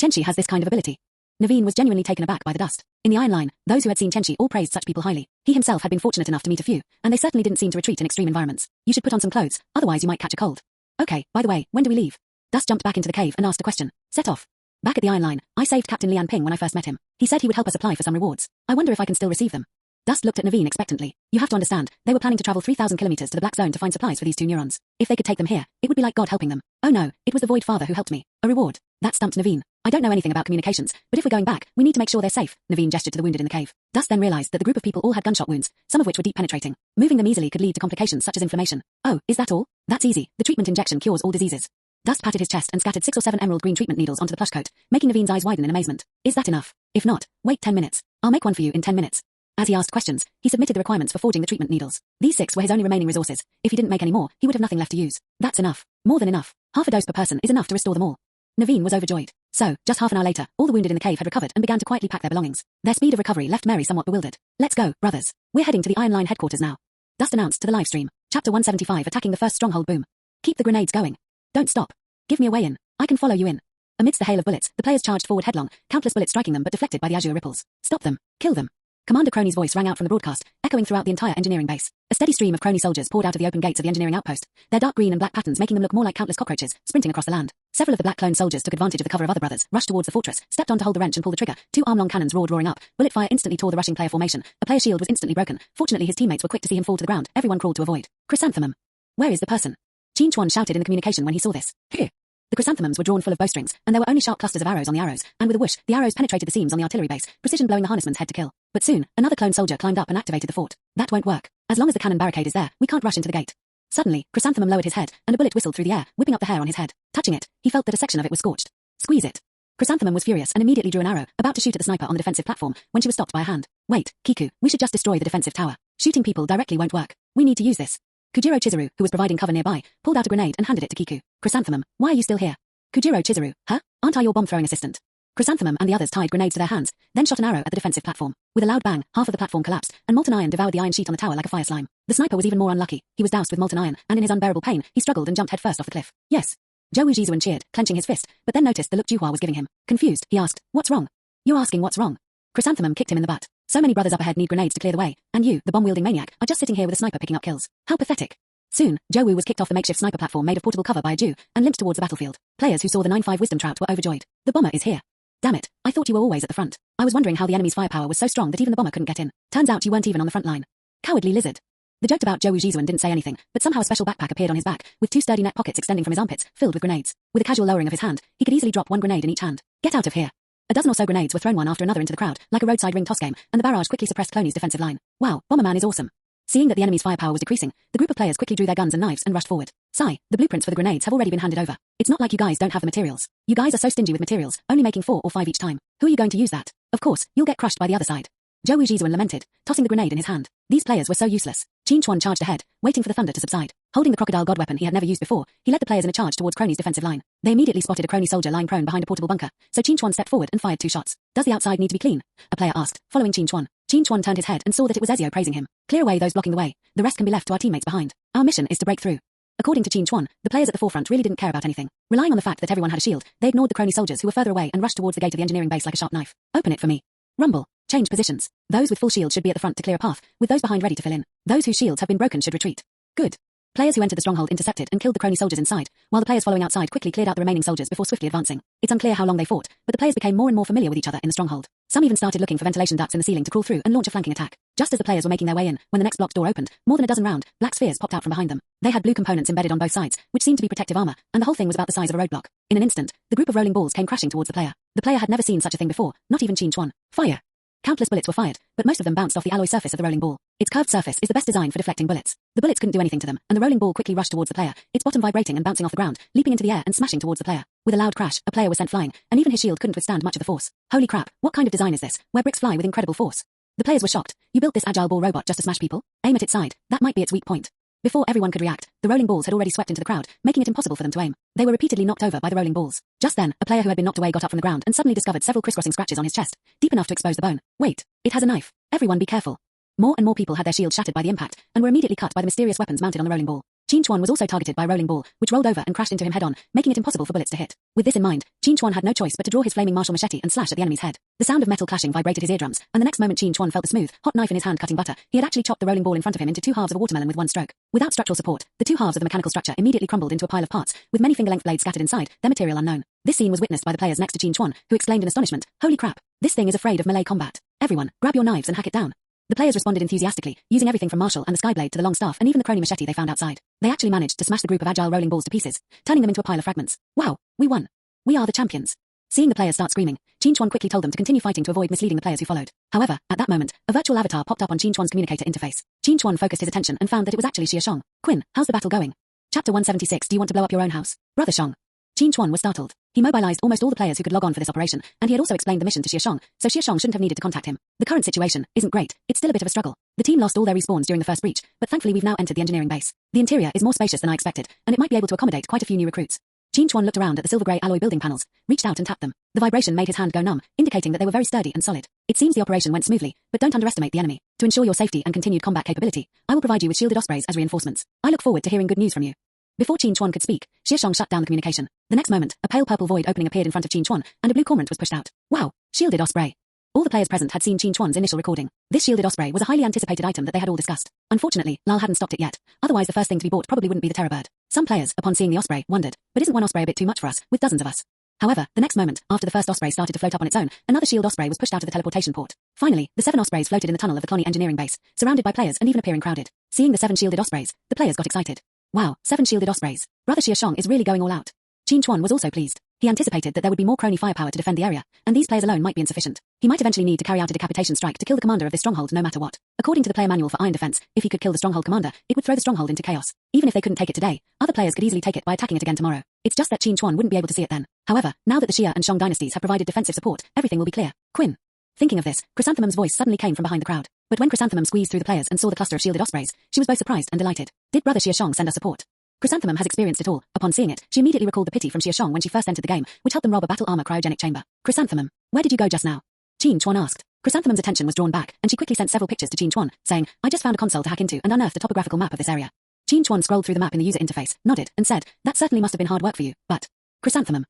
Chenji has this kind of ability. Naveen was genuinely taken aback by the Dust. In the Iron Line, those who had seen Chenji all praised such people highly. He himself had been fortunate enough to meet a few, and they certainly didn't seem to retreat in extreme environments. You should put on some clothes, otherwise you might catch a cold. Okay, by the way, when do we leave? Dust jumped back into the cave and asked a question. Set off. Back at the Iron Line, I saved Captain Lian Ping when I first met him. He said he would help us apply for some rewards. I wonder if I can still receive them. Dust looked at Naveen expectantly. You have to understand, they were planning to travel 3,000 kilometers to the Black Zone to find supplies for these 2 neurons. If they could take them here, it would be like God helping them. Oh no, it was the Void Father who helped me. A reward. That stumped Naveen. I don't know anything about communications, but if we're going back, we need to make sure they're safe. Naveen gestured to the wounded in the cave. Dust then realized that the group of people all had gunshot wounds, some of which were deep penetrating. Moving them easily could lead to complications such as inflammation. Oh, is that all? That's easy. The treatment injection cures all diseases. Dust patted his chest and scattered 6 or 7 emerald green treatment needles onto the plush coat, making Naveen's eyes widen in amazement. Is that enough? If not, wait 10 minutes. I'll make one for you in 10 minutes. As he asked questions, he submitted the requirements for forging the treatment needles. These 6 were his only remaining resources. If he didn't make any more, he would have nothing left to use. That's enough. More than enough. Half a dose per person is enough to restore them all. Naveen was overjoyed. So, just half an hour later, all the wounded in the cave had recovered and began to quietly pack their belongings. Their speed of recovery left Mary somewhat bewildered. Let's go, brothers. We're heading to the Iron Line headquarters now. Dust announced to the live stream. Chapter 175 Attacking the First Stronghold Boom. Keep the grenades going. Don't stop. Give me a way in. I can follow you in. Amidst the hail of bullets, the players charged forward headlong, countless bullets striking them but deflected by the azure ripples. Stop them. Kill them. Commander Kroni's voice rang out from the broadcast, echoing throughout the entire engineering base. A steady stream of Kroni soldiers poured out of the open gates of the engineering outpost, their dark green and black patterns making them look more like countless cockroaches, sprinting across the land. Several of the black clone soldiers took advantage of the cover of other brothers, rushed towards the fortress, stepped on to hold the wrench and pull the trigger. Two arm-long cannons roared, roaring up. Bullet fire instantly tore the rushing player formation. A player's shield was instantly broken. Fortunately, his teammates were quick to see him fall to the ground. Everyone crawled to avoid. Chrysanthemum. Where is the person? Qin Chuan shouted in the communication when he saw this. Here. The chrysanthemums were drawn full of bowstrings, and there were only sharp clusters of arrows on the arrows, and with a whoosh, the arrows penetrated the seams on the artillery base, precision blowing the harnessman's head to kill. But soon, another clone soldier climbed up and activated the fort. That won't work. As long as the cannon barricade is there, we can't rush into the gate. Suddenly, Chrysanthemum lowered his head, and a bullet whistled through the air, whipping up the hair on his head. Touching it, he felt that a section of it was scorched. Squeeze it. Chrysanthemum was furious and immediately drew an arrow, about to shoot at the sniper on the defensive platform, when she was stopped by a hand. Wait, Kiku, we should just destroy the defensive tower. Shooting people directly won't work. We need to use this. Kujiro Chizuru, who was providing cover nearby, pulled out a grenade and handed it to Kiku. Chrysanthemum, why are you still here? Kujiro Chizuru, huh? Aren't I your bomb-throwing assistant? Chrysanthemum and the others tied grenades to their hands, then shot an arrow at the defensive platform. With a loud bang, half of the platform collapsed, and molten iron devoured the iron sheet on the tower like a fire slime. The sniper was even more unlucky. He was doused with molten iron, and in his unbearable pain, he struggled and jumped headfirst off the cliff. Yes. Zhou Jizuan cheered, clenching his fist, but then noticed the look Juhua was giving him. Confused, he asked, "What's wrong?" "You're asking what's wrong." Chrysanthemum kicked him in the butt. "So many brothers up ahead need grenades to clear the way, and you, the bomb-wielding maniac, are just sitting here with a sniper picking up kills. How pathetic." Soon, Zhou Wu was kicked off the makeshift sniper platform made of portable cover by a Jew, and limped towards the battlefield. Players who saw the 9-5 wisdom trout were overjoyed. The bomber is here. Damn it, I thought you were always at the front. I was wondering how the enemy's firepower was so strong that even the bomber couldn't get in. Turns out you weren't even on the front line. Cowardly lizard. The joke about Zhou Jizuan didn't say anything, but somehow a special backpack appeared on his back, with two sturdy neck pockets extending from his armpits, filled with grenades. With a casual lowering of his hand, he could easily drop one grenade in each hand. Get out of here. A dozen or so grenades were thrown one after another into the crowd, like a roadside ring toss game, and the barrage quickly suppressed Kroni's defensive line. Wow, Bomberman is awesome. Seeing that the enemy's firepower was decreasing, the group of players quickly drew their guns and knives and rushed forward. Sigh, the blueprints for the grenades have already been handed over. It's not like you guys don't have the materials. You guys are so stingy with materials, only making 4 or 5 each time. Who are you going to use that? Of course, you'll get crushed by the other side. Zhou Jizuan lamented, tossing the grenade in his hand. These players were so useless. Qin Chuan charged ahead, waiting for the thunder to subside. Holding the crocodile god weapon he had never used before, he led the players in a charge towards Kroni's defensive line. They immediately spotted a Kroni soldier lying prone behind a portable bunker, so Qin Chuan stepped forward and fired 2 shots. Does the outside need to be clean? A player asked, following Qin Chuan. Qin Chuan turned his head and saw that it was Ezio praising him. Clear away those blocking the way. The rest can be left to our teammates behind. Our mission is to break through. According to Qin Chuan, the players at the forefront really didn't care about anything. Relying on the fact that everyone had a shield, they ignored the Kroni soldiers who were further away and rushed towards the gate of the engineering base like a sharp knife. Open it for me. Rumble. Change positions. Those with full shields should be at the front to clear a path, with those behind ready to fill in. Those whose shields have been broken should retreat. Good. Players who entered the stronghold intercepted and killed the Kroni soldiers inside, while the players following outside quickly cleared out the remaining soldiers before swiftly advancing. It's unclear how long they fought, but the players became more and more familiar with each other in the stronghold. Some even started looking for ventilation ducts in the ceiling to crawl through and launch a flanking attack. Just as the players were making their way in, when the next blocked door opened, more than a dozen round, black spheres popped out from behind them. They had blue components embedded on both sides, which seemed to be protective armor, and the whole thing was about the size of a roadblock. In an instant, the group of rolling balls came crashing towards the player. The player had never seen such a thing before, not even Qin Chuan. Fire! Countless bullets were fired, but most of them bounced off the alloy surface of the rolling ball. Its curved surface is the best design for deflecting bullets. The bullets couldn't do anything to them, and the rolling ball quickly rushed towards the player, its bottom vibrating and bouncing off the ground, leaping into the air and smashing towards the player. With a loud crash, a player was sent flying, and even his shield couldn't withstand much of the force. Holy crap, what kind of design is this, where bricks fly with incredible force? The players were shocked. You built this agile ball robot just to smash people? Aim at its side, that might be its weak point. Before everyone could react, the rolling balls had already swept into the crowd, making it impossible for them to aim. They were repeatedly knocked over by the rolling balls. Just then, a player who had been knocked away got up from the ground and suddenly discovered several crisscrossing scratches on his chest, deep enough to expose the bone. Wait, it has a knife. Everyone be careful. More and more people had their shields shattered by the impact, and were immediately cut by the mysterious weapons mounted on the rolling ball. Qin Chuan was also targeted by a rolling ball, which rolled over and crashed into him head-on, making it impossible for bullets to hit. With this in mind, Qin Chuan had no choice but to draw his flaming martial machete and slash at the enemy's head. The sound of metal clashing vibrated his eardrums, and the next moment Qin Chuan felt the smooth, hot knife in his hand cutting butter. He had actually chopped the rolling ball in front of him into 2 halves of a watermelon with one stroke. Without structural support, the 2 halves of the mechanical structure immediately crumbled into a pile of parts, with many finger-length blades scattered inside, their material unknown. This scene was witnessed by the players next to Qin Chuan, who exclaimed in astonishment, "Holy crap! This thing is afraid of melee combat. Everyone, grab your knives and hack it down." The players responded enthusiastically, using everything from martial and the skyblade to the long staff and even the Kroni machete they found outside. They actually managed to smash the group of agile rolling balls to pieces, turning them into a pile of fragments. Wow, we won. We are the champions. Seeing the players start screaming, Qin Chuan quickly told them to continue fighting to avoid misleading the players who followed. However, at that moment, a virtual avatar popped up on Qin Chuan's communicator interface. Qin Chuan focused his attention and found that it was actually Xia Shang. Quinn, how's the battle going? Chapter 176. Do you want to blow up your own house? Brother Shang. Qin Chuan was startled. He mobilized almost all the players who could log on for this operation, and he had also explained the mission to Xia Shang, so Xia Shang shouldn't have needed to contact him. The current situation isn't great. It's still a bit of a struggle. The team lost all their respawns during the first breach, but thankfully we've now entered the engineering base. The interior is more spacious than I expected, and it might be able to accommodate quite a few new recruits. Qin Chuan looked around at the silver-grey alloy building panels, reached out and tapped them. The vibration made his hand go numb, indicating that they were very sturdy and solid. It seems the operation went smoothly, but don't underestimate the enemy. To ensure your safety and continued combat capability, I will provide you with shielded ospreys as reinforcements. I look forward to hearing good news from you. Before Qin Chuan could speak, Xia Shang shut down the communication. The next moment, a pale purple void opening appeared in front of Qin Chuan, and a blue cormorant was pushed out. Wow, shielded osprey. All the players present had seen Qin Chuan's initial recording. This shielded osprey was a highly anticipated item that they had all discussed. Unfortunately, Lal hadn't stocked it yet. Otherwise, the first thing to be bought probably wouldn't be the terror bird. Some players, upon seeing the osprey, wondered, but isn't one osprey a bit too much for us, with dozens of us? However, the next moment, after the first osprey started to float up on its own, another shield osprey was pushed out of the teleportation port. Finally, the 7 ospreys floated in the tunnel of the Kroni engineering base, surrounded by players and even appearing crowded. Seeing the 7 shielded ospreys, the players got excited. Wow, 7 shielded ospreys. Brother Xia Shang is really going all out. Qin Chuan was also pleased. He anticipated that there would be more Kroni firepower to defend the area, and these players alone might be insufficient. He might eventually need to carry out a decapitation strike to kill the commander of this stronghold no matter what. According to the player manual for Iron Defense, if he could kill the stronghold commander, it would throw the stronghold into chaos. Even if they couldn't take it today, other players could easily take it by attacking it again tomorrow. It's just that Qin Chuan wouldn't be able to see it then. However, now that the Xia and Shang dynasties have provided defensive support, everything will be clear. Quinn. Thinking of this, Chrysanthemum's voice suddenly came from behind the crowd. But when Chrysanthemum squeezed through the players and saw the cluster of shielded ospreys, she was both surprised and delighted. Did Brother Xia Shang send us support? Chrysanthemum has experienced it all. Upon seeing it, she immediately recalled the pity from Xia Shang when she first entered the game, which helped them rob a battle armor cryogenic chamber. Chrysanthemum, where did you go just now? Qin Chuan asked. Chrysanthemum's attention was drawn back, and she quickly sent several pictures to Qin Chuan, saying, I just found a console to hack into and unearthed a topographical map of this area. Qin Chuan scrolled through the map in the user interface, nodded, and said, that certainly must have been hard work for you, but... Chrysanthemum.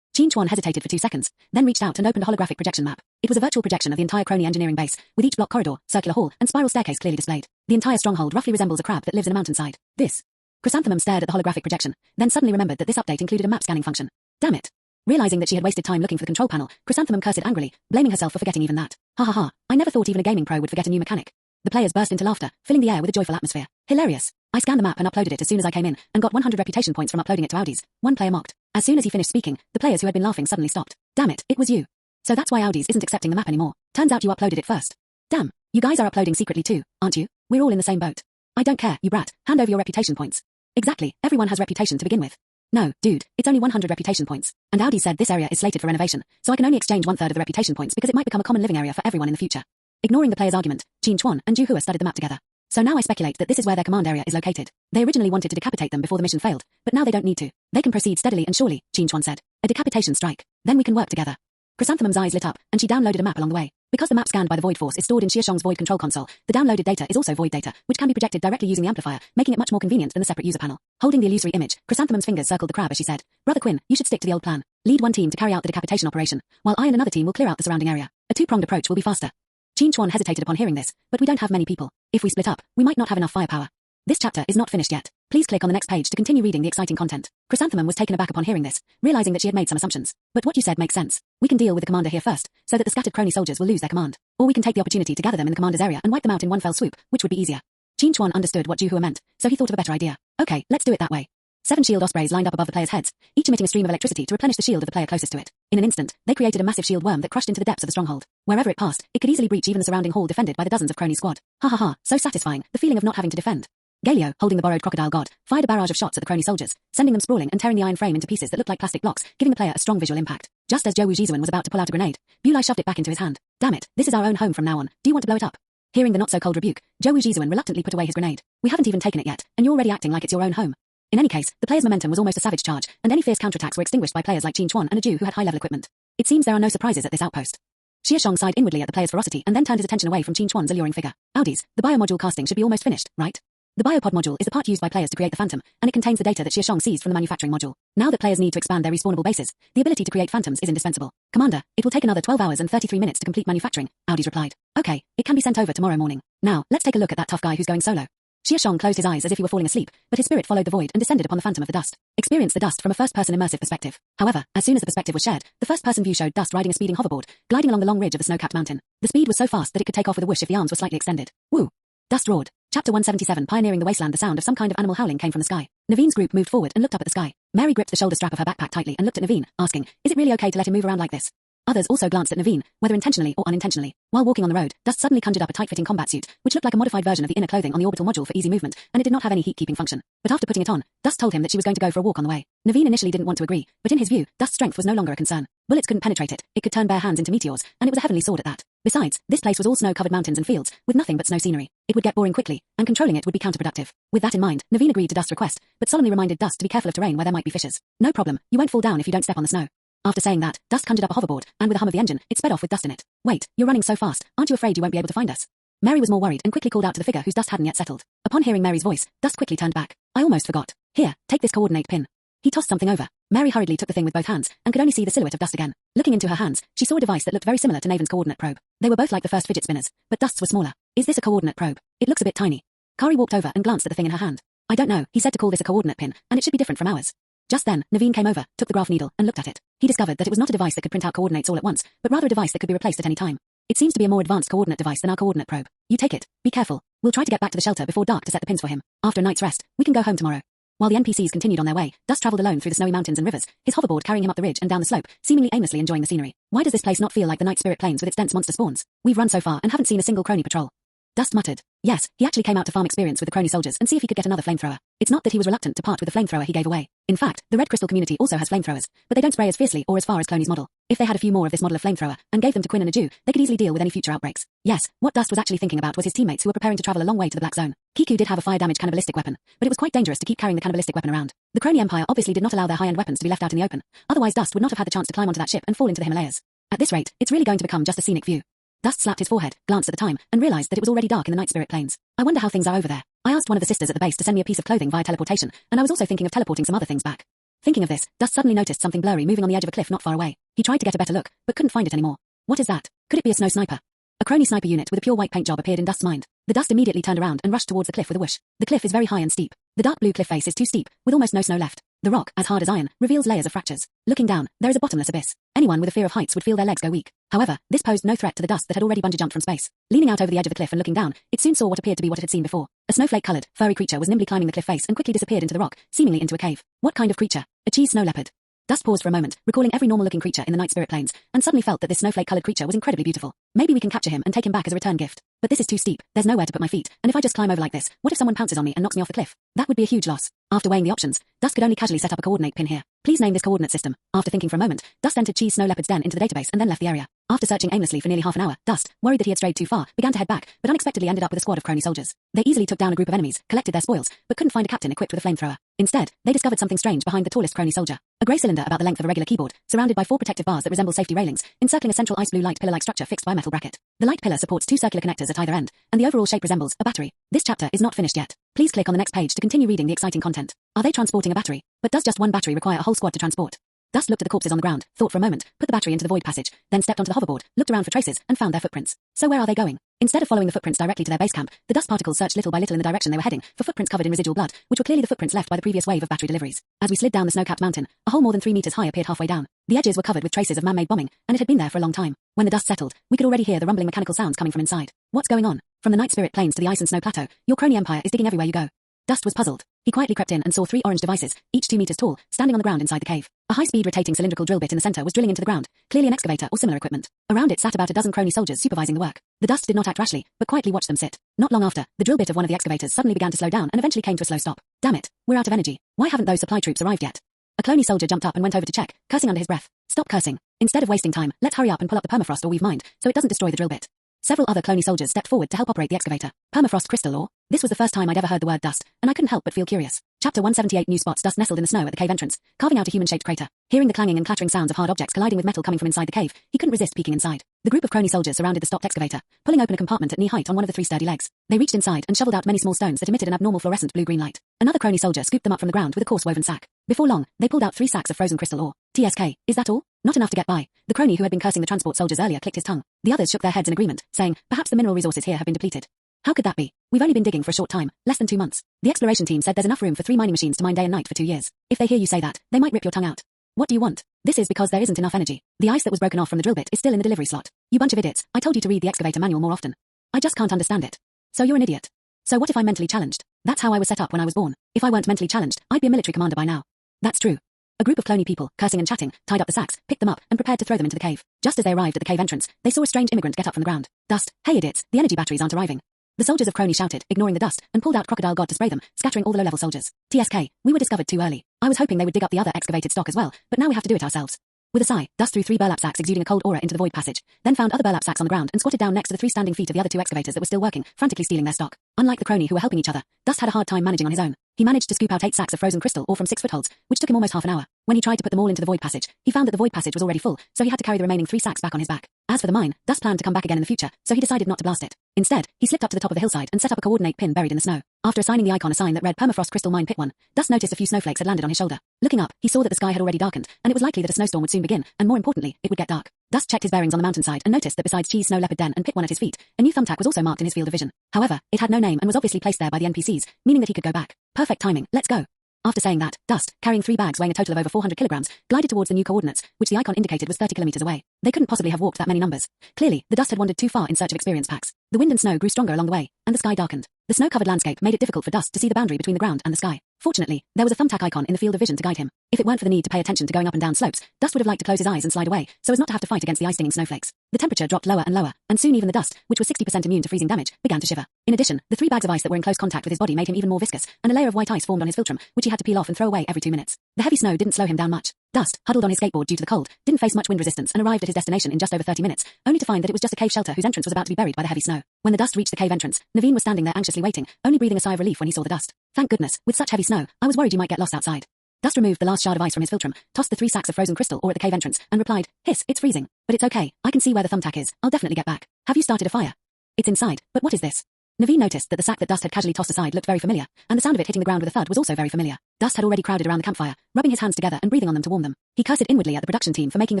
Qin Chuan hesitated for 2 seconds, then reached out and opened a holographic projection map. It was a virtual projection of the entire Kroni engineering base, with each block corridor, circular hall, and spiral staircase clearly displayed. The entire stronghold roughly resembles a crab that lives in a mountainside. This. Chrysanthemum stared at the holographic projection, then suddenly remembered that this update included a map scanning function. Damn it. Realizing that she had wasted time looking for the control panel, Chrysanthemum cursed angrily, blaming herself for forgetting even that. Ha ha ha, I never thought even a gaming pro would forget a new mechanic. The players burst into laughter, filling the air with a joyful atmosphere. Hilarious. I scanned the map and uploaded it as soon as I came in, and got 100 reputation points from uploading it to Audi's. One player mocked. As soon as he finished speaking, the players who had been laughing suddenly stopped. Damn it, it was you. So that's why Audi's isn't accepting the map anymore. Turns out you uploaded it first. Damn, you guys are uploading secretly too, aren't you? We're all in the same boat. I don't care, you brat. Hand over your reputation points. Exactly, everyone has reputation to begin with. No, dude, it's only 100 reputation points. And Audi said this area is slated for renovation, so I can only exchange 1/3 of the reputation points because it might become a common living area for everyone in the future. Ignoring the player's argument, Qin Chuan and Ju Hua studied the map together. So now I speculate that this is where their command area is located. They originally wanted to decapitate them before the mission failed, but now they don't need to. They can proceed steadily and surely, Qin Chuan said. A decapitation strike. Then we can work together. Chrysanthemum's eyes lit up, and she downloaded a map along the way. Because the map scanned by the Void Force is stored in Xia Shang's Void Control Console, the downloaded data is also Void data, which can be projected directly using the amplifier, making it much more convenient than the separate user panel. Holding the illusory image, Chrysanthemum's fingers circled the crab as she said, Brother Quinn, you should stick to the old plan. Lead one team to carry out the decapitation operation, while I and another team will clear out the surrounding area. A 2-pronged approach will be faster. Qin Chuan hesitated upon hearing this, but we don't have many people. If we split up, we might not have enough firepower. This chapter is not finished yet. Please click on the next page to continue reading the exciting content. Chrysanthemum was taken aback upon hearing this, realizing that she had made some assumptions. But what you said makes sense. We can deal with the commander here first, so that the scattered Kroni soldiers will lose their command. Or we can take the opportunity to gather them in the commander's area and wipe them out in one fell swoop, which would be easier. Qin Chuan understood what Ju Hua meant, so he thought of a better idea. Okay, let's do it that way. 7 shield ospreys lined up above the players' heads, each emitting a stream of electricity to replenish the shield of the player closest to it. In an instant, they created a massive shield worm that crushed into the depths of the stronghold. Wherever it passed, it could easily breach even the surrounding hall defended by the dozens of Kroni squad. Ha ha ha, so satisfying, the feeling of not having to defend. Galio, holding the borrowed crocodile god, fired a barrage of shots at the Kroni soldiers, sending them sprawling and tearing the iron frame into pieces that looked like plastic blocks, giving the player a strong visual impact. Just as Zhou Jizuan was about to pull out a grenade, Bulai shoved it back into his hand. Damn it, this is our own home from now on. Do you want to blow it up? Hearing the not-so-cold rebuke, Zhou Jizuan reluctantly put away his grenade. We haven't even taken it yet, and you're already acting like it's your own home. In any case, the player's momentum was almost a savage charge, and any fierce counterattacks were extinguished by players like Qin Chuan and a Jew who had high-level equipment. It seems there are no surprises at this outpost. Xia Shang sighed inwardly at the player's ferocity and then turned his attention away from Qin Chuan's alluring figure. Audi's, the biomodule casting should be almost finished, right? The biopod module is the part used by players to create the Phantom, and it contains the data that Xia Shang seized from the manufacturing module. Now that players need to expand their respawnable bases, the ability to create Phantoms is indispensable. Commander, it will take another 12 hours and 33 minutes to complete manufacturing, Audi's replied. Okay, it can be sent over tomorrow morning. Now, let's take a look at that tough guy who's going solo. Xia Shang closed his eyes as if he were falling asleep, but his spirit followed the void and descended upon the Phantom of the Dust. Experienced the dust from a first-person immersive perspective. However, as soon as the perspective was shared, the first-person view showed dust riding a speeding hoverboard, gliding along the long ridge of the snow-capped mountain. The speed was so fast that it could take off with a whoosh if the arms were slightly extended. Woo! Dust roared. Chapter 177 Pioneering the Wasteland. The sound of some kind of animal howling came from the sky. Naveen's group moved forward and looked up at the sky. Mary gripped the shoulder strap of her backpack tightly and looked at Naveen, asking, is it really okay to let him move around like this? Others also glanced at Naveen, whether intentionally or unintentionally. While walking on the road, Dust suddenly conjured up a tight-fitting combat suit, which looked like a modified version of the inner clothing on the orbital module for easy movement, and it did not have any heat-keeping function. But after putting it on, Dust told him that she was going to go for a walk on the way. Naveen initially didn't want to agree, but in his view, Dust's strength was no longer a concern. Bullets couldn't penetrate it, it could turn bare hands into meteors, and it was a heavenly sword at that. Besides, this place was all snow-covered mountains and fields, with nothing but snow scenery. It would get boring quickly, and controlling it would be counterproductive. With that in mind, Naveen agreed to Dust's request, but solemnly reminded Dust to be careful of terrain where there might be fissures. No problem, you won't fall down if you don't step on the snow. After saying that, Dust conjured up a hoverboard, and with a hum of the engine, it sped off with Dust in it. Wait, you're running so fast, aren't you afraid you won't be able to find us? Mary was more worried and quickly called out to the figure whose Dust hadn't yet settled. Upon hearing Mary's voice, Dust quickly turned back. I almost forgot. Here, take this coordinate pin. He tossed something over. Mary hurriedly took the thing with both hands, and could only see the silhouette of Dust again. Looking into her hands, she saw a device that looked very similar to Naven's coordinate probe. They were both like the first fidget spinners, but Dust's was smaller. Is this a coordinate probe? It looks a bit tiny. Kari walked over and glanced at the thing in her hand. I don't know, he said to call this a coordinate pin, and it should be different from ours. Just then, Naveen came over, took the graph needle, and looked at it. He discovered that it was not a device that could print out coordinates all at once, but rather a device that could be replaced at any time. It seems to be a more advanced coordinate device than our coordinate probe. You take it. Be careful. We'll try to get back to the shelter before dark to set the pins for him. After a night's rest, we can go home tomorrow. While the NPCs continued on their way, Dust travelled alone through the snowy mountains and rivers, his hoverboard carrying him up the ridge and down the slope, seemingly aimlessly enjoying the scenery. Why does this place not feel like the Night Spirit Plains with its dense monster spawns? We've run so far and haven't seen a single Kroni patrol. Dust muttered. Yes, he actually came out to farm experience with the Kroni soldiers and see if he could get another flamethrower. It's not that he was reluctant to part with the flamethrower he gave away. In fact, the Red Crystal community also has flamethrowers, but they don't spray as fiercely or as far as Cloney's model. If they had a few more of this model of flamethrower and gave them to Quinn and a Jew, they could easily deal with any future outbreaks. Yes, what Dust was actually thinking about was his teammates who were preparing to travel a long way to the Black Zone. Kiku did have a fire damage cannibalistic weapon, but it was quite dangerous to keep carrying the cannibalistic weapon around. The Kroni Empire obviously did not allow their high-end weapons to be left out in the open. Otherwise Dust would not have had the chance to climb onto that ship and fall into the Himalayas. At this rate, it's really going to become just a scenic view. Dust slapped his forehead, glanced at the time, and realized that it was already dark in the Night Spirit Plains. I wonder how things are over there. I asked one of the sisters at the base to send me a piece of clothing via teleportation, and I was also thinking of teleporting some other things back. Thinking of this, Dust suddenly noticed something blurry moving on the edge of a cliff not far away. He tried to get a better look, but couldn't find it anymore. What is that? Could it be a snow sniper? A Kroni sniper unit with a pure white paint job appeared in Dust's mind. The Dust immediately turned around and rushed towards the cliff with a whoosh. The cliff is very high and steep. The dark blue cliff face is too steep, with almost no snow left. The rock, as hard as iron, reveals layers of fractures. Looking down, there is a bottomless abyss. Anyone with a fear of heights would feel their legs go weak. However, this posed no threat to the Dust that had already bungee jumped from space. Leaning out over the edge of the cliff and looking down, it soon saw what appeared to be what it had seen before. A snowflake-colored, furry creature was nimbly climbing the cliff face and quickly disappeared into the rock, seemingly into a cave. What kind of creature? A cheese snow leopard. Dust paused for a moment, recalling every normal-looking creature in the Night Spirit Plains, and suddenly felt that this snowflake-colored creature was incredibly beautiful. Maybe we can capture him and take him back as a return gift. But this is too steep, there's nowhere to put my feet, and if I just climb over like this, what if someone pounces on me and knocks me off the cliff? That would be a huge loss. After weighing the options, Dust could only casually set up a coordinate pin here. Please name this coordinate system. After thinking for a moment, Dust entered Cheese Snow Leopard's den into the database and then left the area. After searching aimlessly for nearly half an hour, Dust, worried that he had strayed too far, began to head back, but unexpectedly ended up with a squad of Kroni soldiers. They easily took down a group of enemies, collected their spoils, but couldn't find a captain equipped with a flamethrower. Instead, they discovered something strange behind the tallest Kroni soldier. A grey cylinder about the length of a regular keyboard, surrounded by 4 protective bars that resemble safety railings, encircling a central ice blue light pillar-like structure fixed by a metal bracket. The light pillar supports 2 circular connectors at either end, and the overall shape resembles a battery. This chapter is not finished yet. Please click on the next page to continue reading the exciting content. Are they transporting a battery? But does just one battery require a whole squad to transport? Dust looked at the corpses on the ground, thought for a moment, put the battery into the void passage, then stepped onto the hoverboard, looked around for traces, and found their footprints. So where are they going? Instead of following the footprints directly to their base camp, the dust particles searched little by little in the direction they were heading for footprints covered in residual blood, which were clearly the footprints left by the previous wave of battery deliveries. As we slid down the snow-capped mountain, a hole more than 3 meters high appeared halfway down. The edges were covered with traces of man-made bombing, and it had been there for a long time. When the dust settled, we could already hear the rumbling mechanical sounds coming from inside. What's going on? From the Night Spirit Plains to the ice and snow plateau, your Kroni Empire is digging everywhere you go. Dust was puzzled. He quietly crept in and saw 3 orange devices, each 2 meters tall, standing on the ground inside the cave. A high-speed rotating cylindrical drill bit in the center was drilling into the ground, clearly an excavator or similar equipment. Around it sat about a dozen Kroni soldiers supervising the work. The dust did not act rashly, but quietly watched them sit. Not long after, the drill bit of one of the excavators suddenly began to slow down and eventually came to a slow stop. Damn it, we're out of energy. Why haven't those supply troops arrived yet? A Kroni soldier jumped up and went over to check, cursing under his breath. Stop cursing. Instead of wasting time, let's hurry up and pull up the permafrost or weave mined, so it doesn't destroy the drill bit. Several other Kroni soldiers stepped forward to help operate the excavator. Permafrost crystal ore? This was the first time I'd ever heard the word dust, and I couldn't help but feel curious. Chapter 178. New spots. Dust nestled in the snow at the cave entrance, carving out a human-shaped crater. Hearing the clanging and clattering sounds of hard objects colliding with metal coming from inside the cave, he couldn't resist peeking inside. The group of Kroni soldiers surrounded the stopped excavator, pulling open a compartment at knee height on one of the 3 sturdy legs. They reached inside and shoveled out many small stones that emitted an abnormal fluorescent blue-green light. Another Kroni soldier scooped them up from the ground with a coarse woven sack. Before long, they pulled out 3 sacks of frozen crystal ore. TSK, is that all? Not enough to get by. The Kroni who had been cursing the transport soldiers earlier clicked his tongue. The others shook their heads in agreement, saying, perhaps the mineral resources here have been depleted. How could that be? We've only been digging for a short time, less than 2 months. The exploration team said there's enough room for 3 mining machines to mine day and night for 2 years. If they hear you say that, they might rip your tongue out. What do you want? This is because there isn't enough energy. The ice that was broken off from the drill bit is still in the delivery slot. You bunch of idiots, I told you to read the excavator manual more often. I just can't understand it. So you're an idiot. So what if I'm mentally challenged? That's how I was set up when I was born. If I weren't mentally challenged, I'd be a military commander by now. That's true. A group of Kroni people, cursing and chatting, tied up the sacks, picked them up, and prepared to throw them into the cave. Just as they arrived at the cave entrance, they saw a strange immigrant get up from the ground. Dust, hey idiots, the energy batteries aren't arriving. The soldiers of Kroni shouted, ignoring the dust, and pulled out Crocodile God to spray them, scattering all the low-level soldiers. TSK, we were discovered too early. I was hoping they would dig up the other excavated stock as well, but now we have to do it ourselves. With a sigh, Dust threw 3 burlap sacks exuding a cold aura into the void passage, then found other burlap sacks on the ground and squatted down next to the 3 standing feet of the other 2 excavators that were still working, frantically stealing their stock. Unlike the Kroni who were helping each other, Dust had a hard time managing on his own. He managed to scoop out 8 sacks of frozen crystal ore from 6 footholds, which took him almost half an hour. When he tried to put them all into the void passage, he found that the void passage was already full, so he had to carry the remaining 3 sacks back on his back. As for the mine, Dust planned to come back again in the future, so he decided not to blast it. Instead, he slipped up to the top of the hillside and set up a coordinate pin buried in the snow. After assigning the icon a sign that read Permafrost Crystal Mine Pit 1, Dust noticed a few snowflakes had landed on his shoulder. Looking up, he saw that the sky had already darkened, and it was likely that a snowstorm would soon begin, and more importantly, it would get dark. Dust checked his bearings on the mountainside and noticed that besides Cheese Snow Leopard Den and Pit 1 at his feet, a new thumbtack was also marked in his field of vision. However, it had no name and was obviously placed there by the NPCs, meaning that he could go back. Perfect timing, let's go. After saying that, Dust, carrying 3 bags weighing a total of over 400 kilograms, glided towards the new coordinates, which the icon indicated was 30 kilometers away. They couldn't possibly have walked that many numbers. Clearly, the Dust had wandered too far in search of experience packs. The wind and snow grew stronger along the way, and the sky darkened. The snow-covered landscape made it difficult for Dust to see the boundary between the ground and the sky. Fortunately, there was a thumbtack icon in the field of vision to guide him. If it weren't for the need to pay attention to going up and down slopes, Dust would have liked to close his eyes and slide away, so as not to have to fight against the ice-stinging snowflakes. The temperature dropped lower and lower, and soon even the Dust, which was 60% immune to freezing damage, began to shiver. In addition, the 3 bags of ice that were in close contact with his body made him even more viscous, and a layer of white ice formed on his philtrum, which he had to peel off and throw away every 2 minutes. The heavy snow didn't slow him down much. Dust, huddled on his skateboard due to the cold, didn't face much wind resistance and arrived at his destination in just over 30 minutes, only to find that it was just a cave shelter whose entrance was about to be buried by the heavy snow. When the Dust reached the cave entrance, Naveen was standing there anxiously waiting, only breathing a sigh of relief when he saw the Dust. Thank goodness, with such heavy snow, I was worried you might get lost outside. Dust removed the last shard of ice from his philtrum, tossed the 3 sacks of frozen crystal ore at the cave entrance, and replied, "Hiss, it's freezing. But it's okay, I can see where the thumbtack is, I'll definitely get back. Have you started a fire?" "It's inside, but what is this?" Naveen noticed that the sack that Dust had casually tossed aside looked very familiar, and the sound of it hitting the ground with a thud was also very familiar. Dust had already crowded around the campfire, rubbing his hands together and breathing on them to warm them. He cursed inwardly at the production team for making the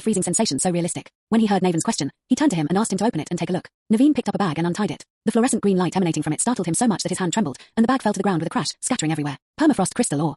freezing sensation so realistic. When he heard Naven's question, he turned to him and asked him to open it and take a look. Naveen picked up a bag and untied it. The fluorescent green light emanating from it startled him so much that his hand trembled, and the bag fell to the ground with a crash, scattering everywhere. Permafrost crystal ore.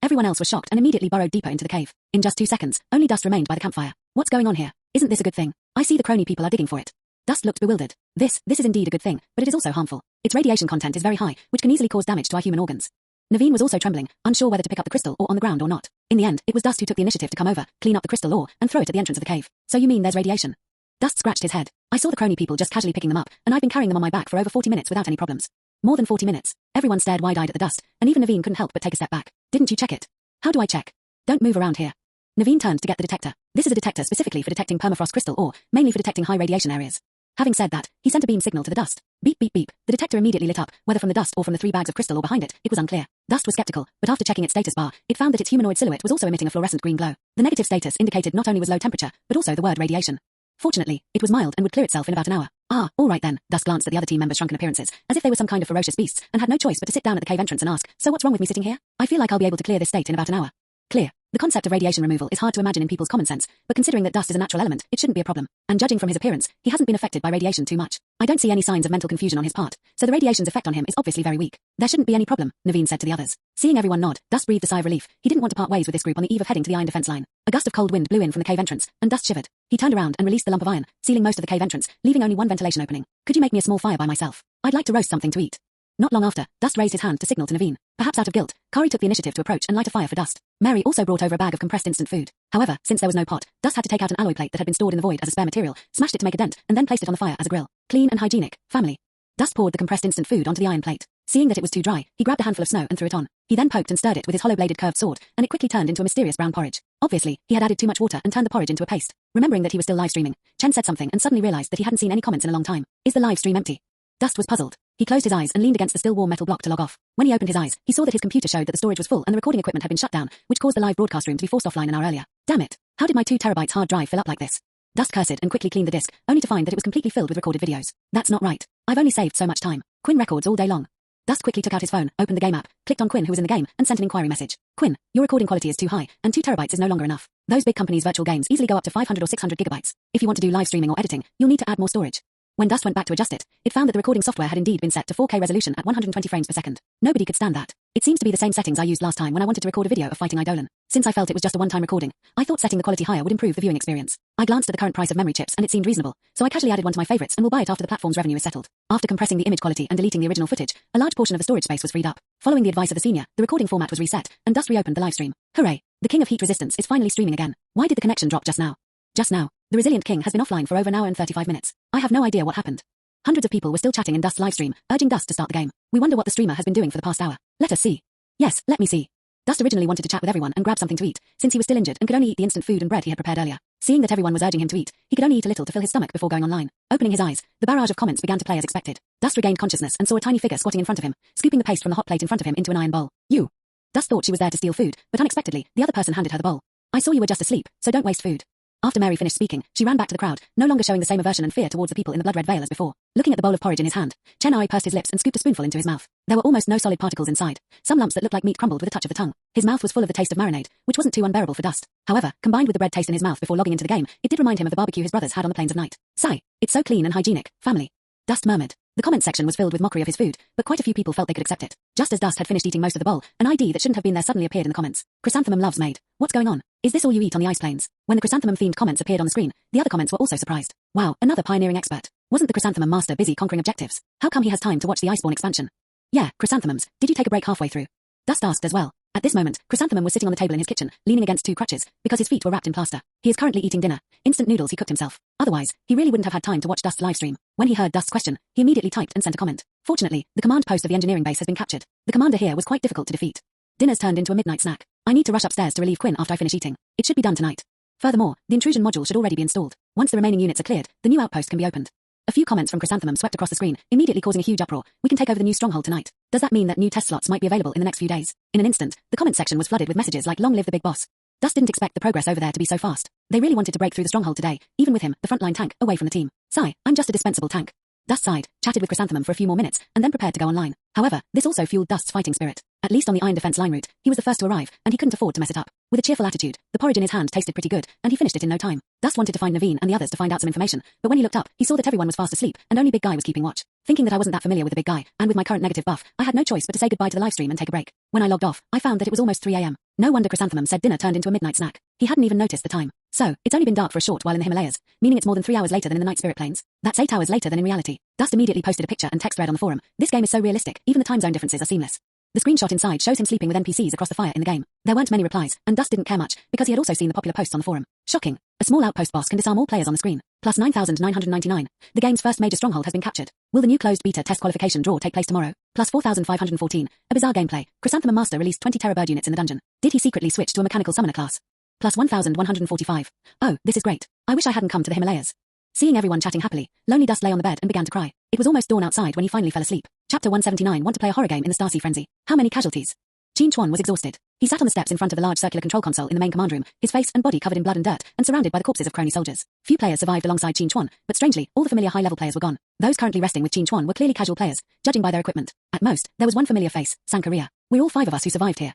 Everyone else was shocked and immediately burrowed deeper into the cave. In just 2 seconds, only Dust remained by the campfire. What's going on here? Isn't this a good thing? I see the Kroni people are digging for it. Dust looked bewildered. This is indeed a good thing, but it is also harmful. Its radiation content is very high, which can easily cause damage to our human organs. Naveen was also trembling, unsure whether to pick up the crystal ore on the ground or not. In the end, it was Dust who took the initiative to come over, clean up the crystal ore, and throw it at the entrance of the cave. So you mean there's radiation? Dust scratched his head. I saw the Kroni people just casually picking them up, and I've been carrying them on my back for over 40 minutes without any problems. More than 40 minutes. Everyone stared wide-eyed at the Dust, and even Naveen couldn't help but take a step back. Didn't you check it? How do I check? Don't move around here. Naveen turned to get the detector. This is a detector specifically for detecting permafrost crystal ore, mainly for detecting high radiation areas. Having said that, he sent a beam signal to the Dust. Beep beep beep. The detector immediately lit up, whether from the Dust or from the 3 bags of crystal ore behind it, it was unclear. Dust was skeptical, but after checking its status bar, it found that its humanoid silhouette was also emitting a fluorescent green glow. The negative status indicated not only was low temperature, but also the word radiation. Fortunately, it was mild and would clear itself in about an hour. Ah, all right then. Dust glanced at the other team members' shrunken appearances, as if they were some kind of ferocious beasts, and had no choice but to sit down at the cave entrance and ask, "So what's wrong with me sitting here? I feel like I'll be able to clear this state in about an hour." Clear. The concept of radiation removal is hard to imagine in people's common sense, but considering that dust is a natural element, it shouldn't be a problem. And judging from his appearance, he hasn't been affected by radiation too much. I don't see any signs of mental confusion on his part, so the radiation's effect on him is obviously very weak. There shouldn't be any problem, Naveen said to the others. Seeing everyone nod, Dust breathed a sigh of relief. He didn't want to part ways with this group on the eve of heading to the iron defense line. A gust of cold wind blew in from the cave entrance, and Dust shivered. He turned around and released the lump of iron, sealing most of the cave entrance, leaving only one ventilation opening. Could you make me a small fire by myself? I'd like to roast something to eat. Not long after, Dust raised his hand to signal to Naveen. Perhaps out of guilt, Kari took the initiative to approach and light a fire for Dust. Mary also brought over a bag of compressed instant food. However, since there was no pot, Dust had to take out an alloy plate that had been stored in the void as a spare material, smashed it to make a dent, and then placed it on the fire as a grill. Clean and hygienic, family. Dust poured the compressed instant food onto the iron plate. Seeing that it was too dry, he grabbed a handful of snow and threw it on. He then poked and stirred it with his hollow-bladed curved sword, and it quickly turned into a mysterious brown porridge. Obviously, he had added too much water and turned the porridge into a paste. Remembering that he was still live streaming, Chen said something and suddenly realized that he hadn't seen any comments in a long time. Is the live stream empty? Dust was puzzled. He closed his eyes and leaned against the still warm metal block to log off. When he opened his eyes, he saw that his computer showed that the storage was full and the recording equipment had been shut down, which caused the live broadcast room to be forced offline an hour earlier. Damn it! How did my 2 terabytes hard drive fill up like this? Dust cursed and quickly cleaned the disk, only to find that it was completely filled with recorded videos. That's not right. I've only saved so much time. Quinn records all day long. Dust quickly took out his phone, opened the game app, clicked on Quinn who was in the game, and sent an inquiry message. Quinn, your recording quality is too high, and 2 terabytes is no longer enough. Those big companies' virtual games easily go up to 500 or 600 gigabytes. If you want to do live streaming or editing, you'll need to add more storage. When Dust went back to adjust it, it found that the recording software had indeed been set to 4K resolution at 120 frames per second. Nobody could stand that. It seems to be the same settings I used last time when I wanted to record a video of fighting Eidolon. Since I felt it was just a one-time recording, I thought setting the quality higher would improve the viewing experience. I glanced at the current price of memory chips and it seemed reasonable, so I casually added one to my favorites and will buy it after the platform's revenue is settled. After compressing the image quality and deleting the original footage, a large portion of the storage space was freed up. Following the advice of the senior, the recording format was reset, and Dust reopened the live stream. Hooray! The King of Heat Resistance is finally streaming again. Why did the connection drop just now? Just now. The Resilient King has been offline for over an hour and 35 minutes. I have no idea what happened. Hundreds of people were still chatting in Dust's livestream, urging Dust to start the game. We wonder what the streamer has been doing for the past hour. Let us see. Yes, let me see. Dust originally wanted to chat with everyone and grab something to eat, since he was still injured and could only eat the instant food and bread he had prepared earlier. Seeing that everyone was urging him to eat, he could only eat a little to fill his stomach before going online. Opening his eyes, the barrage of comments began to play as expected. Dust regained consciousness and saw a tiny figure squatting in front of him, scooping the paste from the hot plate in front of him into an iron bowl. You. Dust thought she was there to steal food, but unexpectedly, the other person handed her the bowl. I saw you were just asleep, so don't waste food. After Mary finished speaking, she ran back to the crowd, no longer showing the same aversion and fear towards the people in the blood-red veil as before. Looking at the bowl of porridge in his hand, Chen Ai pursed his lips and scooped a spoonful into his mouth. There were almost no solid particles inside. Some lumps that looked like meat crumbled with a touch of the tongue. His mouth was full of the taste of marinade, which wasn't too unbearable for Dust. However, combined with the bread taste in his mouth before logging into the game, it did remind him of the barbecue his brothers had on the plains of night. Sigh. It's so clean and hygienic, family. Dust murmured. The comment section was filled with mockery of his food, but quite a few people felt they could accept it. Just as Dust had finished eating most of the bowl, an ID that shouldn't have been there suddenly appeared in the comments. Chrysanthemum loves maid. What's going on? Is this all you eat on the ice plains? When the chrysanthemum-themed comments appeared on the screen, the other comments were also surprised. Wow, another pioneering expert. Wasn't the chrysanthemum master busy conquering objectives? How come he has time to watch the Iceborne expansion? Yeah, chrysanthemums, did you take a break halfway through? Dust asked as well. At this moment, Chrysanthemum was sitting on the table in his kitchen, leaning against two crutches, because his feet were wrapped in plaster. He is currently eating dinner, instant noodles he cooked himself. Otherwise, he really wouldn't have had time to watch Dust's livestream. When he heard Dust's question, he immediately typed and sent a comment. Fortunately, the command post of the engineering base has been captured. The commander here was quite difficult to defeat. Dinner's turned into a midnight snack. I need to rush upstairs to relieve Quinn after I finish eating. It should be done tonight. Furthermore, the intrusion module should already be installed. Once the remaining units are cleared, the new outpost can be opened. A few comments from Chrysanthemum swept across the screen, immediately causing a huge uproar. We can take over the new stronghold tonight. Does that mean that new test slots might be available in the next few days? In an instant, the comment section was flooded with messages like "Long live the big boss." Dust didn't expect the progress over there to be so fast. They really wanted to break through the stronghold today, even with him, the frontline tank, away from the team. Sigh, I'm just a dispensable tank. Dust sighed, chatted with Chrysanthemum for a few more minutes, and then prepared to go online. However, this also fueled Dust's fighting spirit. At least on the iron defense line route, he was the first to arrive, and he couldn't afford to mess it up. With a cheerful attitude, the porridge in his hand tasted pretty good, and he finished it in no time. Dust wanted to find Naveen and the others to find out some information, but when he looked up, he saw that everyone was fast asleep, and only Big Guy was keeping watch. Thinking that I wasn't that familiar with the Big Guy, and with my current negative buff, I had no choice but to say goodbye to the livestream and take a break. When I logged off, I found that it was almost 3 a.m. No wonder Chrysanthemum said dinner turned into a midnight snack. He hadn't even noticed the time. So, it's only been dark for a short while in the Himalayas, meaning it's more than 3 hours later than in the Night Spirit Plains. That's 8 hours later than in reality. Dust immediately posted a picture and text thread on the forum. This game is so realistic, even the time zone differences are seamless. The screenshot inside shows him sleeping with NPCs across the fire in the game. There weren't many replies, and Dust didn't care much, because he had also seen the popular posts on the forum. Shocking. A small outpost boss can disarm all players on the screen. Plus 9,999. The game's first major stronghold has been captured. Will the new closed beta test qualification draw take place tomorrow? Plus 4,514. A bizarre gameplay. Chrysanthemum Master released 20 Terror bird units in the dungeon. Did he secretly switch to a mechanical summoner class? Plus 1,145. Oh, this is great. I wish I hadn't come to the Himalayas. Seeing everyone chatting happily, Lonely Dust lay on the bed and began to cry. It was almost dawn outside when he finally fell asleep. Chapter 179. Want to play a horror game in the Starsea Frenzy? How many casualties? Qin Chuan was exhausted. He sat on the steps in front of the large circular control console in the main command room, his face and body covered in blood and dirt, and surrounded by the corpses of Kroni soldiers. Few players survived alongside Qin Chuan, but strangely, all the familiar high-level players were gone. Those currently resting with Qin Chuan were clearly casual players, judging by their equipment. At most, there was one familiar face, Sankaria. We're all 5 of us who survived here.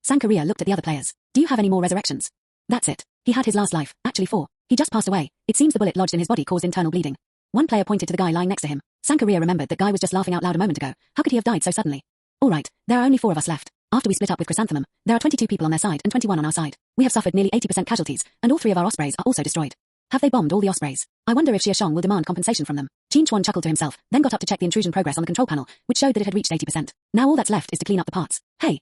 Sankaria looked at the other players. Do you have any more resurrections? That's it. He had his last life, actually 4. He just passed away. It seems the bullet lodged in his body caused internal bleeding. One player pointed to the guy lying next to him. Sankaria remembered that Guy was just laughing out loud a moment ago. How could he have died so suddenly? All right, there are only 4 of us left. After we split up with Chrysanthemum, there are 22 people on their side and 21 on our side. We have suffered nearly 80% casualties, and all 3 of our ospreys are also destroyed. Have they bombed all the ospreys? I wonder if Xia Shang will demand compensation from them. Qin Chuan chuckled to himself, then got up to check the intrusion progress on the control panel, which showed that it had reached 80%. Now all that's left is to clean up the parts. Hey,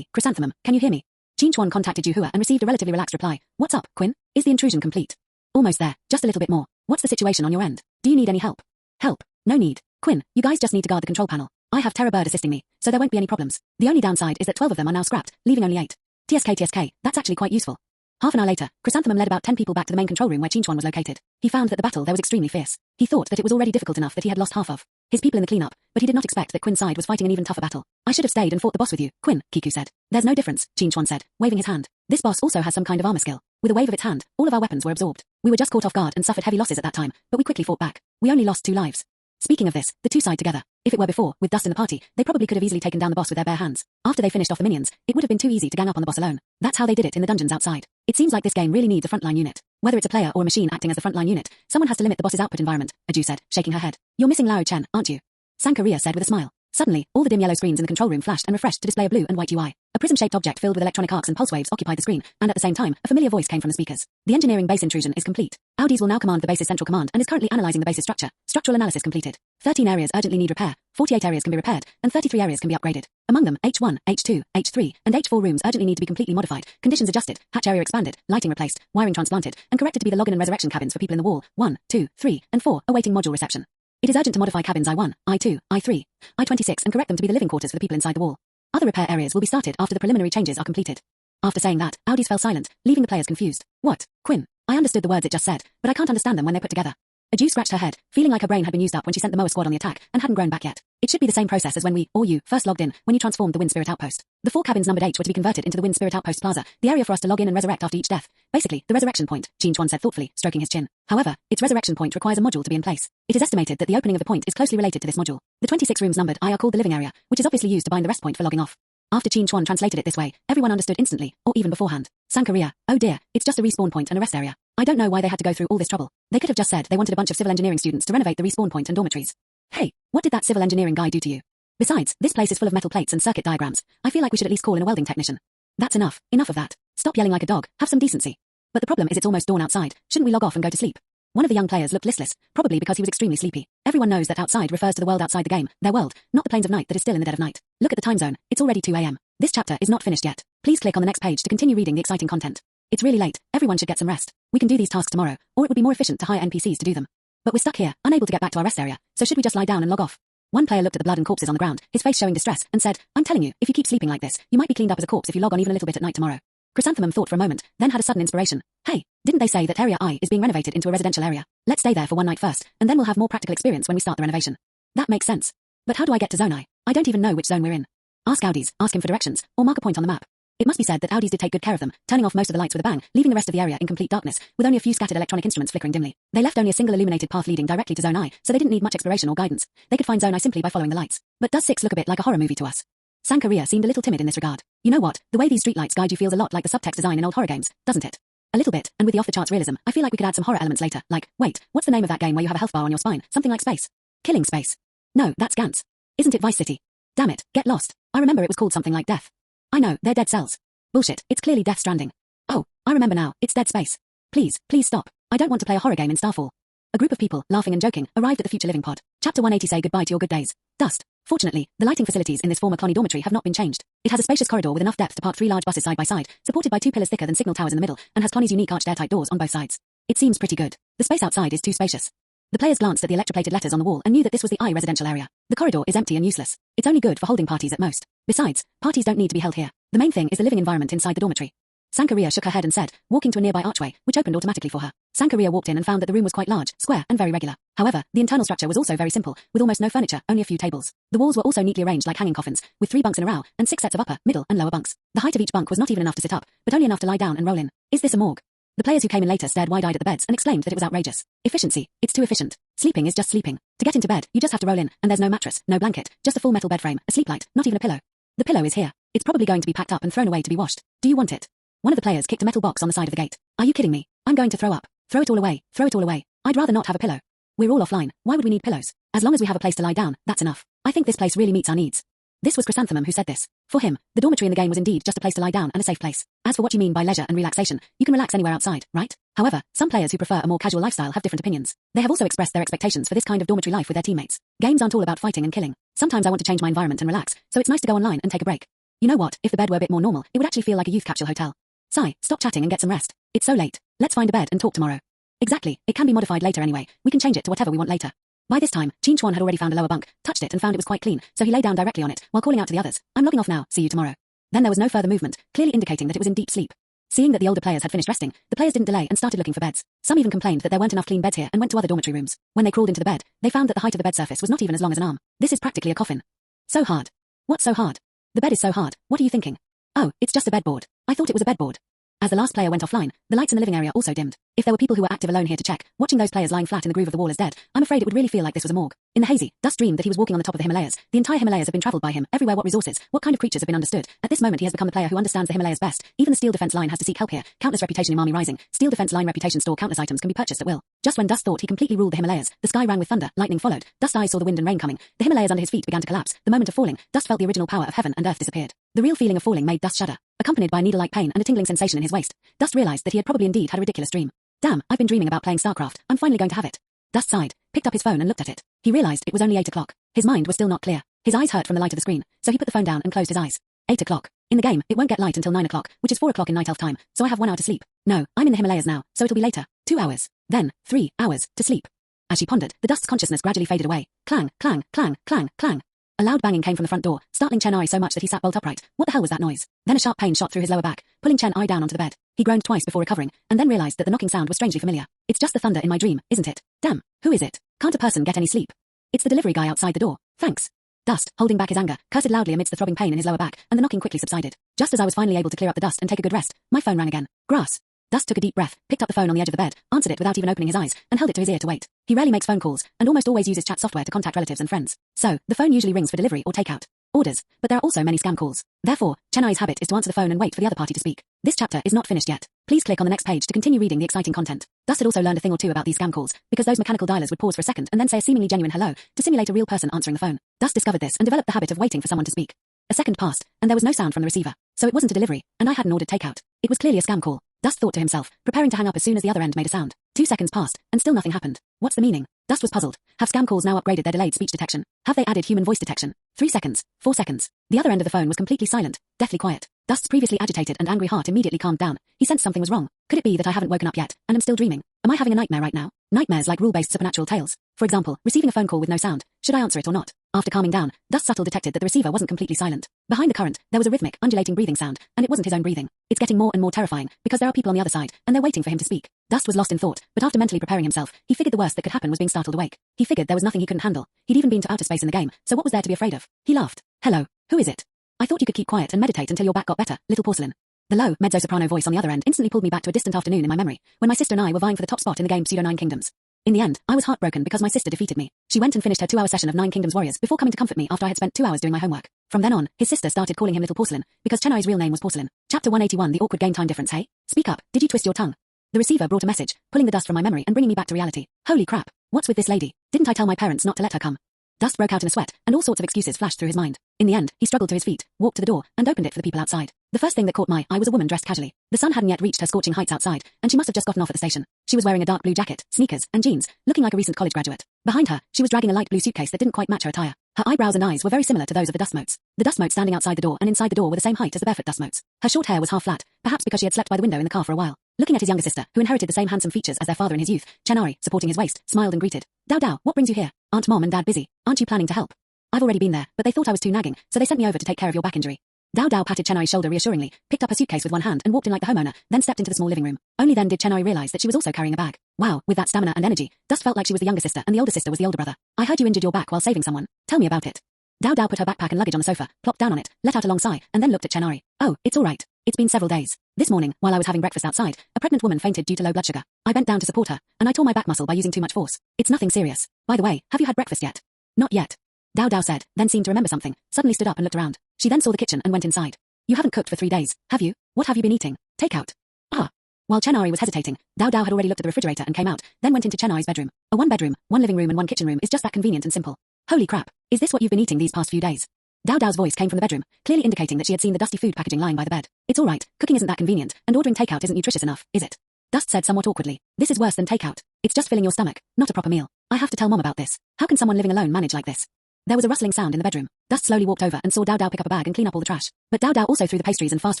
Chrysanthemum, can you hear me? Qin Chuan contacted Juhua and received a relatively relaxed reply. What's up, Quinn? Is the intrusion complete? Almost there, just a little bit more. What's the situation on your end? Do you need any help? Help? No need. Quinn, you guys just need to guard the control panel. I have Terror Bird assisting me, so there won't be any problems. The only downside is that 12 of them are now scrapped, leaving only 8. TSK, that's actually quite useful. Half an hour later, Chrysanthemum led about 10 people back to the main control room where Qin Chuan was located. He found that the battle there was extremely fierce. He thought that it was already difficult enough that he had lost half of his people in the cleanup, but he did not expect that Quinn's side was fighting an even tougher battle. I should have stayed and fought the boss with you, Quinn, Kiku said. There's no difference, Qin Chuan said, waving his hand. This boss also has some kind of armor skill. With a wave of its hand, all of our weapons were absorbed. We were just caught off guard and suffered heavy losses at that time, but we quickly fought back. We only lost 2 lives. Speaking of this, the 2 side together. If it were before, with Dust in the party, they probably could have easily taken down the boss with their bare hands. After they finished off the minions, it would have been too easy to gang up on the boss alone. That's how they did it in the dungeons outside. It seems like this game really needs a frontline unit. Whether it's a player or a machine acting as the frontline unit, someone has to limit the boss's output environment, Aju said, shaking her head. You're missing Lao Chen, aren't you? Sankaria said with a smile. Suddenly, all the dim yellow screens in the control room flashed and refreshed to display a blue and white UI. A prism-shaped object filled with electronic arcs and pulse waves occupied the screen, and at the same time, a familiar voice came from the speakers. The engineering base intrusion is complete. Audis will now command the base's central command and is currently analyzing the base's structure. Structural analysis completed. 13 areas urgently need repair, 48 areas can be repaired, and 33 areas can be upgraded. Among them, H1, H2, H3, and H4 rooms urgently need to be completely modified, conditions adjusted, hatch area expanded, lighting replaced, wiring transplanted, and corrected to be the login and resurrection cabins for people in the wall 1, 2, 3, and 4, awaiting module reception. It is urgent to modify cabins I1, I2, I3, I26 and correct them to be the living quarters for the people inside the wall. Other repair areas will be started after the preliminary changes are completed. After saying that, Audis fell silent, leaving the players confused. What? Quinn? I understood the words it just said, but I can't understand them when they're put together. Aju scratched her head, feeling like her brain had been used up when she sent the Moa squad on the attack and hadn't grown back yet. It should be the same process as when we, or you, first logged in, when you transformed the Wind Spirit Outpost. The 4 cabins numbered H were to be converted into the Wind Spirit Outpost Plaza, the area for us to log in and resurrect after each death. Basically, the resurrection point, Qin Chuan said thoughtfully, stroking his chin. However, its resurrection point requires a module to be in place. It is estimated that the opening of the point is closely related to this module. The 26 rooms numbered I are called the living area, which is obviously used to bind the rest point for logging off. After Qin Chuan translated it this way, everyone understood instantly, or even beforehand. Sankaria, oh dear, it's just a respawn point and a rest area. I don't know why they had to go through all this trouble. They could have just said they wanted a bunch of civil engineering students to renovate the respawn point and dormitories. Hey, what did that civil engineering guy do to you? Besides, this place is full of metal plates and circuit diagrams. I feel like we should at least call in a welding technician. That's enough. Enough of that. Stop yelling like a dog. Have some decency. But the problem is it's almost dawn outside. Shouldn't we log off and go to sleep? One of the young players looked listless, probably because he was extremely sleepy. Everyone knows that outside refers to the world outside the game, their world, not the plains of night that is still in the dead of night. Look at the time zone. It's already 2 a.m. This chapter is not finished yet. Please click on the next page to continue reading the exciting content. It's really late. Everyone should get some rest. We can do these tasks tomorrow, or it would be more efficient to hire NPCs to do them. But we're stuck here, unable to get back to our rest area, so should we just lie down and log off? One player looked at the blood and corpses on the ground, his face showing distress, and said, I'm telling you, if you keep sleeping like this, you might be cleaned up as a corpse if you log on even a little bit at night tomorrow. Chrysanthemum thought for a moment, then had a sudden inspiration. Hey, didn't they say that Area I is being renovated into a residential area? Let's stay there for one night first, and then we'll have more practical experience when we start the renovation. That makes sense. But how do I get to Zone I? I don't even know which zone we're in. Ask Audis, ask him for directions, or mark a point on the map. It must be said that Audis did take good care of them, turning off most of the lights with a bang, leaving the rest of the area in complete darkness, with only a few scattered electronic instruments flickering dimly. They left only a single illuminated path leading directly to Zone I, so they didn't need much exploration or guidance. They could find Zone I simply by following the lights. But does 6 look a bit like a horror movie to us? Sankaria seemed a little timid in this regard. You know what, the way these streetlights guide you feels a lot like the subtext design in old horror games, doesn't it? A little bit, and with the off-the-charts realism, I feel like we could add some horror elements later, like, wait, what's the name of that game where you have a health bar on your spine, something like Space? Killing Space. No, that's Gantz. Isn't it Vice City? Damn it, get lost. I remember it was called something like Death. I know, they're dead cells. Bullshit, it's clearly Death Stranding. Oh, I remember now, it's Dead Space. Please, please stop. I don't want to play a horror game in Starfall. A group of people, laughing and joking, arrived at the Future Living Pod. Chapter 180 say goodbye to your good days. Dust. Fortunately, the lighting facilities in this former Kroni dormitory have not been changed. It has a spacious corridor with enough depth to park 3 large buses side by side, supported by 2 pillars thicker than signal towers in the middle, and has Kroni's unique arched airtight doors on both sides. It seems pretty good. The space outside is too spacious. The players glanced at the electroplated letters on the wall and knew that this was the I residential area. The corridor is empty and useless. It's only good for holding parties at most. Besides, parties don't need to be held here. The main thing is the living environment inside the dormitory. Sankaria shook her head and said, walking to a nearby archway, which opened automatically for her. Sankaria walked in and found that the room was quite large, square, and very regular. However, the internal structure was also very simple, with almost no furniture, only a few tables. The walls were also neatly arranged like hanging coffins, with 3 bunks in a row, and 6 sets of upper, middle, and lower bunks. The height of each bunk was not even enough to sit up, but only enough to lie down and roll in. Is this a morgue? The players who came in later stared wide-eyed at the beds and exclaimed that it was outrageous. Efficiency. It's too efficient. Sleeping is just sleeping. To get into bed, you just have to roll in, and there's no mattress, no blanket, just a full metal bed frame, a sleep light, not even a pillow. The pillow is here. It's probably going to be packed up and thrown away to be washed. Do you want it? One of the players kicked a metal box on the side of the gate. Are you kidding me? I'm going to throw up. Throw it all away. Throw it all away. I'd rather not have a pillow. We're all offline. Why would we need pillows? As long as we have a place to lie down, that's enough. I think this place really meets our needs. This was Chrysanthemum who said this. For him, the dormitory in the game was indeed just a place to lie down and a safe place. As for what you mean by leisure and relaxation, you can relax anywhere outside, right? However, some players who prefer a more casual lifestyle have different opinions. They have also expressed their expectations for this kind of dormitory life with their teammates. Games aren't all about fighting and killing. Sometimes I want to change my environment and relax, so it's nice to go online and take a break. You know what, if the bed were a bit more normal, it would actually feel like a youth capsule hotel. Sigh, stop chatting and get some rest. It's so late. Let's find a bed and talk tomorrow. Exactly, it can be modified later anyway. We can change it to whatever we want later. By this time, Qin Chuan had already found a lower bunk, touched it and found it was quite clean, so he lay down directly on it, while calling out to the others, I'm logging off now, see you tomorrow. Then there was no further movement, clearly indicating that it was in deep sleep. Seeing that the older players had finished resting, the players didn't delay and started looking for beds. Some even complained that there weren't enough clean beds here and went to other dormitory rooms. When they crawled into the bed, they found that the height of the bed surface was not even as long as an arm. This is practically a coffin. So hard. What's so hard? The bed is so hard. What are you thinking? Oh, it's just a bedboard. I thought it was a bedboard. As the last player went offline, the lights in the living area also dimmed. If there were people who were active alone here to check, watching those players lying flat in the groove of the wall as dead, I'm afraid it would really feel like this was a morgue. In the hazy, Dust dreamed that he was walking on the top of the Himalayas. The entire Himalayas have been traveled by him. Everywhere what resources, what kind of creatures have been understood. At this moment he has become the player who understands the Himalayas best. Even the Steel Defense Line has to seek help here. Countless reputation Imami Rising. Steel Defense Line reputation store countless items can be purchased at will. Just when Dust thought he completely ruled the Himalayas, the sky rang with thunder, lightning followed. Dust's eyes saw the wind and rain coming. The Himalayas under his feet began to collapse. The moment of falling, Dust felt the original power of heaven and earth disappeared. The real feeling of falling made Dust shudder, accompanied by a needle-like pain and a tingling sensation in his waist. Dust realized that he had probably indeed had a ridiculous dream. Damn, I've been dreaming about playing StarCraft. I'm finally going to have it. Dust sighed, picked up his phone and looked at it. He realized it was only 8 o'clock. His mind was still not clear. His eyes hurt from the light of the screen, so he put the phone down and closed his eyes. 8 o'clock. In the game, it won't get light until 9 o'clock, which is 4 o'clock in Night Elf time, so I have 1 hour to sleep. No, I'm in the Himalayas now, so it'll be later. 2 hours. Then, 3 hours to sleep. As she pondered, the Dust's consciousness gradually faded away. Clang, clang, clang, clang, clang. A loud banging came from the front door, startling Chen-ai so much that he sat bolt upright. What the hell was that noise? Then a sharp pain shot through his lower back, pulling Chen-ai down onto the bed. He groaned twice before recovering, and then realized that the knocking sound was strangely familiar. It's just the thunder in my dream, isn't it? Damn, who is it? Can't a person get any sleep? It's the delivery guy outside the door. Thanks. Dust, holding back his anger, cursed loudly amidst the throbbing pain in his lower back, and the knocking quickly subsided. Just as I was finally able to clear up the dust and take a good rest, my phone rang again. Grass. Dust took a deep breath, picked up the phone on the edge of the bed, answered it without even opening his eyes, and held it to his ear to wait. He rarely makes phone calls, and almost always uses chat software to contact relatives and friends. So, the phone usually rings for delivery or takeout orders, but there are also many scam calls. Therefore, Chen-ai's habit is to answer the phone and wait for the other party to speak. This chapter is not finished yet. Please click on the next page to continue reading the exciting content. Dust had also learned a thing or two about these scam calls, because those mechanical dialers would pause for a second and then say a seemingly genuine hello, to simulate a real person answering the phone. Dust discovered this and developed the habit of waiting for someone to speak. A second passed, and there was no sound from the receiver. So it wasn't a delivery, and I hadn't ordered takeout. It was clearly a scam call. Dust thought to himself, preparing to hang up as soon as the other end made a sound. 2 seconds passed, and still nothing happened. What's the meaning? Dust was puzzled. Have scam calls now upgraded their delayed speech detection? Have they added human voice detection? 3 seconds, 4 seconds. The other end of the phone was completely silent, deathly quiet. Dust's previously agitated and angry heart immediately calmed down. He sensed something was wrong. Could it be that I haven't woken up yet, and am still dreaming? Am I having a nightmare right now? Nightmares like rule-based supernatural tales. For example, receiving a phone call with no sound. Should I answer it or not? After calming down, Dust subtle detected that the receiver wasn't completely silent. Behind the current, there was a rhythmic, undulating breathing sound, and it wasn't his own breathing. It's getting more and more terrifying, because there are people on the other side, and they're waiting for him to speak. Dust was lost in thought, but after mentally preparing himself, he figured the worst that could happen was being startled awake. He figured there was nothing he couldn't handle. He'd even been to outer space in the game, so what was there to be afraid of? He laughed. Hello, who is it? I thought you could keep quiet and meditate until your back got better, little porcelain. The low, mezzo-soprano voice on the other end instantly pulled me back to a distant afternoon in my memory, when my sister and I were vying for the top spot in the game Pseudo-9 Kingdoms. In the end, I was heartbroken because my sister defeated me. She went and finished her 2-hour session of 9 Kingdoms Warriors before coming to comfort me after I had spent 2 hours doing my homework. From then on, his sister started calling him Little Porcelain, because Chen-ai's real name was Porcelain. Chapter 181 The Awkward Game Time Difference. Hey? Speak up, did you twist your tongue? The receiver brought a message, pulling the dust from my memory and bringing me back to reality. Holy crap, what's with this lady? Didn't I tell my parents not to let her come? Dust broke out in a sweat, and all sorts of excuses flashed through his mind. In the end, he struggled to his feet, walked to the door, and opened it for the people outside. The first thing that caught my eye was a woman dressed casually. The sun hadn't yet reached her scorching heights outside, and she must have just gotten off at the station. She was wearing a dark blue jacket, sneakers, and jeans, looking like a recent college graduate. Behind her, she was dragging a light blue suitcase that didn't quite match her attire. Her eyebrows and eyes were very similar to those of the dust motes. The dust motes standing outside the door and inside the door were the same height as the barefoot dust motes. Her short hair was half flat, perhaps because she had slept by the window in the car for a while. Looking at his younger sister, who inherited the same handsome features as their father in his youth, Chen-ai, supporting his waist, smiled and greeted. Dao Dao, what brings you here? Aren't Mom and Dad busy? Aren't you planning to help? I've already been there, but they thought I was too nagging, so they sent me over to take care of your back injury. Dao Dao patted Chen-ai's shoulder reassuringly, picked up her suitcase with one hand and walked in like the homeowner, then stepped into the small living room. Only then did Chen-ai realize that she was also carrying a bag. Wow, with that stamina and energy, Dust felt like she was the younger sister and the older sister was the older brother. I heard you injured your back while saving someone. Tell me about it. Dao Dao put her backpack and luggage on the sofa, plopped down on it, let out a long sigh, and then looked at Chen-ai. Oh, it's all right. It's been several days. This morning, while I was having breakfast outside, a pregnant woman fainted due to low blood sugar. I bent down to support her, and I tore my back muscle by using too much force. It's nothing serious. By the way, have you had breakfast yet? Not yet. Dao Dao said, then seemed to remember something, suddenly stood up and looked around. She then saw the kitchen and went inside. You haven't cooked for 3 days, have you? What have you been eating? Takeout. Ah. While Chen-ai was hesitating, Dao Dao had already looked at the refrigerator and came out, then went into Chen-ai's bedroom. A 1-bedroom, 1 living room and 1 kitchen room is just that convenient and simple. Holy crap, is this what you've been eating these past few days? Dao Dao's voice came from the bedroom, clearly indicating that she had seen the dusty food packaging lying by the bed. It's all right, cooking isn't that convenient, and ordering takeout isn't nutritious enough, is it? Dust said somewhat awkwardly. This is worse than takeout. It's just filling your stomach, not a proper meal. I have to tell Mom about this. How can someone living alone manage like this? There was a rustling sound in the bedroom. Dust slowly walked over and saw Dao Dao pick up a bag and clean up all the trash. But Dao Dao also threw the pastries and fast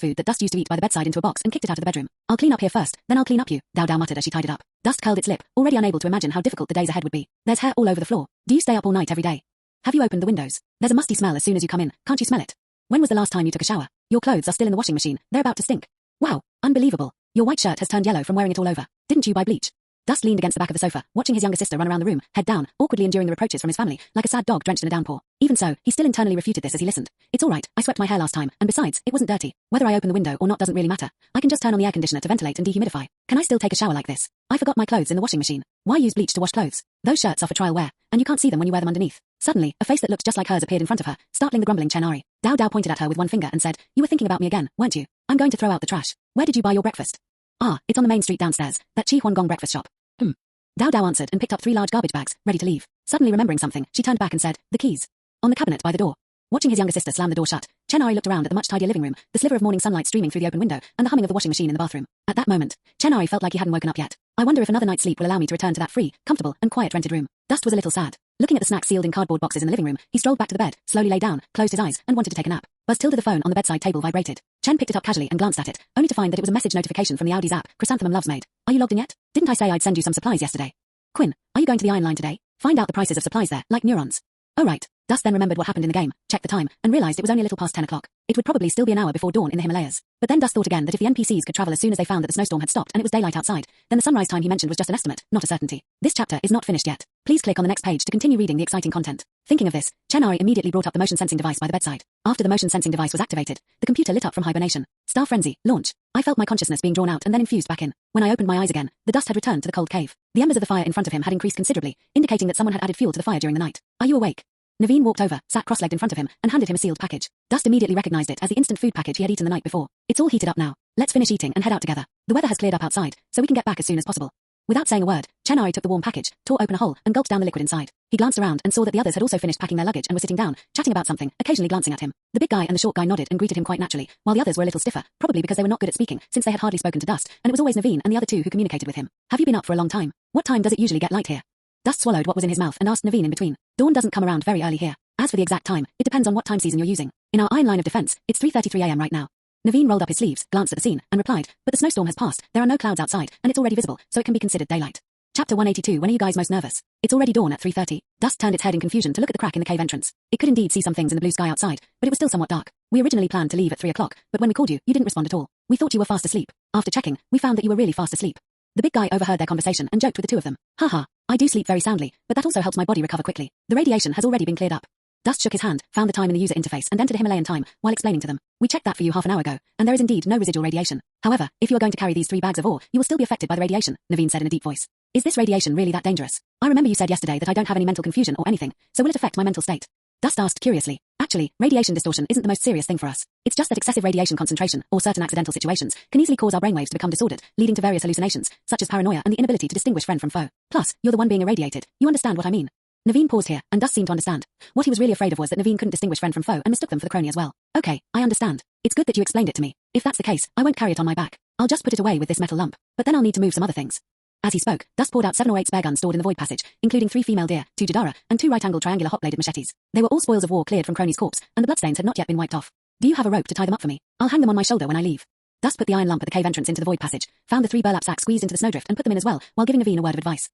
food that Dust used to eat by the bedside into a box and kicked it out of the bedroom. I'll clean up here first, then I'll clean up you, Dao Dao muttered as she tied it up. Dust curled its lip, already unable to imagine how difficult the days ahead would be. There's hair all over the floor. Do you stay up all night every day? Have you opened the windows? There's a musty smell as soon as you come in. Can't you smell it? When was the last time you took a shower? Your clothes are still in the washing machine. They're about to stink. Wow, unbelievable. Your white shirt has turned yellow from wearing it all over. Didn't you buy bleach? Dust leaned against the back of the sofa, watching his younger sister run around the room, head down, awkwardly enduring the reproaches from his family, like a sad dog drenched in a downpour. Even so, he still internally refuted this as he listened. It's all right, I swept my hair last time, and besides, it wasn't dirty. Whether I open the window or not doesn't really matter. I can just turn on the air conditioner to ventilate and dehumidify. Can I still take a shower like this? I forgot my clothes in the washing machine. Why use bleach to wash clothes? Those shirts are for trial wear, and you can't see them when you wear them underneath. Suddenly, a face that looked just like hers appeared in front of her, startling the grumbling Chen-ai. Dao Dao pointed at her with one finger and said, You were thinking about me again, weren't you? I'm going to throw out the trash. Where did you buy your breakfast? Ah, it's on the main street downstairs, that Chi Huanggong breakfast shop. Dao Dao answered and picked up 3 large garbage bags, ready to leave. Suddenly remembering something, she turned back and said, The keys. On the cabinet by the door. Watching his younger sister slam the door shut, Chen-ai looked around at the much tidier living room, the sliver of morning sunlight streaming through the open window, and the humming of the washing machine in the bathroom. At that moment, Chen-ai felt like he hadn't woken up yet. I wonder if another night's sleep will allow me to return to that free, comfortable, and quiet rented room. Dust was a little sad. Looking at the snacks sealed in cardboard boxes in the living room, he strolled back to the bed, slowly lay down, closed his eyes, and wanted to take a nap. Buzz tilde the phone on the bedside table vibrated. Chen picked it up casually and glanced at it, only to find that it was a message notification from the Audi's app, Chrysanthemum Loves Maid. Are you logged in yet? Didn't I say I'd send you some supplies yesterday? Quinn, are you going to the iron line today? Find out the prices of supplies there, like neurons. Oh right, Dust then remembered what happened in the game, checked the time, and realized it was only a little past 10 o'clock. It would probably still be an hour before dawn in the Himalayas. But then Dust thought again that if the NPCs could travel as soon as they found that the snowstorm had stopped and it was daylight outside, then the sunrise time he mentioned was just an estimate, not a certainty. This chapter is not finished yet. Please click on the next page to continue reading the exciting content. Thinking of this, Genera immediately brought up the motion sensing device by the bedside. After the motion sensing device was activated, the computer lit up from hibernation. Star frenzy, launch. I felt my consciousness being drawn out and then infused back in. When I opened my eyes again, the dust had returned to the cold cave. The embers of the fire in front of him had increased considerably, indicating that someone had added fuel to the fire during the night. Are you awake? Naveen walked over, sat cross-legged in front of him, and handed him a sealed package. Dust immediately recognized it as the instant food package he had eaten the night before. It's all heated up now. Let's finish eating and head out together. The weather has cleared up outside, so we can get back as soon as possible. Without saying a word, Genera took the warm package, tore open a hole, and gulped down the liquid inside. He glanced around and saw that the others had also finished packing their luggage and were sitting down, chatting about something, occasionally glancing at him. The big guy and the short guy nodded and greeted him quite naturally, while the others were a little stiffer, probably because they were not good at speaking, since they had hardly spoken to Dust, and it was always Naveen and the other two who communicated with him. Have you been up for a long time? What time does it usually get light here? Dust swallowed what was in his mouth and asked Naveen in between. Dawn doesn't come around very early here. As for the exact time, it depends on what time season you're using. In our iron line of defense, it's 3:33 a.m. right now. Naveen rolled up his sleeves, glanced at the scene, and replied, but the snowstorm has passed, there are no clouds outside, and it's already visible, so it can be considered daylight. Chapter 182. When are you guys most nervous? It's already dawn at 3:30. Dust turned its head in confusion to look at the crack in the cave entrance. It could indeed see some things in the blue sky outside, but it was still somewhat dark. We originally planned to leave at 3 o'clock, but when we called you, you didn't respond at all. We thought you were fast asleep. After checking, we found that you were really fast asleep. The big guy overheard their conversation and joked with the two of them. Haha, I do sleep very soundly, but that also helps my body recover quickly. The radiation has already been cleared up. Dust shook his hand, found the time in the user interface and entered a Himalayan time, while explaining to them. We checked that for you half an hour ago, and there is indeed no residual radiation. However, if you are going to carry these 3 bags of ore, you will still be affected by the radiation, Naveen said in a deep voice. Is this radiation really that dangerous? I remember you said yesterday that I don't have any mental confusion or anything, so will it affect my mental state? Dust asked curiously. Actually, radiation distortion isn't the most serious thing for us. It's just that excessive radiation concentration, or certain accidental situations, can easily cause our brainwaves to become disordered, leading to various hallucinations, such as paranoia and the inability to distinguish friend from foe. Plus, you're the one being irradiated. You understand what I mean? Naveen paused here, and Dust seemed to understand. What he was really afraid of was that Naveen couldn't distinguish friend from foe and mistook them for the Kroni as well. Okay, I understand. It's good that you explained it to me. If that's the case, I won't carry it on my back. I'll just put it away with this metal lump. But then I'll need to move some other things. As he spoke, Dust poured out 7 or 8 spare guns stored in the void passage, including 3 female deer, 2 Genera, and 2 right-angled triangular hot-bladed machetes. They were all spoils of war cleared from Kroni's corpse, and the bloodstains had not yet been wiped off. Do you have a rope to tie them up for me? I'll hang them on my shoulder when I leave. Dust put the iron lump at the cave entrance into the void passage, found the 3 burlap sacks squeezed into the snowdrift and put them in as well, while giving Naveen a word of advice.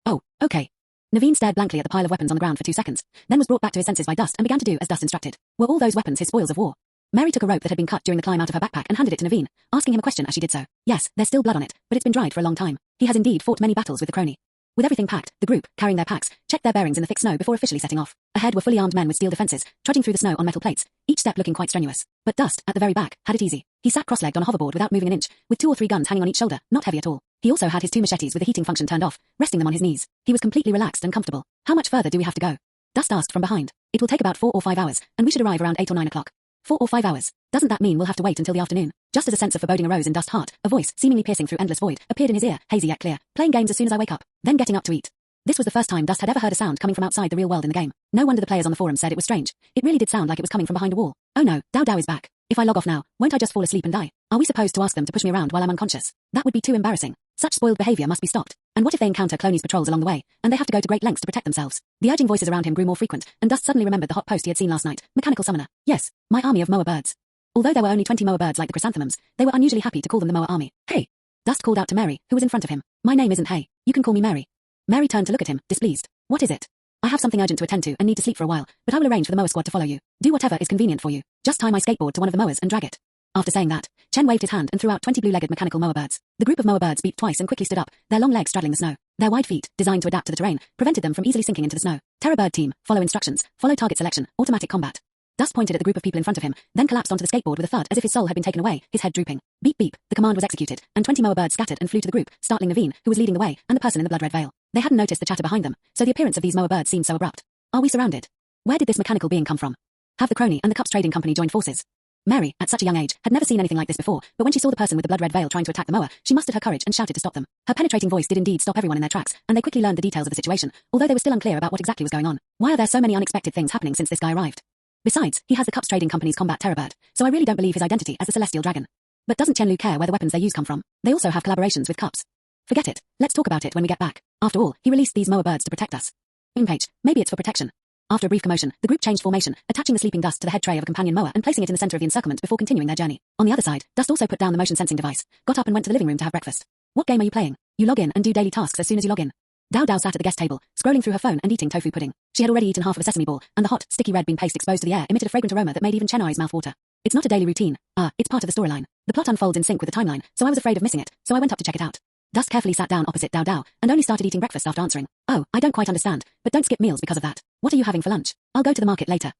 Oh, okay. Naveen stared blankly at the pile of weapons on the ground for 2 seconds, then was brought back to his senses by Dust and began to do as Dust instructed. Were all those weapons his spoils of war? Mary took a rope that had been cut during the climb out of her backpack and handed it to Naveen, asking him a question as she did so. Yes, there's still blood on it, but it's been dried for a long time. He has indeed fought many battles with the Kroni. With everything packed, the group, carrying their packs, checked their bearings in the thick snow before officially setting off. Ahead were fully armed men with steel defenses, trudging through the snow on metal plates, each step looking quite strenuous. But Dust, at the very back, had it easy. He sat cross-legged on a hoverboard without moving an inch, with 2 or 3 guns hanging on each shoulder, not heavy at all. He also had his 2 machetes with the heating function turned off, resting them on his knees. He was completely relaxed and comfortable. How much further do we have to go? Dust asked from behind. It will take about 4 or 5 hours, and we should arrive around 8 or 9 o'clock. 4 or 5 hours. Doesn't that mean we'll have to wait until the afternoon? Just as a sense of foreboding arose in Dust's heart, a voice, seemingly piercing through endless void, appeared in his ear, hazy yet clear. Playing games as soon as I wake up, then getting up to eat. This was the first time Dust had ever heard a sound coming from outside the real world in the game. No wonder the players on the forum said it was strange. It really did sound like it was coming from behind a wall. Oh no, Dao is back. If I log off now, won't I just fall asleep and die? Are we supposed to ask them to push me around while I'm unconscious? That would be too embarrassing. Such spoiled behavior must be stopped. And what if they encounter Kroni's patrols along the way, and they have to go to great lengths to protect themselves? The urging voices around him grew more frequent, and Dust suddenly remembered the hot post he had seen last night. Mechanical summoner. Yes, my army of moa birds. Although there were only 20 moa birds like the chrysanthemums, they were unusually happy to call them the moa army. Hey! Dust called out to Mary, who was in front of him. My name isn't Hey. You can call me Mary. Mary turned to look at him, displeased. What is it? I have something urgent to attend to and need to sleep for a while, but I will arrange for the moa squad to follow you. Do whatever is convenient for you. Just tie my skateboard to one of the moas and drag it. After saying that, Chen waved his hand and threw out 20 blue-legged mechanical moa birds. The group of moa birds beeped twice and quickly stood up, their long legs straddling the snow. Their wide feet, designed to adapt to the terrain, prevented them from easily sinking into the snow. Terror bird team, follow instructions, follow target selection, automatic combat. Dust pointed at the group of people in front of him, then collapsed onto the skateboard with a thud as if his soul had been taken away, his head drooping. Beep beep, the command was executed, and 20 moa birds scattered and flew to the group, startling Naveen, who was leading the way, and the person in the blood-red veil. They hadn't noticed the chatter behind them, so the appearance of these moa birds seemed so abrupt. Are we surrounded? Where did this mechanical being come from? Have the Kroni and the Cups Trading Company joined forces? Mary, at such a young age, had never seen anything like this before, but when she saw the person with the blood-red veil trying to attack the moa, she mustered her courage and shouted to stop them. Her penetrating voice did indeed stop everyone in their tracks, and they quickly learned the details of the situation, although they were still unclear about what exactly was going on. Why are there so many unexpected things happening since this guy arrived? Besides, he has the Cups Trading Company's combat terror bird, so I really don't believe his identity as the Celestial Dragon. But doesn't Qianlu care where the weapons they use come from? They also have collaborations with Cups. Forget it. Let's talk about it when we get back. After all, he released these moa birds to protect us. Page. Maybe it's for protection. After a brief commotion, the group changed formation, attaching the sleeping Dust to the head tray of a companion moa and placing it in the center of the encirclement before continuing their journey. On the other side, Dust also put down the motion sensing device, got up and went to the living room to have breakfast. What game are you playing? You log in and do daily tasks as soon as you log in. Dao Dao sat at the guest table, scrolling through her phone and eating tofu pudding. She had already eaten half of a sesame ball, and the hot, sticky red bean paste exposed to the air emitted a fragrant aroma that made even Chen Ai's mouth water. It's not a daily routine. It's part of the storyline. The plot unfolds in sync with the timeline, so I was afraid of missing it, so I went up to check it out. Dust carefully sat down opposite Dao Dao, and only started eating breakfast after answering. Oh, I don't quite understand, but don't skip meals because of that. What are you having for lunch? I'll go to the market later.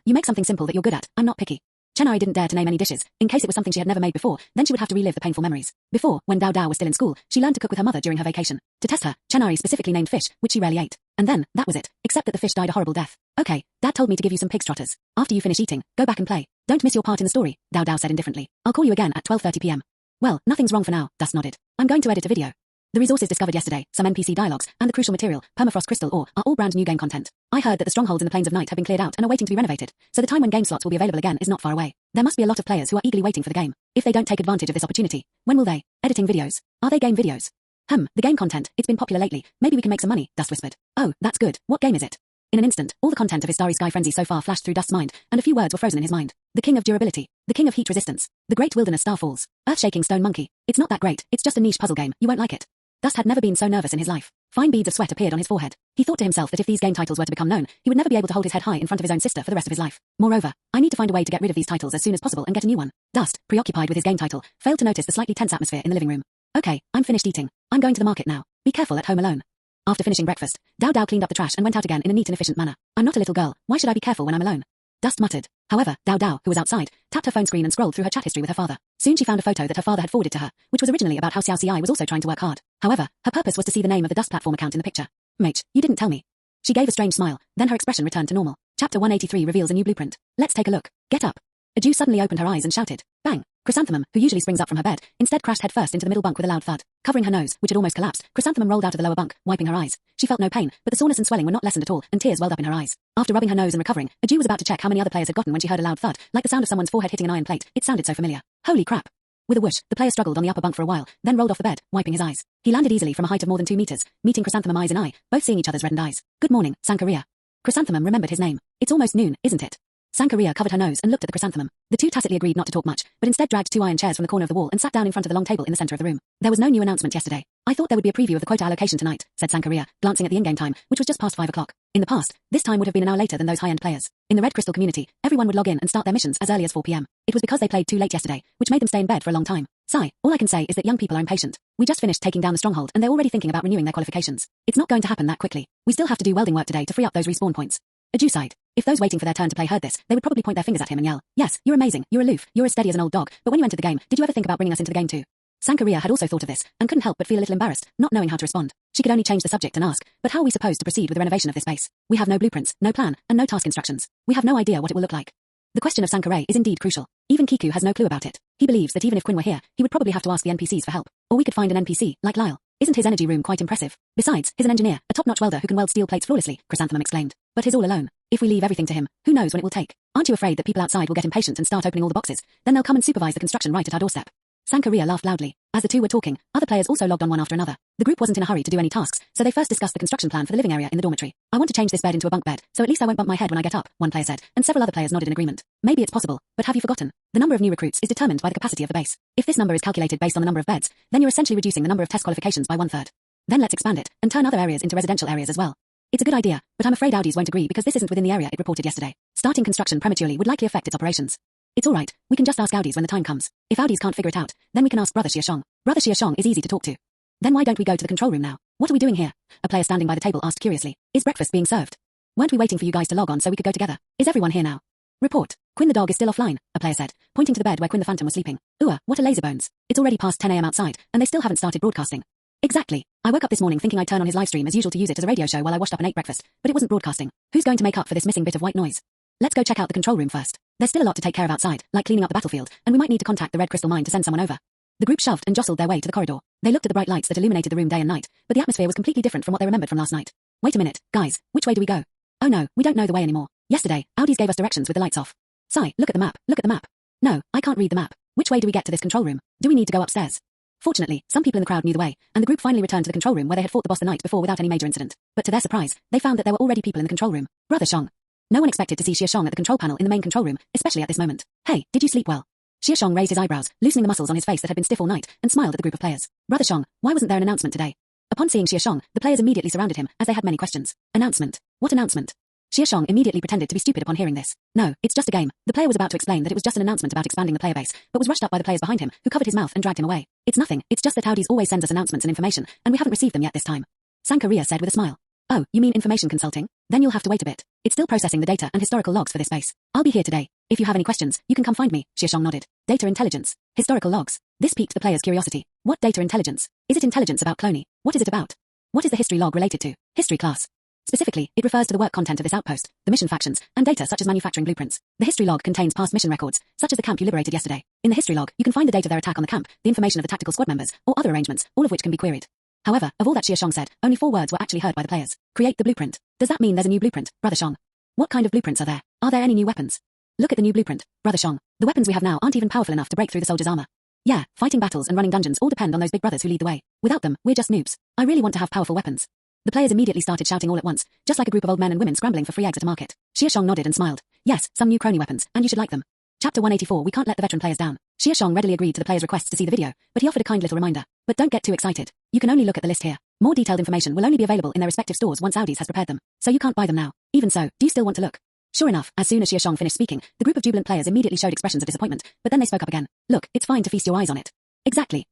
You make something simple that you're good at. I'm not picky. Chen Ai didn't dare to name any dishes, in case it was something she had never made before, then she would have to relive the painful memories. Before, when Dao Dao was still in school, she learned to cook with her mother during her vacation. To test her, Chen Ai specifically named fish, which she rarely ate. And then, that was it, except that the fish died a horrible death. Okay, Dad told me to give you some pig's trotters. After you finish eating, go back and play. Don't miss your part in the story, Dao Dao said indifferently. I'll call you again at 12:30 p.m. Well, nothing's wrong for now, Dust nodded. I'm going to edit a video. The resources discovered yesterday, some NPC dialogues, and the crucial material, permafrost crystal ore, are all brand new game content. I heard that the strongholds in the Plains of Night have been cleared out and are waiting to be renovated, so the time when game slots will be available again is not far away. There must be a lot of players who are eagerly waiting for the game. If they don't take advantage of this opportunity, when will they? Editing videos. Are they game videos? The game content, it's been popular lately. Maybe we can make some money, Dust whispered. Oh, that's good. What game is it? In an instant, all the content of his Starry Sky frenzy so far flashed through Dust's mind, and a few words were frozen in his mind. The king of durability. The king of heat resistance. The great wilderness starfalls. Earth-shaking stone monkey. It's not that great, it's just a niche puzzle game, you won't like it. Dust had never been so nervous in his life. Fine beads of sweat appeared on his forehead. He thought to himself that if these game titles were to become known, he would never be able to hold his head high in front of his own sister for the rest of his life. Moreover, I need to find a way to get rid of these titles as soon as possible and get a new one. Dust, preoccupied with his game title, failed to notice the slightly tense atmosphere in the living room. Okay, I'm finished eating. I'm going to the market now. Be careful at home alone. After finishing breakfast, Dao Dao cleaned up the trash and went out again in a neat and efficient manner. I'm not a little girl, why should I be careful when I'm alone? Dust muttered. However, Dao Dao, who was outside, tapped her phone screen and scrolled through her chat history with her father. Soon she found a photo that her father had forwarded to her, which was originally about how Xiao Xi was also trying to work hard. However, her purpose was to see the name of the Dust platform account in the picture. Mate, you didn't tell me. She gave a strange smile, then her expression returned to normal. Chapter 183 reveals a new blueprint. Let's take a look. Get up. A Jew suddenly opened her eyes and shouted. Bang! Chrysanthemum, who usually springs up from her bed, instead crashed headfirst into the middle bunk with a loud thud. Covering her nose, which had almost collapsed, Chrysanthemum rolled out of the lower bunk, wiping her eyes. She felt no pain, but the soreness and swelling were not lessened at all, and tears welled up in her eyes. After rubbing her nose and recovering, a Jew was about to check how many other players had gotten when she heard a loud thud, like the sound of someone's forehead hitting an iron plate. It sounded so familiar. Holy crap! With a whoosh, the player struggled on the upper bunk for a while, then rolled off the bed, wiping his eyes. He landed easily from a height of more than 2 meters, meeting Chrysanthemum eyes in eye, both seeing each other's reddened eyes. Good morning, Sankaria. Chrysanthemum remembered his name. It's almost noon, isn't it? Sankaria covered her nose and looked at the chrysanthemum. The two tacitly agreed not to talk much, but instead dragged 2 iron chairs from the corner of the wall and sat down in front of the long table in the center of the room. There was no new announcement yesterday. I thought there would be a preview of the quota allocation tonight, said Sankaria, glancing at the in-game time, which was just past 5 o'clock. In the past, this time would have been an hour later than those high-end players. In the Red Crystal community, everyone would log in and start their missions as early as 4 p.m. It was because they played too late yesterday, which made them stay in bed for a long time. Sigh, all I can say is that young people are impatient. We just finished taking down the stronghold and they're already thinking about renewing their qualifications. It's not going to happen that quickly. We still have to do welding work today to free up those respawn points. A Jew sighed. If those waiting for their turn to play heard this, they would probably point their fingers at him and yell, yes, you're amazing, you're aloof, you're as steady as an old dog, but when you entered the game, did you ever think about bringing us into the game too? Sankaria had also thought of this, and couldn't help but feel a little embarrassed, not knowing how to respond. She could only change the subject and ask, but how are we supposed to proceed with the renovation of this base? We have no blueprints, no plan, and no task instructions. We have no idea what it will look like. The question of Sankarai is indeed crucial. Even Kiku has no clue about it. He believes that even if Quinn were here, he would probably have to ask the NPCs for help. Or we could find an NPC, like Lyle. Isn't his energy room quite impressive? Besides, he's an engineer, a top-notch welder who can weld steel plates flawlessly, Chrysanthemum exclaimed. But he's all alone. If we leave everything to him, who knows when it will take? Aren't you afraid that people outside will get impatient and start opening all the boxes? Then they'll come and supervise the construction right at our doorstep. Sankaria laughed loudly. As the two were talking, other players also logged on one after another. The group wasn't in a hurry to do any tasks, so they first discussed the construction plan for the living area in the dormitory. I want to change this bed into a bunk bed, so at least I won't bump my head when I get up, one player said, and several other players nodded in agreement. Maybe it's possible, but have you forgotten? The number of new recruits is determined by the capacity of the base. If this number is calculated based on the number of beds, then you're essentially reducing the number of test qualifications by 1/3. Then let's expand it, and turn other areas into residential areas as well. It's a good idea, but I'm afraid Audis won't agree because this isn't within the area it reported yesterday. Starting construction prematurely would likely affect its operations. It's alright, we can just ask Audis when the time comes. If Audis can't figure it out, then we can ask Brother Xia Shang. Brother Xia Shang is easy to talk to. Then why don't we go to the control room now? What are we doing here? A player standing by the table asked curiously. Is breakfast being served? Weren't we waiting for you guys to log on so we could go together? Is everyone here now? Report. Quinn the dog is still offline, a player said, pointing to the bed where Quinn the phantom was sleeping. Ooh, what a laserbones. It's already past 10 a.m. outside, and they still haven't started broadcasting. Exactly. I woke up this morning thinking I'd turn on his livestream as usual to use it as a radio show while I washed up and ate breakfast, but it wasn't broadcasting. Who's going to make up for this missing bit of white noise? Let's go check out the control room first. There's still a lot to take care of outside, like cleaning up the battlefield, and we might need to contact the Red Crystal Mine to send someone over. The group shoved and jostled their way to the corridor. They looked at the bright lights that illuminated the room day and night, but the atmosphere was completely different from what they remembered from last night. Wait a minute, guys, which way do we go? Oh no, we don't know the way anymore. Yesterday, Audis gave us directions with the lights off. Sai, look at the map, look at the map. No, I can't read the map. Which way do we get to this control room? Do we need to go upstairs? Fortunately, some people in the crowd knew the way, and the group finally returned to the control room where they had fought the boss the night before without any major incident. But to their surprise, they found that there were already people in the control room. Brother Shang. No one expected to see Xia Shang at the control panel in the main control room, especially at this moment. Hey, did you sleep well? Xia Shang raised his eyebrows, loosening the muscles on his face that had been stiff all night, and smiled at the group of players. Brother Shang, why wasn't there an announcement today? Upon seeing Xia Shang, the players immediately surrounded him, as they had many questions. Announcement. What announcement? Xia Shang immediately pretended to be stupid upon hearing this. No, it's just a game. The player was about to explain that it was just an announcement about expanding the player base, but was rushed up by the players behind him, who covered his mouth and dragged him away. It's nothing, it's just that Howdy's always sends us announcements and information, and we haven't received them yet this time. Sankaria said with a smile. Oh, you mean information consulting? Then you'll have to wait a bit. It's still processing the data and historical logs for this base. I'll be here today. If you have any questions, you can come find me. Xia Shang nodded. Data intelligence. Historical logs. This piqued the player's curiosity. What data intelligence? Is it intelligence about Kroni? What is it about? What is the history log related to? History class. Specifically, it refers to the work content of this outpost, the mission factions, and data such as manufacturing blueprints. The history log contains past mission records, such as the camp you liberated yesterday. In the history log, you can find the date of their attack on the camp, the information of the tactical squad members, or other arrangements, all of which can be queried. However, of all that Xia Shang said, only 4 words were actually heard by the players. Create the blueprint. Does that mean there's a new blueprint, Brother Shang? What kind of blueprints are there? Are there any new weapons? Look at the new blueprint, Brother Shang. The weapons we have now aren't even powerful enough to break through the soldier's armor. Yeah, fighting battles and running dungeons all depend on those big brothers who lead the way. Without them, we're just noobs. I really want to have powerful weapons. The players immediately started shouting all at once, just like a group of old men and women scrambling for free eggs at a market. Xia Shang nodded and smiled. Yes, some new Kroni weapons, and you should like them. Chapter 184. We can't let the veteran players down. Xia Shang readily agreed to the players' requests to see the video, but he offered a kind little reminder. But don't get too excited. You can only look at the list here. More detailed information will only be available in their respective stores once Audis has prepared them, so you can't buy them now. Even so, do you still want to look? Sure enough, as soon as Xia Shang finished speaking, the group of jubilant players immediately showed expressions of disappointment, but then they spoke up again. Look, it's fine to feast your eyes on it. Exactly.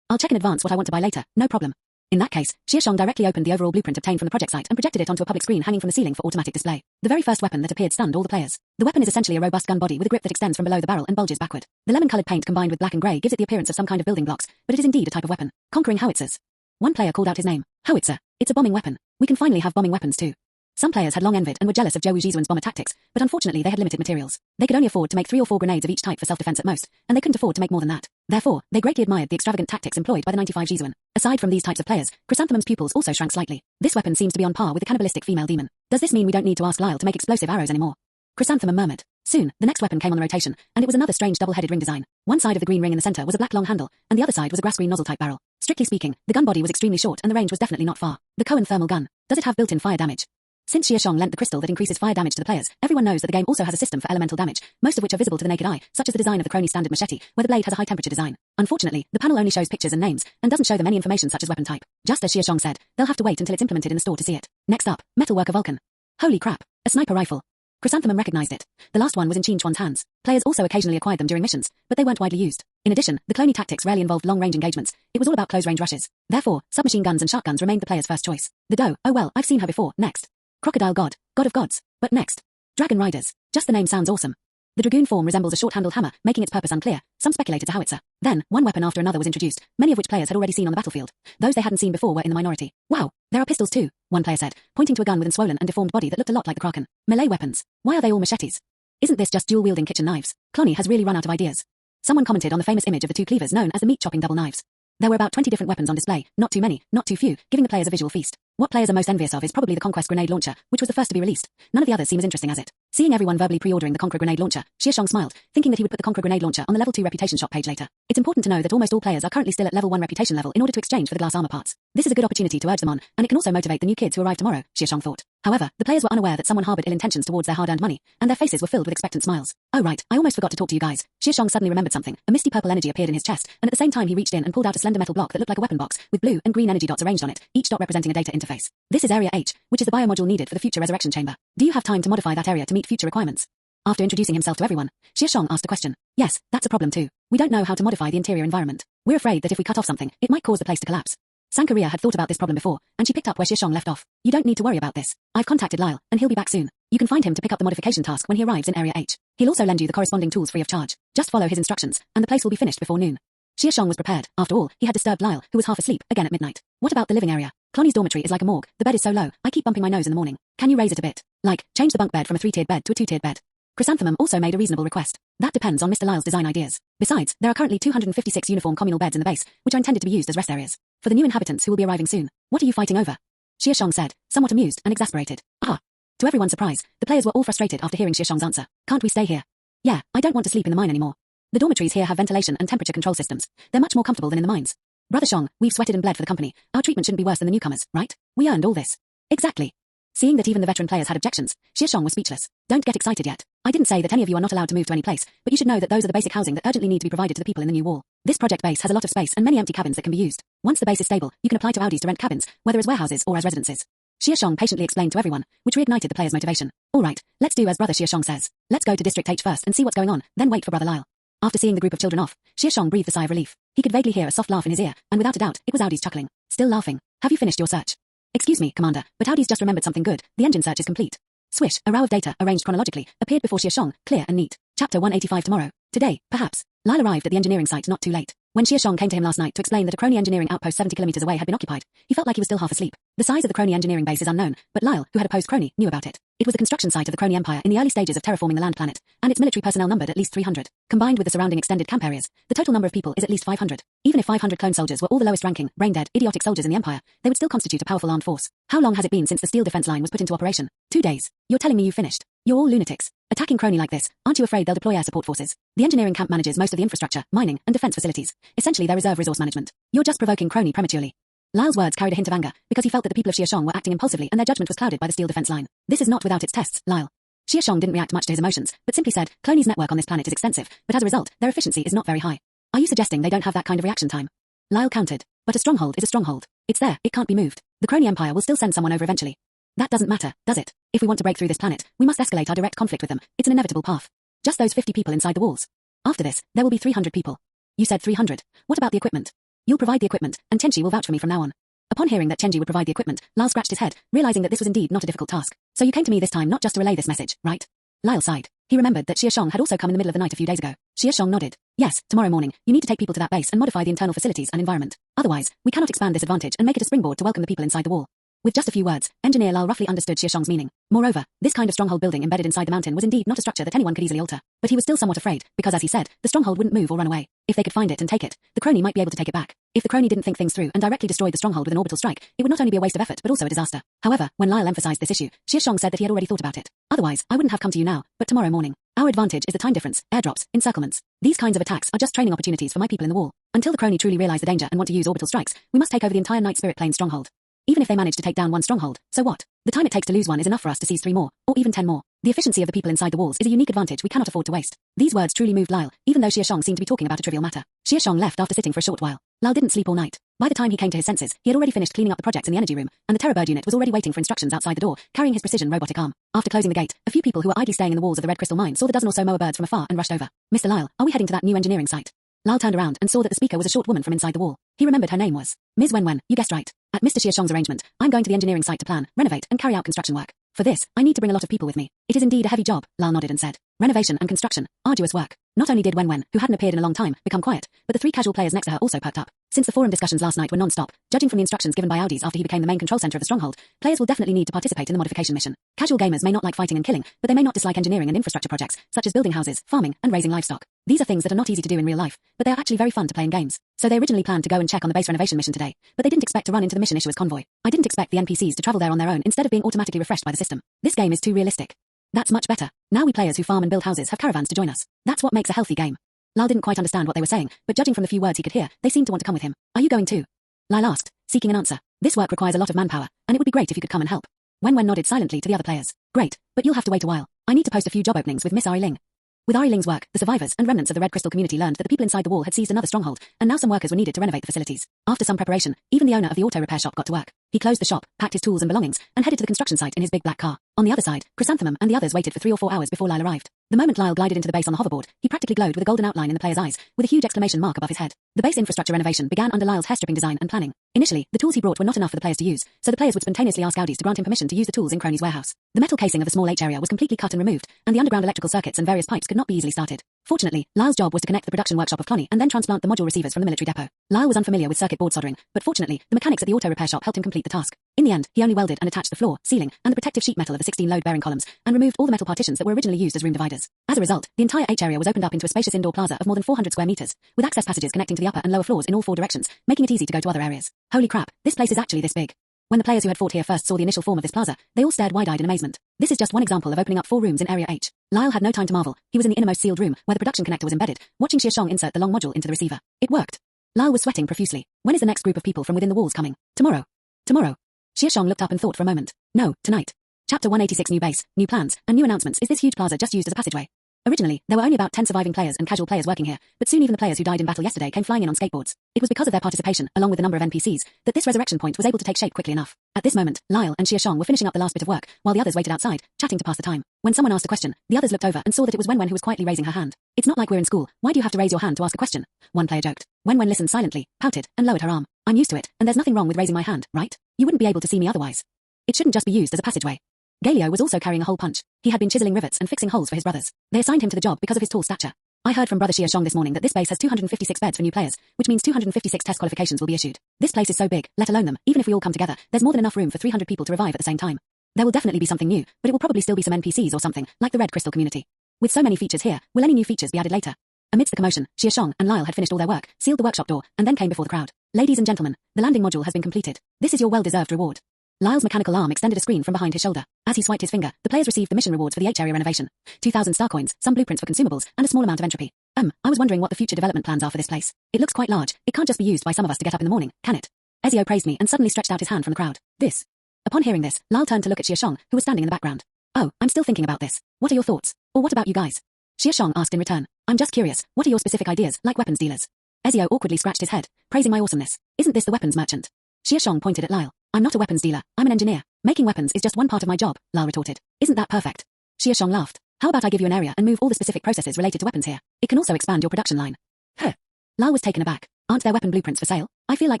I'll check in advance what I want to buy later, no problem. In that case, Xia Shang directly opened the overall blueprint obtained from the project site and projected it onto a public screen hanging from the ceiling for automatic display. The very first weapon that appeared stunned all the players. The weapon is essentially a robust gun body with a grip that extends from below the barrel and bulges backward. The lemon-colored paint combined with black and grey gives it the appearance of some kind of building blocks, but it is indeed a type of weapon. Conquering howitzers. One player called out his name. Howitzer. It's a bombing weapon. We can finally have bombing weapons too. Some players had long envied and were jealous of Zhou Wujizuan's bomber tactics, but unfortunately they had limited materials. They could only afford to make 3 or 4 grenades of each type for self-defense at most, and they couldn't afford to make more than that. Therefore, they greatly admired the extravagant tactics employed by the 95 Jizuan. Aside from these types of players, Chrysanthemum's pupils also shrank slightly. This weapon seems to be on par with the cannibalistic female demon. Does this mean we don't need to ask Lyle to make explosive arrows anymore? Chrysanthemum murmured. Soon, the next weapon came on the rotation, and it was another strange double-headed ring design. One side of the green ring in the center was a black long handle, and the other side was a grass-green nozzle-type barrel. Strictly speaking, the gun body was extremely short and the range was definitely not far. The Cohen thermal gun. Does it have built-in fire damage? Since Xia Shang lent the crystal that increases fire damage to the players, everyone knows that the game also has a system for elemental damage, most of which are visible to the naked eye, such as the design of the Kroni standard machete, where the blade has a high-temperature design. Unfortunately, the panel only shows pictures and names, and doesn't show them any information such as weapon type. Just as Xia Shang said, they'll have to wait until it's implemented in the store to see it. Next up, Metalworker Vulcan. Holy crap, a sniper rifle. Chrysanthemum recognized it. The last one was in Qin Chuan's hands. Players also occasionally acquired them during missions, but they weren't widely used. In addition, the Kroni tactics rarely involved long-range engagements. It was all about close-range rushes. Therefore, submachine guns and shotguns remained the player's first choice. The doe, oh well, I've seen her before. Next. Crocodile God, God of gods. But next. Dragon Riders. Just the name sounds awesome. The dragoon form resembles a short-handled hammer, making its purpose unclear. Some speculated a howitzer. Then, one weapon after another was introduced, many of which players had already seen on the battlefield. Those they hadn't seen before were in the minority. Wow, there are pistols too, one player said, pointing to a gun with a swollen and deformed body that looked a lot like the Kraken. Melee weapons. Why are they all machetes? Isn't this just dual-wielding kitchen knives? Kroni has really run out of ideas. Someone commented on the famous image of the 2 cleavers known as the meat-chopping double knives. There were about 20 different weapons on display, not too many, not too few, giving the players a visual feast. What players are most envious of is probably the Conquest grenade launcher, which was the first to be released. None of the others seem as interesting as it. Seeing everyone verbally pre-ordering the Conqueror grenade launcher, Xia Shang smiled, thinking that he would put the Conqueror grenade launcher on the level 2 reputation shop page later. It's important to know that almost all players are currently still at level 1 reputation level in order to exchange for the glass armor parts. This is a good opportunity to urge them on, and it can also motivate the new kids who arrive tomorrow, Xia Shang thought. However, the players were unaware that someone harbored ill intentions towards their hard-earned money, and their faces were filled with expectant smiles. Oh right, I almost forgot to talk to you guys. Xia Shang suddenly remembered something. A misty purple energy appeared in his chest, and at the same time he reached in and pulled out a slender metal block that looked like a weapon box, with blue and green energy dots arranged on it, each dot representing a data interface. This is Area H, which is the biomodule needed for the future resurrection chamber. Do you have time to modify that area to meet future requirements? After introducing himself to everyone, Xia Shang asked a question. Yes, that's a problem too. We don't know how to modify the interior environment. We're afraid that if we cut off something, it might cause the place to collapse. Sankaria had thought about this problem before, and she picked up where Xia Shang left off. You don't need to worry about this. I've contacted Lyle, and he'll be back soon. You can find him to pick up the modification task when he arrives in Area H. He'll also lend you the corresponding tools free of charge. Just follow his instructions, and the place will be finished before noon. Xia Shang was prepared. After all, he had disturbed Lyle, who was half asleep, again at midnight. What about the living area? Kroni's dormitory is like a morgue. The bed is so low, I keep bumping my nose in the morning. Can you raise it a bit? Like, change the bunk bed from a 3-tiered bed to a 2-tiered bed. Chrysanthemum also made a reasonable request. That depends on Mr. Lyle's design ideas. Besides, there are currently 256 uniform communal beds in the base, which are intended to be used as rest areas. For the new inhabitants who will be arriving soon, what are you fighting over? Xia Shang said, somewhat amused and exasperated. Ah. To everyone's surprise, the players were all frustrated after hearing Xia Shang's answer. Can't we stay here? Yeah, I don't want to sleep in the mine anymore. The dormitories here have ventilation and temperature control systems. They're much more comfortable than in the mines. Brother Shang, we've sweated and bled for the company. Our treatment shouldn't be worse than the newcomers, right? We earned all this. Exactly. Seeing that even the veteran players had objections, Xia Shang was speechless. Don't get excited yet. I didn't say that any of you are not allowed to move to any place, but you should know that those are the basic housing that urgently need to be provided to the people in the new wall. This project base has a lot of space and many empty cabins that can be used. Once the base is stable, you can apply to Audis to rent cabins, whether as warehouses or as residences. Xia Shang patiently explained to everyone, which reignited the players' motivation. All right, let's do as Brother Xia Shang says. Let's go to District H first and see what's going on, then wait for Brother Lyle. After seeing the group of children off, Xia Shang breathed a sigh of relief. He could vaguely hear a soft laugh in his ear, and without a doubt, it was Audi's chuckling. Still laughing. Have you finished your search? Excuse me, Commander, but Audi's just remembered something good. The engine search is complete. Swish, a row of data, arranged chronologically, appeared before Xia Shang, clear and neat. Chapter 185 tomorrow. Today, perhaps. Lyle arrived at the engineering site not too late. When Xia Shang came to him last night to explain that a Kroni engineering outpost 70 kilometers away had been occupied, he felt like he was still half asleep. The size of the Kroni engineering base is unknown, but Lyle, who had opposed Kroni, knew about it. It was the construction site of the Kroni Empire in the early stages of terraforming the land planet, and its military personnel numbered at least 300. Combined with the surrounding extended camp areas, the total number of people is at least 500. Even if 500 clone soldiers were all the lowest-ranking, brain-dead, idiotic soldiers in the Empire, they would still constitute a powerful armed force. How long has it been since the steel defense line was put into operation? 2 days. You're telling me you finished? You're all lunatics. Attacking Kroni like this, aren't you afraid they'll deploy air support forces? The engineering camp manages most of the infrastructure, mining, and defense facilities. Essentially their reserve resource management. You're just provoking Kroni prematurely. Lyle's words carried a hint of anger, because he felt that the people of Xia Shang were acting impulsively and their judgment was clouded by the steel defense line. This is not without its tests, Lyle. Xia Shang didn't react much to his emotions, but simply said, Kroni's network on this planet is extensive, but as a result, their efficiency is not very high. Are you suggesting they don't have that kind of reaction time? Lyle countered. But a stronghold is a stronghold. It's there, it can't be moved. The Kroni Empire will still send someone over eventually. That doesn't matter, does it? If we want to break through this planet, we must escalate our direct conflict with them. It's an inevitable path. Just those 50 people inside the walls. After this, there will be 300 people. You said 300. What about the equipment? You'll provide the equipment, and Tianchi will vouch for me from now on. Upon hearing that Tianchi would provide the equipment, Lyle scratched his head, realizing that this was indeed not a difficult task. So you came to me this time not just to relay this message, right? Lyle sighed. He remembered that Xia Shang had also come in the middle of the night a few days ago. Xia Shang nodded. Yes, tomorrow morning, you need to take people to that base and modify the internal facilities and environment. Otherwise, we cannot expand this advantage and make it a springboard to welcome the people inside the wall. With just a few words, Engineer Lyle roughly understood Xia Shang's meaning. Moreover, this kind of stronghold building embedded inside the mountain was indeed not a structure that anyone could easily alter. But he was still somewhat afraid, because as he said, the stronghold wouldn't move or run away. If they could find it and take it, the Kroni might be able to take it back. If the Kroni didn't think things through and directly destroyed the stronghold with an orbital strike, it would not only be a waste of effort but also a disaster. However, when Lyle emphasized this issue, Xia Shang said that he had already thought about it. Otherwise, I wouldn't have come to you now, but tomorrow morning. Our advantage is the time difference, airdrops, encirclements. These kinds of attacks are just training opportunities for my people in the wall. Until the Kroni truly realize the danger and want to use orbital strikes, we must take over the entire Night Spirit Plane stronghold. Even if they manage to take down one stronghold, so what? The time it takes to lose one is enough for us to seize 3 more, or even 10 more. The efficiency of the people inside the walls is a unique advantage we cannot afford to waste. These words truly moved Lyle, even though Xia Shang seemed to be talking about a trivial matter. Xia Shang left after sitting for a short while. Lyle didn't sleep all night. By the time he came to his senses, he had already finished cleaning up the projects in the energy room, and the Terror Bird unit was already waiting for instructions outside the door, carrying his precision robotic arm. After closing the gate, a few people who were idly staying in the walls of the Red Crystal Mine saw the dozen or so moa birds from afar and rushed over. Mr. Lyle, are we heading to that new engineering site? Lyle turned around and saw that the speaker was a short woman from inside the wall. He remembered her name was Ms. Wen. You guessed right. At Mr. Xia Shang's arrangement, I'm going to the engineering site to plan, renovate, and carry out construction work. For this, I need to bring a lot of people with me. It is indeed a heavy job, Lyle nodded and said. Renovation and construction, arduous work. Not only did Wen, who hadn't appeared in a long time, become quiet, but the 3 casual players next to her also perked up. Since the forum discussions last night were non-stop, judging from the instructions given by Audis after he became the main control center of the stronghold, players will definitely need to participate in the modification mission. Casual gamers may not like fighting and killing, but they may not dislike engineering and infrastructure projects, such as building houses, farming, and raising livestock. These are things that are not easy to do in real life, but they are actually very fun to play in games. So they originally planned to go and check on the base renovation mission today, but they didn't expect to run into the mission issuer's convoy. I didn't expect the NPCs to travel there on their own instead of being automatically refreshed by the system. This game is too realistic. That's much better. Now we players who farm and build houses have caravans to join us. That's what makes a healthy game. Lyle didn't quite understand what they were saying, but judging from the few words he could hear, they seemed to want to come with him. Are you going too? Lyle asked, seeking an answer. This work requires a lot of manpower, and it would be great if you could come and help. Wen nodded silently to the other players. Great, but you'll have to wait a while. I need to post a few job openings with Miss Ari Ling. With Ari Ling's work, the survivors and remnants of the Red Crystal community learned that the people inside the wall had seized another stronghold, and now some workers were needed to renovate the facilities. After some preparation, even the owner of the auto repair shop got to work. He closed the shop, packed his tools and belongings, and headed to the construction site in his big black car. On the other side, Chrysanthemum and the others waited for 3 or 4 hours before Lyle arrived. The moment Lyle glided into the base on the hoverboard, he practically glowed with a golden outline in the player's eyes, with a huge exclamation mark above his head. The base infrastructure renovation began under Lyle's hair-stripping design and planning. Initially, the tools he brought were not enough for the players to use, so the players would spontaneously ask Audis to grant him permission to use the tools in Kroni's warehouse. The metal casing of the small H area was completely cut and removed, and the underground electrical circuits and various pipes could not be easily started. Fortunately, Lyle's job was to connect the production workshop of Kroni and then transplant the module receivers from the military depot. Lyle was unfamiliar with circuit board soldering, but fortunately, the mechanics at the auto repair shop helped him complete the task. In the end, he only welded and attached the floor, ceiling, and the protective sheet metal of the 16 load-bearing columns, and removed all the metal partitions that were originally used as room dividers. As a result, the entire H area was opened up into a spacious indoor plaza of more than 400 square meters, with access passages connecting to the upper and lower floors in all 4 directions, making it easy to go to other areas. Holy crap, this place is actually this big. When the players who had fought here first saw the initial form of this plaza, they all stared wide-eyed in amazement. This is just one example of opening up 4 rooms in Area H. Lyle had no time to marvel. He was in the innermost sealed room, where the production connector was embedded, watching Xia Shang insert the long module into the receiver. It worked. Lyle was sweating profusely. When is the next group of people from within the walls coming? Tomorrow. Tomorrow. Xia Shang looked up and thought for a moment. No, tonight. Chapter 186 New base, new plans, and new announcements. Is this huge plaza just used as a passageway? Originally, there were only about 10 surviving players and casual players working here, but soon even the players who died in battle yesterday came flying in on skateboards. It was because of their participation, along with the number of NPCs, that this resurrection point was able to take shape quickly enough. At this moment, Lyle and Xia Shang were finishing up the last bit of work, while the others waited outside, chatting to pass the time. When someone asked a question, the others looked over and saw that it was Wen who was quietly raising her hand. It's not like we're in school. Why do you have to raise your hand to ask a question? One player joked. Wen listened silently, pouted, and lowered her arm. I'm used to it, and there's nothing wrong with raising my hand, right? You wouldn't be able to see me otherwise. It shouldn't just be used as a passageway. Galio was also carrying a hole punch. He had been chiseling rivets and fixing holes for his brothers. They assigned him to the job because of his tall stature. I heard from Brother Xia Shang this morning that this base has 256 beds for new players, which means 256 test qualifications will be issued. This place is so big, let alone them, even if we all come together, there's more than enough room for 300 people to revive at the same time. There will definitely be something new, but it will probably still be some NPCs or something, like the Red Crystal community. With so many features here, will any new features be added later? Amidst the commotion, Xia Shang and Lyle had finished all their work, sealed the workshop door, and then came before the crowd. Ladies and gentlemen, the landing module has been completed. This is your well-deserved reward. Lyle's mechanical arm extended a screen from behind his shoulder. As he swiped his finger, the players received the mission rewards for the H-area renovation. 2,000 star coins, some blueprints for consumables, and a small amount of entropy. I was wondering what the future development plans are for this place. It looks quite large. It can't just be used by some of us to get up in the morning, can it? Ezio praised me and suddenly stretched out his hand from the crowd. This. Upon hearing this, Lyle turned to look at Xia Shang, who was standing in the background. Oh, I'm still thinking about this. What are your thoughts? Or what about you guys? Xia Shang asked in return. I'm just curious, what are your specific ideas, like weapons dealers? Ezio awkwardly scratched his head, praising my awesomeness. Isn't this the weapons merchant? Xia Shang pointed at Lyle. I'm not a weapons dealer, I'm an engineer. Making weapons is just one part of my job, Lyle retorted. Isn't that perfect? Xia Shang laughed. How about I give you an area and move all the specific processes related to weapons here? It can also expand your production line. Huh. Lyle was taken aback. Aren't there weapon blueprints for sale? I feel like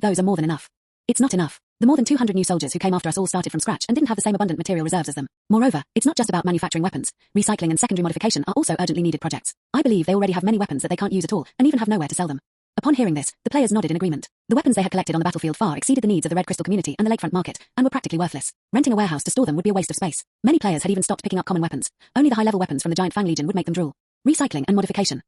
those are more than enough. It's not enough. The more than 200 new soldiers who came after us all started from scratch and didn't have the same abundant material reserves as them. Moreover, it's not just about manufacturing weapons. Recycling and secondary modification are also urgently needed projects. I believe they already have many weapons that they can't use at all, and even have nowhere to sell them. Upon hearing this, the players nodded in agreement. The weapons they had collected on the battlefield far exceeded the needs of the Red Crystal community and the lakefront market, and were practically worthless. Renting a warehouse to store them would be a waste of space. Many players had even stopped picking up common weapons. Only the high-level weapons from the Giant Fang Legion would make them drool. Recycling and modification.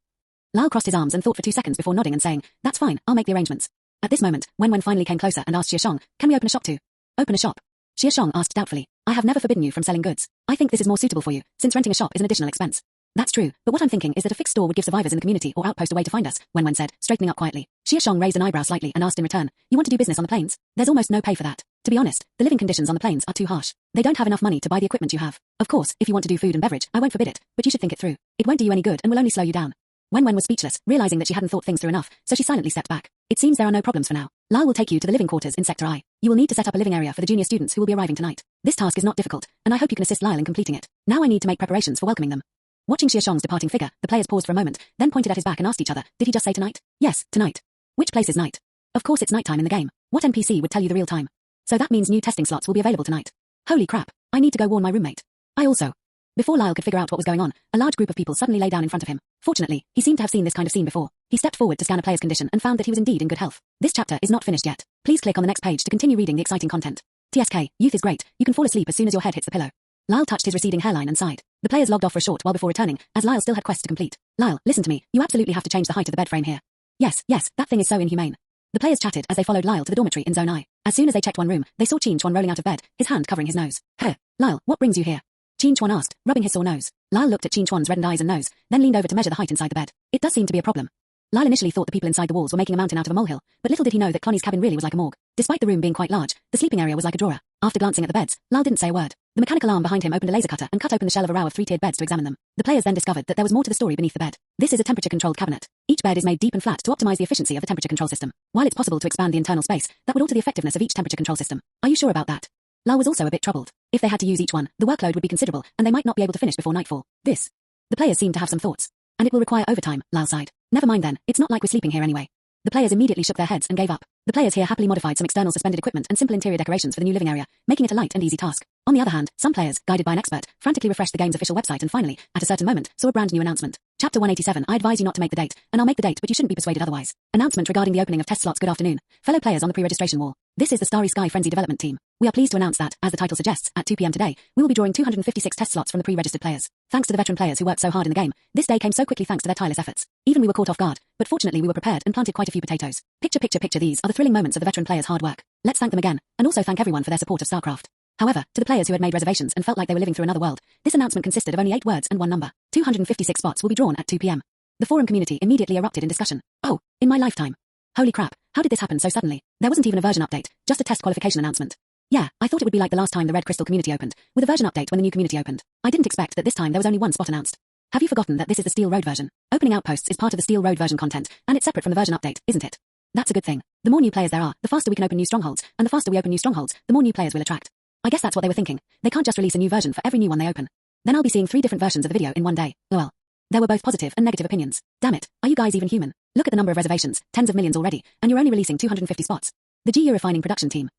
Lyle crossed his arms and thought for 2 seconds before nodding and saying, that's fine, I'll make the arrangements. At this moment, Wen finally came closer and asked Xia Shang, can we open a shop too? Open a shop? Xia Shang asked doubtfully. I have never forbidden you from selling goods. I think this is more suitable for you, since renting a shop is an additional expense. That's true, but what I'm thinking is that a fixed store would give survivors in the community or outpost a way to find us, Wen said, straightening up quietly. Xia Shang raised an eyebrow slightly and asked in return, you want to do business on the plains? There's almost no pay for that. To be honest, the living conditions on the plains are too harsh. They don't have enough money to buy the equipment you have. Of course, if you want to do food and beverage, I won't forbid it, but you should think it through. It won't do you any good and will only slow you down. Wen was speechless, realizing that she hadn't thought things through enough, so she silently stepped back. It seems there are no problems for now. Lyle will take you to the living quarters in Sector I. You will need to set up a living area for the junior students who will be arriving tonight. This task is not difficult, and I hope you can assist Lyle in completing it. Now I need to make preparations for welcoming them. Watching Xia Shang's departing figure, the players paused for a moment, then pointed at his back and asked each other, did he just say tonight? Yes, tonight. Which place is night? Of course it's nighttime in the game. What NPC would tell you the real time? So that means new testing slots will be available tonight. Holy crap, I need to go warn my roommate. I also. Before Lyle could figure out what was going on, a large group of people suddenly lay down in front of him. Fortunately, he seemed to have seen this kind of scene before. He stepped forward to scan a player's condition and found that he was indeed in good health. This chapter is not finished yet. Please click on the next page to continue reading the exciting content. TSK, youth is great. You can fall asleep as soon as your head hits the pillow. Lyle touched his receding hairline and sighed. The players logged off for a short while before returning, as Lyle still had quests to complete. Lyle, listen to me. You absolutely have to change the height of the bed frame here. Yes, that thing is so inhumane. The players chatted as they followed Lyle to the dormitory in Zone I. As soon as they checked one room, they saw Qin Chuan rolling out of bed, his hand covering his nose. Huh. Lyle, what brings you here? Qin Chuan asked, rubbing his sore nose. Lyle looked at Qin Chuan's reddened eyes and nose, then leaned over to measure the height inside the bed. It does seem to be a problem. Lyle initially thought the people inside the walls were making a mountain out of a molehill, but little did he know that Kroni's cabin really was like a morgue. Despite the room being quite large, the sleeping area was like a drawer. After glancing at the beds, Lyle didn't say a word. The mechanical arm behind him opened a laser cutter and cut open the shell of a row of 3-tiered beds to examine them. The players then discovered that there was more to the story beneath the bed. This is a temperature-controlled cabinet. Each bed is made deep and flat to optimize the efficiency of the temperature control system. While it's possible to expand the internal space, that would alter the effectiveness of each temperature control system. Are you sure about that? Lyle was also a bit troubled. If they had to use each one, the workload would be considerable, and they might not be able to finish before nightfall. The players seemed to have some thoughts. And it will require overtime, Lyle sighed. Never mind then, it's not like we're sleeping here anyway. The players immediately shook their heads and gave up. The players here happily modified some external suspended equipment and simple interior decorations for the new living area, making it a light and easy task. On the other hand, some players, guided by an expert, frantically refreshed the game's official website and finally, at a certain moment, saw a brand new announcement. Chapter 187, I advise you not to make the date, and I'll make the date but you shouldn't be persuaded otherwise. Announcement regarding the opening of test slots. Good afternoon, fellow players on the pre-registration wall. This is the Starry Sky Frenzy development team. We are pleased to announce that, as the title suggests, at 2 p.m. today, we will be drawing 256 test slots from the pre-registered players. Thanks to the veteran players who worked so hard in the game, this day came so quickly thanks to their tireless efforts. Even we were caught off guard, but fortunately we were prepared and planted quite a few potatoes. Picture, these are the thrilling moments of the veteran players' hard work. Let's thank them again, and also thank everyone for their support of StarCraft. However, to the players who had made reservations and felt like they were living through another world, this announcement consisted of only 8 words and one number. 256 spots will be drawn at 2 p.m. The forum community immediately erupted in discussion. Oh, in my lifetime. Holy crap, how did this happen so suddenly? There wasn't even a version update, just a test qualification announcement. Yeah, I thought it would be like the last time the Red Crystal community opened, with a version update when the new community opened. I didn't expect that this time there was only one spot announced. Have you forgotten that this is the Steel Road version? Opening outposts is part of the Steel Road version content, and it's separate from the version update, isn't it? That's a good thing. The more new players there are, the faster we can open new strongholds, and the faster we open new strongholds, the more new players we'll attract. I guess that's what they were thinking. They can't just release a new version for every new one they open. Then I'll be seeing 3 different versions of the video in one day. Lol. There were both positive and negative opinions. Damn it, are you guys even human? Look at the number of reservations, tens of millions already, and you're only releasing 250 spots. The GU refining production team.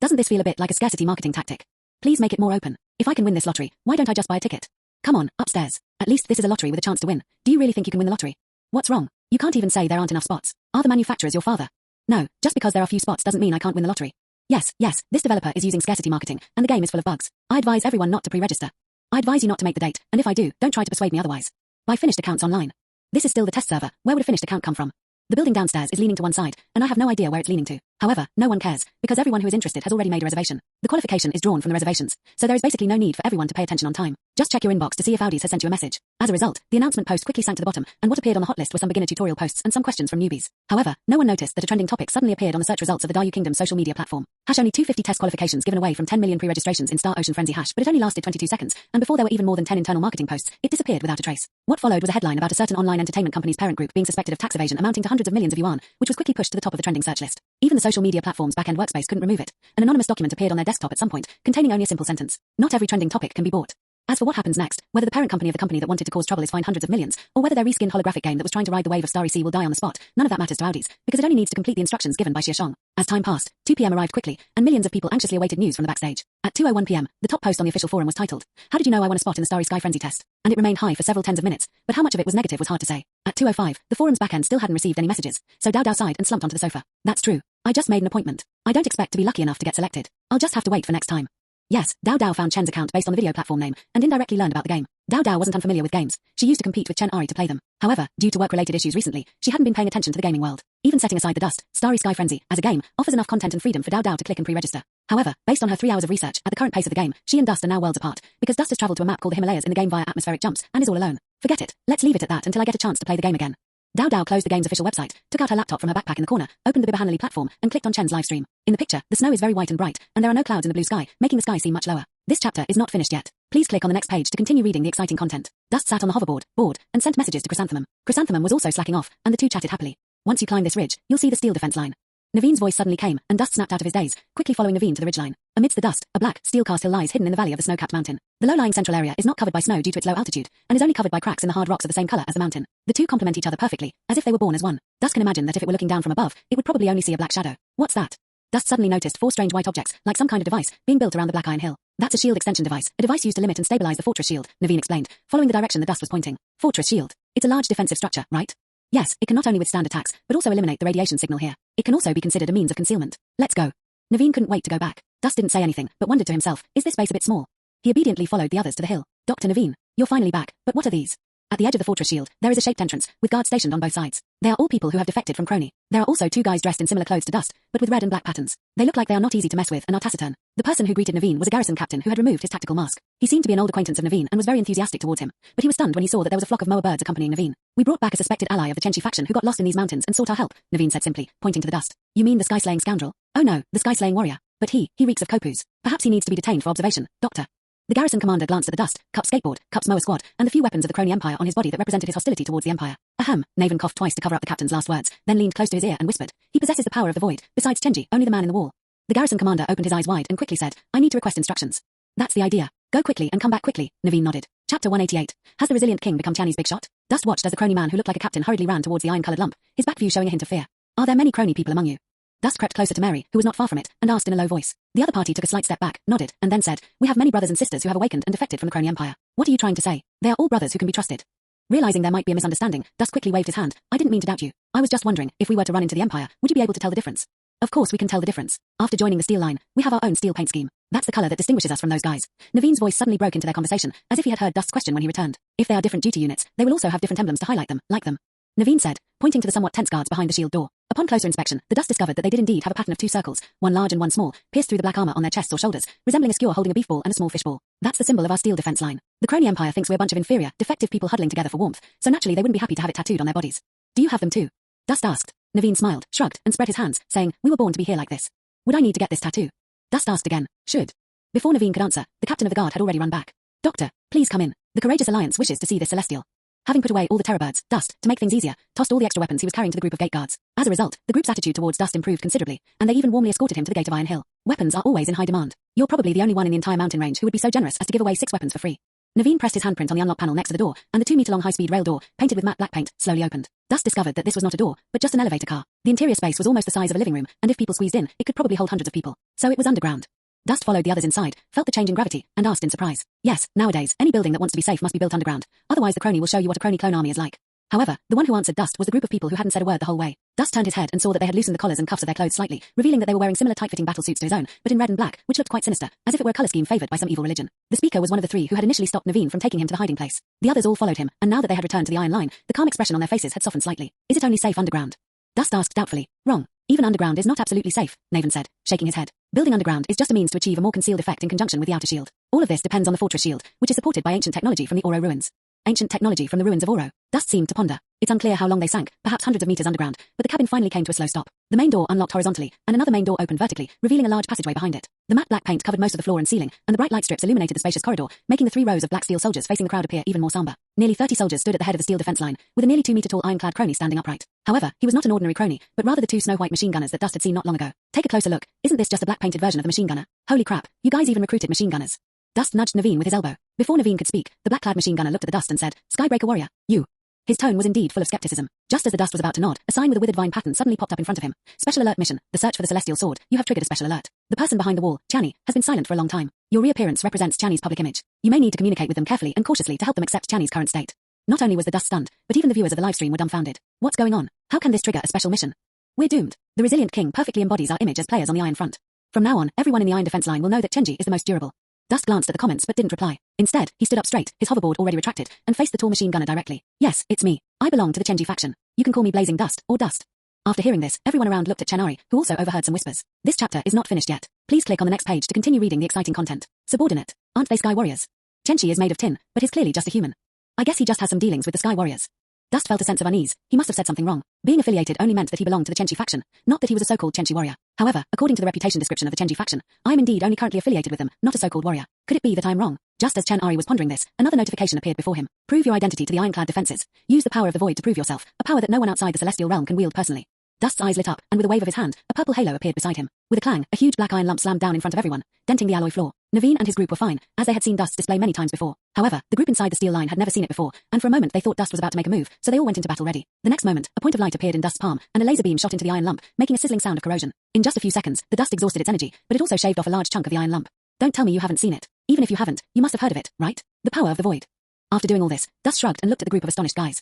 Doesn't this feel a bit like a scarcity marketing tactic? Please make it more open. If I can win this lottery, why don't I just buy a ticket? Come on, upstairs. At least this is a lottery with a chance to win. Do you really think you can win the lottery? What's wrong? You can't even say there aren't enough spots. Are the manufacturers your father? No, just because there are few spots doesn't mean I can't win the lottery. Yes, this developer is using scarcity marketing, and the game is full of bugs. I advise everyone not to pre-register. I advise you not to make the date, and if I do, don't try to persuade me otherwise. Buy finished accounts online. This is still the test server. Where would a finished account come from? The building downstairs is leaning to one side, and I have no idea where it's leaning to. However, no one cares, because everyone who is interested has already made a reservation. The qualification is drawn from the reservations, so there is basically no need for everyone to pay attention on time. Just check your inbox to see if Audis has sent you a message. As a result, the announcement post quickly sank to the bottom, and what appeared on the hot list were some beginner tutorial posts and some questions from newbies. However, no one noticed that a trending topic suddenly appeared on the search results of the Daryu Kingdom social media platform. Only 250 test qualifications given away from 10 million pre-registrations in Star Ocean Frenzy but it only lasted 22 seconds, and before there were even more than 10 internal marketing posts, it disappeared without a trace. What followed was a headline about a certain online entertainment company's parent group being suspected of tax evasion amounting to hundreds of millions of yuan, which was quickly pushed to the top of the trending search list. Even the social media platform's back-end workspace couldn't remove it. An anonymous document appeared on their desktop at some point, containing only a simple sentence. Not every trending topic can be bought. As for what happens next, whether the parent company of the company that wanted to cause trouble is fined hundreds of millions, or whether their reskinned holographic game that was trying to ride the wave of Starry will die on the spot, none of that matters to Audis, because it only needs to complete the instructions given by Xia Shang. As time passed, 2 p.m. arrived quickly, and millions of people anxiously awaited news from the backstage. At 2:01 p.m., the top post on the official forum was titled, "How did you know I won a spot in the Starry Sky Frenzy test?" And it remained high for several tens of minutes, but how much of it was negative was hard to say. At 2:05, the forum's backend still hadn't received any messages, so Dao sighed and slumped onto the sofa. That's true. I just made an appointment. I don't expect to be lucky enough to get selected. I'll just have to wait for next time. Yes, Dao found Chen's account based on the video platform name, and indirectly learned about the game. Dao wasn't unfamiliar with games. She used to compete with Chen Ari to play them. However, due to work-related issues recently, she hadn't been paying attention to the gaming world. Even setting aside the dust, Starry Sky Frenzy, as a game, offers enough content and freedom for Dao to click and pre-register. However, based on her 3 hours of research, at the current pace of the game, she and Dust are now worlds apart, because Dust has traveled to a map called the Himalayas in the game via atmospheric jumps, and is all alone. Forget it. Let's leave it at that until I get a chance to play the game again. Dao closed the game's official website, took out her laptop from her backpack in the corner, opened the Bibahanali platform, and clicked on Chen's live stream. In the picture, the snow is very white and bright, and there are no clouds in the blue sky, making the sky seem much lower. This chapter is not finished yet. Please click on the next page to continue reading the exciting content. Dust sat on the hoverboard, bored, and sent messages to Chrysanthemum. Chrysanthemum was also slacking off, and the two chatted happily. Once you climb this ridge, you'll see the steel defense line. Naveen's voice suddenly came, and Dust snapped out of his daze, quickly following Naveen to the ridgeline. Amidst the dust, a black, steel-cast hill lies hidden in the valley of the snow-capped mountain. The low-lying central area is not covered by snow due to its low altitude, and is only covered by cracks in the hard rocks of the same color as the mountain. The two complement each other perfectly, as if they were born as one. Dust can imagine that if it were looking down from above, it would probably only see a black shadow. What's that? Dust suddenly noticed 4 strange white objects, like some kind of device, being built around the black iron hill. That's a shield extension device, a device used to limit and stabilize the fortress shield, Naveen explained, following the direction the Dust was pointing. Fortress shield. It's a large defensive structure, right? Yes, it can not only withstand attacks, but also eliminate the radiation signal here. It can also be considered a means of concealment. Let's go. Naveen couldn't wait to go back. Dust didn't say anything, but wondered to himself, is this base a bit small? He obediently followed the others to the hill. Dr. Naveen, you're finally back, but what are these? At the edge of the fortress shield, there is a shaped entrance, with guards stationed on both sides. They are all people who have defected from Kroni. There are also 2 guys dressed in similar clothes to Dust, but with red and black patterns. They look like they are not easy to mess with and are taciturn. The person who greeted Naveen was a garrison captain who had removed his tactical mask. He seemed to be an old acquaintance of Naveen and was very enthusiastic towards him, but he was stunned when he saw that there was a flock of moa birds accompanying Naveen. We brought back a suspected ally of the Chenchi faction who got lost in these mountains and sought our help, Naveen said simply, pointing to the Dust. You mean the sky-slaying scoundrel? Oh no, the sky-slaying warrior. But he reeks of kopus. Perhaps he needs to be detained for observation, Doctor. The garrison commander glanced at the Dust, Cup's skateboard, Cup's moa squad, and the few weapons of the Kroni Empire on his body that represented his hostility towards the Empire. Ahem, Naven coughed twice to cover up the captain's last words, then leaned close to his ear and whispered, he possesses the power of the void, besides Chenji, only the man in the wall. The garrison commander opened his eyes wide and quickly said, I need to request instructions. That's the idea. Go quickly and come back quickly, Naveen nodded. Chapter 188. Has the resilient king become Tiany's big shot? Dust watched as the Kroni man who looked like a captain hurriedly ran towards the iron-colored lump, his back view showing a hint of fear. Are there many Kroni people among you? Dust crept closer to Mary, who was not far from it, and asked in a low voice. The other party took a slight step back, nodded, and then said, we have many brothers and sisters who have awakened and defected from the Kroni Empire. What are you trying to say? They are all brothers who can be trusted. Realizing there might be a misunderstanding, Dust quickly waved his hand. I didn't mean to doubt you. I was just wondering, if we were to run into the Empire, would you be able to tell the difference? Of course we can tell the difference. After joining the steel line, we have our own steel paint scheme. That's the color that distinguishes us from those guys. Naveen's voice suddenly broke into their conversation, as if he had heard Dust's question when he returned. If they are different duty units, they will also have different emblems to highlight them, like them. Naveen said, pointing to the somewhat tense guards behind the shield door. Upon closer inspection, the Dust discovered that they did indeed have a pattern of 2 circles, one large and one small, pierced through the black armor on their chests or shoulders, resembling a skewer holding a beef ball and a small fish ball. That's the symbol of our steel defense line. The Kroni Empire thinks we're a bunch of inferior, defective people huddling together for warmth, so naturally they wouldn't be happy to have it tattooed on their bodies. Do you have them too? Dust asked. Naveen smiled, shrugged, and spread his hands, saying, we were born to be here like this. Would I need to get this tattoo? Dust asked again. Should. Before Naveen could answer, the captain of the guard had already run back. Doctor, please come in. The Courageous Alliance wishes to see this celestial. Having put away all the terror birds, Dust, to make things easier, tossed all the extra weapons he was carrying to the group of gate guards. As a result, the group's attitude towards Dust improved considerably, and they even warmly escorted him to the gate of Iron Hill. Weapons are always in high demand. You're probably the only one in the entire mountain range who would be so generous as to give away 6 weapons for free. Naveen pressed his handprint on the unlock panel next to the door, and the 2-meter-long high-speed rail door, painted with matte black paint, slowly opened. Dust discovered that this was not a door, but just an elevator car. The interior space was almost the size of a living room, and if people squeezed in, it could probably hold hundreds of people. So it was underground. Dust followed the others inside, felt the change in gravity, and asked in surprise. Yes, nowadays, any building that wants to be safe must be built underground. Otherwise the Kroni will show you what a Kroni clone army is like. However, the one who answered Dust was a group of people who hadn't said a word the whole way. Dust turned his head and saw that they had loosened the collars and cuffs of their clothes slightly, revealing that they were wearing similar tight-fitting battle suits to his own, but in red and black, which looked quite sinister, as if it were a color scheme favored by some evil religion. The speaker was one of the 3 who had initially stopped Naveen from taking him to the hiding place. The others all followed him, and now that they had returned to the Iron Line, the calm expression on their faces had softened slightly. Is it only safe underground? Dust asked doubtfully. Wrong. Even underground is not absolutely safe, Naveen said, shaking his head. Building underground is just a means to achieve a more concealed effect in conjunction with the outer shield. All of this depends on the fortress shield, which is supported by ancient technology from the Oro ruins. Ancient technology from the ruins of Oro. Dust seemed to ponder. It's unclear how long they sank, perhaps hundreds of meters underground, but the cabin finally came to a slow stop. The main door unlocked horizontally, and another main door opened vertically, revealing a large passageway behind it. The matte black paint covered most of the floor and ceiling, and the bright light strips illuminated the spacious corridor, making the 3 rows of black steel soldiers facing the crowd appear even more somber. Nearly 30 soldiers stood at the head of the steel defense line, with a nearly 2-meter-tall ironclad Kroni standing upright. However, he was not an ordinary Kroni, but rather the 2 snow-white machine gunners that Dust had seen not long ago. Take a closer look. Isn't this just a black-painted version of the machine gunner? Holy crap, you guys even recruited machine gunners. Dust nudged Naveen with his elbow. Before Naveen could speak, the black-clad machine gunner looked at the Dust and said, Skybreaker warrior, you. His tone was indeed full of skepticism. Just as the Dust was about to nod, a sign with a withered vine pattern suddenly popped up in front of him. Special alert mission, the search for the celestial sword. You have triggered a special alert. The person behind the wall, Chani, has been silent for a long time. Your reappearance represents Chani's public image. You may need to communicate with them carefully and cautiously to help them accept Chani's current state. Not only was the Dust stunned, but even the viewers of the livestream were dumbfounded. What's going on? How can this trigger a special mission? We're doomed. The resilient king perfectly embodies our image as players on the Iron Front. From now on, everyone in the Iron defense line will know that Chenji is the most durable. Dust glanced at the comments but didn't reply. Instead, he stood up straight, his hoverboard already retracted, and faced the tall machine gunner directly. Yes, it's me. I belong to the Chenji faction. You can call me Blazing Dust, or Dust. After hearing this, everyone around looked at Chenari, who also overheard some whispers. This chapter is not finished yet. Please click on the next page to continue reading the exciting content. Subordinate. Aren't they Sky Warriors? Chenji is made of tin, but he's clearly just a human. I guess he just has some dealings with the Sky Warriors. Dust felt a sense of unease. He must have said something wrong. Being affiliated only meant that he belonged to the Chenji faction, not that he was a so-called Chenji warrior. However, according to the reputation description of the Chenji faction, I am indeed only currently affiliated with them, not a so-called warrior. Could it be that I'm wrong? Just as Chenari was pondering this, another notification appeared before him. Prove your identity to the ironclad defenses. Use the power of the void to prove yourself, a power that no one outside the celestial realm can wield personally. Dust's eyes lit up, and with a wave of his hand, a purple halo appeared beside him. With a clang, a huge black iron lump slammed down in front of everyone, denting the alloy floor. Naveen and his group were fine, as they had seen Dust display many times before. However, the group inside the steel line had never seen it before, and for a moment they thought Dust was about to make a move, so they all went into battle ready. The next moment, a point of light appeared in Dust's palm, and a laser beam shot into the iron lump, making a sizzling sound of corrosion. In just a few seconds, the Dust exhausted its energy, but it also shaved off a large chunk of the iron lump. Don't tell me you haven't seen it. Even if you haven't, you must have heard of it, right? The power of the void. After doing all this, Dust shrugged and looked at the group of astonished guys.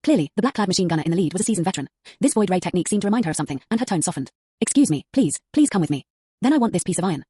Clearly, the black-clad machine gunner in the lead was a seasoned veteran. This void ray technique seemed to remind her of something, and her tone softened. Excuse me, please come with me. Then I want this piece of iron.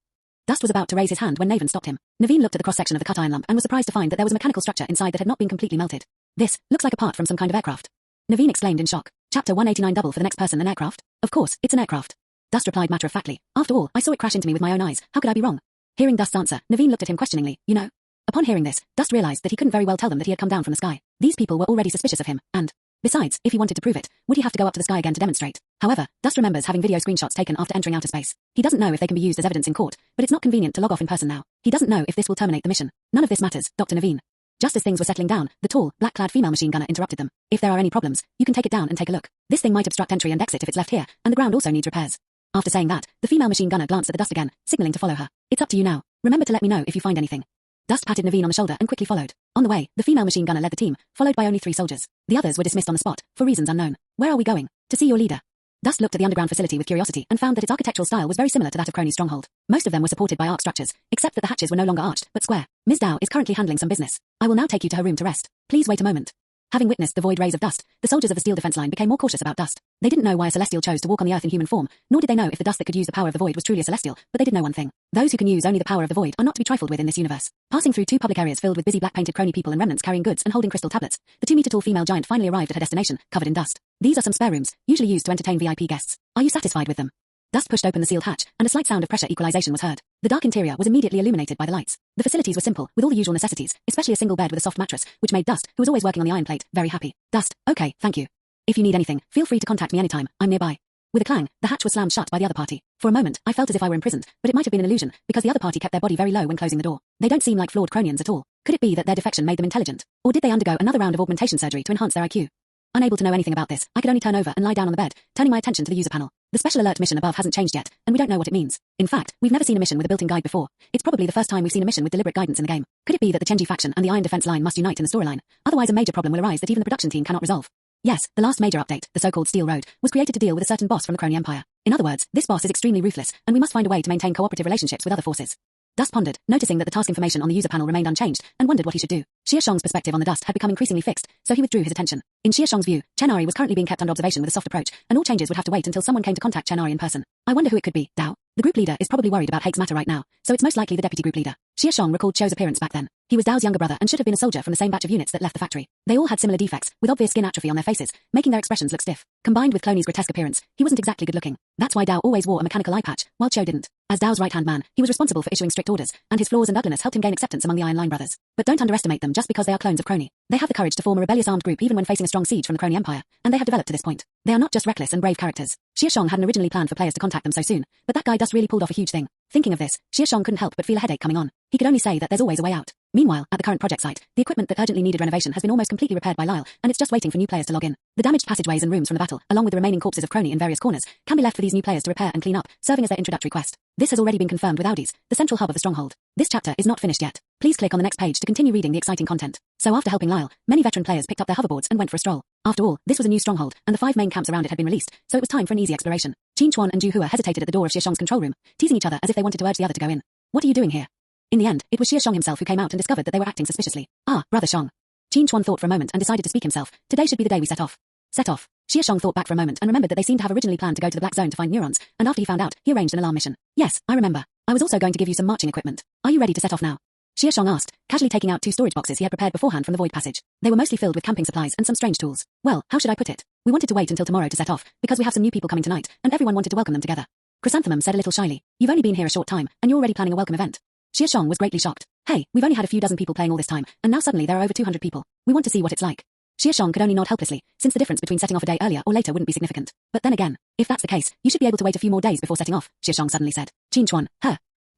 Dust was about to raise his hand when Naveen stopped him. Naveen looked at the cross-section of the cut iron lump and was surprised to find that there was a mechanical structure inside that had not been completely melted. This looks like a part from some kind of aircraft. Naveen exclaimed in shock. Chapter 189 double for the next person an aircraft? Of course, it's an aircraft. Dust replied matter-of-factly. After all, I saw it crash into me with my own eyes. How could I be wrong? Hearing Dust's answer, Naveen looked at him questioningly. You know? Upon hearing this, Dust realized that he couldn't very well tell them that he had come down from the sky. These people were already suspicious of him, and besides, if he wanted to prove it, would he have to go up to the sky again to demonstrate? However, Dust remembers having video screenshots taken after entering outer space. He doesn't know if they can be used as evidence in court, but it's not convenient to log off in person now. He doesn't know if this will terminate the mission. None of this matters, Dr. Naveen. Just as things were settling down, the tall, black-clad female machine gunner interrupted them. If there are any problems, you can take it down and take a look. This thing might obstruct entry and exit if it's left here, and the ground also needs repairs. After saying that, the female machine gunner glanced at the Dust again, signaling to follow her. It's up to you now. Remember to let me know if you find anything. Dust patted Naveen on the shoulder and quickly followed. On the way, the female machine gunner led the team, followed by only 3 soldiers. The others were dismissed on the spot, for reasons unknown. Where are we going? To see your leader. Dust looked at the underground facility with curiosity and found that its architectural style was very similar to that of Kroni's stronghold. Most of them were supported by arc structures, except that the hatches were no longer arched, but square. Ms. Dao is currently handling some business. I will now take you to her room to rest. Please wait a moment. Having witnessed the void rays of Dust, the soldiers of the steel defense line became more cautious about Dust. They didn't know why a celestial chose to walk on the earth in human form, nor did they know if the Dust that could use the power of the void was truly a celestial, but they did know one thing. Those who can use only the power of the void are not to be trifled with in this universe. Passing through 2 public areas filled with busy black-painted Kroni people and remnants carrying goods and holding crystal tablets, the 2-meter-tall female giant finally arrived at her destination, covered in dust. These are some spare rooms, usually used to entertain VIP guests. Are you satisfied with them? Dust pushed open the sealed hatch, and a slight sound of pressure equalization was heard. The dark interior was immediately illuminated by the lights. The facilities were simple, with all the usual necessities, especially a single bed with a soft mattress, which made Dust, who was always working on the iron plate, very happy. Dust, okay, thank you. If you need anything, feel free to contact me anytime, I'm nearby. With a clang, the hatch was slammed shut by the other party. For a moment, I felt as if I were imprisoned, but it might have been an illusion, because the other party kept their body very low when closing the door. They don't seem like flawed Kronians at all. Could it be that their defection made them intelligent? Or did they undergo another round of augmentation surgery to enhance their IQ? Unable to know anything about this, I could only turn over and lie down on the bed, turning my attention to the user panel. The special alert mission above hasn't changed yet, and we don't know what it means. In fact, we've never seen a mission with a built-in guide before. It's probably the first time we've seen a mission with deliberate guidance in the game. Could it be that the Chenji faction and the Iron Defense line must unite in the storyline? Otherwise a major problem will arise that even the production team cannot resolve. Yes, the last major update, the so-called Steel Road, was created to deal with a certain boss from the Kroni Empire. In other words, this boss is extremely ruthless, and we must find a way to maintain cooperative relationships with other forces. Dust pondered, noticing that the task information on the user panel remained unchanged, and wondered what he should do. Xia Shang's perspective on the dust had become increasingly fixed, so he withdrew his attention. In Xia Shang's view, Starry was currently being kept under observation with a soft approach, and all changes would have to wait until someone came to contact Starry in person. I wonder who it could be. Dao. The group leader is probably worried about Hake's matter right now, so it's most likely the deputy group leader. Xia Shang recalled Chou's appearance back then. He was Dao's younger brother and should have been a soldier from the same batch of units that left the factory. They all had similar defects, with obvious skin atrophy on their faces, making their expressions look stiff. Combined with Kroni's grotesque appearance, he wasn't exactly good-looking. That's why Dao always wore a mechanical eye patch, while Chou didn't. As Dao's right-hand man, he was responsible for issuing strict orders, and his flaws and ugliness helped him gain acceptance among the Iron Line brothers. But don't underestimate them just because they are clones of Kroni. They have the courage to form a rebellious armed group even when facing a strong siege from the Kroni Empire, and they have developed to this point. They are not just reckless and brave characters. Xia Shang hadn't originally planned for players to contact them so soon, but that guy just really pulled off a huge thing. Thinking of this, Xia Shang couldn't help but feel a headache coming on. He could only say that there's always a way out. Meanwhile, at the current project site, the equipment that urgently needed renovation has been almost completely repaired by Lyle, and it's just waiting for new players to log in. The damaged passageways and rooms from the battle, along with the remaining corpses of Kroni in various corners, can be left for these new players to repair and clean up, serving as their introductory quest. This has already been confirmed with Audi's, the central hub of the stronghold. This chapter is not finished yet. Please click on the next page to continue reading the exciting content. So after helping Lyle, many veteran players picked up their hoverboards and went for a stroll. After all, this was a new stronghold, and the 5 main camps around it had been released, so it was time for an easy exploration. Qin Chuan and Ju Hua hesitated at the door of Xia Shang's control room, teasing each other as if they wanted to urge the other to go in. What are you doing here? In the end, it was Xia Shang himself who came out and discovered that they were acting suspiciously. Ah, brother Shang. Qin Chuan thought for a moment and decided to speak himself. Today should be the day we set off. Set off. Xia Shang thought back for a moment and remembered that they seemed to have originally planned to go to the Black Zone to find neurons, and after he found out, he arranged an alarm mission. Yes, I remember. I was also going to give you some marching equipment. Are you ready to set off now? Xia Shang asked, casually taking out 2 storage boxes he had prepared beforehand from the void passage. They were mostly filled with camping supplies and some strange tools. Well, how should I put it? We wanted to wait until tomorrow to set off, because we have some new people coming tonight, and everyone wanted to welcome them together. Chrysanthemum said a little shyly, you've only been here a short time, and you're already planning a welcome event. Xia Shang was greatly shocked. Hey, we've only had a few dozen people playing all this time, and now suddenly there are over 200 people. We want to see what it's like. Xia Shang could only nod helplessly, since the difference between setting off a day earlier or later wouldn't be significant. But then again, if that's the case, you should be able to wait a few more days before setting off, Xia Shang suddenly said. Qin Chuan,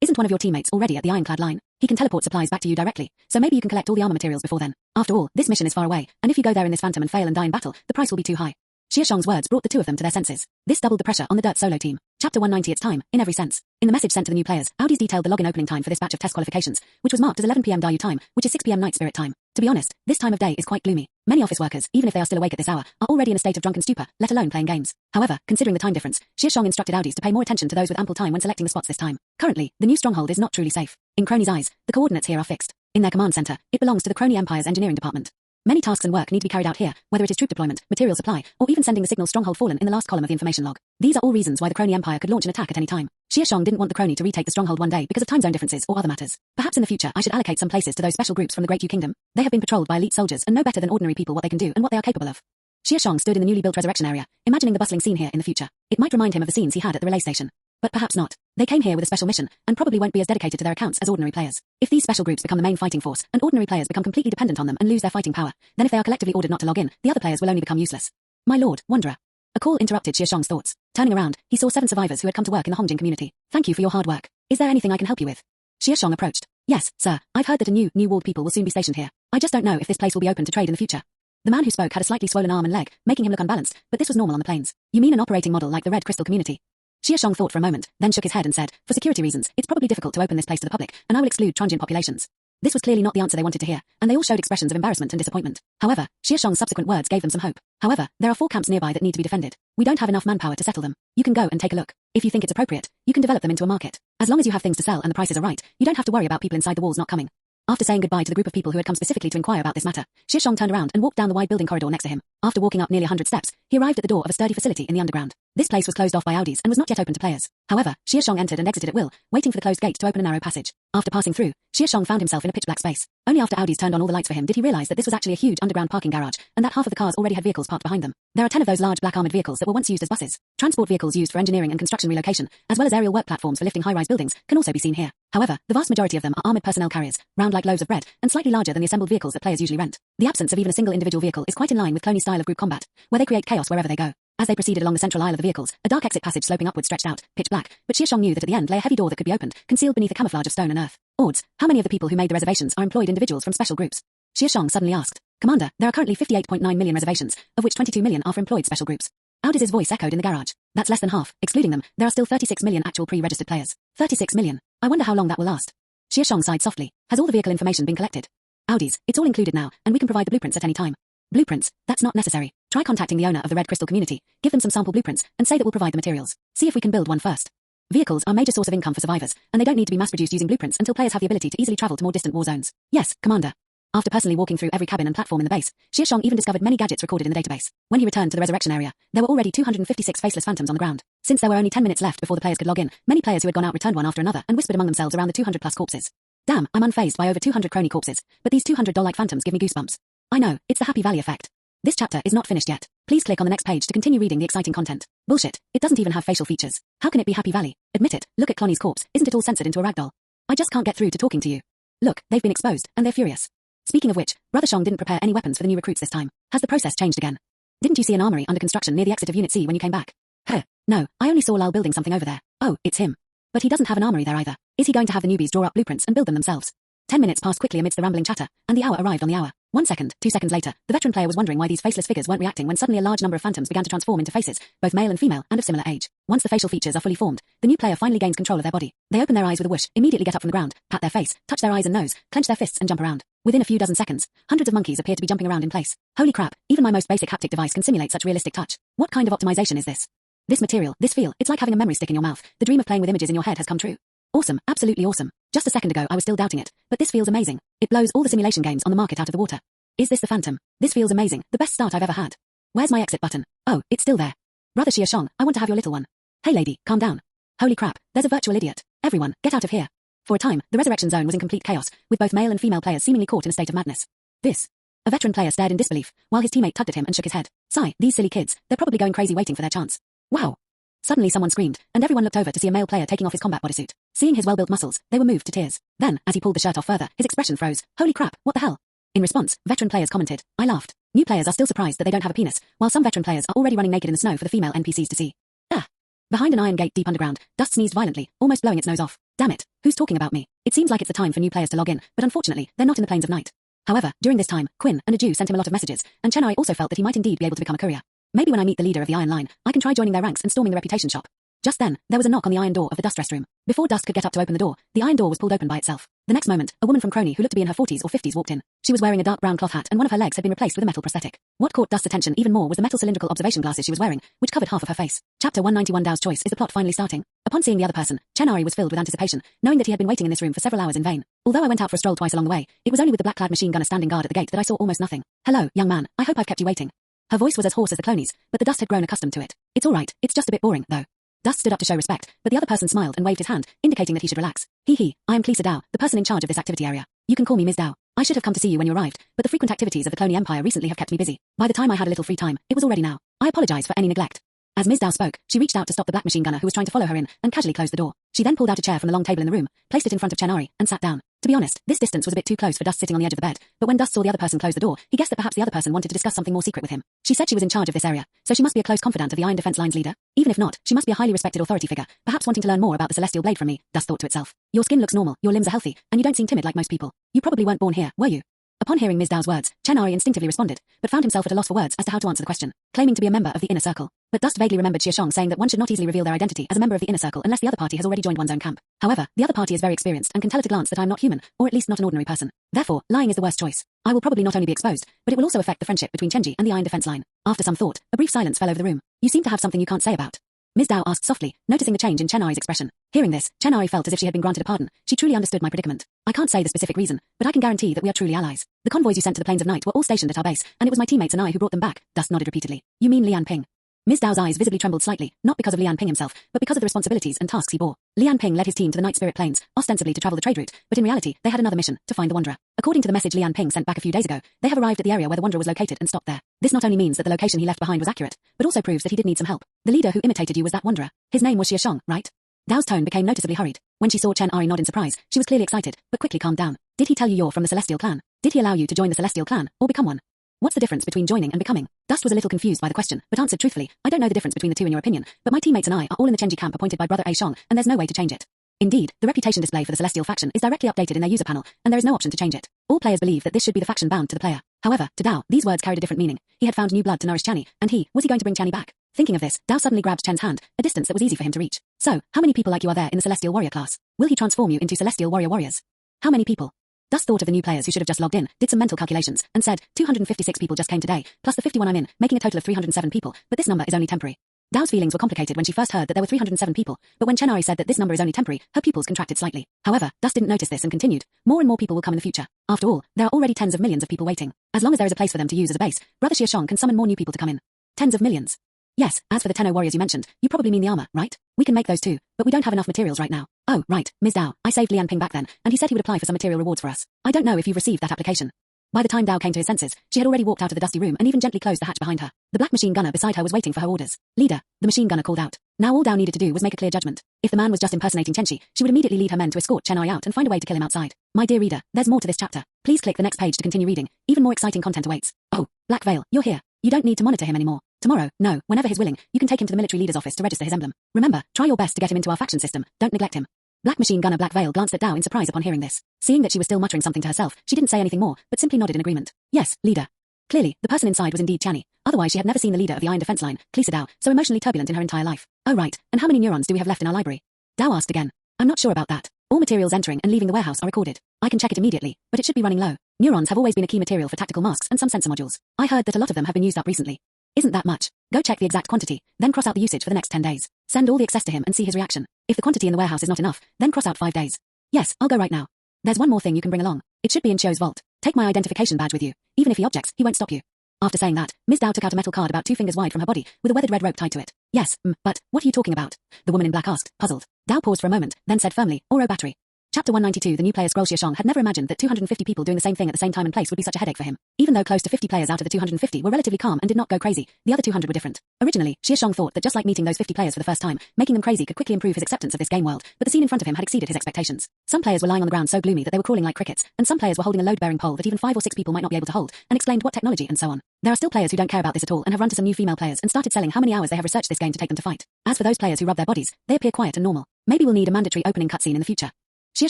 isn't one of your teammates already at the ironclad line? He can teleport supplies back to you directly, so maybe you can collect all the armor materials before then. After all, this mission is far away, and if you go there in this phantom and fail and die in battle, the price will be too high. Xia Shang's words brought the two of them to their senses. This doubled the pressure on the Dirt Solo team. Chapter 190 It's time, in every sense. In the message sent to the new players, Audi's detailed the login opening time for this batch of test qualifications, which was marked as 11 p.m. Daryu time, which is 6 p.m. Night Spirit time. To be honest, this time of day is quite gloomy. Many office workers, even if they are still awake at this hour, are already in a state of drunken stupor, let alone playing games. However, considering the time difference, Xia Shang instructed Audi's to pay more attention to those with ample time when selecting the spots this time. Currently, the new stronghold is not truly safe. In Kroni's eyes, the coordinates here are fixed. In their command center, it belongs to the Kroni Empire's engineering department. Many tasks and work need to be carried out here, whether it is troop deployment, material supply, or even sending the signal stronghold fallen in the last column of the information log. These are all reasons why the Kroni Empire could launch an attack at any time. Xia Shang didn't want the Kroni to retake the stronghold one day because of time zone differences or other matters. Perhaps in the future I should allocate some places to those special groups from the Great Yu Kingdom. They have been patrolled by elite soldiers and know better than ordinary people what they can do and what they are capable of. Xia Shang stood in the newly built resurrection area, imagining the bustling scene here in the future. It might remind him of the scenes he had at the relay station. But perhaps not. They came here with a special mission, and probably won't be as dedicated to their accounts as ordinary players. If these special groups become the main fighting force, and ordinary players become completely dependent on them and lose their fighting power, then if they are collectively ordered not to log in, the other players will only become useless. My lord, Wanderer. A call interrupted Xia Shang's thoughts. Turning around, he saw 7 survivors who had come to work in the Hongjing community. Thank you for your hard work. Is there anything I can help you with? Xia Shang approached. Yes, sir. I've heard that a new walled people will soon be stationed here. I just don't know if this place will be open to trade in the future. The man who spoke had a slightly swollen arm and leg, making him look unbalanced, but this was normal on the plains. You mean an operating model like the Red Crystal community? Xia Shang thought for a moment, then shook his head and said, for security reasons, it's probably difficult to open this place to the public, and I will exclude transient populations. This was clearly not the answer they wanted to hear, and they all showed expressions of embarrassment and disappointment. However, Xia Shang's subsequent words gave them some hope. However, there are 4 camps nearby that need to be defended. We don't have enough manpower to settle them. You can go and take a look. If you think it's appropriate, you can develop them into a market. As long as you have things to sell and the prices are right, you don't have to worry about people inside the walls not coming. After saying goodbye to the group of people who had come specifically to inquire about this matter, Xia Shang turned around and walked down the wide building corridor next to him. After walking up nearly 100 steps, he arrived at the door of a sturdy facility in the underground. This place was closed off by Audi's and was not yet open to players. However, Xia Shang entered and exited at will, waiting for the closed gate to open a narrow passage. After passing through, Xia Shang found himself in a pitch-black space. Only after Audi's turned on all the lights for him did he realize that this was actually a huge underground parking garage, and that half of the cars already had vehicles parked behind them. There are 10 of those large black armored vehicles that were once used as buses. Transport vehicles used for engineering and construction relocation, as well as aerial work platforms for lifting high-rise buildings, can also be seen here. However, the vast majority of them are armored personnel carriers, round like loaves of bread, and slightly larger than the assembled vehicles that players usually rent. The absence of even a single individual vehicle is quite in line with Kroni's style of group combat, where they create chaos wherever they go. As they proceeded along the central aisle of the vehicles, a dark exit passage sloping upward stretched out, pitch black, but Xia Shang knew that at the end lay a heavy door that could be opened, concealed beneath a camouflage of stone and earth. Odds, how many of the people who made the reservations are employed individuals from special groups? Xia Shang suddenly asked. Commander, there are currently 58.9 million reservations, of which 22 million are for employed special groups. Audiz's voice echoed in the garage. That's less than half. Excluding them, there are still 36 million actual pre-registered players. 36 million. I wonder how long that will last. Xia Shang sighed softly. Has all the vehicle information been collected? Audi's, it's all included now, and we can provide the blueprints at any time. Blueprints? That's not necessary. Try contacting the owner of the Red Crystal community, give them some sample blueprints, and say that we'll provide the materials. See if we can build one first. Vehicles are a major source of income for survivors, and they don't need to be mass-produced using blueprints until players have the ability to easily travel to more distant war zones. Yes, Commander. After personally walking through every cabin and platform in the base, Xia Shang even discovered many gadgets recorded in the database. When he returned to the resurrection area, there were already 256 faceless phantoms on the ground. Since there were only 10 minutes left before the players could log in, many players who had gone out returned one after another and whispered among themselves around the 200-plus corpses. Damn, I'm unfazed by over 200 Kroni corpses, but these 200 doll-like phantoms give me goosebumps. I know, it's the Happy Valley effect. This chapter is not finished yet. Please click on the next page to continue reading the exciting content. Bullshit, it doesn't even have facial features. How can it be Happy Valley? Admit it, look at Kroni's corpse, isn't it all censored into a ragdoll? I just can't get through to talking to you. Look, they've been exposed, and they're furious. Speaking of which, Brother Shang didn't prepare any weapons for the new recruits this time. Has the process changed again? Didn't you see an armory under construction near the exit of Unit C when you came back? Huh, no, I only saw Lal building something over there. Oh, it's him. But he doesn't have an armory there either. Is he going to have the newbies draw up blueprints and build them themselves? 10 minutes passed quickly amidst the rambling chatter, and the hour arrived on the hour. 1 second, 2 seconds later, the veteran player was wondering why these faceless figures weren't reacting when suddenly a large number of phantoms began to transform into faces, both male and female, and of similar age. Once the facial features are fully formed, the new player finally gains control of their body. They open their eyes with a whoosh, immediately get up from the ground, pat their face, touch their eyes and nose, clench their fists and jump around. Within a few dozen seconds, hundreds of monkeys appear to be jumping around in place. Holy crap, even my most basic haptic device can simulate such realistic touch. What kind of optimization is this? This material, this feel, it's like having a memory stick in your mouth. The dream of playing with images in your head has come true. Awesome, absolutely awesome. Just a second ago I was still doubting it, but this feels amazing. It blows all the simulation games on the market out of the water. Is this the Phantom? This feels amazing, the best start I've ever had. Where's my exit button? Oh, it's still there. Brother Xia Shang, I want to have your little one. Hey lady, calm down. Holy crap, there's a virtual idiot. Everyone, get out of here. For a time, the resurrection zone was in complete chaos, with both male and female players seemingly caught in a state of madness. This. A veteran player stared in disbelief, while his teammate tugged at him and shook his head. Sigh, these silly kids, they're probably going crazy waiting for their chance. Wow. Suddenly someone screamed, and everyone looked over to see a male player taking off his combat bodysuit. Seeing his well-built muscles, they were moved to tears. Then, as he pulled the shirt off further, his expression froze. Holy crap, what the hell? In response, veteran players commented. I laughed. New players are still surprised that they don't have a penis, while some veteran players are already running naked in the snow for the female NPCs to see. Ah! Behind an iron gate deep underground, Dust sneezed violently, almost blowing its nose off. Damn it, who's talking about me? It seems like it's the time for new players to log in, but unfortunately, they're not in the plains of night. However, during this time, Quinn and a Jew sent him a lot of messages, and Chenai also felt that he might indeed be able to become a courier. Maybe when I meet the leader of the Iron Line, I can try joining their ranks and storming the reputation shop. Just then, there was a knock on the iron door of the Dust restroom. Before Dust could get up to open the door, the iron door was pulled open by itself. The next moment, a woman from Kroni who looked to be in her 40s or 50s walked in. She was wearing a dark brown cloth hat and one of her legs had been replaced with a metal prosthetic. What caught Dust's attention even more was the metal cylindrical observation glasses she was wearing, which covered half of her face. Chapter 191 Dao's Choice. Is the plot finally starting? Upon seeing the other person, Chenari was filled with anticipation, knowing that he had been waiting in this room for several hours in vain. Although I went out for a stroll twice along the way, it was only with the black-clad machine gunner standing guard at the gate that I saw almost nothing. Hello, young man, I hope I've kept you waiting. Her voice was as hoarse as the clonies, but the Dust had grown accustomed to it. It's all right, it's just a bit boring, though. Dust stood up to show respect, but the other person smiled and waved his hand, indicating that he should relax. I am Xia Dao, the person in charge of this activity area. You can call me Ms. Dao. I should have come to see you when you arrived, but the frequent activities of the Clone Empire recently have kept me busy. By the time I had a little free time, it was already now. I apologize for any neglect. As Ms. Dao spoke, she reached out to stop the black machine gunner who was trying to follow her in, and casually closed the door. She then pulled out a chair from the long table in the room, placed it in front of Chenari, and sat down. To be honest, this distance was a bit too close for Dust sitting on the edge of the bed, but when Dust saw the other person close the door, he guessed that perhaps the other person wanted to discuss something more secret with him. She said she was in charge of this area, so she must be a close confidant of the Iron Defense Line's leader. Even if not, she must be a highly respected authority figure, perhaps wanting to learn more about the Celestial Blade from me, Dust thought to itself. Your skin looks normal, your limbs are healthy, and you don't seem timid like most people. You probably weren't born here, were you? Upon hearing Ms. Dao's words, Chenari instinctively responded, but found himself at a loss for words as to how to answer the question, claiming to be a member of the Inner Circle. But Dust vaguely remembered Xia Shang saying that one should not easily reveal their identity as a member of the Inner Circle unless the other party has already joined one's own camp. However, the other party is very experienced and can tell at a glance that I am not human, or at least not an ordinary person. Therefore, lying is the worst choice. I will probably not only be exposed, but it will also affect the friendship between Chenji and the Iron Defense Line. After some thought, a brief silence fell over the room. You seem to have something you can't say about. Ms. Dao asked softly, noticing the change in Chenari's expression. Hearing this, Chenari felt as if she had been granted a pardon. She truly understood my predicament. I can't say the specific reason, but I can guarantee that we are truly allies. The convoys you sent to the Plains of Night were all stationed at our base, and it was my teammates and I who brought them back. Dust nodded repeatedly. You mean Lian Ping? Ms. Dao's eyes visibly trembled slightly, not because of Lian Ping himself, but because of the responsibilities and tasks he bore. Lian Ping led his team to the Night Spirit Plains, ostensibly to travel the trade route, but in reality, they had another mission, to find the Wanderer. According to the message Lian Ping sent back a few days ago, they have arrived at the area where the Wanderer was located and stopped there. This not only means that the location he left behind was accurate, but also proves that he did need some help. The leader who imitated you was that Wanderer. His name was Xia Shang, right? Dao's tone became noticeably hurried. When she saw Chenari nod in surprise, she was clearly excited, but quickly calmed down. Did he tell you you're from the Celestial Clan? Did he allow you to join the Celestial Clan, or become one? What's the difference between joining and becoming? Dust was a little confused by the question, but answered truthfully, I don't know the difference between the two in your opinion, but my teammates and I are all in the Chenji camp appointed by Brother Xia Shang, and there's no way to change it. Indeed, the reputation display for the Celestial faction is directly updated in their user panel, and there is no option to change it. All players believe that this should be the faction bound to the player. However, to Dao, these words carried a different meaning. He had found new blood to nourish Chani, and was he going to bring Chani back? Thinking of this, Dao suddenly grabbed Chen's hand, a distance that was easy for him to reach. So, how many people like you are there in the Celestial Warrior class? Will he transform you into Celestial Warriors? How many people? Dust thought of the new players who should have just logged in, did some mental calculations, and said, 256 people just came today, plus the 51 I'm in, making a total of 307 people, but this number is only temporary. Dao's feelings were complicated when she first heard that there were 307 people, but when Chenari said that this number is only temporary, her pupils contracted slightly. However, Dust didn't notice this and continued. More and more people will come in the future. After all, there are already tens of millions of people waiting. As long as there is a place for them to use as a base, Brother Xia Shang can summon more new people to come in. Tens of millions. Yes, as for the Tenno warriors you mentioned, you probably mean the armor, right? We can make those too, but we don't have enough materials right now. Oh, right, Ms. Dao, I saved Lian Ping back then, and he said he would apply for some material rewards for us. I don't know if you've received that application. By the time Dao came to his senses, she had already walked out of the dusty room and even gently closed the hatch behind her. The black machine gunner beside her was waiting for her orders. Leader, the machine gunner called out. Now all Dao needed to do was make a clear judgment. If the man was just impersonating Chenchi, she would immediately lead her men to escort Chenai out and find a way to kill him outside. My dear reader, there's more to this chapter. Please click the next page to continue reading. Even more exciting content awaits. Oh, Black Veil, you're here. You don't need to monitor him anymore. Tomorrow, no, whenever he's willing, you can take him to the military leader's office to register his emblem. Remember, try your best to get him into our faction system. Don't neglect him. Black machine gunner Black Veil glanced at Dao in surprise upon hearing this. Seeing that she was still muttering something to herself, she didn't say anything more, but simply nodded in agreement. Yes, leader. Clearly, the person inside was indeed Chani. Otherwise, she had never seen the leader of the Iron Defense Line, Klisa Dao, so emotionally turbulent in her entire life. Oh right, and how many neurons do we have left in our library? Dao asked again. I'm not sure about that. All materials entering and leaving the warehouse are recorded. I can check it immediately, but it should be running low. Neurons have always been a key material for tactical masks and some sensor modules. I heard that a lot of them have been used up recently. Isn't that much? Go check the exact quantity, then cross out the usage for the next 10 days. Send all the excess to him and see his reaction. If the quantity in the warehouse is not enough, then cross out 5 days. Yes, I'll go right now. There's one more thing you can bring along. It should be in Chio's vault. Take my identification badge with you. Even if he objects, he won't stop you. After saying that, Ms. Dao took out a metal card about 2 fingers wide from her body, with a weathered red rope tied to it. Yes, but what are you talking about? The woman in black asked, puzzled. Dao paused for a moment, then said firmly, Oro battery. Chapter 192. The new player Scroll Xia Shang had never imagined that 250 people doing the same thing at the same time and place would be such a headache for him. Even though close to 50 players out of the 250 were relatively calm and did not go crazy, the other 200 were different. Originally, Xia Shang thought that just like meeting those 50 players for the first time, making them crazy could quickly improve his acceptance of this game world, but the scene in front of him had exceeded his expectations. Some players were lying on the ground so gloomy that they were crawling like crickets, and some players were holding a load-bearing pole that even 5 or 6 people might not be able to hold, and explained what technology and so on. There are still players who don't care about this at all and have run to some new female players and started selling how many hours they have researched this game to take them to fight. As for those players who rub their bodies, they appear quiet and normal. Maybe we'll need a mandatory opening cutscene in the future. Xia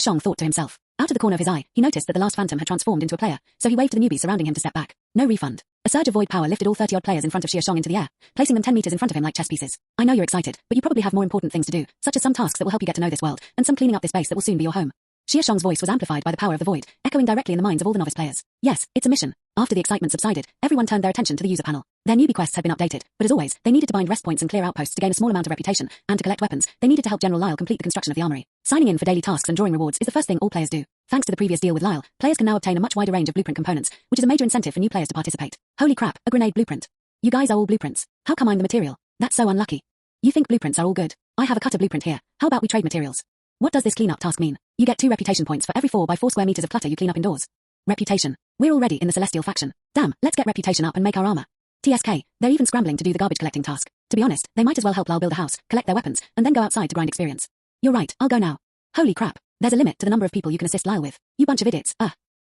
Shang thought to himself. Out of the corner of his eye, he noticed that the last phantom had transformed into a player, so he waved to the newbies surrounding him to step back. No refund. A surge of void power lifted all 30-odd players in front of Xia Shang into the air, placing them 10 meters in front of him like chess pieces. I know you're excited, but you probably have more important things to do, such as some tasks that will help you get to know this world, and some cleaning up this base that will soon be your home. Xia Shang's voice was amplified by the power of the void, echoing directly in the minds of all the novice players. Yes, it's a mission. After the excitement subsided, everyone turned their attention to the user panel. Their newbie quests had been updated, but as always, they needed to bind rest points and clear outposts to gain a small amount of reputation, and to collect weapons, they needed to help General Lyle complete the construction of the armory. Signing in for daily tasks and drawing rewards is the first thing all players do. Thanks to the previous deal with Lyle, players can now obtain a much wider range of blueprint components, which is a major incentive for new players to participate. Holy crap, a grenade blueprint. You guys are all blueprints. How come I'm the material? That's so unlucky. You think blueprints are all good? I have a cutter blueprint here. How about we trade materials? What does this cleanup task mean? You get 2 reputation points for every 4 by 4 square meters of clutter you clean up indoors. Reputation. We're already in the Celestial faction. Damn, let's get reputation up and make our armor. TSK, they're even scrambling to do the garbage collecting task. To be honest, they might as well help Lyle build a house, collect their weapons, and then go outside to grind experience. You're right, I'll go now. Holy crap, there's a limit to the number of people you can assist Lyle with. You bunch of idiots,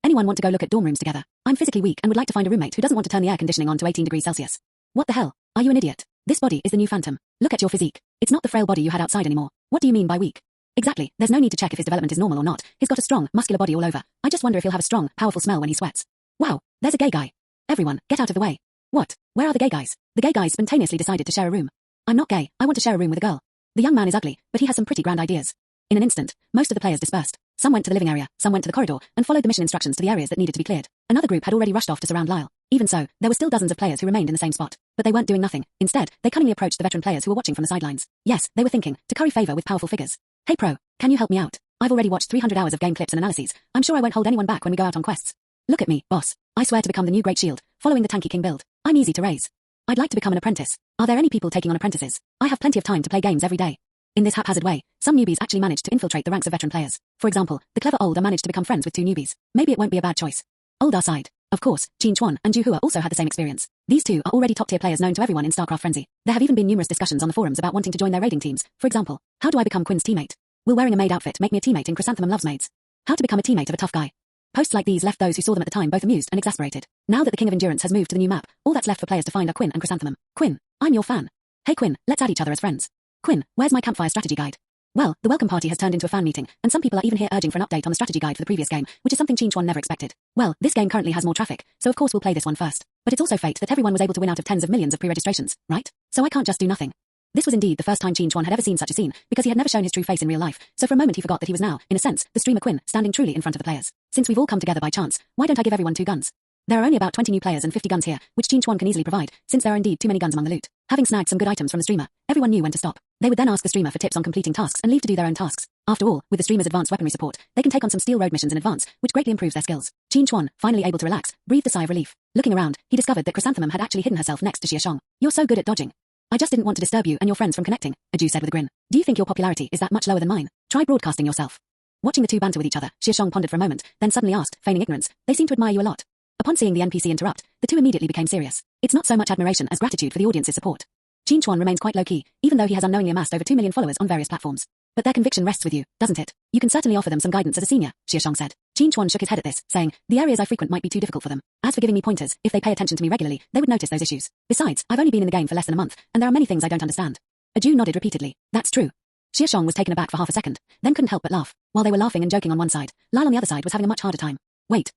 Anyone want to go look at dorm rooms together? I'm physically weak and would like to find a roommate who doesn't want to turn the air conditioning on to 18 degrees Celsius. What the hell? Are you an idiot? This body is the new phantom. Look at your physique. It's not the frail body you had outside anymore. What do you mean by weak? Exactly, there's no need to check if his development is normal or not. He's got a strong, muscular body all over. I just wonder if he'll have a strong, powerful smell when he sweats. Wow, there's a gay guy. Everyone, get out of the way. What? Where are the gay guys? The gay guys spontaneously decided to share a room. I'm not gay, I want to share a room with a girl. The young man is ugly, but he has some pretty grand ideas. In an instant, most of the players dispersed. Some went to the living area, some went to the corridor, and followed the mission instructions to the areas that needed to be cleared. Another group had already rushed off to surround Lyle. Even so, there were still dozens of players who remained in the same spot. But they weren't doing nothing. Instead, they cunningly approached the veteran players who were watching from the sidelines. Yes, they were thinking, to curry favor with powerful figures. Hey pro, can you help me out? I've already watched 300 hours of game clips and analyses. I'm sure I won't hold anyone back when we go out on quests. Look at me, boss. I swear to become the new Great Shield, following the Tanky King build. I'm easy to raise. I'd like to become an apprentice. Are there any people taking on apprentices? I have plenty of time to play games every day. In this haphazard way, some newbies actually managed to infiltrate the ranks of veteran players. For example, the clever Older managed to become friends with 2 newbies. Maybe it won't be a bad choice. Older side. Of course, Qin Chuan and Ju Hua also had the same experience. These 2 are already top-tier players known to everyone in StarCraft Frenzy. There have even been numerous discussions on the forums about wanting to join their raiding teams. For example, how do I become Quinn's teammate? Will wearing a maid outfit make me a teammate in Chrysanthemum Loves Maids? How to become a teammate of a tough guy? Posts like these left those who saw them at the time both amused and exasperated. Now that the King of Endurance has moved to the new map, all that's left for players to find are Quinn and Chrysanthemum. Quinn, I'm your fan. Hey Quinn, let's add each other as friends. Quinn, where's my campfire strategy guide? Well, the welcome party has turned into a fan meeting, and some people are even here urging for an update on the strategy guide for the previous game, which is something Chinchuan never expected. Well, this game currently has more traffic, so of course we'll play this one first. But it's also fate that everyone was able to win out of tens of millions of pre-registrations, right? So I can't just do nothing. This was indeed the first time Chinchuan had ever seen such a scene, because he had never shown his true face in real life, so for a moment he forgot that he was now, in a sense, the streamer Quinn, standing truly in front of the players. Since we've all come together by chance, why don't I give everyone 2 guns? There are only about 20 new players and 50 guns here, which Chinchuan can easily provide, since there are indeed too many guns among the loot. Having snagged some good items from the streamer, everyone knew when to stop. They would then ask the streamer for tips on completing tasks and leave to do their own tasks. After all, with the streamer's advanced weaponry support, they can take on some steel road missions in advance, which greatly improves their skills. Chinchuan, finally able to relax, breathed a sigh of relief. Looking around, he discovered that Chrysanthemum had actually hidden herself next to Xia Shang. You're so good at dodging. I just didn't want to disturb you and your friends from connecting, a Jew said with a grin. Do you think your popularity is that much lower than mine? Try broadcasting yourself. Watching the two banter with each other, Xia Shang pondered for a moment, then suddenly asked, feigning ignorance, they seem to admire you a lot. Upon seeing the NPC interrupt, the two immediately became serious. It's not so much admiration as gratitude for the audience's support. Chinchuan remains quite low-key, even though he has unknowingly amassed over 2 million followers on various platforms. But their conviction rests with you, doesn't it? You can certainly offer them some guidance as a senior, Xia Shang said. Chinchuan shook his head at this, saying, the areas I frequent might be too difficult for them. As for giving me pointers, if they pay attention to me regularly, they would notice those issues. Besides, I've only been in the game for less than a month, and there are many things I don't understand. A Jew nodded repeatedly. That's true. Xia Shang was taken aback for half a second, then couldn't help but laugh. While they were laughing and joking on one side, Lyle on the other side was having a much harder time. Wait.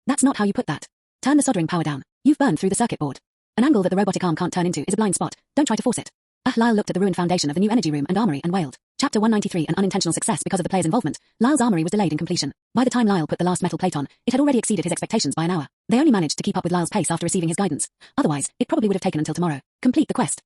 That's not how you put that. Turn the soldering power down. You've burned through the circuit board. An angle that the robotic arm can't turn into is a blind spot. Don't try to force it. Lyle looked at the ruined foundation of the new energy room and armory and wailed. Chapter 193 An unintentional success because of the player's involvement. Lyle's armory was delayed in completion. By the time Lyle put the last metal plate on, it had already exceeded his expectations by an hour. They only managed to keep up with Lyle's pace after receiving his guidance. Otherwise, it probably would have taken until tomorrow. Complete the quest,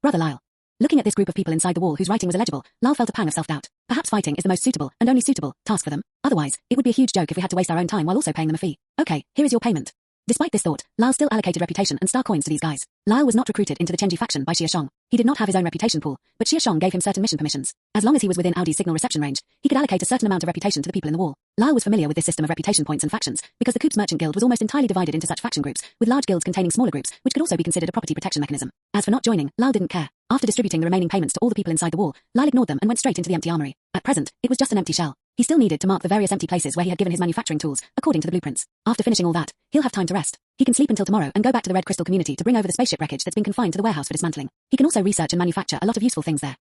brother Lyle. Looking at this group of people inside the wall whose writing was illegible, Lyle felt a pang of self-doubt. Perhaps fighting is the most suitable, and only suitable, task for them. Otherwise, it would be a huge joke if we had to waste our own time while also paying them a fee. Okay, here is your payment. Despite this thought, Lyle still allocated reputation and star coins to these guys. Lyle was not recruited into the Chenji faction by Xia Shang. He did not have his own reputation pool, but Xia Shang gave him certain mission permissions. As long as he was within Audi's signal reception range, he could allocate a certain amount of reputation to the people in the wall. Lyle was familiar with this system of reputation points and factions, because the Coup's Merchant Guild was almost entirely divided into such faction groups, with large guilds containing smaller groups, which could also be considered a property protection mechanism. As for not joining, Lyle didn't care. After distributing the remaining payments to all the people inside the wall, Lyle ignored them and went straight into the empty armory. At present, it was just an empty shell. He still needed to mark the various empty places where he had given his manufacturing tools, according to the blueprints. After finishing all that, he'll have time to rest. He can sleep until tomorrow and go back to the Red Crystal community to bring over the spaceship wreckage that's been confined to the warehouse for dismantling. He can also research and manufacture a lot of useful things there.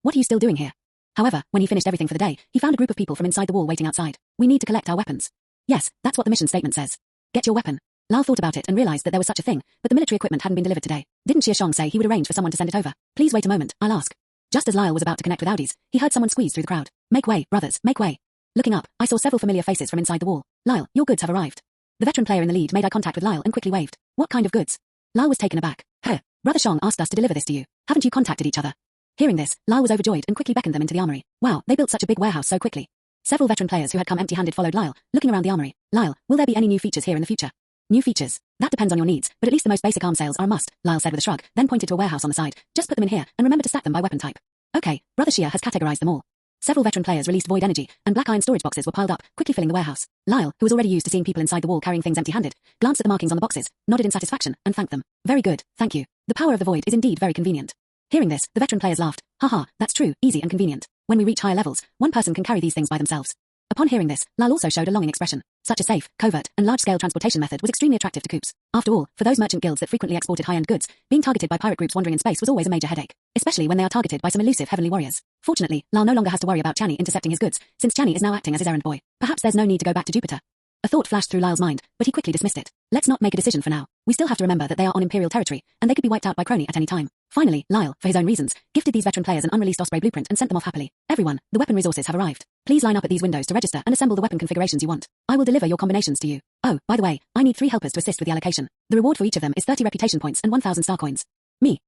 What are you still doing here? However, when he finished everything for the day, he found a group of people from inside the wall waiting outside. We need to collect our weapons. Yes, that's what the mission statement says. Get your weapon. Lyle thought about it and realized that there was such a thing, but the military equipment hadn't been delivered today. Didn't Xia Shang say he would arrange for someone to send it over? Please wait a moment, I'll ask. Just as Lyle was about to connect with Audis, he heard someone squeeze through the crowd. Make way, brothers, make way. Looking up, I saw several familiar faces from inside the wall. Lyle, your goods have arrived. The veteran player in the lead made eye contact with Lyle and quickly waved. What kind of goods? Lyle was taken aback. Brother Shang asked us to deliver this to you. Haven't you contacted each other? Hearing this, Lyle was overjoyed and quickly beckoned them into the armory. Wow, they built such a big warehouse so quickly. Several veteran players who had come empty-handed followed Lyle, looking around the armory. Lyle, will there be any new features here in the future? New features? That depends on your needs, but at least the most basic arm sales are a must, Lyle said with a shrug, then pointed to a warehouse on the side. Just put them in here, and remember to stack them by weapon type. Okay, Brother Xia has categorized them all. Several veteran players released void energy, and black iron storage boxes were piled up, quickly filling the warehouse. Lyle, who was already used to seeing people inside the wall carrying things empty-handed, glanced at the markings on the boxes, nodded in satisfaction, and thanked them. Very good, thank you. The power of the void is indeed very convenient. Hearing this, the veteran players laughed. Haha, that's true, easy and convenient. When we reach higher levels, one person can carry these things by themselves. Upon hearing this, Lyle also showed a longing expression. Such a safe, covert, and large-scale transportation method was extremely attractive to Coups. After all, for those merchant guilds that frequently exported high-end goods, being targeted by pirate groups wandering in space was always a major headache, especially when they are targeted by some elusive heavenly warriors. Fortunately, Lyle no longer has to worry about Chani intercepting his goods, since Chani is now acting as his errand boy. Perhaps there's no need to go back to Jupiter. A thought flashed through Lyle's mind, but he quickly dismissed it. Let's not make a decision for now. We still have to remember that they are on Imperial territory, and they could be wiped out by Kroni at any time. Finally, Lyle, for his own reasons, gifted these veteran players an unreleased Osprey blueprint and sent them off happily. Everyone, the weapon resources have arrived. Please line up at these windows to register and assemble the weapon configurations you want. I will deliver your combinations to you. Oh, by the way, I need 3 helpers to assist with the allocation. The reward for each of them is 30 reputation points and 1,000 star coins. Me.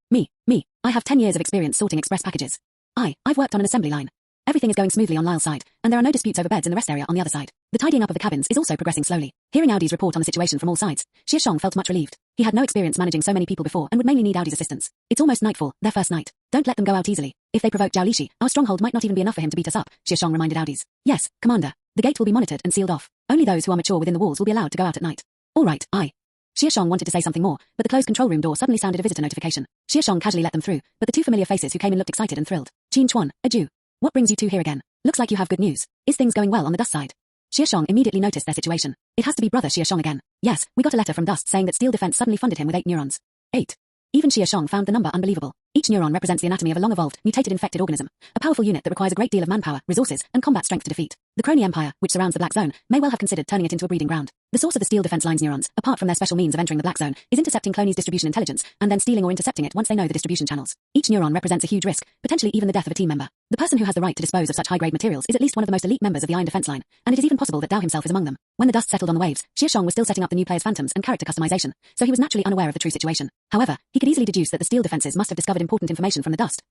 I have 10 years of experience sorting express packages. I've worked on an assembly line. Everything is going smoothly on Lyle's side, and there are no disputes over beds in the rest area on the other side. The tidying up of the cabins is also progressing slowly. Hearing Audi's report on the situation from all sides, Xia Shang felt much relieved. He had no experience managing so many people before and would mainly need Audi's assistance. It's almost nightfall, their first night. Don't let them go out easily. If they provoke Zhao Lishi, our stronghold might not even be enough for him to beat us up, Xia Shang reminded Audi's. Yes, Commander. The gate will be monitored and sealed off. Only those who are mature within the walls will be allowed to go out at night. All right, Xia Shang wanted to say something more, but the closed control room door suddenly sounded a visitor notification. Xia Shang casually let them through, but the 2 familiar faces who came in looked excited and thrilled. Chinchuan, a Jew. What brings you two here again? Looks like you have good news. Is things going well on the dust side? Xia Shang immediately noticed their situation. It has to be brother Xia Shang again. Yes, we got a letter from Dust saying that Steel Defense suddenly funded him with 8 neurons. 8. Even Xia Shang found the number unbelievable. Each neuron represents the anatomy of a long-evolved, mutated infected organism, a powerful unit that requires a great deal of manpower, resources, and combat strength to defeat. The Kroni Empire, which surrounds the Black Zone, may well have considered turning it into a breeding ground. The source of the Steel Defense Line's neurons, apart from their special means of entering the Black Zone, is intercepting Kroni's distribution intelligence, and then stealing or intercepting it once they know the distribution channels. Each neuron represents a huge risk, potentially even the death of a team member. The person who has the right to dispose of such high-grade materials is at least one of the most elite members of the Iron Defense Line, and it is even possible that Dao himself is among them. When the dust settled on the waves, Xia Shang was still setting up the new player's phantoms and character customization, so he was naturally unaware of the true situation. However, he could easily deduce that the Steel Defenses must have discovered important information from the dust,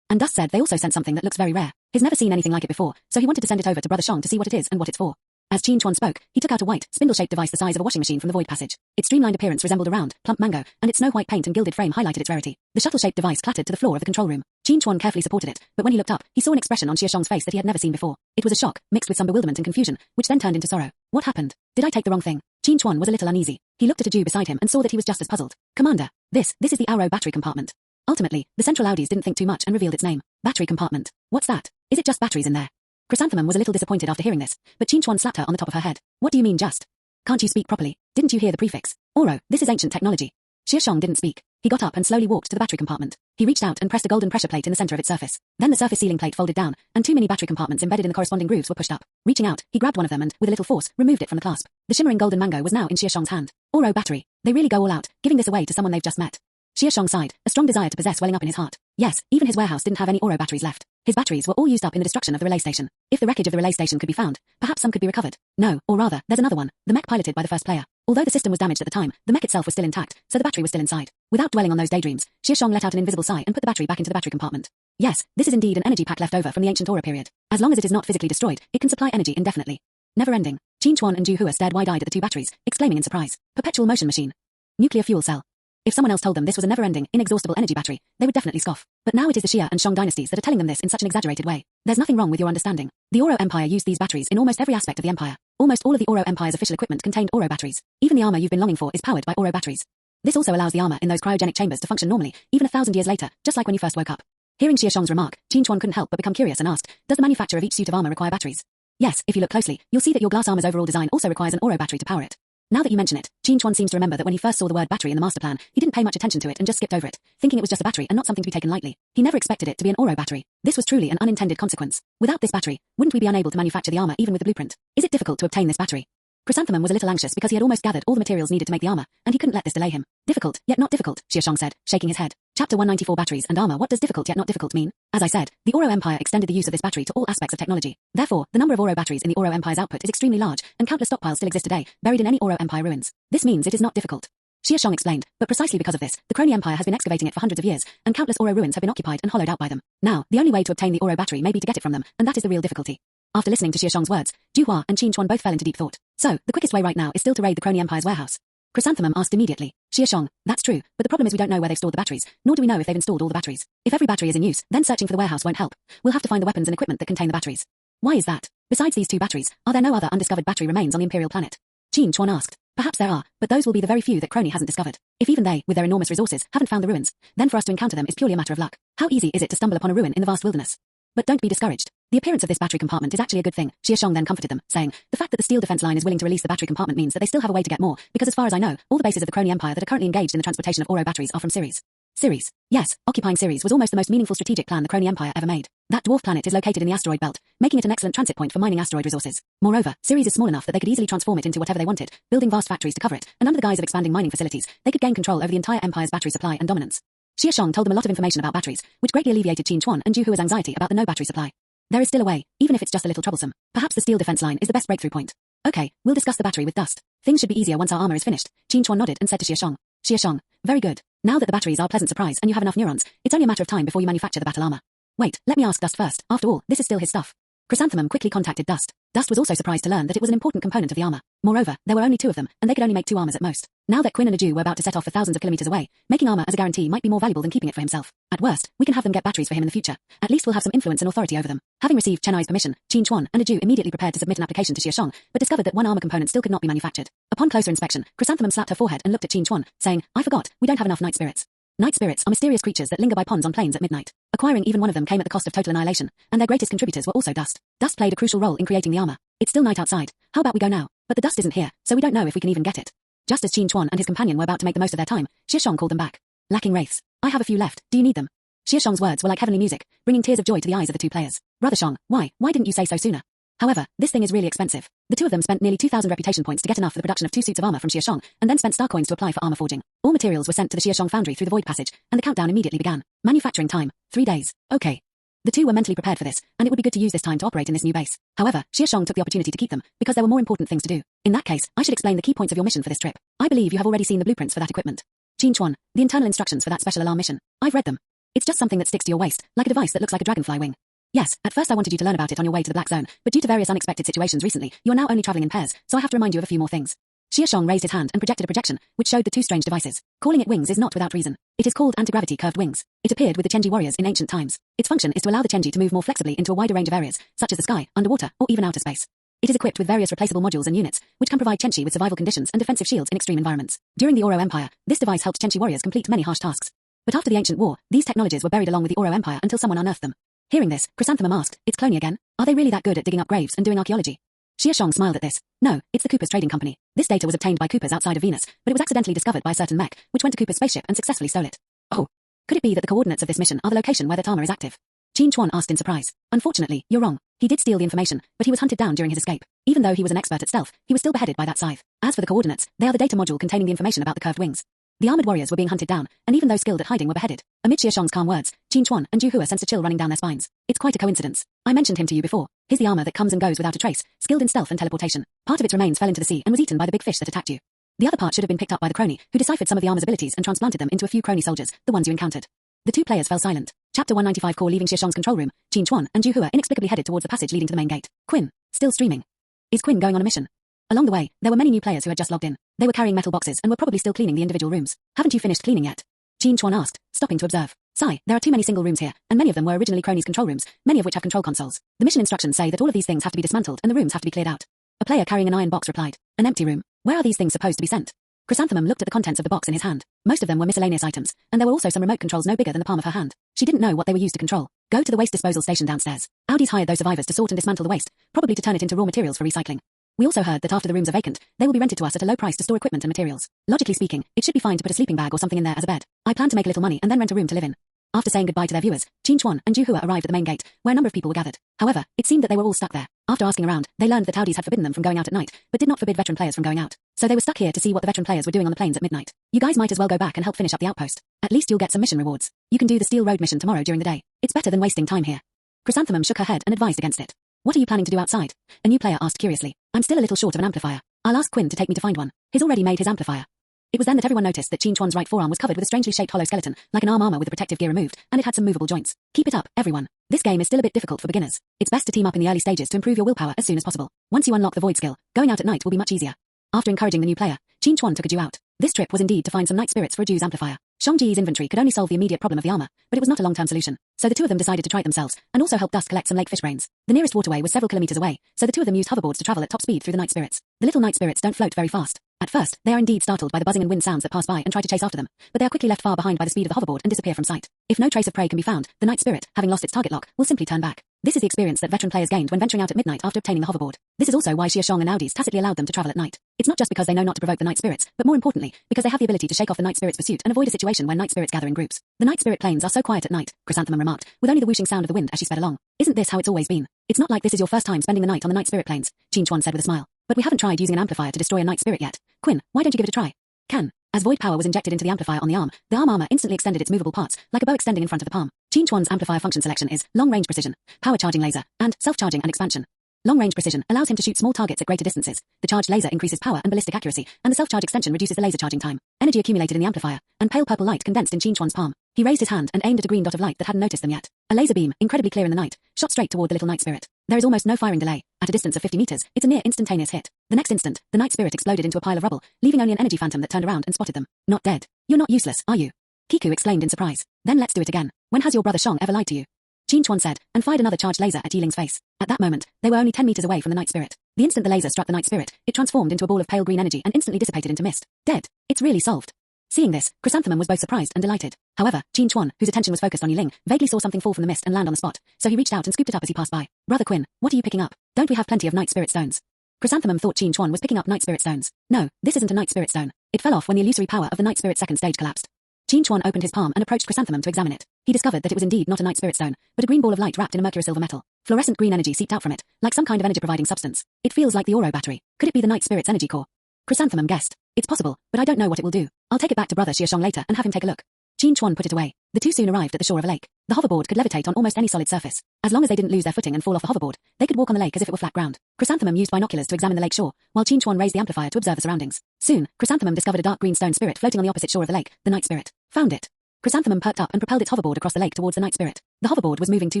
and Dust said they also sent something that looks very rare. He's never seen anything like it before, so he wanted to send it over to Brother Shang to see what it is and what it's for. As Qin Chuan spoke, he took out a white, spindle-shaped device the size of a washing machine from the void passage. Its streamlined appearance resembled a round, plump mango, and its snow-white paint and gilded frame highlighted its rarity. The shuttle-shaped device clattered to the floor of the control room. Qin Chuan carefully supported it, but when he looked up, he saw an expression on Xia Shang's face that he had never seen before. It was a shock, mixed with some bewilderment and confusion, which then turned into sorrow. What happened? Did I take the wrong thing? Qin Chuan was a little uneasy. He looked at a Jew beside him and saw that he was just as puzzled. Commander, this is the Auro battery compartment. Ultimately, the central Audis didn't think too much and revealed its name. Battery compartment. What's that? Is it just batteries in there? Chrysanthemum was a little disappointed after hearing this, but Qin Chuan slapped her on the top of her head. What do you mean just? Can't you speak properly? Didn't you hear the prefix? Oro, this is ancient technology. Xia Shang didn't speak. He got up and slowly walked to the battery compartment. He reached out and pressed a golden pressure plate in the center of its surface. Then the surface sealing plate folded down, and 2 mini battery compartments embedded in the corresponding grooves were pushed up. Reaching out, he grabbed one of them and, with a little force, removed it from the clasp. The shimmering golden mango was now in Xia Shang's hand. Oro battery. They really go all out, giving this away to someone they've just met. Xia Shang sighed, a strong desire to possess welling up in his heart. Yes, even his warehouse didn't have any Oro batteries left. His batteries were all used up in the destruction of the relay station. If the wreckage of the relay station could be found, perhaps some could be recovered. No, or rather, there's another one, the mech piloted by the first player. Although the system was damaged at the time, the mech itself was still intact, so the battery was still inside. Without dwelling on those daydreams, Xia Shang let out an invisible sigh and put the battery back into the battery compartment. Yes, this is indeed an energy pack left over from the ancient Aura period. As long as it is not physically destroyed, it can supply energy indefinitely. Never ending. Qin Chuan and Ju Hua stared wide-eyed at the 2 batteries, exclaiming in surprise. Perpetual motion machine. Nuclear fuel cell. If someone else told them this was a never-ending, inexhaustible energy battery, they would definitely scoff. But now it is the Xia and Shang dynasties that are telling them this in such an exaggerated way. There's nothing wrong with your understanding. The Oro Empire used these batteries in almost every aspect of the empire. Almost all of the Oro Empire's official equipment contained Oro batteries. Even the armor you've been longing for is powered by Oro batteries. This also allows the armor in those cryogenic chambers to function normally, even 1,000 years later, just like when you first woke up. Hearing Xia Shang's remark, Qin Chuan couldn't help but become curious and asked, does the manufacture of each suit of armor require batteries? Yes, if you look closely, you'll see that your glass armor's overall design also requires an Oro battery to power it. Now that you mention it, Qin Chuan seems to remember that when he first saw the word battery in the master plan, he didn't pay much attention to it and just skipped over it, thinking it was just a battery and not something to be taken lightly. He never expected it to be an Oro battery. This was truly an unintended consequence. Without this battery, wouldn't we be unable to manufacture the armor even with the blueprint? Is it difficult to obtain this battery? Chrysanthemum was a little anxious because he had almost gathered all the materials needed to make the armor, and he couldn't let this delay him. Difficult, yet not difficult, Xia Shang said, shaking his head. Chapter 194 Batteries and Armor. What does difficult yet not difficult mean? As I said, the Oro Empire extended the use of this battery to all aspects of technology. Therefore, the number of Oro batteries in the Oro Empire's output is extremely large, and countless stockpiles still exist today, buried in any Oro Empire ruins. This means it is not difficult. Xia Shang explained, but precisely because of this, the Kroni Empire has been excavating it for hundreds of years, and countless Oro ruins have been occupied and hollowed out by them. Now, the only way to obtain the Oro battery may be to get it from them, and that is the real difficulty. After listening to Xia Shang's words, Ju Hua and Qin Chuan both fell into deep thought. So, the quickest way right now is still to raid the Kroni Empire's warehouse. Chrysanthemum asked immediately. Xia Shang, that's true, but the problem is we don't know where they've stored the batteries, nor do we know if they've installed all the batteries. If every battery is in use, then searching for the warehouse won't help. We'll have to find the weapons and equipment that contain the batteries. Why is that? Besides these 2 batteries, are there no other undiscovered battery remains on the Imperial planet? Qin Chuan asked. Perhaps there are, but those will be the very few that Kroni hasn't discovered. If even they, with their enormous resources, haven't found the ruins, then for us to encounter them is purely a matter of luck. How easy is it to stumble upon a ruin in the vast wilderness? But don't be discouraged. The appearance of this battery compartment is actually a good thing. Xia Shang then comforted them, saying, the fact that the Steel Defense Line is willing to release the battery compartment means that they still have a way to get more, because as far as I know, all the bases of the Kroni Empire that are currently engaged in the transportation of Oro batteries are from Ceres. Ceres. Yes, occupying Ceres was almost the most meaningful strategic plan the Kroni Empire ever made. That dwarf planet is located in the asteroid belt, making it an excellent transit point for mining asteroid resources. Moreover, Ceres is small enough that they could easily transform it into whatever they wanted, building vast factories to cover it, and under the guise of expanding mining facilities, they could gain control over the entire empire's battery supply and dominance. Xia Shang told them a lot of information about batteries, which greatly alleviated Qin Chuan and Ju Hua's anxiety about the no battery supply. There is still a way, even if it's just a little troublesome. Perhaps the Steel Defense Line is the best breakthrough point. Okay, we'll discuss the battery with Dust. Things should be easier once our armor is finished. Qin Chuan nodded and said to Xia Shang. Xia Shang, very good. Now that the batteries are a pleasant surprise and you have enough neurons, it's only a matter of time before you manufacture the battle armor. Wait, let me ask Dust first. After all, this is still his stuff. Chrysanthemum quickly contacted Dust. Dust was also surprised to learn that it was an important component of the armor. Moreover, there were only 2 of them, and they could only make 2 armors at most. Now that Quinn and a Jew were about to set off for thousands of kilometers away, making armor as a guarantee might be more valuable than keeping it for himself. At worst, we can have them get batteries for him in the future. At least we'll have some influence and authority over them. Having received Chen Ai's permission, Qin Chuan and a Jew immediately prepared to submit an application to Xia Shang, but discovered that 1 armor component still could not be manufactured. Upon closer inspection, Chrysanthemum slapped her forehead and looked at Qin Chuan, saying, I forgot, we don't have enough night spirits. Night spirits are mysterious creatures that linger by ponds on plains at midnight. Acquiring even one of them came at the cost of total annihilation, and their greatest contributors were also dust. Dust played a crucial role in creating the armor. It's still night outside. How about we go now? But the dust isn't here, so we don't know if we can even get it. Just as Qin Chuan and his companion were about to make the most of their time, Xia Shang called them back. Lacking wraiths. I have a few left. Do you need them? Xia Shang's words were like heavenly music, bringing tears of joy to the eyes of the two players. Brother Shang, why didn't you say so sooner? However, this thing is really expensive. The two of them spent nearly 2,000 reputation points to get enough for the production of 2 suits of armor from Xia Shang, and then spent star coins to apply for armor forging. All materials were sent to the Xia Shang foundry through the void passage, and the countdown immediately began. Manufacturing time, 3 days. Okay. The two were mentally prepared for this, and it would be good to use this time to operate in this new base. However, Xia Shang took the opportunity to keep them, because there were more important things to do. In that case, I should explain the key points of your mission for this trip. I believe you have already seen the blueprints for that equipment. Qin Chuan, the internal instructions for that special alarm mission. I've read them. It's just something that sticks to your waist, like a device that looks like a dragonfly wing. Yes, at first I wanted you to learn about it on your way to the Black Zone, but due to various unexpected situations recently, you're now only traveling in pairs, so I have to remind you of a few more things. Xia Shang raised his hand and projected a projection, which showed the 2 strange devices. Calling it wings is not without reason. It is called anti-gravity curved wings. It appeared with the Chenji warriors in ancient times. Its function is to allow the Chenji to move more flexibly into a wider range of areas, such as the sky, underwater, or even outer space. It is equipped with various replaceable modules and units, which can provide Chenji with survival conditions and defensive shields in extreme environments. During the Oro Empire, this device helped Chenji warriors complete many harsh tasks. But after the ancient war, these technologies were buried along with the Oro Empire until someone unearthed them. Hearing this, Chrysanthemum asked, it's Kroni again? Are they really that good at digging up graves and doing archaeology? Xia Shang smiled at this. No, it's the Cooper's trading company. This data was obtained by Coopers outside of Venus, but it was accidentally discovered by a certain mech, which went to Cooper's spaceship and successfully stole it. Oh. Could it be that the coordinates of this mission are the location where that armor is active? Qin Chuan asked in surprise. Unfortunately, you're wrong. He did steal the information, but he was hunted down during his escape. Even though he was an expert at stealth, he was still beheaded by that scythe. As for the coordinates, they are the data module containing the information about the curved wings. The armored warriors were being hunted down, and even those skilled at hiding were beheaded. Amid Xia Shang's calm words, Qin Chuan and Ju Hua sensed a chill running down their spines. It's quite a coincidence. I mentioned him to you before. He's the armor that comes and goes without a trace, skilled in stealth and teleportation. Part of its remains fell into the sea and was eaten by the big fish that attacked you. The other part should have been picked up by the Kroni, who deciphered some of the armor's abilities and transplanted them into a few Kroni soldiers, the ones you encountered. The two players fell silent. Chapter 195 Core leaving Xia Shang's control room, Qin Chuan and Ju Hua inexplicably headed towards the passage leading to the main gate. Quinn, still streaming. Is Quinn going on a mission? Along the way, there were many new players who had just logged in. They were carrying metal boxes and were probably still cleaning the individual rooms. Haven't you finished cleaning yet? Qin Chuan asked, stopping to observe. Sigh, there are too many single rooms here, and many of them were originally Kroni's control rooms, many of which have control consoles. The mission instructions say that all of these things have to be dismantled and the rooms have to be cleared out. A player carrying an iron box replied. An empty room. Where are these things supposed to be sent? Chrysanthemum looked at the contents of the box in his hand. Most of them were miscellaneous items, and there were also some remote controls no bigger than the palm of her hand. She didn't know what they were used to control. Go to the waste disposal station downstairs. Audi's hired those survivors to sort and dismantle the waste, probably to turn it into raw materials for recycling. We also heard that after the rooms are vacant, they will be rented to us at a low price to store equipment and materials. Logically speaking, it should be fine to put a sleeping bag or something in there as a bed. I plan to make a little money and then rent a room to live in. After saying goodbye to their viewers, Qin Chuan and Ju Hua arrived at the main gate, where a number of people were gathered. However, it seemed that they were all stuck there. After asking around, they learned that Audis had forbidden them from going out at night, but did not forbid veteran players from going out. So they were stuck here to see what the veteran players were doing on the plains at midnight. You guys might as well go back and help finish up the outpost. At least you'll get some mission rewards. You can do the Steel Road mission tomorrow during the day. It's better than wasting time here. Chrysanthemum shook her head and advised against it. What are you planning to do outside? A new player asked curiously. I'm still a little short of an amplifier. I'll ask Quinn to take me to find one. He's already made his amplifier. It was then that everyone noticed that Qin Chuan's right forearm was covered with a strangely shaped hollow skeleton, like an armor with the protective gear removed, and it had some movable joints. Keep it up, everyone. This game is still a bit difficult for beginners. It's best to team up in the early stages to improve your willpower as soon as possible. Once you unlock the void skill, going out at night will be much easier. After encouraging the new player, Qin Chuan took a Jew out. This trip was indeed to find some night spirits for a Jew's amplifier. Shangji's inventory could only solve the immediate problem of the armor, but it was not a long-term solution. So the two of them decided to try it themselves, and also help Dust collect some lake fish brains. The nearest waterway was several kilometers away, so the two of them used hoverboards to travel at top speed through the night spirits. The little night spirits don't float very fast. At first, they are indeed startled by the buzzing and wind sounds that pass by and try to chase after them, but they are quickly left far behind by the speed of the hoverboard and disappear from sight. If no trace of prey can be found, the night spirit, having lost its target lock, will simply turn back. This is the experience that veteran players gained when venturing out at midnight after obtaining the hoverboard. This is also why Xia Shang and Audis tacitly allowed them to travel at night. It's not just because they know not to provoke the night spirits, but more importantly, because they have the ability to shake off the night spirits' pursuit and avoid a situation where night spirits gather in groups. The night spirit plains are so quiet at night, Chrysanthemum remarked, with only the whooshing sound of the wind as she sped along. Isn't this how it's always been? It's not like this is your first time spending the night on the night spirit plains, Qin Chuan said with a smile. But we haven't tried using an amplifier to destroy a night spirit yet. Quinn, why don't you give it a try? Can. As void power was injected into the amplifier on the arm, the armor instantly extended its movable parts, like a bow extending in front of the palm. Qin Chuan's amplifier function selection is long-range precision, power charging laser, and self-charging and expansion. Long-range precision allows him to shoot small targets at greater distances. The charged laser increases power and ballistic accuracy, and the self-charge extension reduces the laser charging time. Energy accumulated in the amplifier, and pale purple light condensed in Qin Chuan's palm. He raised his hand and aimed at a green dot of light that hadn't noticed them yet. A laser beam, incredibly clear in the night, shot straight toward the little night spirit. There is almost no firing delay. At a distance of 50 meters, it's a near instantaneous hit. The next instant, the night spirit exploded into a pile of rubble, leaving only an energy phantom that turned around and spotted them. Not dead. You're not useless, are you? Kiku exclaimed in surprise. Then let's do it again. When has your brother Shang ever lied to you? Qin Chuan said, and fired another charged laser at Yiling's face. At that moment, they were only 10 meters away from the night spirit. The instant the laser struck the night spirit, it transformed into a ball of pale green energy and instantly dissipated into mist. Dead. It's really solved. Seeing this, Chrysanthemum was both surprised and delighted. However, Qin Chuan, whose attention was focused on Yi Ling, vaguely saw something fall from the mist and land on the spot, so he reached out and scooped it up as he passed by. Brother Quinn, what are you picking up? Don't we have plenty of Night Spirit Stones? Chrysanthemum thought Qin Chuan was picking up Night Spirit Stones. No, this isn't a Night Spirit Stone. It fell off when the illusory power of the Night Spirit second stage collapsed. Qin Chuan opened his palm and approached Chrysanthemum to examine it. He discovered that it was indeed not a Night Spirit Stone, but a green ball of light wrapped in a mercury-silver metal. Fluorescent green energy seeped out from it, like some kind of energy-providing substance. It feels like the Oro battery. Could it be the Night Spirit's energy core? Chrysanthemum guessed. It's possible, but I don't know what it will do. I'll take it back to Brother Xia Shang later and have him take a look. Qin Chuan put it away. The two soon arrived at the shore of a lake. The hoverboard could levitate on almost any solid surface. As long as they didn't lose their footing and fall off the hoverboard, they could walk on the lake as if it were flat ground. Chrysanthemum used binoculars to examine the lake shore, while Qin Chuan raised the amplifier to observe the surroundings. Soon, Chrysanthemum discovered a dark green stone spirit floating on the opposite shore of the lake, the Night Spirit. Found it. Chrysanthemum perked up and propelled its hoverboard across the lake towards the Night Spirit. The hoverboard was moving too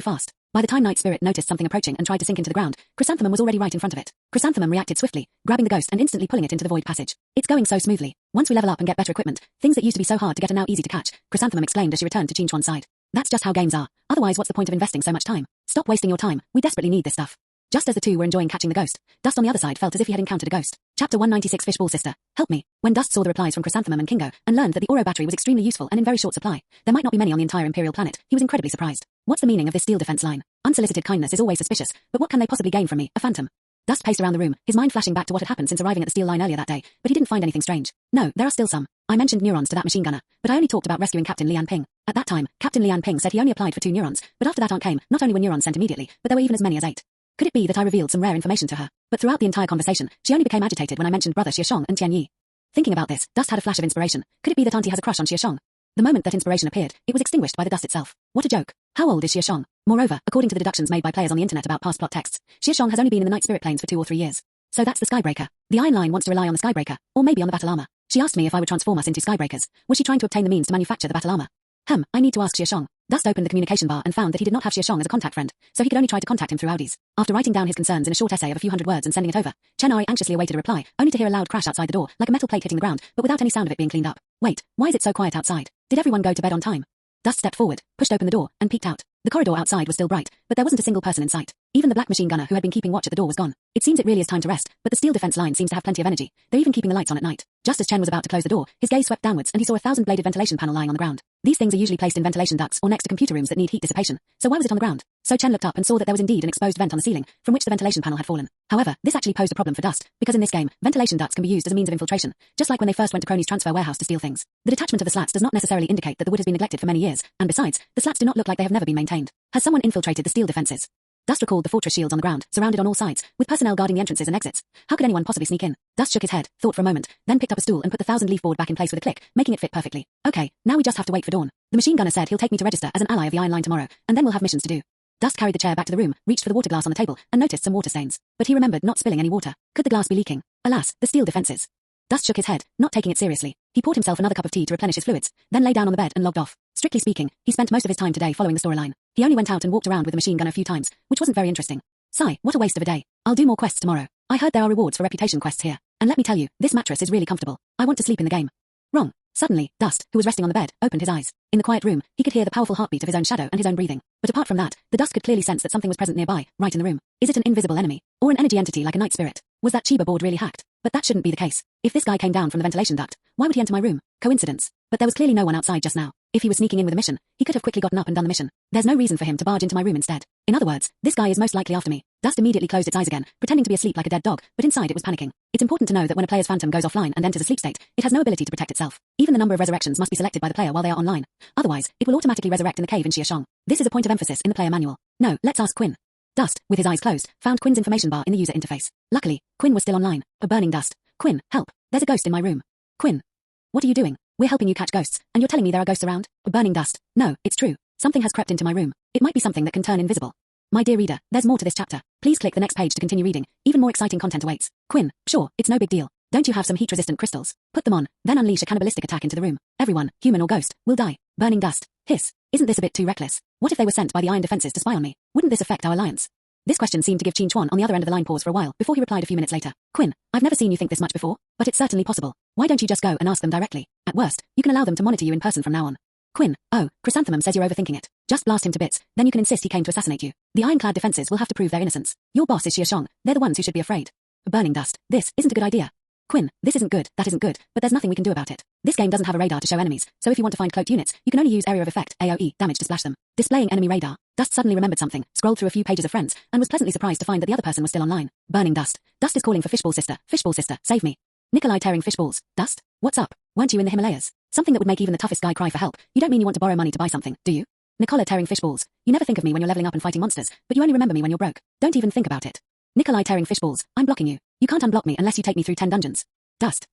fast. By the time Night Spirit noticed something approaching and tried to sink into the ground, Chrysanthemum was already right in front of it. Chrysanthemum reacted swiftly, grabbing the ghost and instantly pulling it into the void passage. It's going so smoothly. Once we level up and get better equipment, things that used to be so hard to get are now easy to catch, Chrysanthemum exclaimed as she returned to Qin Chuan's side. That's just how games are. Otherwise, what's the point of investing so much time? Stop wasting your time. We desperately need this stuff. Just as the two were enjoying catching the ghost, Dust on the other side felt as if he had encountered a ghost. Chapter 196 Fishball Sister, help me. When Dust saw the replies from Chrysanthemum and Kingo, and learned that the Oro battery was extremely useful and in very short supply, there might not be many on the entire Imperial planet, he was incredibly surprised. What's the meaning of this steel defense line? Unsolicited kindness is always suspicious, but what can they possibly gain from me, a phantom? Dust paced around the room, his mind flashing back to what had happened since arriving at the steel line earlier that day, but he didn't find anything strange. No, there are still some. I mentioned neurons to that machine gunner, but I only talked about rescuing Captain Lian Ping. At that time, Captain Lian Ping said he only applied for 2 neurons, but after that aunt came, not only were neurons sent immediately, but there were even as many as 8. Could it be that I revealed some rare information to her? But throughout the entire conversation, she only became agitated when I mentioned Brother Xia Shang and Tian Yi. Thinking about this, Dust had a flash of inspiration. Could it be that Auntie has a crush on Xia Shang? The moment that inspiration appeared, it was extinguished by the dust itself. What a joke. How old is Xia Shang? Moreover, according to the deductions made by players on the internet about past plot texts, Xia Shang has only been in the Night Spirit planes for 2 or 3 years. So that's the Skybreaker. The Iron Line wants to rely on the Skybreaker, or maybe on the battle armor. She asked me if I would transform us into Skybreakers. Was she trying to obtain the means to manufacture the battle armor? I need to ask Xia Shang. Dust opened the communication bar and found that he did not have Xia Shang as a contact friend, so he could only try to contact him through Audis. After writing down his concerns in a short essay of a few hundred words and sending it over, Chen Ai anxiously awaited a reply, only to hear a loud crash outside the door, like a metal plate hitting the ground, but without any sound of it being cleaned up. Wait, why is it so quiet outside? Did everyone go to bed on time? Dust stepped forward, pushed open the door, and peeked out. The corridor outside was still bright, but there wasn't a single person in sight. Even the black machine gunner who had been keeping watch at the door was gone. It seems it really is time to rest, but the steel defense line seems to have plenty of energy. They're even keeping the lights on at night. Just as Chen was about to close the door, his gaze swept downwards and he saw a 1,000-bladed ventilation panel lying on the ground. These things are usually placed in ventilation ducts or next to computer rooms that need heat dissipation, so why was it on the ground? So Chen looked up and saw that there was indeed an exposed vent on the ceiling, from which the ventilation panel had fallen. However, this actually posed a problem for Dust, because in this game, ventilation ducts can be used as a means of infiltration, just like when they first went to Kroni's transfer warehouse to steal things. The detachment of the slats does not necessarily indicate that the wood has been neglected for many years, and besides, the slats do not look like they have never been maintained. Has someone infiltrated the steel defenses? Dust recalled the fortress shields on the ground, surrounded on all sides, with personnel guarding the entrances and exits. How could anyone possibly sneak in? Dust shook his head, thought for a moment, then picked up a stool and put the 1,000-leaf board back in place with a click, making it fit perfectly. Okay, now we just have to wait for dawn. The machine gunner said he'll take me to register as an ally of the Iron Line tomorrow, and then we'll have missions to do. Dust carried the chair back to the room, reached for the water glass on the table, and noticed some water stains. But he remembered not spilling any water. Could the glass be leaking? Alas, the steel defenses. Dust shook his head, not taking it seriously. He poured himself another cup of tea to replenish his fluids, then lay down on the bed and logged off. Strictly speaking, he spent most of his time today following the storyline. He only went out and walked around with the machine gun a few times, which wasn't very interesting. Sigh, what a waste of a day. I'll do more quests tomorrow. I heard there are rewards for reputation quests here. And let me tell you, this mattress is really comfortable. I want to sleep in the game. Wrong. Suddenly, Dust, who was resting on the bed, opened his eyes. In the quiet room, he could hear the powerful heartbeat of his own shadow and his own breathing. But apart from that, the Dust could clearly sense that something was present nearby, right in the room. Is it an invisible enemy? Or an energy entity like a night spirit? Was that Chiba board really hacked? But that shouldn't be the case. If this guy came down from the ventilation duct, why would he enter my room? Coincidence. But there was clearly no one outside just now. If he was sneaking in with a mission, he could have quickly gotten up and done the mission. There's no reason for him to barge into my room instead. In other words, this guy is most likely after me. Dust immediately closed its eyes again, pretending to be asleep like a dead dog, but inside it was panicking. It's important to know that when a player's phantom goes offline and enters a sleep state, it has no ability to protect itself. Even the number of resurrections must be selected by the player while they are online. Otherwise, it will automatically resurrect in the cave in Xia Shang. This is a point of emphasis in the player manual. No, let's ask Quinn. Dust, with his eyes closed, found Quinn's information bar in the user interface. Luckily, Quinn was still online. A burning Dust. Quinn, help. There's a ghost in my room. Quinn. What are you doing? We're helping you catch ghosts, and you're telling me there are ghosts around? A burning Dust. No, it's true. Something has crept into my room. It might be something that can turn invisible. My dear reader, there's more to this chapter. Please click the next page to continue reading. Even more exciting content awaits. Quinn, sure, it's no big deal. Don't you have some heat-resistant crystals? Put them on, then unleash a cannibalistic attack into the room. Everyone, human or ghost, will die. Burning Dust. Hiss. Isn't this a bit too reckless? What if they were sent by the Iron Defenses to spy on me? Wouldn't this affect our alliance? This question seemed to give Qin Chuan on the other end of the line pause for a while before he replied a few minutes later. Quinn, I've never seen you think this much before, but it's certainly possible. Why don't you just go and ask them directly? At worst, you can allow them to monitor you in person from now on. Quinn, oh, Chrysanthemum says you're overthinking it. Just blast him to bits, then you can insist he came to assassinate you. The ironclad defenses will have to prove their innocence. Your boss is Xia Shang. They're the ones who should be afraid. Burning Dust. This isn't a good idea. Quinn, this isn't good, that isn't good, but there's nothing we can do about it. This game doesn't have a radar to show enemies, so if you want to find cloaked units, you can only use area of effect, AoE, damage to splash them. Displaying enemy radar. Dust suddenly remembered something, scrolled through a few pages of friends, and was pleasantly surprised to find that the other person was still online. Burning Dust. Dust is calling for Fishball sister, save me. Nikolai tearing fishballs. Dust? What's up? Weren't you in the Himalayas? Something that would make even the toughest guy cry for help. You don't mean you want to borrow money to buy something, do you? Nicola tearing fishballs. You never think of me when you're leveling up and fighting monsters, but you only remember me when you're broke. Don't even think about it. Nikolai tearing fishballs. I'm blocking you. You can't unblock me unless you take me through 10 dungeons. Dust.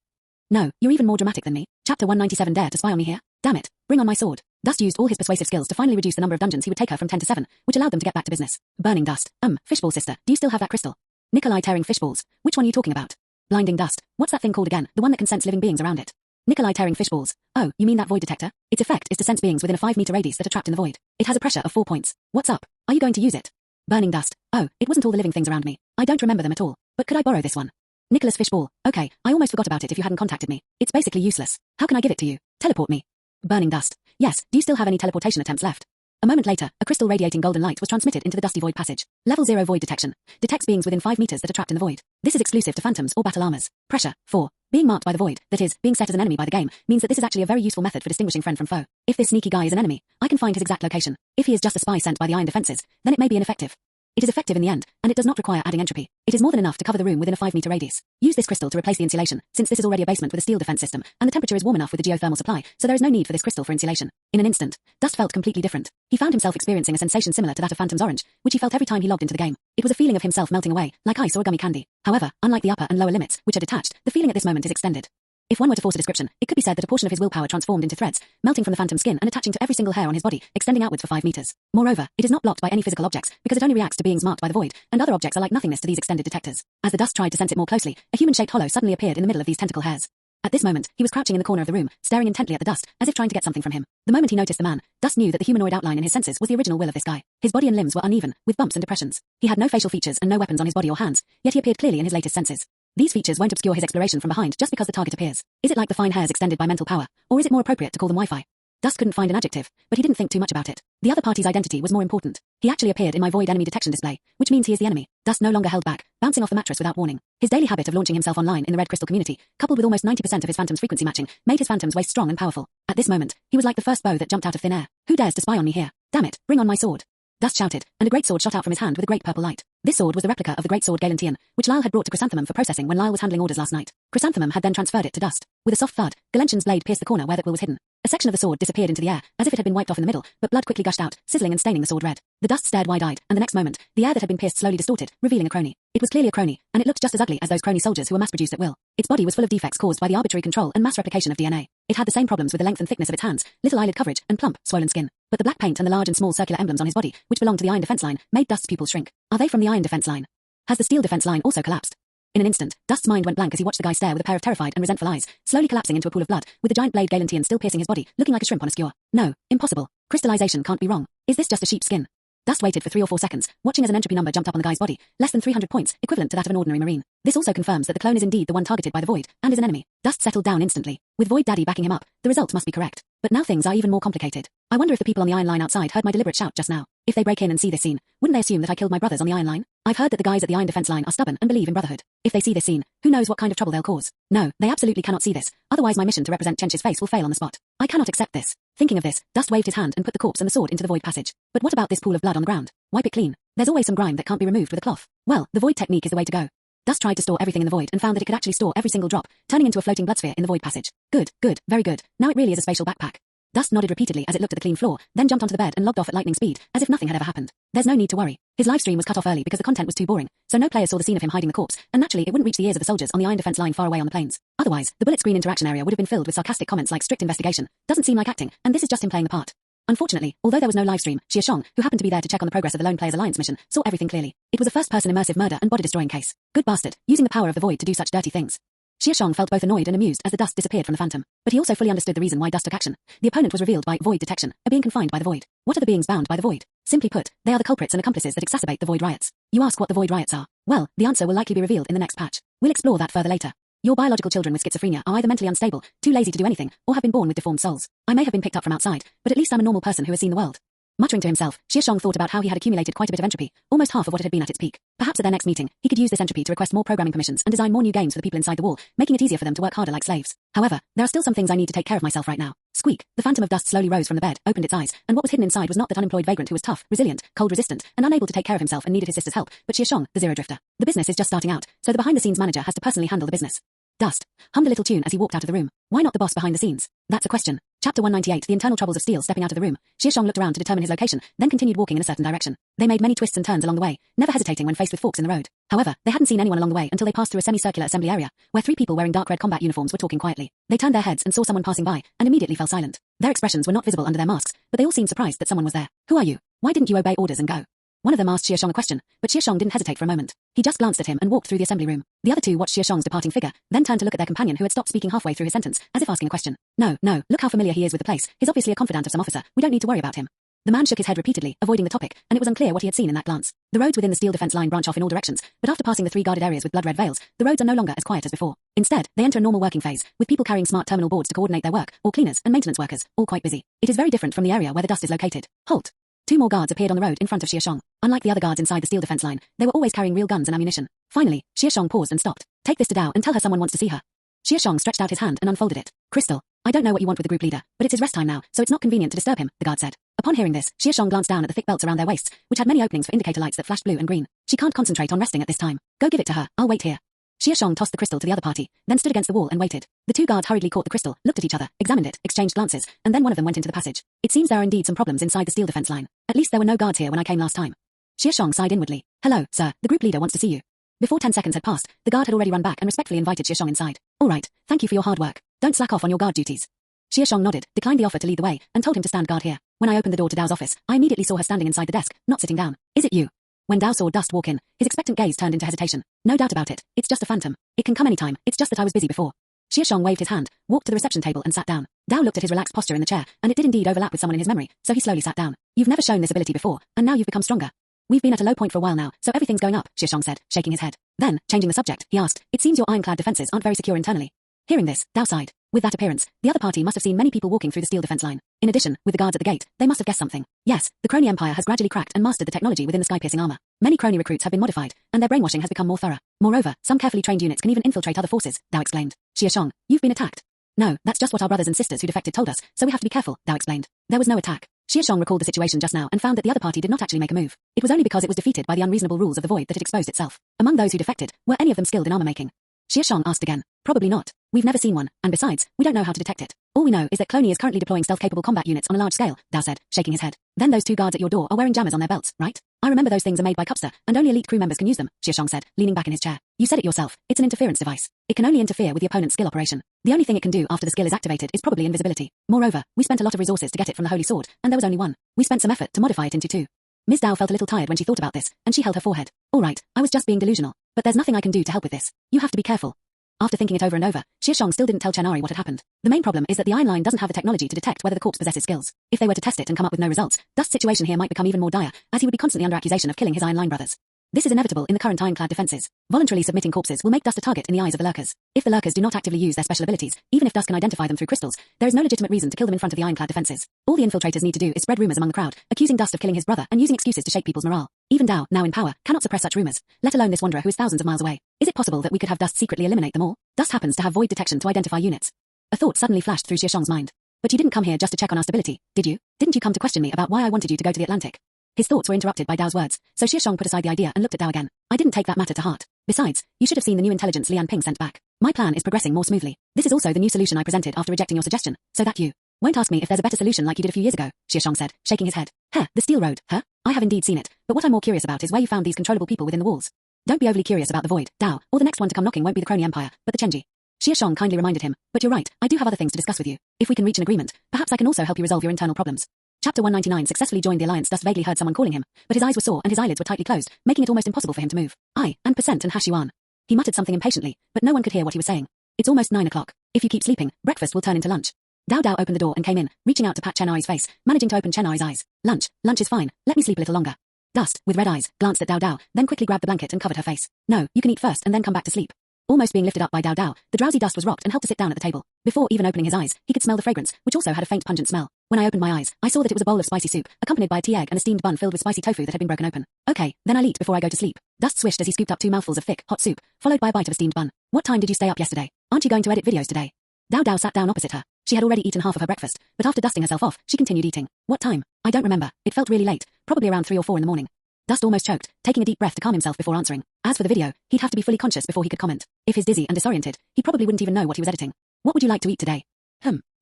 No, you're even more dramatic than me. Chapter 197. Dare to spy on me here? Damn it. Bring on my sword. Dust used all his persuasive skills to finally reduce the number of dungeons he would take her from 10 to 7, which allowed them to get back to business. Burning Dust. Fishball sister, do you still have that crystal? Nikolai tearing fishballs. Which one are you talking about? Blinding Dust. What's that thing called again? The one that can sense living beings around it. Nikolai tearing fishballs. Oh, you mean that void detector? Its effect is to sense beings within a 5-meter radius that are trapped in the void. It has a pressure of 4 points. What's up? Are you going to use it? Burning Dust. Oh, it wasn't all the living things around me. I don't remember them at all. But could I borrow this one? Nicholas Fishball. Okay, I almost forgot about it if you hadn't contacted me. It's basically useless. How can I give it to you? Teleport me. Burning Dust. Yes, do you still have any teleportation attempts left? A moment later, a crystal radiating golden light was transmitted into the dusty void passage. Level 0 void detection. Detects beings within 5 meters that are trapped in the void. This is exclusive to phantoms or battle armors. Pressure. 4. Being marked by the void, that is, being set as an enemy by the game, means that this is actually a very useful method for distinguishing friend from foe. If this sneaky guy is an enemy, I can find his exact location. If he is just a spy sent by the iron defenses, then it may be ineffective. It is effective in the end, and it does not require adding entropy. It is more than enough to cover the room within a 5-meter radius. Use this crystal to replace the insulation, since this is already a basement with a steel defense system, and the temperature is warm enough with the geothermal supply, so there is no need for this crystal for insulation. In an instant, Dust felt completely different. He found himself experiencing a sensation similar to that of Phantom's Orange, which he felt every time he logged into the game. It was a feeling of himself melting away, like ice or a gummy candy. However, unlike the upper and lower limits, which are detached, the feeling at this moment is extended. If one were to force a description, it could be said that a portion of his willpower transformed into threads, melting from the Phantom's skin and attaching to every single hair on his body, extending outwards for 5 meters. Moreover, it is not blocked by any physical objects, because it only reacts to beings marked by the void, and other objects are like nothingness to these extended detectors. As the Dust tried to sense it more closely, a human-shaped hollow suddenly appeared in the middle of these tentacle hairs. At this moment, he was crouching in the corner of the room, staring intently at the Dust, as if trying to get something from him. The moment he noticed the man, Dust knew that the humanoid outline in his senses was the original will of this guy. His body and limbs were uneven, with bumps and depressions. He had no facial features and no weapons on his body or hands, yet he appeared clearly in his latest senses. These features won't obscure his exploration from behind just because the target appears. Is it like the fine hairs extended by mental power, or is it more appropriate to call them Wi-Fi? Dust couldn't find an adjective, but he didn't think too much about it. The other party's identity was more important. He actually appeared in my void enemy detection display, which means he is the enemy. Dust no longer held back, bouncing off the mattress without warning. His daily habit of launching himself online in the Red Crystal community, coupled with almost 90% of his phantom's frequency matching, made his phantoms waist strong and powerful. At this moment, he was like the first bow that jumped out of thin air. Who dares to spy on me here? Damn it, bring on my sword. Dust shouted, and a great sword shot out from his hand with a great purple light. This sword was the replica of the great sword Galantian, which Lyle had brought to Chrysanthemum for processing when Lyle was handling orders last night. Chrysanthemum had then transferred it to Dust. With a soft thud, Galantian's blade pierced the corner where the quill was hidden. A section of the sword disappeared into the air, as if it had been wiped off in the middle, but blood quickly gushed out, sizzling and staining the sword red. The Dust stared wide-eyed, and the next moment, the air that had been pierced slowly distorted, revealing a Kroni. It was clearly a Kroni, and it looked just as ugly as those Kroni soldiers who were mass-produced at will. Its body was full of defects caused by the arbitrary control and mass replication of DNA. It had the same problems with the length and thickness of its hands, little eyelid coverage, and plump, swollen skin. But the black paint and the large and small circular emblems on his body, which belonged to the iron defense line, made Dust's pupils shrink. Are they from the iron defense line? Has the steel defense line also collapsed? In an instant, Dust's mind went blank as he watched the guy stare with a pair of terrified and resentful eyes, slowly collapsing into a pool of blood, with the giant blade Galantian still piercing his body, looking like a shrimp on a skewer. No, impossible. Crystallization can't be wrong. Is this just a sheep's skin? Dust waited for 3 or 4 seconds, watching as an entropy number jumped up on the guy's body, less than 300 points, equivalent to that of an ordinary marine. This also confirms that the clone is indeed the one targeted by the void, and is an enemy. Dust settled down instantly. With Void Daddy backing him up, the result must be correct. But now things are even more complicated. I wonder if the people on the iron line outside heard my deliberate shout just now. If they break in and see this scene, wouldn't they assume that I killed my brothers on the iron line? I've heard that the guys at the iron defense line are stubborn and believe in brotherhood. If they see this scene, who knows what kind of trouble they'll cause? No, they absolutely cannot see this, otherwise my mission to represent Chench's face will fail on the spot. I cannot accept this. Thinking of this, Dust waved his hand and put the corpse and the sword into the void passage. But what about this pool of blood on the ground? Wipe it clean. There's always some grime that can't be removed with a cloth. Well, the void technique is the way to go. Dust tried to store everything in the void and found that it could actually store every single drop, turning into a floating blood sphere in the void passage. Good, very good. Now it really is a spatial backpack. Dust nodded repeatedly as it looked at the clean floor, then jumped onto the bed and logged off at lightning speed, as if nothing had ever happened. There's no need to worry. His livestream was cut off early because the content was too boring, so no player saw the scene of him hiding the corpse, and naturally it wouldn't reach the ears of the soldiers on the iron defense line far away on the plains. Otherwise, the bullet screen interaction area would have been filled with sarcastic comments like strict investigation. Doesn't seem like acting, and this is just him playing the part. Unfortunately, although there was no livestream, Xia Shang, who happened to be there to check on the progress of the Lone Players Alliance mission, saw everything clearly. It was a first-person immersive murder and body-destroying case. Good bastard, using the power of the void to do such dirty things. Xia Shang felt both annoyed and amused as the Dust disappeared from the Phantom, but he also fully understood the reason why Dust took action. The opponent was revealed by void detection, a being confined by the void. What are the beings bound by the void? Simply put, they are the culprits and accomplices that exacerbate the void riots. You ask what the void riots are? Well, the answer will likely be revealed in the next patch. We'll explore that further later. Your biological children with schizophrenia are either mentally unstable, too lazy to do anything, or have been born with deformed souls. I may have been picked up from outside, but at least I'm a normal person who has seen the world. Muttering to himself, Xia Shang thought about how he had accumulated quite a bit of entropy, almost half of what it had been at its peak. Perhaps at their next meeting, he could use this entropy to request more programming permissions and design more new games for the people inside the wall, making it easier for them to work harder like slaves. However, there are still some things I need to take care of myself right now. Squeak. The phantom of dust slowly rose from the bed, opened its eyes, and what was hidden inside was not that unemployed vagrant who was tough, resilient, cold-resistant, and unable to take care of himself and needed his sister's help, but Xia Shang, the zero drifter. The business is just starting out, so the behind-the-scenes manager has to personally handle the business. Dust hummed a little tune as he walked out of the room. Why not the boss behind the scenes? That's a question. Chapter 198. The internal troubles of steel. Stepping out of the room, Xia Shang looked around to determine his location, then continued walking in a certain direction. They made many twists and turns along the way, never hesitating when faced with forks in the road. However, they hadn't seen anyone along the way until they passed through a semicircular assembly area, where three people wearing dark red combat uniforms were talking quietly. They turned their heads and saw someone passing by, and immediately fell silent. Their expressions were not visible under their masks, but they all seemed surprised that someone was there. Who are you? Why didn't you obey orders and go? One of them asked Xia Shang a question, but Xia Shang didn't hesitate for a moment. He just glanced at him and walked through the assembly room. The other two watched Xia Shang's departing figure, then turned to look at their companion who had stopped speaking halfway through his sentence, as if asking a question. No, look how familiar he is with the place. He's obviously a confidant of some officer. We don't need to worry about him. The man shook his head repeatedly, avoiding the topic, and it was unclear what he had seen in that glance. The roads within the steel defense line branch off in all directions, but after passing the three guarded areas with blood-red veils, the roads are no longer as quiet as before. Instead, they enter a normal working phase, with people carrying smart terminal boards to coordinate their work, or cleaners and maintenance workers, all quite busy. It is very different from the area where the dust is located. Halt! Two more guards appeared on the road in front of Xia Shang. Unlike the other guards inside the steel defense line, they were always carrying real guns and ammunition. Finally, Xia Shang paused and stopped. Take this to Dao and tell her someone wants to see her. Xia Shang stretched out his hand and unfolded it. Crystal, I don't know what you want with the group leader, but it's his rest time now, so it's not convenient to disturb him, the guard said. Upon hearing this, Xia Shang glanced down at the thick belts around their waists, which had many openings for indicator lights that flashed blue and green. She can't concentrate on resting at this time. Go give it to her, I'll wait here. Xia Shang tossed the crystal to the other party, then stood against the wall and waited. The two guards hurriedly caught the crystal, looked at each other, examined it, exchanged glances, and then one of them went into the passage. It seems there are indeed some problems inside the steel defense line. At least there were no guards here when I came last time. Xia Shang sighed inwardly. Hello, sir, the group leader wants to see you. Before 10 seconds had passed, the guard had already run back and respectfully invited Xia Shang inside. All right, thank you for your hard work. Don't slack off on your guard duties. Xia Shang nodded, declined the offer to lead the way, and told him to stand guard here. When I opened the door to Dao's office, I immediately saw her standing inside the desk, not sitting down. Is it you? When Dao saw Dust walk in, his expectant gaze turned into hesitation. No doubt about it, it's just a phantom. It can come anytime, it's just that I was busy before. Xia Shang waved his hand, walked to the reception table and sat down. Dao looked at his relaxed posture in the chair, and it did indeed overlap with someone in his memory, so he slowly sat down. You've never shown this ability before, and now you've become stronger. We've been at a low point for a while now, so everything's going up, Xia Shang said, shaking his head. Then, changing the subject, he asked, it seems your ironclad defenses aren't very secure internally. Hearing this, Dao sighed. With that appearance, the other party must have seen many people walking through the steel defense line. In addition, with the guards at the gate, they must have guessed something. Yes, the Kroni Empire has gradually cracked and mastered the technology within the sky-piercing armor. Many Kroni recruits have been modified, and their brainwashing has become more thorough. Moreover, some carefully trained units can even infiltrate other forces, Dao explained. Xia Shang, you've been attacked. No, that's just what our brothers and sisters who defected told us, so we have to be careful, Dao explained. There was no attack. Xia Shang recalled the situation just now and found that the other party did not actually make a move. It was only because it was defeated by the unreasonable rules of the void that it exposed itself. Among those who defected, were any of them skilled in armor making? Xia Shang asked again. Probably not. We've never seen one, and besides, we don't know how to detect it. All we know is that Kroni is currently deploying stealth-capable combat units on a large scale, Dao said, shaking his head. Then those two guards at your door are wearing jammers on their belts, right? I remember those things are made by Cupster, and only elite crew members can use them, Xia Shang said, leaning back in his chair. You said it yourself, it's an interference device. It can only interfere with the opponent's skill operation. The only thing it can do after the skill is activated is probably invisibility. Moreover, we spent a lot of resources to get it from the Holy Sword, and there was only one. We spent some effort to modify it into two. Ms. Dao felt a little tired when she thought about this, and she held her forehead. All right, I was just being delusional, but there's nothing I can do to help with this. You have to be careful. After thinking it over and over, Xia Shang still didn't tell Chenari what had happened. The main problem is that the Iron Line doesn't have the technology to detect whether the corpse possesses skills. If they were to test it and come up with no results, Dust's situation here might become even more dire, as he would be constantly under accusation of killing his Iron Line brothers. This is inevitable in the current ironclad defenses. Voluntarily submitting corpses will make Dust a target in the eyes of the lurkers. If the lurkers do not actively use their special abilities, even if Dust can identify them through crystals, there is no legitimate reason to kill them in front of the ironclad defenses. All the infiltrators need to do is spread rumors among the crowd, accusing Dust of killing his brother and using excuses to shake people's morale. Even Dao, now in power, cannot suppress such rumors, let alone this wanderer who is thousands of miles away. Is it possible that we could have Dust secretly eliminate them all? Dust happens to have void detection to identify units. A thought suddenly flashed through Xia Shang's mind. But you didn't come here just to check on our stability, did you? Didn't you come to question me about why I wanted you to go to the Atlantic? His thoughts were interrupted by Dao's words, so Xia Shang put aside the idea and looked at Dao again. I didn't take that matter to heart. Besides, you should have seen the new intelligence Lian Ping sent back. My plan is progressing more smoothly. This is also the new solution I presented after rejecting your suggestion, so that you won't ask me if there's a better solution like you did a few years ago, Xia Shang said, shaking his head. The steel road, I have indeed seen it, but what I'm more curious about is where you found these controllable people within the walls. Don't be overly curious about the void, Dao, or the next one to come knocking won't be the Kroni Empire, but the Chenji. Xia Shang kindly reminded him, but you're right, I do have other things to discuss with you. If we can reach an agreement, perhaps I can also help you resolve your internal problems. Chapter 199 successfully joined the alliance. Dust vaguely heard someone calling him, but his eyes were sore and his eyelids were tightly closed, making it almost impossible for him to move. And Percent and Hashuan. He muttered something impatiently, but no one could hear what he was saying. It's almost 9 o'clock. If you keep sleeping, breakfast will turn into lunch. Dao opened the door and came in, reaching out to pat Chenari's face, managing to open Chenari's eyes. Lunch is fine. Let me sleep a little longer. Dust, with red eyes, glanced at Dao, then quickly grabbed the blanket and covered her face. No, you can eat first and then come back to sleep. Almost being lifted up by Dao Dao, the drowsy Dust was rocked and helped to sit down at the table. Before even opening his eyes, he could smell the fragrance, which also had a faint pungent smell. When I opened my eyes, I saw that it was a bowl of spicy soup, accompanied by a tea egg and a steamed bun filled with spicy tofu that had been broken open. Okay, then I'll eat before I go to sleep. Dust swished as he scooped up 2 mouthfuls of thick, hot soup, followed by a bite of a steamed bun. What time did you stay up yesterday? Aren't you going to edit videos today? Dao Dao sat down opposite her. She had already eaten half of her breakfast, but after dusting herself off, she continued eating. What time? I don't remember. It felt really late, probably around 3 or 4 in the morning. Dust almost choked, taking a deep breath to calm himself before answering. As for the video, he'd have to be fully conscious before he could comment. If he's dizzy and disoriented, he probably wouldn't even know what he was editing. What would you like to eat today?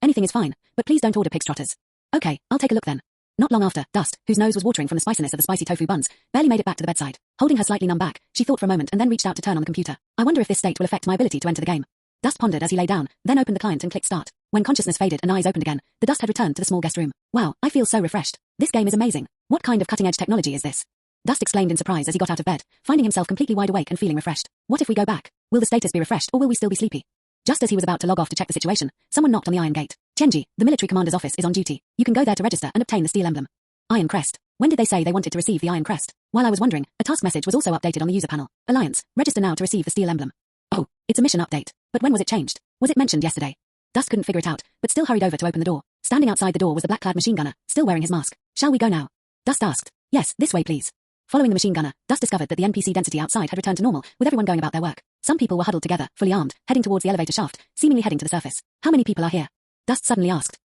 Anything is fine, but please don't order pig's trotters. Okay, I'll take a look then. Not long after, Dust, whose nose was watering from the spiciness of the spicy tofu buns, barely made it back to the bedside. Holding her slightly numb back, she thought for a moment and then reached out to turn on the computer. I wonder if this state will affect my ability to enter the game. Dust pondered as he lay down, then opened the client and clicked start. When consciousness faded and eyes opened again, the Dust had returned to the small guest room. Wow, I feel so refreshed. This game is amazing. What kind of cutting-edge technology is this? Dust exclaimed in surprise as he got out of bed, finding himself completely wide awake and feeling refreshed. What if we go back? Will the status be refreshed or will we still be sleepy? Just as he was about to log off to check the situation, someone knocked on the iron gate. Chenji, the military commander's office is on duty. You can go there to register and obtain the steel emblem. Iron Crest. When did they say they wanted to receive the Iron Crest? While I was wondering, a task message was also updated on the user panel. Alliance, register now to receive the steel emblem. Oh, it's a mission update. But when was it changed? Was it mentioned yesterday? Dust couldn't figure it out, but still hurried over to open the door. Standing outside the door was the black-clad machine gunner, still wearing his mask. Shall we go now? Dust asked. Yes, this way please. Following the machine gunner, Dust discovered that the NPC density outside had returned to normal, with everyone going about their work. Some people were huddled together, fully armed, heading towards the elevator shaft, seemingly heading to the surface. How many people are here? Dust suddenly asked.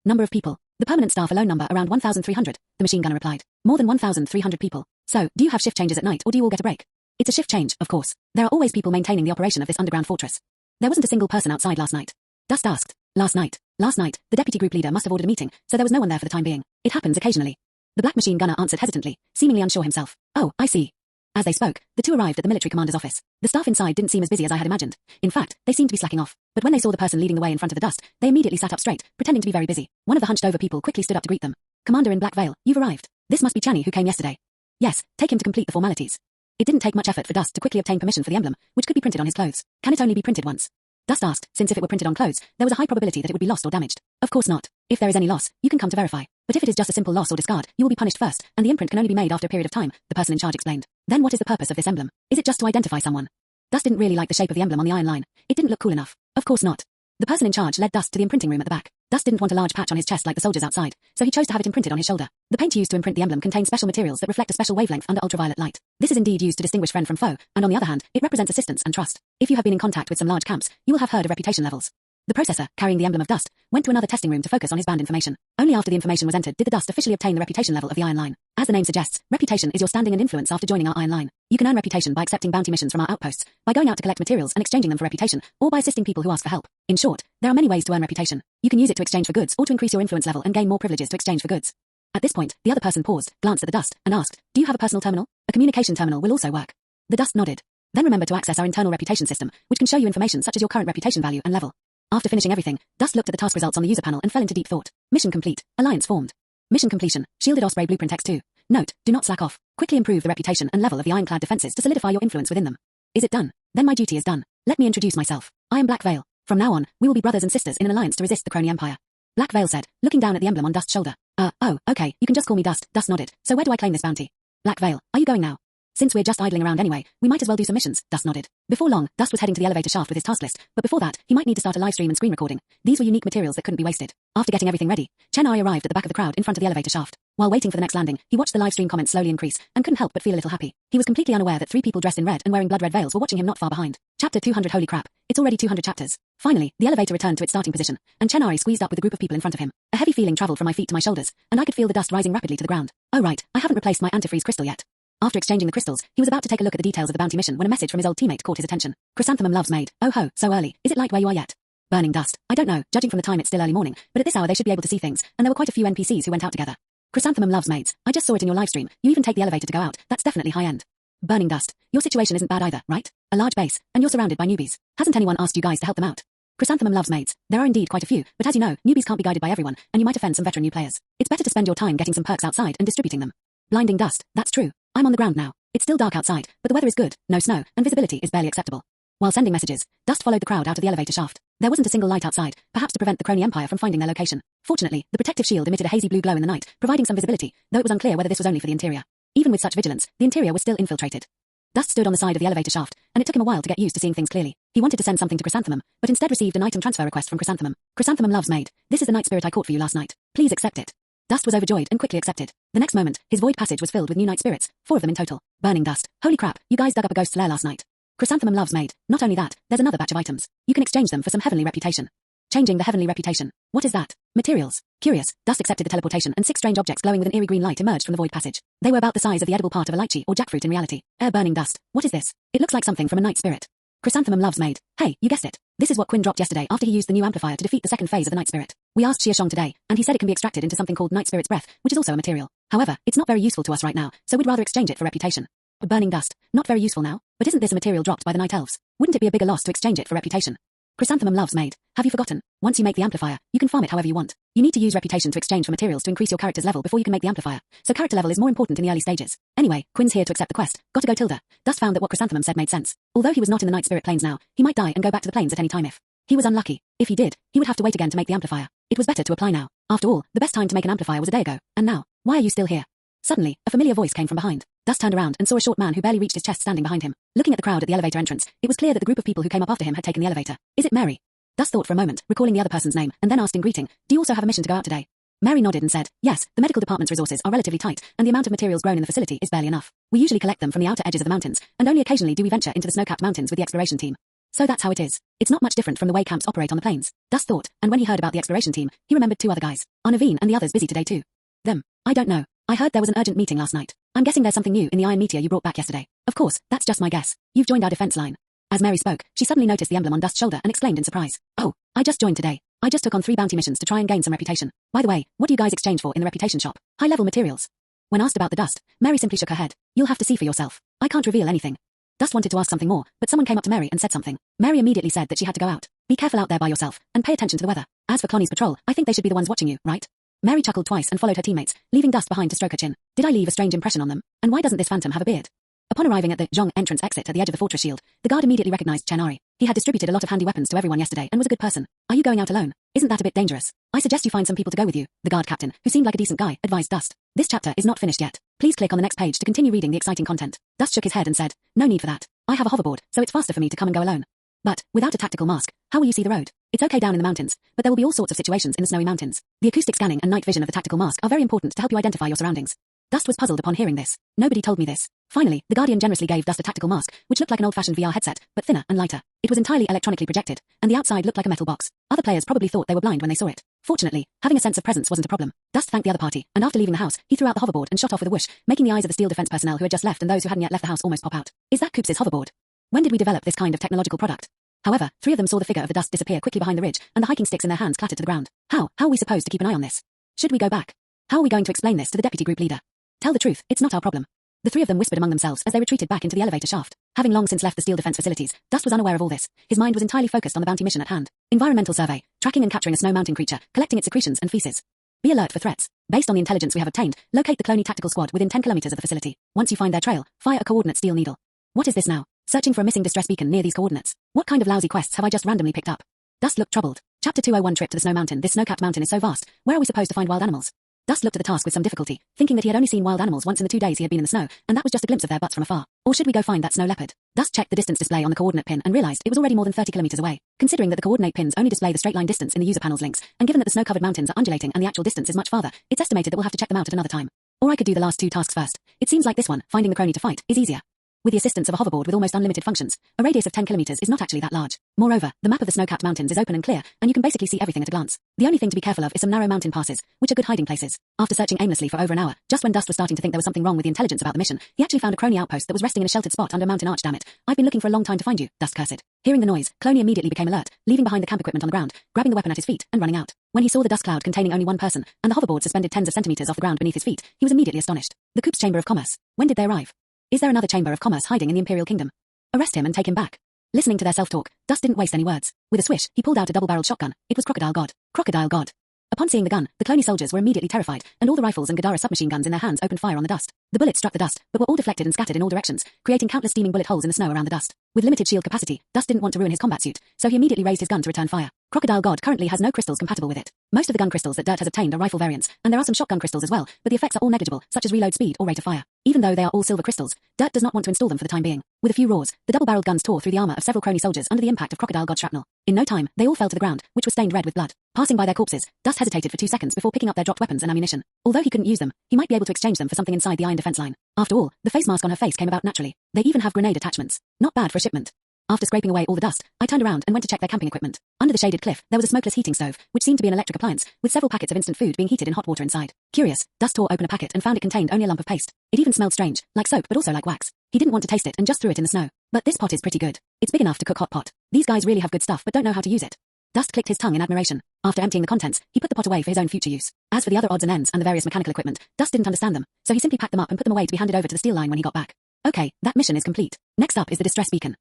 Number of people. The permanent staff alone number around 1,300, the machine gunner replied. More than 1,300 people. So, do you have shift changes at night or do you all get a break? It's a shift change, of course. There are always people maintaining the operation of this underground fortress. There wasn't a single person outside last night. Dust asked. Last night, the deputy group leader must have ordered a meeting, so there was no one there for the time being. It happens occasionally. The black machine gunner answered hesitantly, seemingly unsure himself. Oh, I see. As they spoke, the two arrived at the military commander's office. The staff inside didn't seem as busy as I had imagined. In fact, they seemed to be slacking off. But when they saw the person leading the way in front of the Dust, they immediately sat up straight, pretending to be very busy. One of the hunched-over people quickly stood up to greet them. Commander in black veil, you've arrived. This must be Chani who came yesterday. Yes, take him to complete the formalities. It didn't take much effort for Dust to quickly obtain permission for the emblem, which could be printed on his clothes. Can it only be printed once? Dust asked, since if it were printed on clothes, there was a high probability that it would be lost or damaged. Of course not. If there is any loss, you can come to verify. But if it is just a simple loss or discard, you will be punished first, and the imprint can only be made after a period of time, the person in charge explained. Then what is the purpose of this emblem? Is it just to identify someone? Dust didn't really like the shape of the emblem on the iron line. It didn't look cool enough. Of course not. The person in charge led Dust to the imprinting room at the back. Dust didn't want a large patch on his chest like the soldiers outside, so he chose to have it imprinted on his shoulder. The paint used to imprint the emblem contains special materials that reflect a special wavelength under ultraviolet light. This is indeed used to distinguish friend from foe, and on the other hand, it represents assistance and trust. If you have been in contact with some large camps, you will have heard of reputation levels. The processor, carrying the emblem of Dust, went to another testing room to focus on his band information. Only after the information was entered did the Dust officially obtain the reputation level of the Iron Line. As the name suggests, reputation is your standing and influence after joining our Iron Line. You can earn reputation by accepting bounty missions from our outposts, by going out to collect materials and exchanging them for reputation, or by assisting people who ask for help. In short, there are many ways to earn reputation. You can use it to exchange for goods or to increase your influence level and gain more privileges to exchange for goods. At this point, the other person paused, glanced at the Dust, and asked, do you have a personal terminal? A communication terminal will also work. The Dust nodded. Then remember to access our internal reputation system, which can show you information such as your current reputation value and level. After finishing everything, Dust looked at the task results on the user panel and fell into deep thought. Mission complete. Alliance formed. Mission completion. Shielded Osprey Blueprint X2. Note, do not slack off. Quickly improve the reputation and level of the ironclad defenses to solidify your influence within them. Is it done? Then my duty is done. Let me introduce myself. I am Black Veil. From now on, we will be brothers and sisters in an alliance to resist the Kroni Empire. Black Veil said, looking down at the emblem on Dust's shoulder. Oh, okay, you can just call me Dust. Dust nodded. So where do I claim this bounty? Black Veil, are you going now? Since we're just idling around anyway, we might as well do some missions, Dust nodded. Before long, Dust was heading to the elevator shaft with his task list, but before that, he might need to start a live stream and screen recording. These were unique materials that couldn't be wasted. After getting everything ready, Chennai arrived at the back of the crowd in front of the elevator shaft. While waiting for the next landing, he watched the live stream comments slowly increase, and couldn't help but feel a little happy. He was completely unaware that 3 people dressed in red and wearing blood-red veils were watching him not far behind. Chapter 200. Holy crap, it's already 200 chapters. Finally, the elevator returned to its starting position, and Chennai squeezed up with a group of people in front of him. A heavy feeling traveled from my feet to my shoulders, and I could feel the dust rising rapidly to the ground. Oh right, I haven't replaced my antifreeze crystal yet. After exchanging the crystals, he was about to take a look at the details of the bounty mission when a message from his old teammate caught his attention. Chrysanthemum Love's maid. Oh ho, so early. Is it light where you are yet? Burning dust. I don't know, judging from the time it's still early morning, but at this hour they should be able to see things, and there were quite a few NPCs who went out together. Chrysanthemum Love's maids. I just saw it in your live stream. You even take the elevator to go out. That's definitely high end. Burning dust. Your situation isn't bad either, right? A large base, and you're surrounded by newbies. Hasn't anyone asked you guys to help them out? Chrysanthemum Love's maids. There are indeed quite a few, but as you know, newbies can't be guided by everyone, and you might offend some veteran new players. It's better to spend your time getting some perks outside and distributing them. Blinding dust. That's true. I'm on the ground now. It's still dark outside, but the weather is good, no snow, and visibility is barely acceptable. While sending messages, Dust followed the crowd out of the elevator shaft. There wasn't a single light outside, perhaps to prevent the Kroni Empire from finding their location. Fortunately, the protective shield emitted a hazy blue glow in the night, providing some visibility, though it was unclear whether this was only for the interior. Even with such vigilance, the interior was still infiltrated. Dust stood on the side of the elevator shaft, and it took him a while to get used to seeing things clearly. He wanted to send something to Chrysanthemum, but instead received an item transfer request from Chrysanthemum. Chrysanthemum loves maid. This is the night spirit I caught for you last night. Please accept it. Dust was overjoyed and quickly accepted. The next moment, his void passage was filled with new night spirits, 4 of them in total. Burning dust. Holy crap, you guys dug up a ghost's lair last night. Chrysanthemum loves maid. Not only that, there's another batch of items. You can exchange them for some heavenly reputation. Changing the heavenly reputation. What is that? Materials. Curious, Dust accepted the teleportation and 6 strange objects glowing with an eerie green light emerged from the void passage. They were about the size of the edible part of a lychee or jackfruit in reality. Burning dust. What is this? It looks like something from a night spirit. Chrysanthemum loves maid. Hey, you guessed it. This is what Quinn dropped yesterday after he used the new amplifier to defeat the second phase of the night spirit. We asked Xia Shang today, and he said it can be extracted into something called night spirit's breath, which is also a material. However, it's not very useful to us right now, so we'd rather exchange it for reputation. Burning dust. Not very useful now, but isn't this a material dropped by the night elves? Wouldn't it be a bigger loss to exchange it for reputation? Chrysanthemum loves maid. Have you forgotten? Once you make the amplifier, you can farm it however you want. You need to use reputation to exchange for materials to increase your character's level before you can make the amplifier. So character level is more important in the early stages. Anyway, Quinn's here to accept the quest. Gotta go Tilda. Dust found that what Chrysanthemum said made sense. Although he was not in the night spirit planes now, he might die and go back to the planes at any time if he was unlucky. If he did, he would have to wait again to make the amplifier. It was better to apply now. After all, the best time to make an amplifier was a day ago. And now, why are you still here? Suddenly, a familiar voice came from behind. Dust turned around and saw a short man who barely reached his chest standing behind him. Looking at the crowd at the elevator entrance, it was clear that the group of people who came up after him had taken the elevator. Is it Mary? Dust thought for a moment, recalling the other person's name, and then asked in greeting, do you also have a mission to go out today? Mary nodded and said, yes, the medical department's resources are relatively tight, and the amount of materials grown in the facility is barely enough. We usually collect them from the outer edges of the mountains, and only occasionally do we venture into the snow-capped mountains with the exploration team. So that's how it is. It's not much different from the way camps operate on the plains. Dust thought, and when he heard about the exploration team, he remembered 2 other guys. Are Naveen and the others busy today too? Them. I don't know. I heard there was an urgent meeting last night. I'm guessing there's something new in the iron meteor you brought back yesterday. Of course, that's just my guess. You've joined our defense line. As Mary spoke, she suddenly noticed the emblem on Dust's shoulder and exclaimed in surprise. Oh, I just joined today. I just took on 3 bounty missions to try and gain some reputation. By the way, what do you guys exchange for in the reputation shop? High-level materials. When asked about the Dust, Mary simply shook her head. You'll have to see for yourself. I can't reveal anything. Dust wanted to ask something more, but someone came up to Mary and said something. Mary immediately said that she had to go out. Be careful out there by yourself, and pay attention to the weather. As for Kroni's patrol, I think they should be the ones watching you, right? Mary chuckled twice and followed her teammates, leaving Dust behind to stroke her chin. Did I leave a strange impression on them? And why doesn't this phantom have a beard? Upon arriving at the Zhong entrance exit at the edge of the fortress shield, the guard immediately recognized Genera. He had distributed a lot of handy weapons to everyone yesterday and was a good person. Are you going out alone? Isn't that a bit dangerous? I suggest you find some people to go with you. The guard captain, who seemed like a decent guy, advised Dust. This chapter is not finished yet. Please click on the next page to continue reading the exciting content. Dust shook his head and said, no need for that. I have a hoverboard, so it's faster for me to come and go alone. But, without a tactical mask, how will you see the road? It's okay down in the mountains, but there will be all sorts of situations in the snowy mountains. The acoustic scanning and night vision of the tactical mask are very important to help you identify your surroundings. Dust was puzzled upon hearing this. Nobody told me this. Finally, the Guardian generously gave Dust a tactical mask, which looked like an old-fashioned VR headset, but thinner and lighter. It was entirely electronically projected, and the outside looked like a metal box. Other players probably thought they were blind when they saw it. Fortunately, having a sense of presence wasn't a problem. Dust thanked the other party, and after leaving the house, he threw out the hoverboard and shot off with a whoosh, making the eyes of the steel defense personnel who had just left and those who hadn't yet left the house almost pop out. Is that Koops's hoverboard? When did we develop this kind of technological product? However, 3 of them saw the figure of the Dust disappear quickly behind the ridge, and the hiking sticks in their hands clattered to the ground. How are we supposed to keep an eye on this? Should we go back? How are we going to explain this to the deputy group leader? Tell the truth, it's not our problem. The 3 of them whispered among themselves as they retreated back into the elevator shaft. Having long since left the steel defense facilities, Dust was unaware of all this. His mind was entirely focused on the bounty mission at hand. Environmental survey, tracking and capturing a snow mountain creature, collecting its secretions and feces. Be alert for threats. Based on the intelligence we have obtained, locate the Kroni tactical squad within 10 kilometers of the facility. Once you find their trail, fire a coordinate steel needle. What is this now? Searching for a missing distress beacon near these coordinates. What kind of lousy quests have I just randomly picked up? Dust looked troubled. Chapter 201 Trip to the Snow Mountain. This snow-capped mountain is so vast. Where are we supposed to find wild animals? Dust looked at the task with some difficulty, thinking that he had only seen wild animals once in the 2 days he had been in the snow, and that was just a glimpse of their butts from afar. Or should we go find that snow leopard? Dust checked the distance display on the coordinate pin and realized it was already more than 30 kilometers away. Considering that the coordinate pins only display the straight line distance in the user panel's links, and given that the snow-covered mountains are undulating and the actual distance is much farther, it's estimated that we'll have to check them out at another time. Or I could do the last 2 tasks first. It seems like this one, finding the Kroni to fight, is easier. With the assistance of a hoverboard with almost unlimited functions, a radius of 10 kilometers is not actually that large. Moreover, the map of the snow-capped mountains is open and clear, and you can basically see everything at a glance. The only thing to be careful of is some narrow mountain passes, which are good hiding places. After searching aimlessly for over an hour, just when Dust was starting to think there was something wrong with the intelligence about the mission, he actually found a Kroni outpost that was resting in a sheltered spot under a mountain arch. Damn it, I've been looking for a long time to find you, Dust cursed. Hearing the noise, Kroni immediately became alert, leaving behind the camp equipment on the ground, grabbing the weapon at his feet, and running out. When he saw the dust cloud containing only 1 person, and the hoverboard suspended tens of centimeters off the ground beneath his feet, he was immediately astonished. The Koop's Chamber of Commerce. When did they arrive? Is there another chamber of commerce hiding in the Imperial Kingdom? Arrest him and take him back. Listening to their self-talk, Dust didn't waste any words. With a swish, he pulled out a double-barreled shotgun. It was Crocodile God. Crocodile God. Upon seeing the gun, the Kroni soldiers were immediately terrified, and all the rifles and Genera submachine guns in their hands opened fire on the dust. The bullets struck the dust, but were all deflected and scattered in all directions, creating countless steaming bullet holes in the snow around the dust. With limited shield capacity, Dust didn't want to ruin his combat suit, so he immediately raised his gun to return fire. Crocodile God currently has no crystals compatible with it. Most of the gun crystals that Dirt has obtained are rifle variants, and there are some shotgun crystals as well, but the effects are all negligible, such as reload speed or rate of fire. Even though they are all silver crystals, Dirt does not want to install them for the time being. With a few roars, the double-barreled guns tore through the armor of several Kroni soldiers under the impact of Crocodile God shrapnel. In no time, they all fell to the ground, which was stained red with blood. Passing by their corpses, Dust hesitated for 2 seconds before picking up their dropped weapons and ammunition. Although he couldn't use them, he might be able to exchange them for something inside the iron defense line. After all, the face mask on her face came about naturally. They even have grenade attachments. Not bad for a shipment. After scraping away all the dust, I turned around and went to check their camping equipment. Under the shaded cliff, there was a smokeless heating stove, which seemed to be an electric appliance, with several packets of instant food being heated in hot water inside. Curious, Dust tore open a packet and found it contained only a lump of paste. It even smelled strange, like soap but also like wax. He didn't want to taste it and just threw it in the snow. But this pot is pretty good. It's big enough to cook hot pot. These guys really have good stuff but don't know how to use it. Dust clicked his tongue in admiration. After emptying the contents, he put the pot away for his own future use. As for the other odds and ends and the various mechanical equipment, Dust didn't understand them, so he simply packed them up and put them away to be handed over to the steel line when he got back. Okay, that mission is complete. Next up is the distress beacon.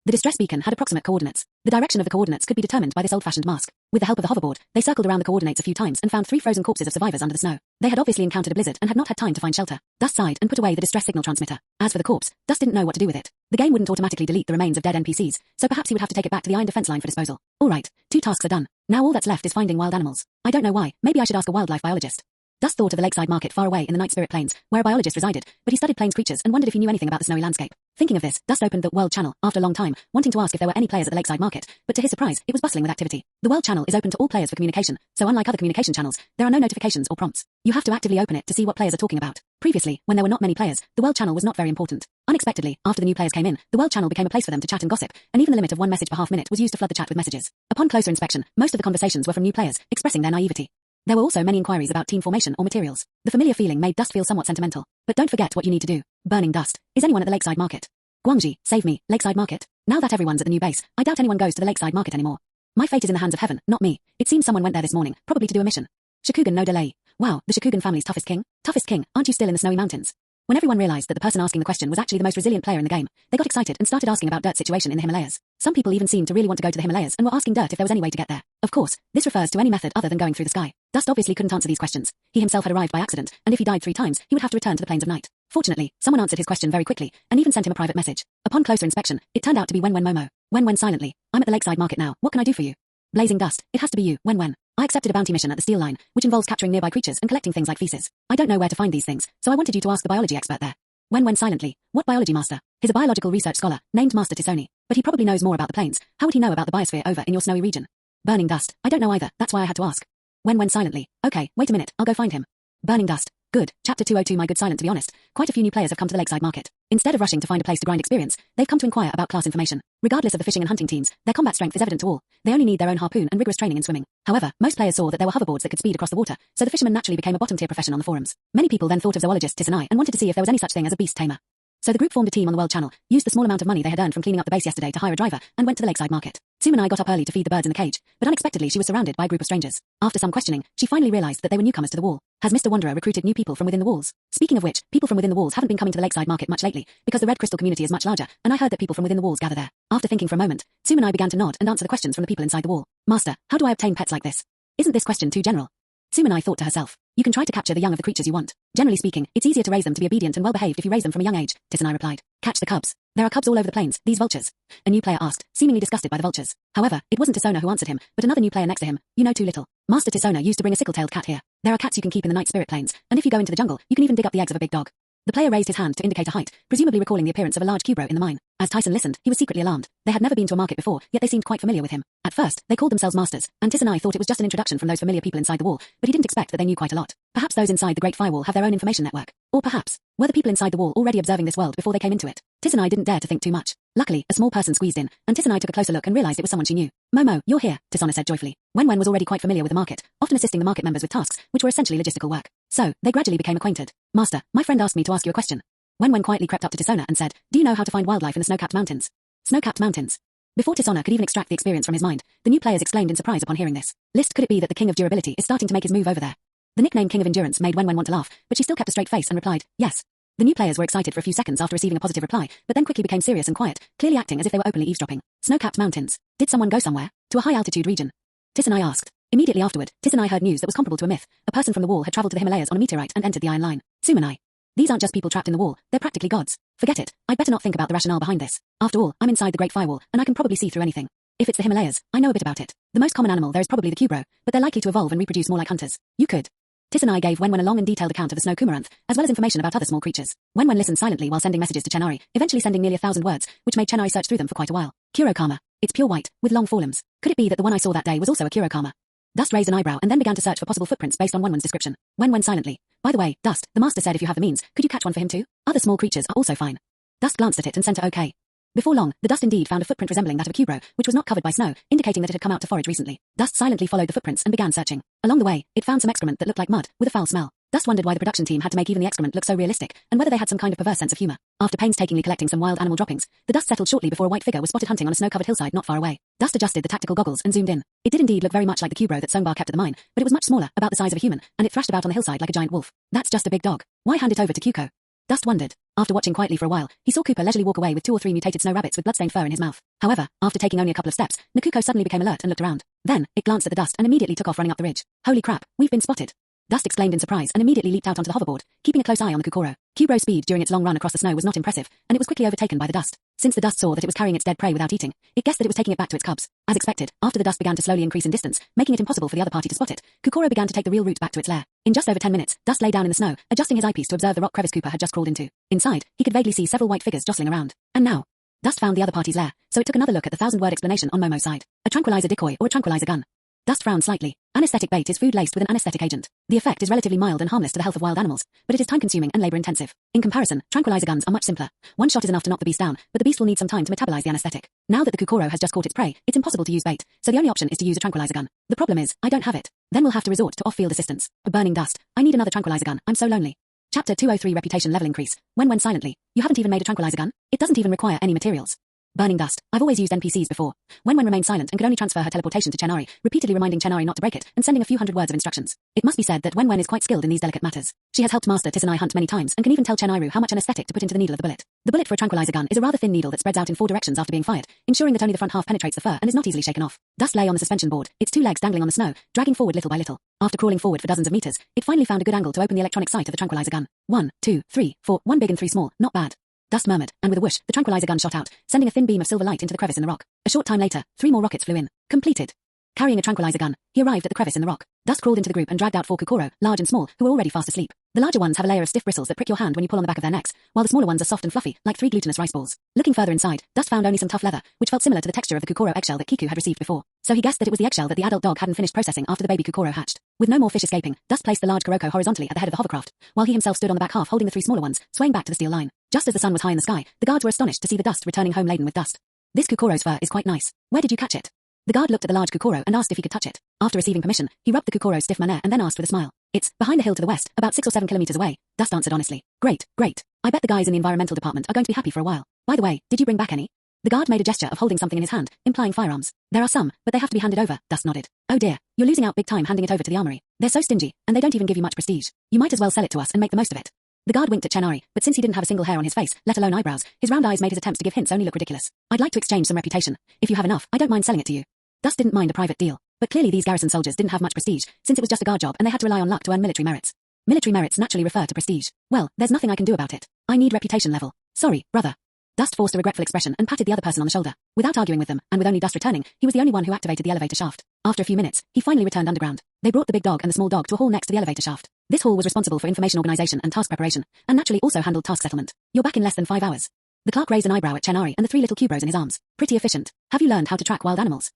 The distress beacon had approximate coordinates. The direction of the coordinates could be determined by this old-fashioned mask. With the help of the hoverboard, they circled around the coordinates a few times and found 3 frozen corpses of survivors under the snow. They had obviously encountered a blizzard and had not had time to find shelter. Dust sighed and put away the distress signal transmitter. As for the corpse, Dust didn't know what to do with it. The game wouldn't automatically delete the remains of dead NPCs, so perhaps he would have to take it back to the iron defense line for disposal. Alright, 2 tasks are done. Now all that's left is finding wild animals. I don't know why, maybe I should ask a wildlife biologist. Dust thought of the lakeside market far away in the Night Spirit Plains, where a biologist resided, but he studied plains creatures and wondered if he knew anything about the snowy landscape. Thinking of this, Dust opened the World Channel, after a long time, wanting to ask if there were any players at the lakeside market, but to his surprise, it was bustling with activity. The World Channel is open to all players for communication, so unlike other communication channels, there are no notifications or prompts. You have to actively open it to see what players are talking about. Previously, when there were not many players, the World Channel was not very important. Unexpectedly, after the new players came in, the World Channel became a place for them to chat and gossip, and even the limit of 1 message per half minute was used to flood the chat with messages. Upon closer inspection, most of the conversations were from new players, expressing their naivety. There were also many inquiries about team formation or materials. The familiar feeling made Dust feel somewhat sentimental. But don't forget what you need to do. Burning Dust. Is anyone at the lakeside market? Guangji, save me, lakeside market. Now that everyone's at the new base, I doubt anyone goes to the lakeside market anymore. My fate is in the hands of heaven, not me. It seems someone went there this morning, probably to do a mission. Shikugan, no delay. Wow, the Shikugan family's toughest king? Toughest king, aren't you still in the snowy mountains? When everyone realized that the person asking the question was actually the most resilient player in the game, they got excited and started asking about Dirt's situation in the Himalayas. Some people even seemed to really want to go to the Himalayas and were asking Dirt if there was any way to get there. Of course, this refers to any method other than going through the sky. Dust obviously couldn't answer these questions. He himself had arrived by accident, and if he died 3 times, he would have to return to the plains of night. Fortunately, someone answered his question very quickly, and even sent him a private message. Upon closer inspection, it turned out to be Wen Momo. Wen silently. I'm at the lakeside market now, what can I do for you? Blazing Dust, it has to be you, Wen. I accepted a bounty mission at the steel line, which involves capturing nearby creatures and collecting things like feces. I don't know where to find these things, so I wanted you to ask the biology expert there. Wen silently. What biology master? He's a biological research scholar, named Master Tisoni. But he probably knows more about the plains. How would he know about the biosphere over in your snowy region? Burning Dust. I don't know either, that's why I had to ask. Wen silently. Okay, wait a minute, I'll go find him. Burning Dust. Good. Chapter 202. My good silent. To be honest, quite a few new players have come to the lakeside market. Instead of rushing to find a place to grind experience, they've come to inquire about class information. Regardless of the fishing and hunting teams, their combat strength is evident to all. They only need their own harpoon and rigorous training in swimming. However, most players saw that there were hoverboards that could speed across the water, so the fisherman naturally became a bottom-tier profession on the forums. Many people then thought of zoologist Tisani and wanted to see if there was any such thing as a beast tamer. So the group formed a team on the World Channel, used the small amount of money they had earned from cleaning up the base yesterday to hire a driver, and went to the lakeside market. Tsumanai got up early to feed the birds in the cage, but unexpectedly she was surrounded by a group of strangers. After some questioning, she finally realized that they were newcomers to the wall. Has Mr. Wanderer recruited new people from within the walls? Speaking of which, people from within the walls haven't been coming to the lakeside market much lately, because the Red Crystal community is much larger, and I heard that people from within the walls gather there. After thinking for a moment, Tsumanai began to nod and answer the questions from the people inside the wall. Master, how do I obtain pets like this? Isn't this question too general? Tsumanai thought to herself. You can try to capture the young of the creatures you want. Generally speaking, it's easier to raise them to be obedient and well-behaved if you raise them from a young age, Tissanai replied. Catch the cubs. There are cubs all over the plains, these vultures. A new player asked, seemingly disgusted by the vultures. However, it wasn't Tisona who answered him, but another new player next to him. You know too little. Master Tisona used to bring a sickle-tailed cat here. There are cats you can keep in the Night Spirit Plains, and if you go into the jungle, you can even dig up the eggs of a big dog. The player raised his hand to indicate a height, presumably recalling the appearance of a large cubro in the mine. As Tyson listened, he was secretly alarmed. They had never been to a market before, yet they seemed quite familiar with him. At first, they called themselves masters, and Tissanai thought it was just an introduction from those familiar people inside the wall, but he didn't expect that they knew quite a lot. Perhaps those inside the Great Firewall have their own information network. Or perhaps, were the people inside the wall already observing this world before they came into it? Tissanai didn't dare to think too much. Luckily, a small person squeezed in, and Tissanai took a closer look and realized it was someone she knew. Momo, you're here, Tisana said joyfully. Wen was already quite familiar with the market, often assisting the market members with tasks, which were essentially logistical work. So, they gradually became acquainted. Master, my friend asked me to ask you a question. Wen quietly crept up to Tisona and said, do you know how to find wildlife in the snow-capped mountains? Snow-capped mountains. Before Tisona could even extract the experience from his mind, the new players exclaimed in surprise upon hearing this. List, could it be that the King of Durability is starting to make his move over there? The nickname King of Endurance made Wen want to laugh, but she still kept a straight face and replied, yes. The new players were excited for a few seconds after receiving a positive reply, but then quickly became serious and quiet, clearly acting as if they were openly eavesdropping. Snow-capped mountains. Did someone go somewhere? To a high-altitude region? Tissanai asked. Immediately afterward, Tissanai heard news that was comparable to a myth. A person from the wall had traveled to the Himalayas on a meteorite and entered the Iron Line. Tsumanai. These aren't just people trapped in the wall, they're practically gods. Forget it, I'd better not think about the rationale behind this. After all, I'm inside the Great Firewall, and I can probably see through anything. If it's the Himalayas, I know a bit about it. The most common animal there is probably the kubro, but they're likely to evolve and reproduce more like hunters. You could. Tis and I gave Wenwen a long and detailed account of the snow cormorant, as well as information about other small creatures. Wenwen listened silently while sending messages to Chenari, eventually sending nearly 1,000 words, which made Chenari search through them for quite a while. Kurokama. It's pure white, with long forelimbs. Could it be that the one I saw that day was also a Kurokama? Dust raised an eyebrow and then began to search for possible footprints based on Wenwen's description. Wenwen silently. By the way, Dust, the master said if you have the means, could you catch one for him too? Other small creatures are also fine. Dust glanced at it and sent a okay. Before long, the Dust indeed found a footprint resembling that of a kubro, which was not covered by snow, indicating that it had come out to forage recently. Dust silently followed the footprints and began searching. Along the way, it found some excrement that looked like mud, with a foul smell. Dust wondered why the production team had to make even the excrement look so realistic, and whether they had some kind of perverse sense of humor. After painstakingly collecting some wild animal droppings, the Dust settled shortly before a white figure was spotted hunting on a snow-covered hillside not far away. Dust adjusted the tactical goggles and zoomed in. It did indeed look very much like the kubro that Songbar kept at the mine, but it was much smaller, about the size of a human, and it thrashed about on the hillside like a giant wolf. That's just a big dog. Why hand it over to Kyuko? Dust wondered. After watching quietly for a while, he saw Cooper leisurely walk away with 2 or 3 mutated snow rabbits with bloodstained fur in his mouth. However, after taking only a couple of steps, Nakuko suddenly became alert and looked around. Then, it glanced at the Dust and immediately took off running up the ridge. Holy crap, we've been spotted. Dust exclaimed in surprise and immediately leaped out onto the hoverboard, keeping a close eye on the Kukuro. Kubro's speed during its long run across the snow was not impressive, and it was quickly overtaken by the Dust. Since the Dust saw that it was carrying its dead prey without eating, it guessed that it was taking it back to its cubs. As expected, after the Dust began to slowly increase in distance, making it impossible for the other party to spot it, Kukuro began to take the real route back to its lair. In just over 10 minutes, Dust lay down in the snow, adjusting his eyepiece to observe the rock crevice Cooper had just crawled into. Inside, he could vaguely see several white figures jostling around. And now, Dust found the other party's lair, so it took another look at the 1,000-word explanation on Momo's side. A tranquilizer decoy or a tranquilizer gun. Dust frowned slightly. Anesthetic bait is food laced with an anesthetic agent. The effect is relatively mild and harmless to the health of wild animals, but it is time-consuming and labor-intensive. In comparison, tranquilizer guns are much simpler. One shot is enough to knock the beast down, but the beast will need some time to metabolize the anesthetic. Now that the Kukuro has just caught its prey, it's impossible to use bait, so the only option is to use a tranquilizer gun. The problem is, I don't have it. Then we'll have to resort to off-field assistance. A burning Dust. I need another tranquilizer gun. I'm so lonely. Chapter 203 Reputation Level Increase. When silently. You haven't even made a tranquilizer gun? It doesn't even require any materials. Burning Dust. I've always used NPCs before. When remained silent and could only transfer her teleportation to Chenari, repeatedly reminding Chenari not to break it, and sending a few hundred words of instructions. It must be said that When is quite skilled in these delicate matters. She has helped Master Tis and I hunt many times, and can even tell Chenairu how much anesthetic to put into the needle of the bullet. The bullet for a tranquilizer gun is a rather thin needle that spreads out in 4 directions after being fired, ensuring that only the front half penetrates the fur and is not easily shaken off. Dust lay on the suspension board, its 2 legs dangling on the snow, dragging forward little by little. After crawling forward for dozens of meters, it finally found a good angle to open the electronic sight of the tranquilizer gun. 1, 2, 3, 4, 1 big and 3 small, not bad. Dust murmured, and with a whoosh, the tranquilizer gun shot out, sending a thin beam of silver light into the crevice in the rock. A short time later, 3 more rockets flew in. Completed. Carrying a tranquilizer gun, he arrived at the crevice in the rock. Dust crawled into the group and dragged out 4 Kukuro, large and small, who were already fast asleep. The larger ones have a layer of stiff bristles that prick your hand when you pull on the back of their necks, while the smaller ones are soft and fluffy, like 3 glutinous rice balls. Looking further inside, Dust found only some tough leather, which felt similar to the texture of the Kukuro eggshell that Kiku had received before. So he guessed that it was the eggshell that the adult dog hadn't finished processing after the baby Kukuro hatched. With no more fish escaping, Dust placed the large Kuroko horizontally at the head of the hovercraft, while he himself stood on the back half holding the 3 smaller ones, swaying back to the steel line. Just as the sun was high in the sky, the guards were astonished to see the Dust returning home laden with dust. This Kukuro's fur is quite nice. Where did you catch it? The guard looked at the large Kukuro and asked if he could touch it. After receiving permission, he rubbed the Kukuro's stiff manner and then asked with a smile. It's behind a hill to the west, about 6 or 7 kilometers away. Dust answered honestly. Great. I bet the guys in the environmental department are going to be happy for a while. By the way, did you bring back any? The guard made a gesture of holding something in his hand, implying firearms. There are some, but they have to be handed over. Dust nodded. Oh dear, you're losing out big time handing it over to the armory. They're so stingy, and they don't even give you much prestige. You might as well sell it to us and make the most of it. The guard winked at Chenari, but since he didn't have a single hair on his face, let alone eyebrows, his round eyes made his attempts to give hints only look ridiculous. I'd like to exchange some reputation. If you have enough, I don't mind selling it to you. Dust didn't mind a private deal, but clearly these garrison soldiers didn't have much prestige, since it was just a guard job and they had to rely on luck to earn military merits. Military merits naturally refer to prestige. Well, there's nothing I can do about it. I need reputation level. Sorry, brother. Dust forced a regretful expression and patted the other person on the shoulder. Without arguing with them, and with only Dust returning, he was the only one who activated the elevator shaft. After a few minutes, he finally returned underground. They brought the big dog and the small dog to a hall next to the elevator shaft. This hall was responsible for information organization and task preparation, and naturally also handled task settlement. You're back in less than 5 hours. The clerk raised an eyebrow at Chenari and the 3 little kubros in his arms. Pretty efficient. Have you learned how to track wild animals?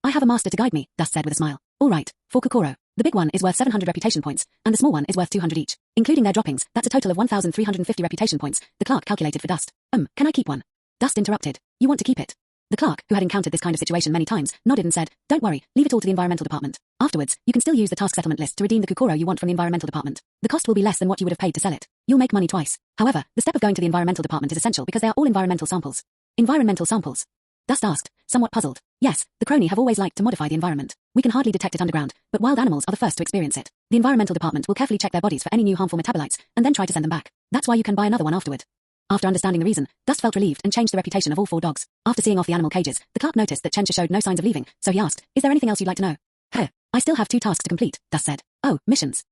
I have a master to guide me, Dust said with a smile. All right, for Kukuro. The big one is worth 700 reputation points, and the small one is worth 200 each. Including their droppings, that's a total of 1,350 reputation points, the clerk calculated for Dust. Can I keep one? Dust interrupted. You want to keep it? The clerk, who had encountered this kind of situation many times, nodded and said, don't worry, leave it all to the environmental department. Afterwards, you can still use the task settlement list to redeem the Kukuro you want from the environmental department. The cost will be less than what you would have paid to sell it. You'll make money twice. However, the step of going to the environmental department is essential because they are all environmental samples. Environmental samples? Dust asked, somewhat puzzled. Yes, the Kroni have always liked to modify the environment. We can hardly detect it underground, but wild animals are the first to experience it. The environmental department will carefully check their bodies for any new harmful metabolites, and then try to send them back. That's why you can buy another one afterward. After understanding the reason, Dust felt relieved and changed the reputation of all 4 dogs. After seeing off the animal cages, the clerk noticed that Chencha showed no signs of leaving, so he asked, is there anything else you'd like to know? I still have 2 tasks to complete, Dust said. Oh, missions.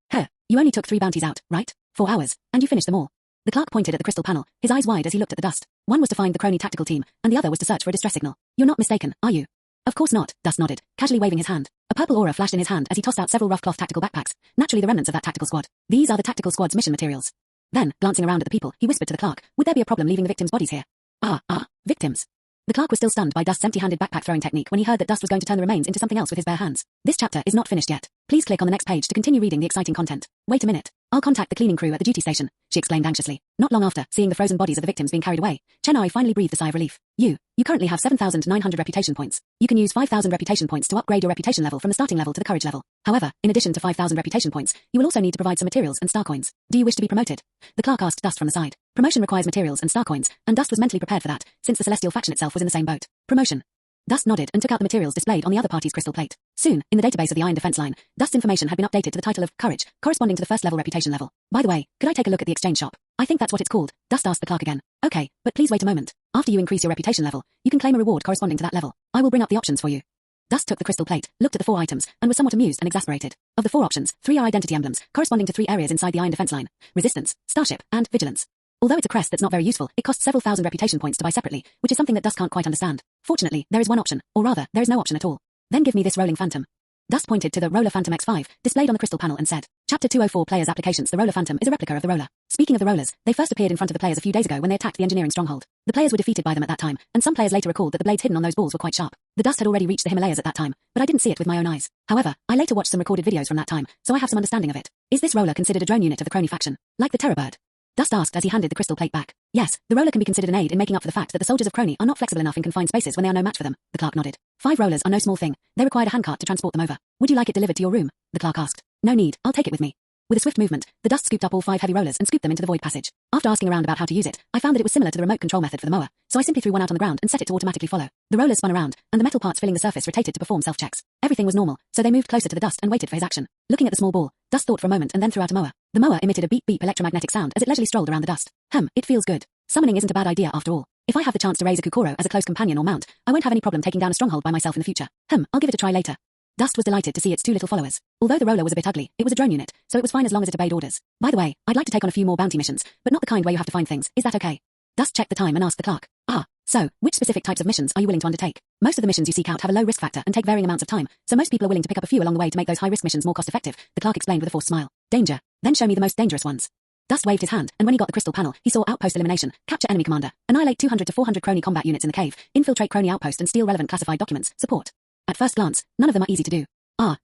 You only took 3 bounties out, right? 4 hours, and you finished them all. The clerk pointed at the crystal panel, his eyes wide as he looked at the Dust. One was to find the Kroni tactical team, and the other was to search for a distress signal. You're not mistaken, are you? Of course not, Dust nodded, casually waving his hand. A purple aura flashed in his hand as he tossed out several rough cloth tactical backpacks, naturally the remnants of that tactical squad. These are the tactical squad's mission materials. Then, glancing around at the people, he whispered to the clerk, would there be a problem leaving the victims' bodies here? Victims. The clerk was still stunned by Dust's empty-handed backpack throwing technique when he heard that Dust was going to turn the remains into something else with his bare hands. This chapter is not finished yet. Please click on the next page to continue reading the exciting content. Wait a minute. I'll contact the cleaning crew at the duty station, she exclaimed anxiously. Not long after, seeing the frozen bodies of the victims being carried away, Chennai finally breathed a sigh of relief. You currently have 7,900 reputation points. You can use 5,000 reputation points to upgrade your reputation level from the starting level to the courage level. However, in addition to 5,000 reputation points, you will also need to provide some materials and star coins. Do you wish to be promoted? The clerk asked Dust from the side. Promotion requires materials and star coins, and Dust was mentally prepared for that, since the Celestial faction itself was in the same boat. Promotion. Dust nodded and took out the materials displayed on the other party's crystal plate. Soon, in the database of the Iron Defense Line, Dust's information had been updated to the title of Courage, corresponding to the first level reputation level. By the way, could I take a look at the exchange shop? I think that's what it's called, Dust asked the clerk again. Okay, but please wait a moment. After you increase your reputation level, you can claim a reward corresponding to that level. I will bring up the options for you. Dust took the crystal plate, looked at the 4 items, and was somewhat amused and exasperated. Of the 4 options, 3 are identity emblems, corresponding to 3 areas inside the Iron Defense Line: Resistance, Starship, and Vigilance. Although it's a crest that's not very useful, it costs several thousand reputation points to buy separately, which is something that Dust can't quite understand. Fortunately, there is one option, or rather, there is no option at all. Then give me this rolling phantom. Dust pointed to the Roller Phantom X5, displayed on the crystal panel, and said, Chapter 204 Players Applications. The Roller Phantom is a replica of the Roller. Speaking of the Rollers, they first appeared in front of the players a few days ago when they attacked the engineering stronghold. The players were defeated by them at that time, and some players later recalled that the blades hidden on those balls were quite sharp. The Dust had already reached the Himalayas at that time, but I didn't see it with my own eyes. However, I later watched some recorded videos from that time, so I have some understanding of it. Is this Roller considered a drone unit of the Kroni faction, like the Terror Bird? Dust asked as he handed the crystal plate back. Yes, the Roller can be considered an aid in making up for the fact that the soldiers of Kroni are not flexible enough in confined spaces when they are no match for them. The clerk nodded. 5 rollers are no small thing. They required a handcart to transport them over. Would you like it delivered to your room? The clerk asked. No need, I'll take it with me. With a swift movement, the Dust scooped up all 5 heavy rollers and scooped them into the void passage. After asking around about how to use it, I found that it was similar to the remote control method for the mower, so I simply threw one out on the ground and set it to automatically follow. The rollers spun around, and the metal parts filling the surface rotated to perform self-checks. Everything was normal, so they moved closer to the Dust and waited for his action. Looking at the small ball, Dust thought for a moment and then threw out a mower. The mower emitted a beep-beep electromagnetic sound as it leisurely strolled around the Dust. It feels good. Summoning isn't a bad idea after all. If I have the chance to raise a Kukoro as a close companion or mount, I won't have any problem taking down a stronghold by myself in the future. I'll give it a try later. Dust was delighted to see its 2 little followers. Although the roller was a bit ugly, it was a drone unit, so it was fine as long as it obeyed orders. By the way, I'd like to take on a few more bounty missions, but not the kind where you have to find things. Is that okay? Dust checked the time and asked the clerk. So, which specific types of missions are you willing to undertake? Most of the missions you seek out have a low risk factor and take varying amounts of time, so most people are willing to pick up a few along the way to make those high-risk missions more cost-effective, the clerk explained with a forced smile. Danger. Then show me the most dangerous ones. Dust waved his hand, and when he got the crystal panel, he saw Outpost Elimination, Capture Enemy Commander, Annihilate 200 to 400 Kroni combat units in the cave, Infiltrate Kroni Outpost and steal relevant classified documents, Support. At first glance, none of them are easy to do.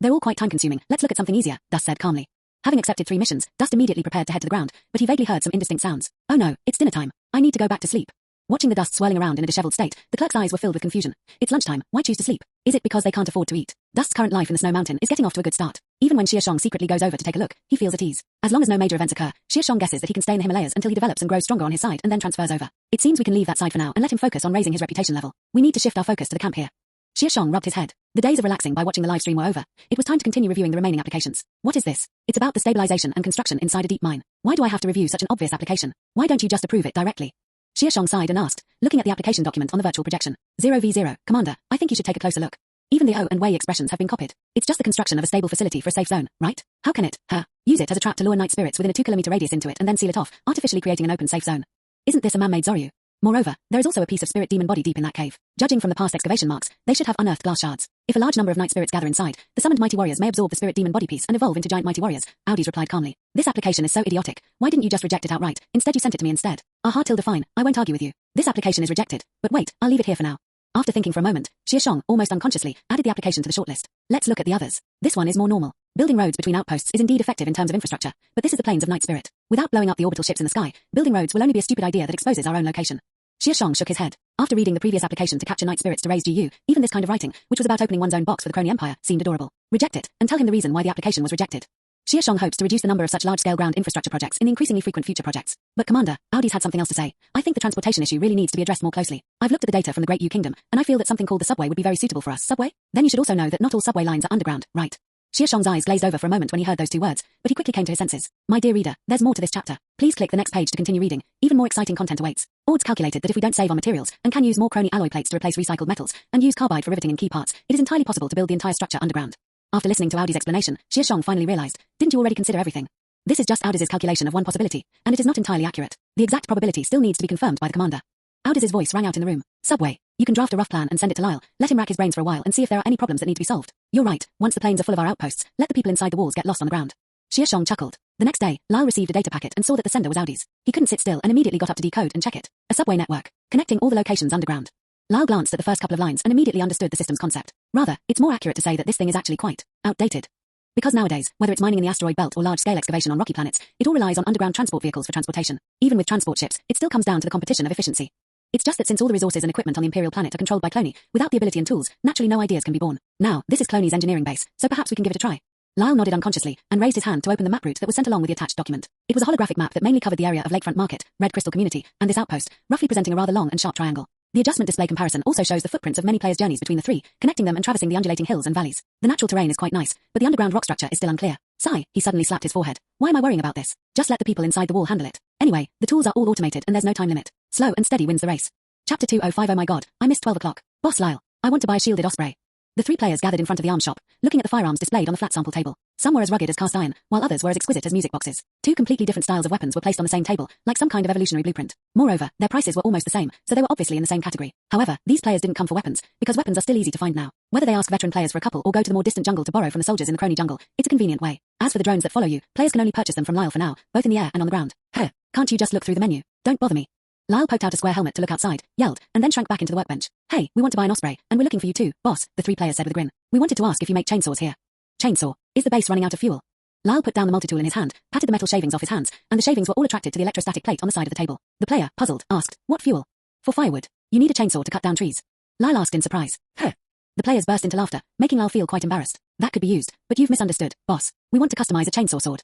They're all quite time-consuming. Let's look at something easier, Dust said calmly. Having accepted 3 missions, Dust immediately prepared to head to the ground, but he vaguely heard some indistinct sounds. Oh no, it's dinner time. I need to go back to sleep. Watching the Dust swirling around in a disheveled state, the clerk's eyes were filled with confusion. It's lunchtime, why choose to sleep? Is it because they can't afford to eat? Dust's current life in the Snow Mountain is getting off to a good start. Even when Xia Shang secretly goes over to take a look, he feels at ease. As long as no major events occur, Xia Shang guesses that he can stay in the Himalayas until he develops and grows stronger on his side and then transfers over. It seems we can leave that side for now and let him focus on raising his reputation level. We need to shift our focus to the camp here. Xia Shang rubbed his head. The days of relaxing by watching the live stream were over. It was time to continue reviewing the remaining applications. What is this? It's about the stabilization and construction inside a deep mine. Why do I have to review such an obvious application? Why don't you just approve it directly? Xia Shang sighed and asked, looking at the application document on the virtual projection. 0v0, Commander, I think you should take a closer look. Even the O and Wei expressions have been copied. It's just the construction of a stable facility for a safe zone, right? How can it, use it as a trap to lure night spirits within a 2-kilometer radius into it and then seal it off, artificially creating an open safe zone? Isn't this a man-made Zoryu? Moreover, there is also a piece of spirit demon body deep in that cave. Judging from the past excavation marks, they should have unearthed glass shards. If a large number of night spirits gather inside, the summoned mighty warriors may absorb the spirit demon body piece and evolve into giant mighty warriors. Audis replied calmly. This application is so idiotic. Why didn't you just reject it outright? Instead you sent it to me instead. Fine. I won't argue with you. This application is rejected. But wait, I'll leave it here for now. After thinking for a moment, Xia Shang, almost unconsciously, added the application to the shortlist. Let's look at the others. This one is more normal. Building roads between outposts is indeed effective in terms of infrastructure, but this is the plains of Night Spirit. Without blowing up the orbital ships in the sky, building roads will only be a stupid idea that exposes our own location. Xia Shang shook his head. After reading the previous application to capture night spirits to raise GU, even this kind of writing, which was about opening one's own box for the Kroni Empire, seemed adorable. Reject it, and tell him the reason why the application was rejected. Xia Shang hopes to reduce the number of such large-scale ground infrastructure projects in increasingly frequent future projects. But Commander, Audis had something else to say. I think the transportation issue really needs to be addressed more closely. I've looked at the data from the Great U Kingdom, and I feel that something called the subway would be very suitable for us. Subway? Then you should also know that not all subway lines are underground, right? Xia Shang's eyes glazed over for a moment when he heard those 2 words, but he quickly came to his senses. My dear reader, there's more to this chapter. Please click the next page to continue reading. Even more exciting content awaits. Ord's calculated that if we don't save on materials, and can use more Kroni alloy plates to replace recycled metals, and use carbide for riveting in key parts, it is entirely possible to build the entire structure underground. After listening to Audi's explanation, Xia Shang finally realized, didn't you already consider everything? This is just Audis's calculation of one possibility, and it is not entirely accurate. The exact probability still needs to be confirmed by the commander. Audis's voice rang out in the room. Subway. You can draft a rough plan and send it to Lyle, let him rack his brains for a while and see if there are any problems that need to be solved. You're right, once the planes are full of our outposts, let the people inside the walls get lost on the ground. Xia Shang chuckled. The next day, Lyle received a data packet and saw that the sender was Audi's. He couldn't sit still and immediately got up to decode and check it. A subway network, connecting all the locations underground. Lyle glanced at the first couple of lines and immediately understood the system's concept. Rather, it's more accurate to say that this thing is actually quite outdated. Because nowadays, whether it's mining in the asteroid belt or large-scale excavation on rocky planets, it all relies on underground transport vehicles for transportation. Even with transport ships, it still comes down to the competition of efficiency. It's just that since all the resources and equipment on the Imperial planet are controlled by Kroni, without the ability and tools, naturally no ideas can be born. Now, this is Kroni's engineering base, so perhaps we can give it a try. Lyle nodded unconsciously and raised his hand to open the map route that was sent along with the attached document. It was a holographic map that mainly covered the area of Lakefront Market, Red Crystal Community, and this outpost, roughly presenting a rather long and sharp triangle. The adjustment display comparison also shows the footprints of many players' journeys between the three, connecting them and traversing the undulating hills and valleys. The natural terrain is quite nice, but the underground rock structure is still unclear. Sigh, he suddenly slapped his forehead. Why am I worrying about this? Just let the people inside the wall handle it. Anyway, the tools are all automated and there's no time limit. Slow and steady wins the race. Chapter 2050. Oh my god, I missed 12 o'clock. Boss Lyle, I want to buy a shielded osprey. The three players gathered in front of the arms shop, looking at the firearms displayed on the flat sample table. Some were as rugged as cast iron, while others were as exquisite as music boxes. Two completely different styles of weapons were placed on the same table, like some kind of evolutionary blueprint. Moreover, their prices were almost the same, so they were obviously in the same category. However, these players didn't come for weapons, because weapons are still easy to find now. Whether they ask veteran players for a couple or go to the more distant jungle to borrow from the soldiers in the Kroni jungle, it's a convenient way. As for the drones that follow you, players can only purchase them from Lyle for now, both in the air and on the ground. Huh, can't you just look through the menu? Don't bother me. Lyle poked out a square helmet to look outside, yelled, and then shrank back into the workbench. Hey, we want to buy an osprey, and we're looking for you too, boss, the three players said with a grin. We wanted to ask if you make chainsaws here. Chainsaw. Is the base running out of fuel? Lyle put down the multitool in his hand, patted the metal shavings off his hands, and the shavings were all attracted to the electrostatic plate on the side of the table. The player, puzzled, asked, what fuel? For firewood. You need a chainsaw to cut down trees. Lyle asked in surprise. Huh. The players burst into laughter, making Lyle feel quite embarrassed. That could be used, but you've misunderstood, boss. We want to customize a chainsaw sword.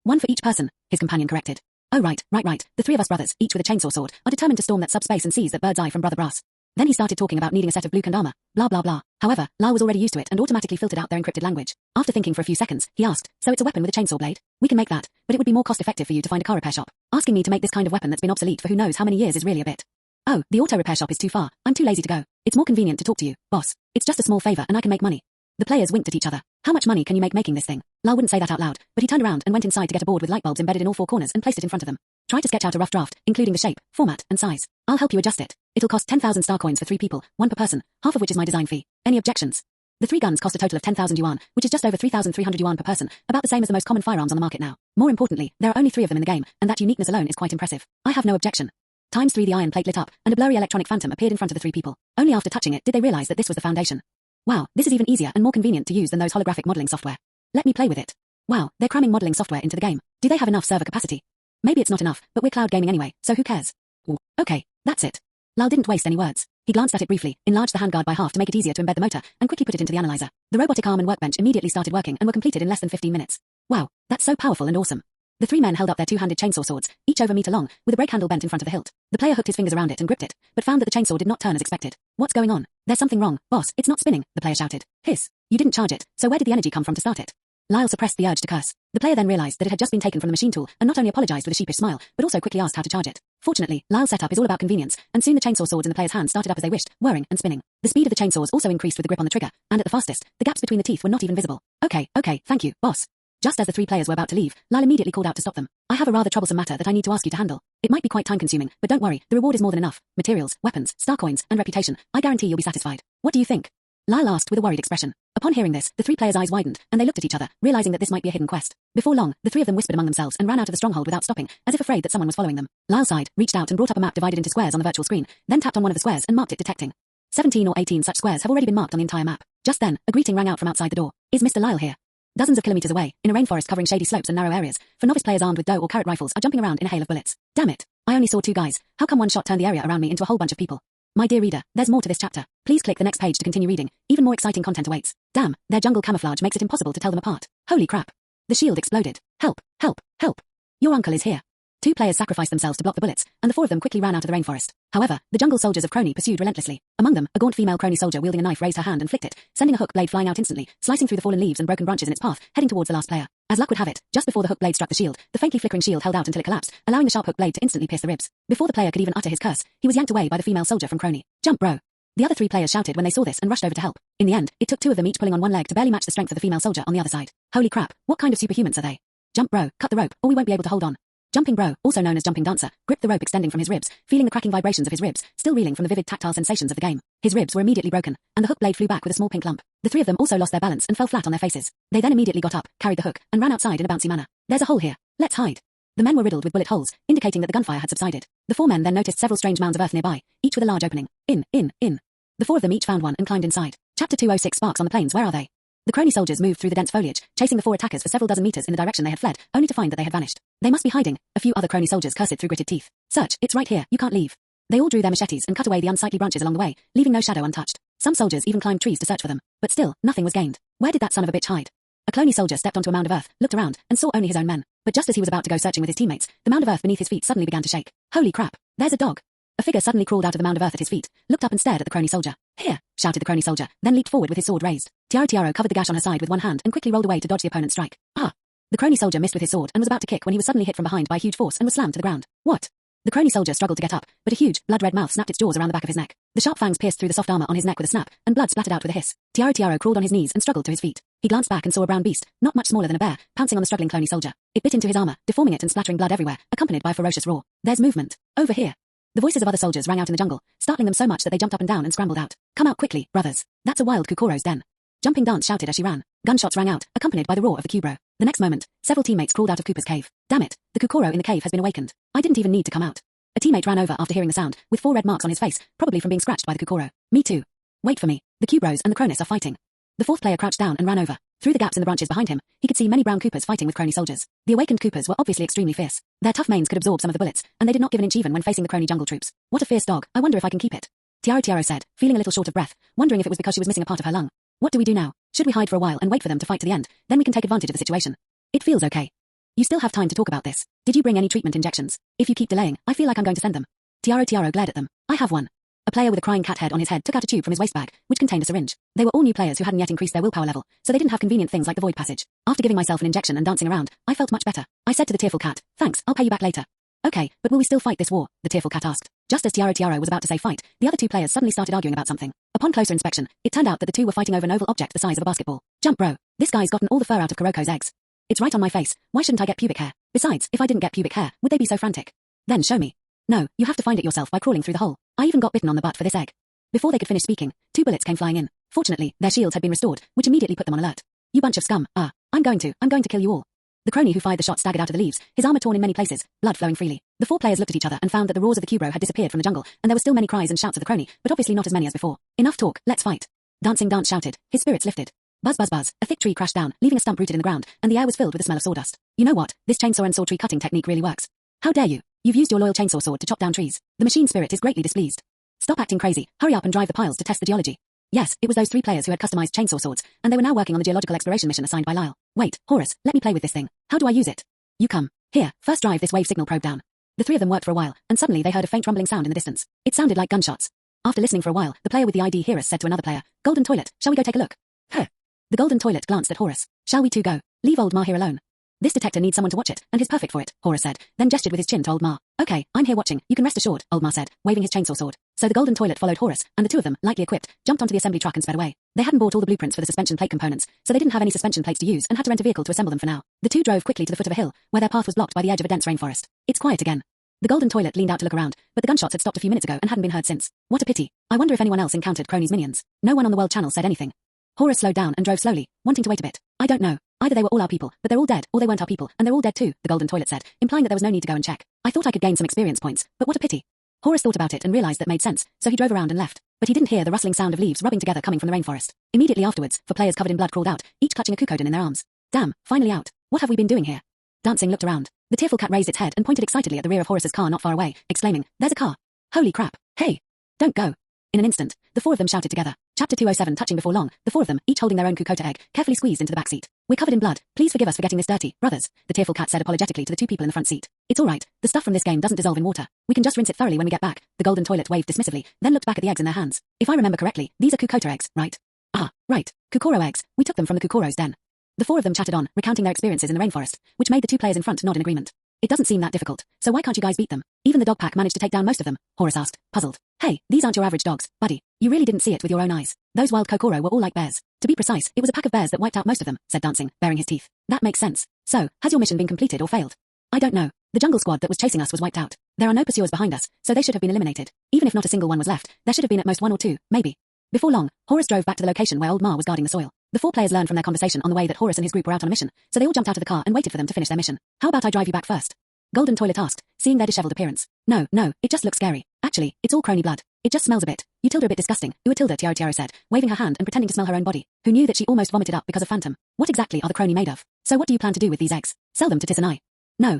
One for each person, his companion corrected. Oh right. The three of us brothers, each with a chainsaw sword, are determined to storm that subspace and seize that bird's eye from Brother Brass. Then he started talking about needing a set of blue-canned armor, blah blah blah. However, Lyle was already used to it and automatically filtered out their encrypted language. After thinking for a few seconds, he asked, so it's a weapon with a chainsaw blade? We can make that, but it would be more cost-effective for you to find a car repair shop. Asking me to make this kind of weapon that's been obsolete for who knows how many years is really a bit. Oh, the auto repair shop is too far. I'm too lazy to go. It's more convenient to talk to you, boss. It's just a small favor and I can make money. The players winked at each other. How much money can you make making this thing? Lyle wouldn't say that out loud, but he turned around and went inside to get a board with light bulbs embedded in all four corners and placed it in front of them. Try to sketch out a rough draft, including the shape, format, and size. I'll help you adjust it. It'll cost 10,000 star coins for 3 people, 1 per person, half of which is my design fee. Any objections? The 3 guns cost a total of 10,000 yuan, which is just over 3,300 yuan per person, about the same as the most common firearms on the market now. More importantly, there are only 3 of them in the game, and that uniqueness alone is quite impressive. I have no objection. Times 3 the iron plate lit up, and a blurry electronic phantom appeared in front of the 3 people. Only after touching it did they realize that this was the foundation. Wow, this is even easier and more convenient to use than those holographic modeling software. Let me play with it. Wow, they're cramming modeling software into the game. Do they have enough server capacity? Maybe it's not enough, but we're cloud gaming anyway, so who cares? Ooh, okay, that's it. Lyle didn't waste any words. He glanced at it briefly, enlarged the handguard by half to make it easier to embed the motor, and quickly put it into the analyzer. The robotic arm and workbench immediately started working and were completed in less than 15 minutes. Wow, that's so powerful and awesome. The 3 men held up their 2-handed chainsaw swords, each over a meter long, with a brake handle bent in front of the hilt. The player hooked his fingers around it and gripped it, but found that the chainsaw did not turn as expected. What's going on? There's something wrong, boss, it's not spinning, the player shouted. Hiss. You didn't charge it, so where did the energy come from to start it? Lyle suppressed the urge to curse. The player then realized that it had just been taken from the machine tool, and not only apologized with a sheepish smile, but also quickly asked how to charge it. Fortunately, Lyle's setup is all about convenience, and soon the chainsaw swords in the player's hands started up as they wished, whirring and spinning. The speed of the chainsaws also increased with the grip on the trigger, and at the fastest, the gaps between the teeth were not even visible. Okay, thank you, boss. Just as the 3 players were about to leave, Lyle immediately called out to stop them. I have a rather troublesome matter that I need to ask you to handle. It might be quite time-consuming, but don't worry, the reward is more than enough. Materials, weapons, star coins, and reputation. I guarantee you'll be satisfied. What do you think? Lyle asked with a worried expression. Upon hearing this, the 3 players' eyes widened, and they looked at each other, realizing that this might be a hidden quest. Before long, the 3 of them whispered among themselves and ran out of the stronghold without stopping, as if afraid that someone was following them. Lyle sighed, reached out and brought up a map divided into squares on the virtual screen, then tapped on one of the squares and marked it detecting. 17 or 18 such squares have already been marked on the entire map. Just then, a greeting rang out from outside the door. Is Mr. Lyle here? Dozens of kilometers away, in a rainforest covering shady slopes and narrow areas, for novice players armed with doe or carrot rifles are jumping around in a hail of bullets. Damn it. I only saw 2 guys. How come one shot turned the area around me into a whole bunch of people? My dear reader, there's more to this chapter. Please click the next page to continue reading. Even more exciting content awaits. Damn, their jungle camouflage makes it impossible to tell them apart. Holy crap. The shield exploded. Help, help, help. Your uncle is here. 2 players sacrificed themselves to block the bullets, and the 4 of them quickly ran out of the rainforest. However, the jungle soldiers of Kroni pursued relentlessly. Among them, a gaunt female Kroni soldier wielding a knife raised her hand and flicked it, sending a hook blade flying out instantly, slicing through the fallen leaves and broken branches in its path, heading towards the last player. As luck would have it, just before the hook blade struck the shield, the faintly flickering shield held out until it collapsed, allowing the sharp hook blade to instantly pierce the ribs. Before the player could even utter his curse, he was yanked away by the female soldier from Kroni. Jump, bro. The other 3 players shouted when they saw this and rushed over to help. In the end, it took 2 of them each pulling on one leg to barely match the strength of the female soldier on the other side. Holy crap, what kind of superhumans are they? Jump, bro, cut the rope, or we won't be able to hold on. Jumping Bro, also known as Jumping Dancer, gripped the rope extending from his ribs, feeling the cracking vibrations of his ribs, still reeling from the vivid tactile sensations of the game. His ribs were immediately broken, and the hook blade flew back with a small pink lump. The three of them also lost their balance and fell flat on their faces. They then immediately got up, carried the hook, and ran outside in a bouncy manner. There's a hole here. Let's hide. The men were riddled with bullet holes, indicating that the gunfire had subsided. The four men then noticed several strange mounds of earth nearby, each with a large opening. In. The four of them each found one and climbed inside. Chapter 206 Sparks on the plains. Where are they? The Kroni soldiers moved through the dense foliage, chasing the four attackers for several dozen meters in the direction they had fled, only to find that they had vanished. They must be hiding. A few other Kroni soldiers cursed through gritted teeth. Search, it's right here, you can't leave. They all drew their machetes and cut away the unsightly branches along the way, leaving no shadow untouched. Some soldiers even climbed trees to search for them, but still, nothing was gained. Where did that son of a bitch hide? A Kroni soldier stepped onto a mound of earth, looked around, and saw only his own men. But just as he was about to go searching with his teammates, the mound of earth beneath his feet suddenly began to shake. Holy crap, there's a dog. A figure suddenly crawled out of the mound of earth at his feet, looked up and stared at the Kroni soldier. Here, shouted the Kroni soldier, then leaped forward with his sword raised. Tiaro covered the gash on her side with one hand and quickly rolled away to dodge the opponent's strike. Ah! The Kroni soldier missed with his sword and was about to kick when he was suddenly hit from behind by a huge force and was slammed to the ground. What? The Kroni soldier struggled to get up, but a huge, blood-red mouth snapped its jaws around the back of his neck. The sharp fangs pierced through the soft armor on his neck with a snap, and blood splattered out with a hiss. Tiaro crawled on his knees and struggled to his feet. He glanced back and saw a brown beast, not much smaller than a bear, pouncing on the struggling Kroni soldier. It bit into his armor, deforming it and splattering blood everywhere, accompanied by a ferocious roar. There's movement. Over here. The voices of other soldiers rang out in the jungle, startling them so much that they jumped up and down and scrambled out. Come out quickly, brothers. That's a wild Kukoro's den. Jumping Dance shouted as she ran. Gunshots rang out, accompanied by the roar of the Kubro. The next moment, several teammates crawled out of Cooper's cave. Damn it, the Kukoro in the cave has been awakened. I didn't even need to come out. A teammate ran over after hearing the sound, with 4 red marks on his face, probably from being scratched by the Kukoro. Me too. Wait for me. The Kubros and the Kronis are fighting. The fourth player crouched down and ran over. Through the gaps in the branches behind him, he could see many brown Coopers fighting with Kroni soldiers. The awakened Coopers were obviously extremely fierce. Their tough manes could absorb some of the bullets, and they did not give an inch even when facing the Kroni jungle troops. What a fierce dog. I wonder if I can keep it. Tiaro said, feeling a little short of breath, wondering if it was because she was missing a part of her lung. What do we do now? Should we hide for a while and wait for them to fight to the end? Then we can take advantage of the situation. It feels okay. You still have time to talk about this. Did you bring any treatment injections? If you keep delaying, I feel like I'm going to send them. Tiaro glared at them. I have one. A player with a crying cat head on his head took out a tube from his waistbag, which contained a syringe. They were all new players who hadn't yet increased their willpower level, so they didn't have convenient things like the void passage. After giving myself an injection and dancing around, I felt much better. I said to the tearful cat, thanks, I'll pay you back later. Okay, but will we still fight this war? The tearful cat asked. Just as Tiaro was about to say fight, the other two players suddenly started arguing about something. Upon closer inspection, it turned out that the two were fighting over an oval object the size of a basketball. Jump bro. This guy's gotten all the fur out of Kuroko's eggs. It's right on my face. Why shouldn't I get pubic hair? Besides, if I didn't get pubic hair, would they be so frantic? Then show me. No, you have to find it yourself by crawling through the hole. I even got bitten on the butt for this egg. Before they could finish speaking, 2 bullets came flying in. Fortunately, their shields had been restored, which immediately put them on alert. You bunch of scum. I'm going to kill you all. The Kroni who fired the shot staggered out of the leaves, his armor torn in many places, blood flowing freely. The 4 players looked at each other and found that the roars of the Kubro had disappeared from the jungle, and there were still many cries and shouts of the Kroni, but obviously not as many as before. Enough talk, let's fight. Dancing Dance shouted, his spirits lifted. Buzz buzz buzz, a thick tree crashed down, leaving a stump rooted in the ground, and the air was filled with the smell of sawdust. You know what, this chainsaw and saw tree cutting technique really works. How dare you? You've used your loyal chainsaw sword to chop down trees. The machine spirit is greatly displeased. Stop acting crazy, hurry up and drive the piles to test the geology. Yes, it was those 3 players who had customized chainsaw swords, and they were now working on the geological exploration mission assigned by Lyle. Wait, Horus, let me play with this thing. How do I use it? You come. Here, first drive this wave signal probe down. The 3 of them worked for a while, and suddenly they heard a faint rumbling sound in the distance. It sounded like gunshots. After listening for a while, the player with the ID Horus said to another player, Golden Toilet, shall we go take a look? Huh. The Golden Toilet glanced at Horus. Shall we 2 go? Leave old Ma here alone. This detector needs someone to watch it, and he's perfect for it, Horus said, then gestured with his chin to old Ma. Okay, I'm here watching, you can rest assured, old Ma said, waving his chainsaw sword. So the Golden Toilet followed Horus, and the 2 of them, lightly equipped, jumped onto the assembly truck and sped away. They hadn't bought all the blueprints for the suspension plate components, so they didn't have any suspension plates to use and had to rent a vehicle to assemble them for now. The 2 drove quickly to the foot of a hill, where their path was blocked by the edge of a dense rainforest. It's quiet again. The Golden Toilet leaned out to look around, but the gunshots had stopped a few minutes ago and hadn't been heard since. What a pity. I wonder if anyone else encountered Kroni's minions. No one on the world channel said anything. Horus slowed down and drove slowly, wanting to wait a bit. I don't know. Either they were all our people, but they're all dead, or they weren't our people, and they're all dead too, the Golden Toilet said, implying that there was no need to go and check. I thought I could gain some experience points, but what a pity. Horus thought about it and realized that made sense, so he drove around and left. But he didn't hear the rustling sound of leaves rubbing together coming from the rainforest. Immediately afterwards, 4 players covered in blood crawled out, each clutching a Kukoden in their arms. Damn, finally out. What have we been doing here? Dancing looked around. The tearful cat raised its head and pointed excitedly at the rear of Horus's car not far away, exclaiming, there's a car. Holy crap. Hey. Don't go. In an instant, the 4 of them shouted together. Chapter 207 touching before long, the 4 of them, each holding their own Kukota egg, carefully squeezed into the back seat. We're covered in blood. Please forgive us for getting this dirty, brothers, the tearful cat said apologetically to the 2 people in the front seat. It's all right. The stuff from this game doesn't dissolve in water. We can just rinse it thoroughly when we get back. The Golden Toilet waved dismissively, then looked back at the eggs in their hands. If I remember correctly, these are Kukota eggs, right? Ah, right. Kukoro eggs. We took them from the Kukoro's den. The 4 of them chatted on, recounting their experiences in the rainforest, which made the 2 players in front nod in agreement. It doesn't seem that difficult, so why can't you guys beat them? Even the dog pack managed to take down most of them, Horus asked, puzzled. Hey, these aren't your average dogs, buddy. You really didn't see it with your own eyes. Those wild Kokoro were all like bears. To be precise, it was a pack of bears that wiped out most of them, said Dancing, baring his teeth. That makes sense. So, has your mission been completed or failed? I don't know. The jungle squad that was chasing us was wiped out. There are no pursuers behind us, so they should have been eliminated. Even if not a single one was left, there should have been at most one or two, maybe. Before long, Horus drove back to the location where Old Ma was guarding the soil. The 4 players learned from their conversation on the way that Horus and his group were out on a mission, so they all jumped out of the car and waited for them to finish their mission. How about I drive you back first? Golden Toilet asked, seeing their disheveled appearance. No, it just looks scary. Actually, it's all Kroni blood. It just smells a bit. You tilde a bit disgusting, Uatilda Tiaro said, waving her hand and pretending to smell her own body. Who knew that she almost vomited up because of Phantom? What exactly are the Kroni made of? So what do you plan to do with these eggs? Sell them to Tis and I. No.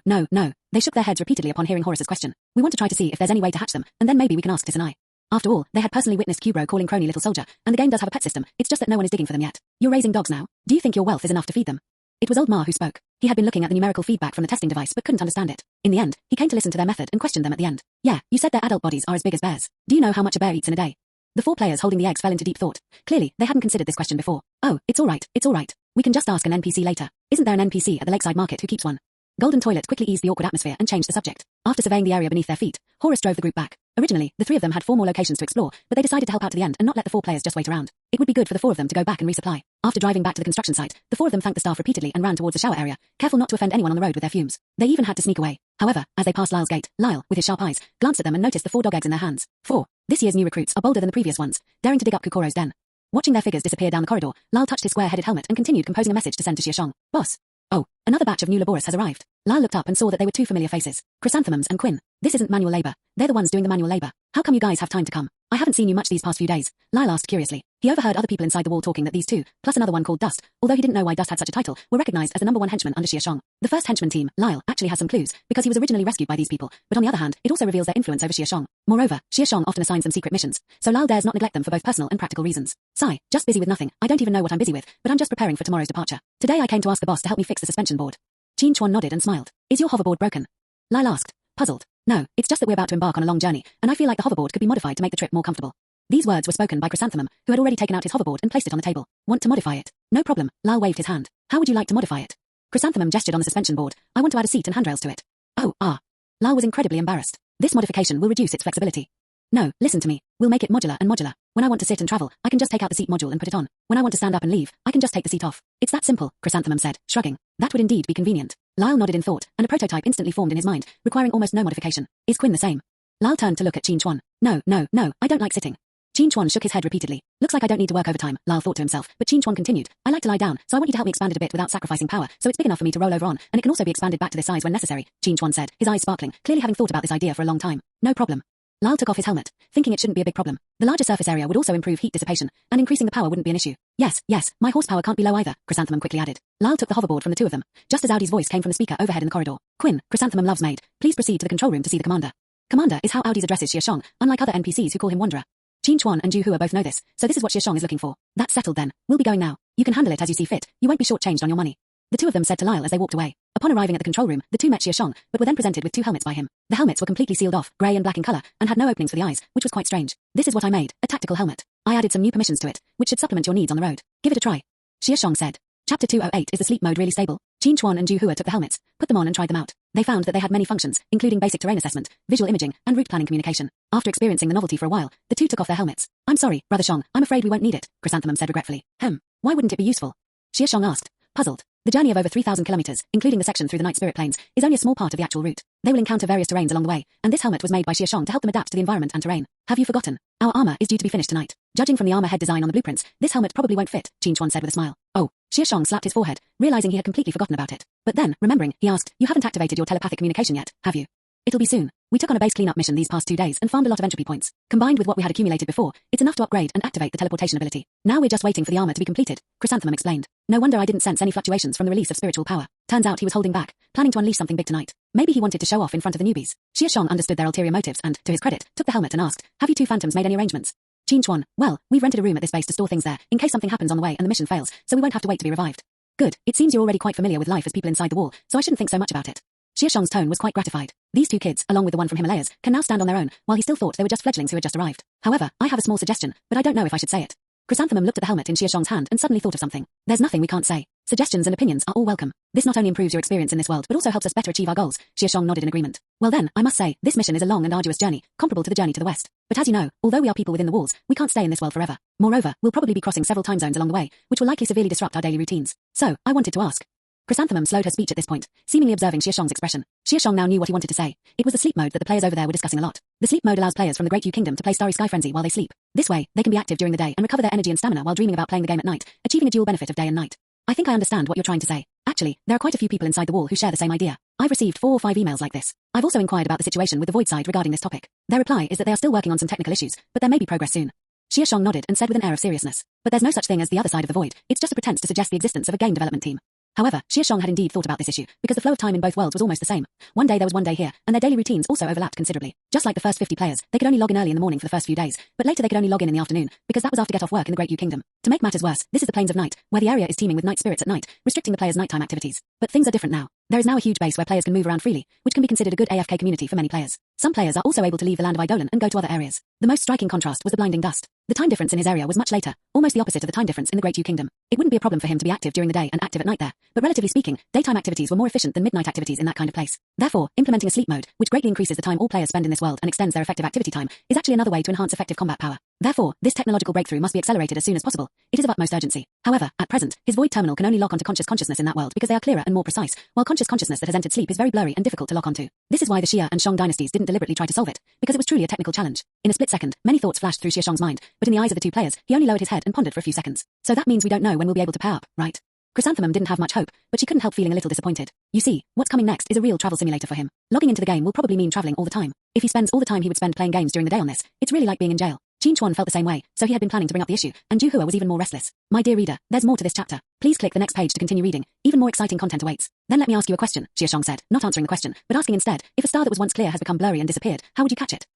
They shook their heads repeatedly upon hearing Horus's question. We want to try to see if there's any way to hatch them, and then maybe we can ask Tis and I. After all, they had personally witnessed Cubro calling Kroni little soldier, and the game does have a pet system, it's just that no one is digging for them yet. You're raising dogs now? Do you think your wealth is enough to feed them? It was Old Ma who spoke. He had been looking at the numerical feedback from the testing device but couldn't understand it. In the end, he came to listen to their method and questioned them at the end. Yeah, you said their adult bodies are as big as bears. Do you know how much a bear eats in a day? The 4 players holding the eggs fell into deep thought. Clearly, they hadn't considered this question before. Oh, it's all right. We can just ask an NPC later. Isn't there an NPC at the lakeside market who keeps one? Golden Toilet quickly eased the awkward atmosphere and changed the subject. After surveying the area beneath their feet, Horus drove the group back. Originally, the 3 of them had 4 more locations to explore, but they decided to help out to the end and not let the 4 players just wait around. It would be good for the 4 of them to go back and resupply. After driving back to the construction site, the 4 of them thanked the staff repeatedly and ran towards the shower area, careful not to offend anyone on the road with their fumes. They even had to sneak away. However, as they passed Lyle's gate, Lyle, with his sharp eyes, glanced at them and noticed the 4 dog eggs in their hands. 4. This year's new recruits are bolder than the previous ones, daring to dig up Kokoro's den. Watching their figures disappear down the corridor, Lyle touched his square-headed helmet and continued composing a message to send to Xia Shang. Boss. Oh, another batch of new laborers has arrived. Lyle looked up and saw that they were 2 familiar faces. Chrysanthemums and Quinn. This isn't manual labor. They're the ones doing the manual labor. How come you guys have time to come? I haven't seen you much these past few days. Lyle asked curiously. He overheard other people inside the wall talking that these 2, plus another one called Dust, although he didn't know why Dust had such a title, were recognized as the number 1 henchman under Xia Shang. The first henchman team, Lyle, actually has some clues, because he was originally rescued by these people, but on the other hand, it also reveals their influence over Xia Shang. Moreover, Xia Shang often assigns them secret missions, so Lyle dares not neglect them for both personal and practical reasons. Sigh, just busy with nothing. I don't even know what I'm busy with, but I'm just preparing for tomorrow's departure. Today I came to ask the boss to help me fix the suspension board. Qin Chuan nodded and smiled. Is your hoverboard broken? Lyle asked, puzzled. No, it's just that we're about to embark on a long journey, and I feel like the hoverboard could be modified to make the trip more comfortable. These words were spoken by Chrysanthemum, who had already taken out his hoverboard and placed it on the table. Want to modify it? No problem. Lyle waved his hand. How would you like to modify it? Chrysanthemum gestured on the suspension board. I want to add a seat and handrails to it. Lyle was incredibly embarrassed. This modification will reduce its flexibility. No, listen to me. We'll make it modular and modular. When I want to sit and travel, I can just take out the seat module and put it on. When I want to stand up and leave, I can just take the seat off. It's that simple, Chrysanthemum said, shrugging. That would indeed be convenient. Lyle nodded in thought, and a prototype instantly formed in his mind, requiring almost no modification. Is Quinn the same? Lyle turned to look at Qin Chuan. No, I don't like sitting. Qin Chuan shook his head repeatedly. Looks like I don't need to work overtime, Lyle thought to himself, but Qin Chuan continued. I like to lie down, so I want you to help me expand it a bit without sacrificing power, so it's big enough for me to roll over on, and it can also be expanded back to this size when necessary, Qin Chuan said, his eyes sparkling, clearly having thought about this idea for a long time. No problem. Lyle took off his helmet, thinking it shouldn't be a big problem. The larger surface area would also improve heat dissipation, and increasing the power wouldn't be an issue. Yes, my horsepower can't be low either, Chrysanthemum quickly added. Lyle took the hoverboard from the 2 of them, just as Audi's voice came from the speaker overhead in the corridor. Quinn, Chrysanthemum loves maid. Please proceed to the control room to see the commander. Commander is how Audi's addresses Xia Shang, unlike other NPCs who call him Wanderer. Qin Chuan and Ju Hua both know this, so this is what Xia Shang is looking for. That's settled then. We'll be going now. You can handle it as you see fit. You won't be shortchanged on your money. The 2 of them said to Lyle as they walked away. Upon arriving at the control room, the 2 met Xia Shang, but were then presented with 2 helmets by him. The helmets were completely sealed off, grey and black in colour, and had no openings for the eyes, which was quite strange. This is what I made, a tactical helmet. I added some new permissions to it, which should supplement your needs on the road. Give it a try. Xia Shang said. Chapter 208 Is the sleep mode really stable? Qin Chuan and Ju Hua took the helmets, put them on and tried them out. They found that they had many functions, including basic terrain assessment, visual imaging, and route planning communication. After experiencing the novelty for a while, the 2 took off their helmets. I'm sorry, Brother Shang, I'm afraid we won't need it, Chrysanthemum said regretfully. Why wouldn't it be useful? Xia Shang asked, puzzled. The journey of over 3,000 kilometers, including the section through the Night Spirit Plains, is only a small part of the actual route. They will encounter various terrains along the way, and this helmet was made by Xia Shang to help them adapt to the environment and terrain. Have you forgotten? Our armor is due to be finished tonight. Judging from the armor head design on the blueprints, this helmet probably won't fit, Qin Chuan said with a smile. Oh, Xia Shang slapped his forehead, realizing he had completely forgotten about it. But then, remembering, he asked, you haven't activated your telepathic communication yet, have you? It'll be soon. We took on a base cleanup mission these past 2 days and farmed a lot of entropy points. Combined with what we had accumulated before, it's enough to upgrade and activate the teleportation ability. Now we're just waiting for the armor to be completed, Chrysanthemum explained. No wonder I didn't sense any fluctuations from the release of spiritual power. Turns out he was holding back, planning to unleash something big tonight. Maybe he wanted to show off in front of the newbies. Xia Shang understood their ulterior motives and, to his credit, took the helmet and asked, have you 2 phantoms made any arrangements? Qin Chuan, well, we've rented a room at this base to store things there, in case something happens on the way and the mission fails, so we won't have to wait to be revived. Good, it seems you're already quite familiar with life as people inside the wall, so I shouldn't think so much about it. Xia Shang's tone was quite gratified. These 2 kids, along with the one from Himalayas, can now stand on their own, while he still thought they were just fledglings who had just arrived. However, I have a small suggestion, but I don't know if I should say it. Chrysanthemum looked at the helmet in Xia Shang's hand and suddenly thought of something. There's nothing we can't say. Suggestions and opinions are all welcome. This not only improves your experience in this world, but also helps us better achieve our goals. Xia Shang nodded in agreement. Well then, I must say, this mission is a long and arduous journey, comparable to the journey to the west. But as you know, although we are people within the walls, we can't stay in this world forever. Moreover, we'll probably be crossing several time zones along the way, which will likely severely disrupt our daily routines. So, I wanted to ask, Chrysanthemum slowed her speech at this point, seemingly observing Xia Shang's expression. Xia Shang now knew what he wanted to say. It was the sleep mode that the players over there were discussing a lot. The sleep mode allows players from the Great Yu Kingdom to play Starry Sky Frenzy while they sleep. This way, they can be active during the day and recover their energy and stamina while dreaming about playing the game at night, achieving a dual benefit of day and night. I think I understand what you're trying to say. Actually, there are quite a few people inside the wall who share the same idea. I've received 4 or 5 emails like this. I've also inquired about the situation with the Void side regarding this topic. Their reply is that they are still working on some technical issues, but there may be progress soon. Xia Shang nodded and said with an air of seriousness, but there's no such thing as the other side of the Void. It's just a pretense to suggest the existence of a game development team. However, Xia Shang had indeed thought about this issue, because the flow of time in both worlds was almost the same. One day there was one day here, and their daily routines also overlapped considerably. Just like the first 50 players, they could only log in early in the morning for the first few days, but later they could only log in the afternoon, because that was after get off work in the Great Yu Kingdom. To make matters worse, this is the Plains of Night, where the area is teeming with night spirits at night, restricting the players' nighttime activities. But things are different now. There is now a huge base where players can move around freely, which can be considered a good AFK community for many players. Some players are also able to leave the land of Eidolon and go to other areas. The most striking contrast was the blinding dust. The time difference in his area was much later, almost the opposite of the time difference in the Great Yu Kingdom. It wouldn't be a problem for him to be active during the day and active at night there, but relatively speaking, daytime activities were more efficient than midnight activities in that kind of place. Therefore, implementing a sleep mode, which greatly increases the time all players spend in this world and extends their effective activity time, is actually another way to enhance effective combat power. Therefore, this technological breakthrough must be accelerated as soon as possible. It is of utmost urgency. However, at present, his void terminal can only lock onto conscious consciousness in that world because they are clearer and more precise, while conscious consciousness that has entered sleep is very blurry and difficult to lock onto. This is why the Xia and Shang dynasties didn't deliberately try to solve it, because it was truly a technical challenge. In a split second, many thoughts flashed through Xia Shang's mind, but in the eyes of the two players, he only lowered his head and pondered for a few seconds. So that means we don't know when we'll be able to pair up, right? Chrysanthemum didn't have much hope, but she couldn't help feeling a little disappointed. You see, what's coming next is a real travel simulator for him. Logging into the game will probably mean traveling all the time. If he spends all the time he would spend playing games during the day on this, it's really like being in jail. Qin Chuan felt the same way, so he had been planning to bring up the issue, and Ju Hua was even more restless. My dear reader, there's more to this chapter. Please click the next page to continue reading. Even more exciting content awaits. Then let me ask you a question, Xia Shang said, not answering the question, but asking instead, if a star that was once clear has become blurry and disappeared, how would you catch it?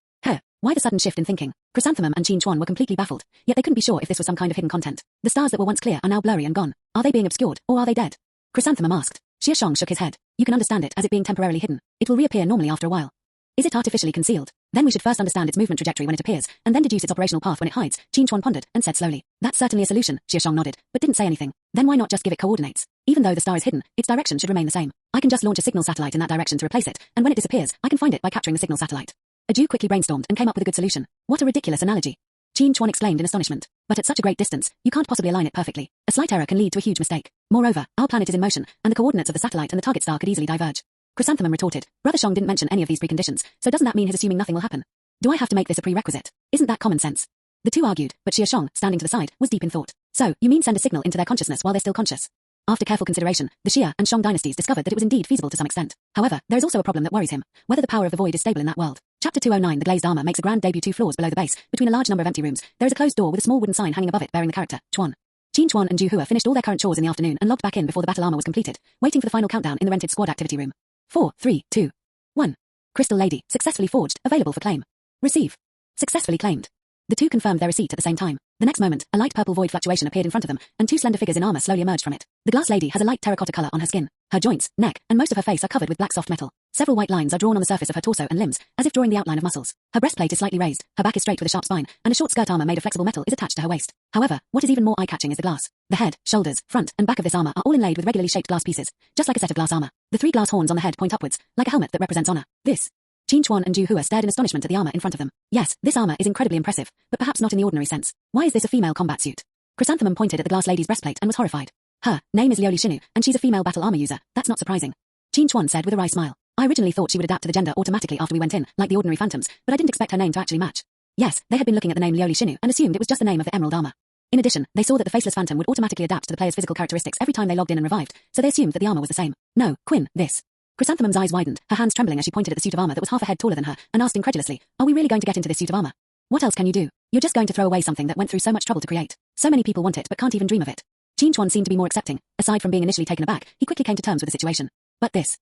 Why the sudden shift in thinking? Chrysanthemum and Qin Chuan were completely baffled, yet they couldn't be sure if this was some kind of hidden content. The stars that were once clear are now blurry and gone. Are they being obscured, or are they dead? Chrysanthemum asked. Xia Shang shook his head. You can understand it as it being temporarily hidden. It will reappear normally after a while. Is it artificially concealed? Then we should first understand its movement trajectory when it appears, and then deduce its operational path when it hides. Qin Chuan pondered, and said slowly. That's certainly a solution, Xia Shang nodded, but didn't say anything. Then why not just give it coordinates? Even though the star is hidden, its direction should remain the same. I can just launch a signal satellite in that direction to replace it, and when it disappears, I can find it by capturing the signal satellite. A Jew quickly brainstormed and came up with a good solution. What a ridiculous analogy. Qin Chuan exclaimed in astonishment. But at such a great distance, you can't possibly align it perfectly. A slight error can lead to a huge mistake. Moreover, our planet is in motion, and the coordinates of the satellite and the target star could easily diverge. Chrysanthemum retorted. Brother Shang didn't mention any of these preconditions, so doesn't that mean he's assuming nothing will happen? Do I have to make this a prerequisite? Isn't that common sense? The two argued, but Xia Shang, standing to the side, was deep in thought. So, you mean send a signal into their consciousness while they're still conscious? After careful consideration, the Xia and Shang dynasties discovered that it was indeed feasible to some extent. However, there is also a problem that worries him, whether the power of the void is stable in that world. Chapter 209 The glazed armor makes a grand debut 2 floors below the base, between a large number of empty rooms. There is a closed door with a small wooden sign hanging above it bearing the character, Chuan. Qin Chuan and Ju Hua finished all their current chores in the afternoon and logged back in before the battle armor was completed, waiting for the final countdown in the rented squad activity room. 4, 3, 2, 1. Crystal Lady, successfully forged, available for claim. Receive. Successfully claimed. The two confirmed their receipt at the same time. The next moment, a light purple void fluctuation appeared in front of them, and 2 slender figures in armor slowly emerged from it. The glass lady has a light terracotta color on her skin. Her joints, neck, and most of her face are covered with black soft metal. Several white lines are drawn on the surface of her torso and limbs, as if drawing the outline of muscles. Her breastplate is slightly raised, her back is straight with a sharp spine, and a short skirt armor made of flexible metal is attached to her waist. However, what is even more eye-catching is the glass. The head, shoulders, front, and back of this armor are all inlaid with regularly shaped glass pieces, just like a set of glass armor. The 3 glass horns on the head point upwards, like a helmet that represents honor. This. Qin Chuan and Ju Hua stared in astonishment at the armor in front of them. Yes, this armor is incredibly impressive, but perhaps not in the ordinary sense. Why is this a female combat suit? Chrysanthemum pointed at the glass lady's breastplate and was horrified. Her name is Lioli Shinu, and she's a female battle armor user. That's not surprising. Qin Chuan said with a wry smile. I originally thought she would adapt to the gender automatically after we went in, like the ordinary phantoms, but I didn't expect her name to actually match. Yes, they had been looking at the name Lioli Shinu and assumed it was just the name of the emerald armor. In addition, they saw that the faceless phantom would automatically adapt to the player's physical characteristics every time they logged in and revived, so they assumed that the armor was the same. No, Quinn, this. Chrysanthemum's eyes widened, her hands trembling as she pointed at the suit of armor that was half a head taller than her, and asked incredulously, are we really going to get into this suit of armor? What else can you do? You're just going to throw away something that went through so much trouble to create. So many people want it but can't even dream of it. Qin Chuan seemed to be more accepting. Aside from being initially taken aback, he quickly came to terms with the situation. But this,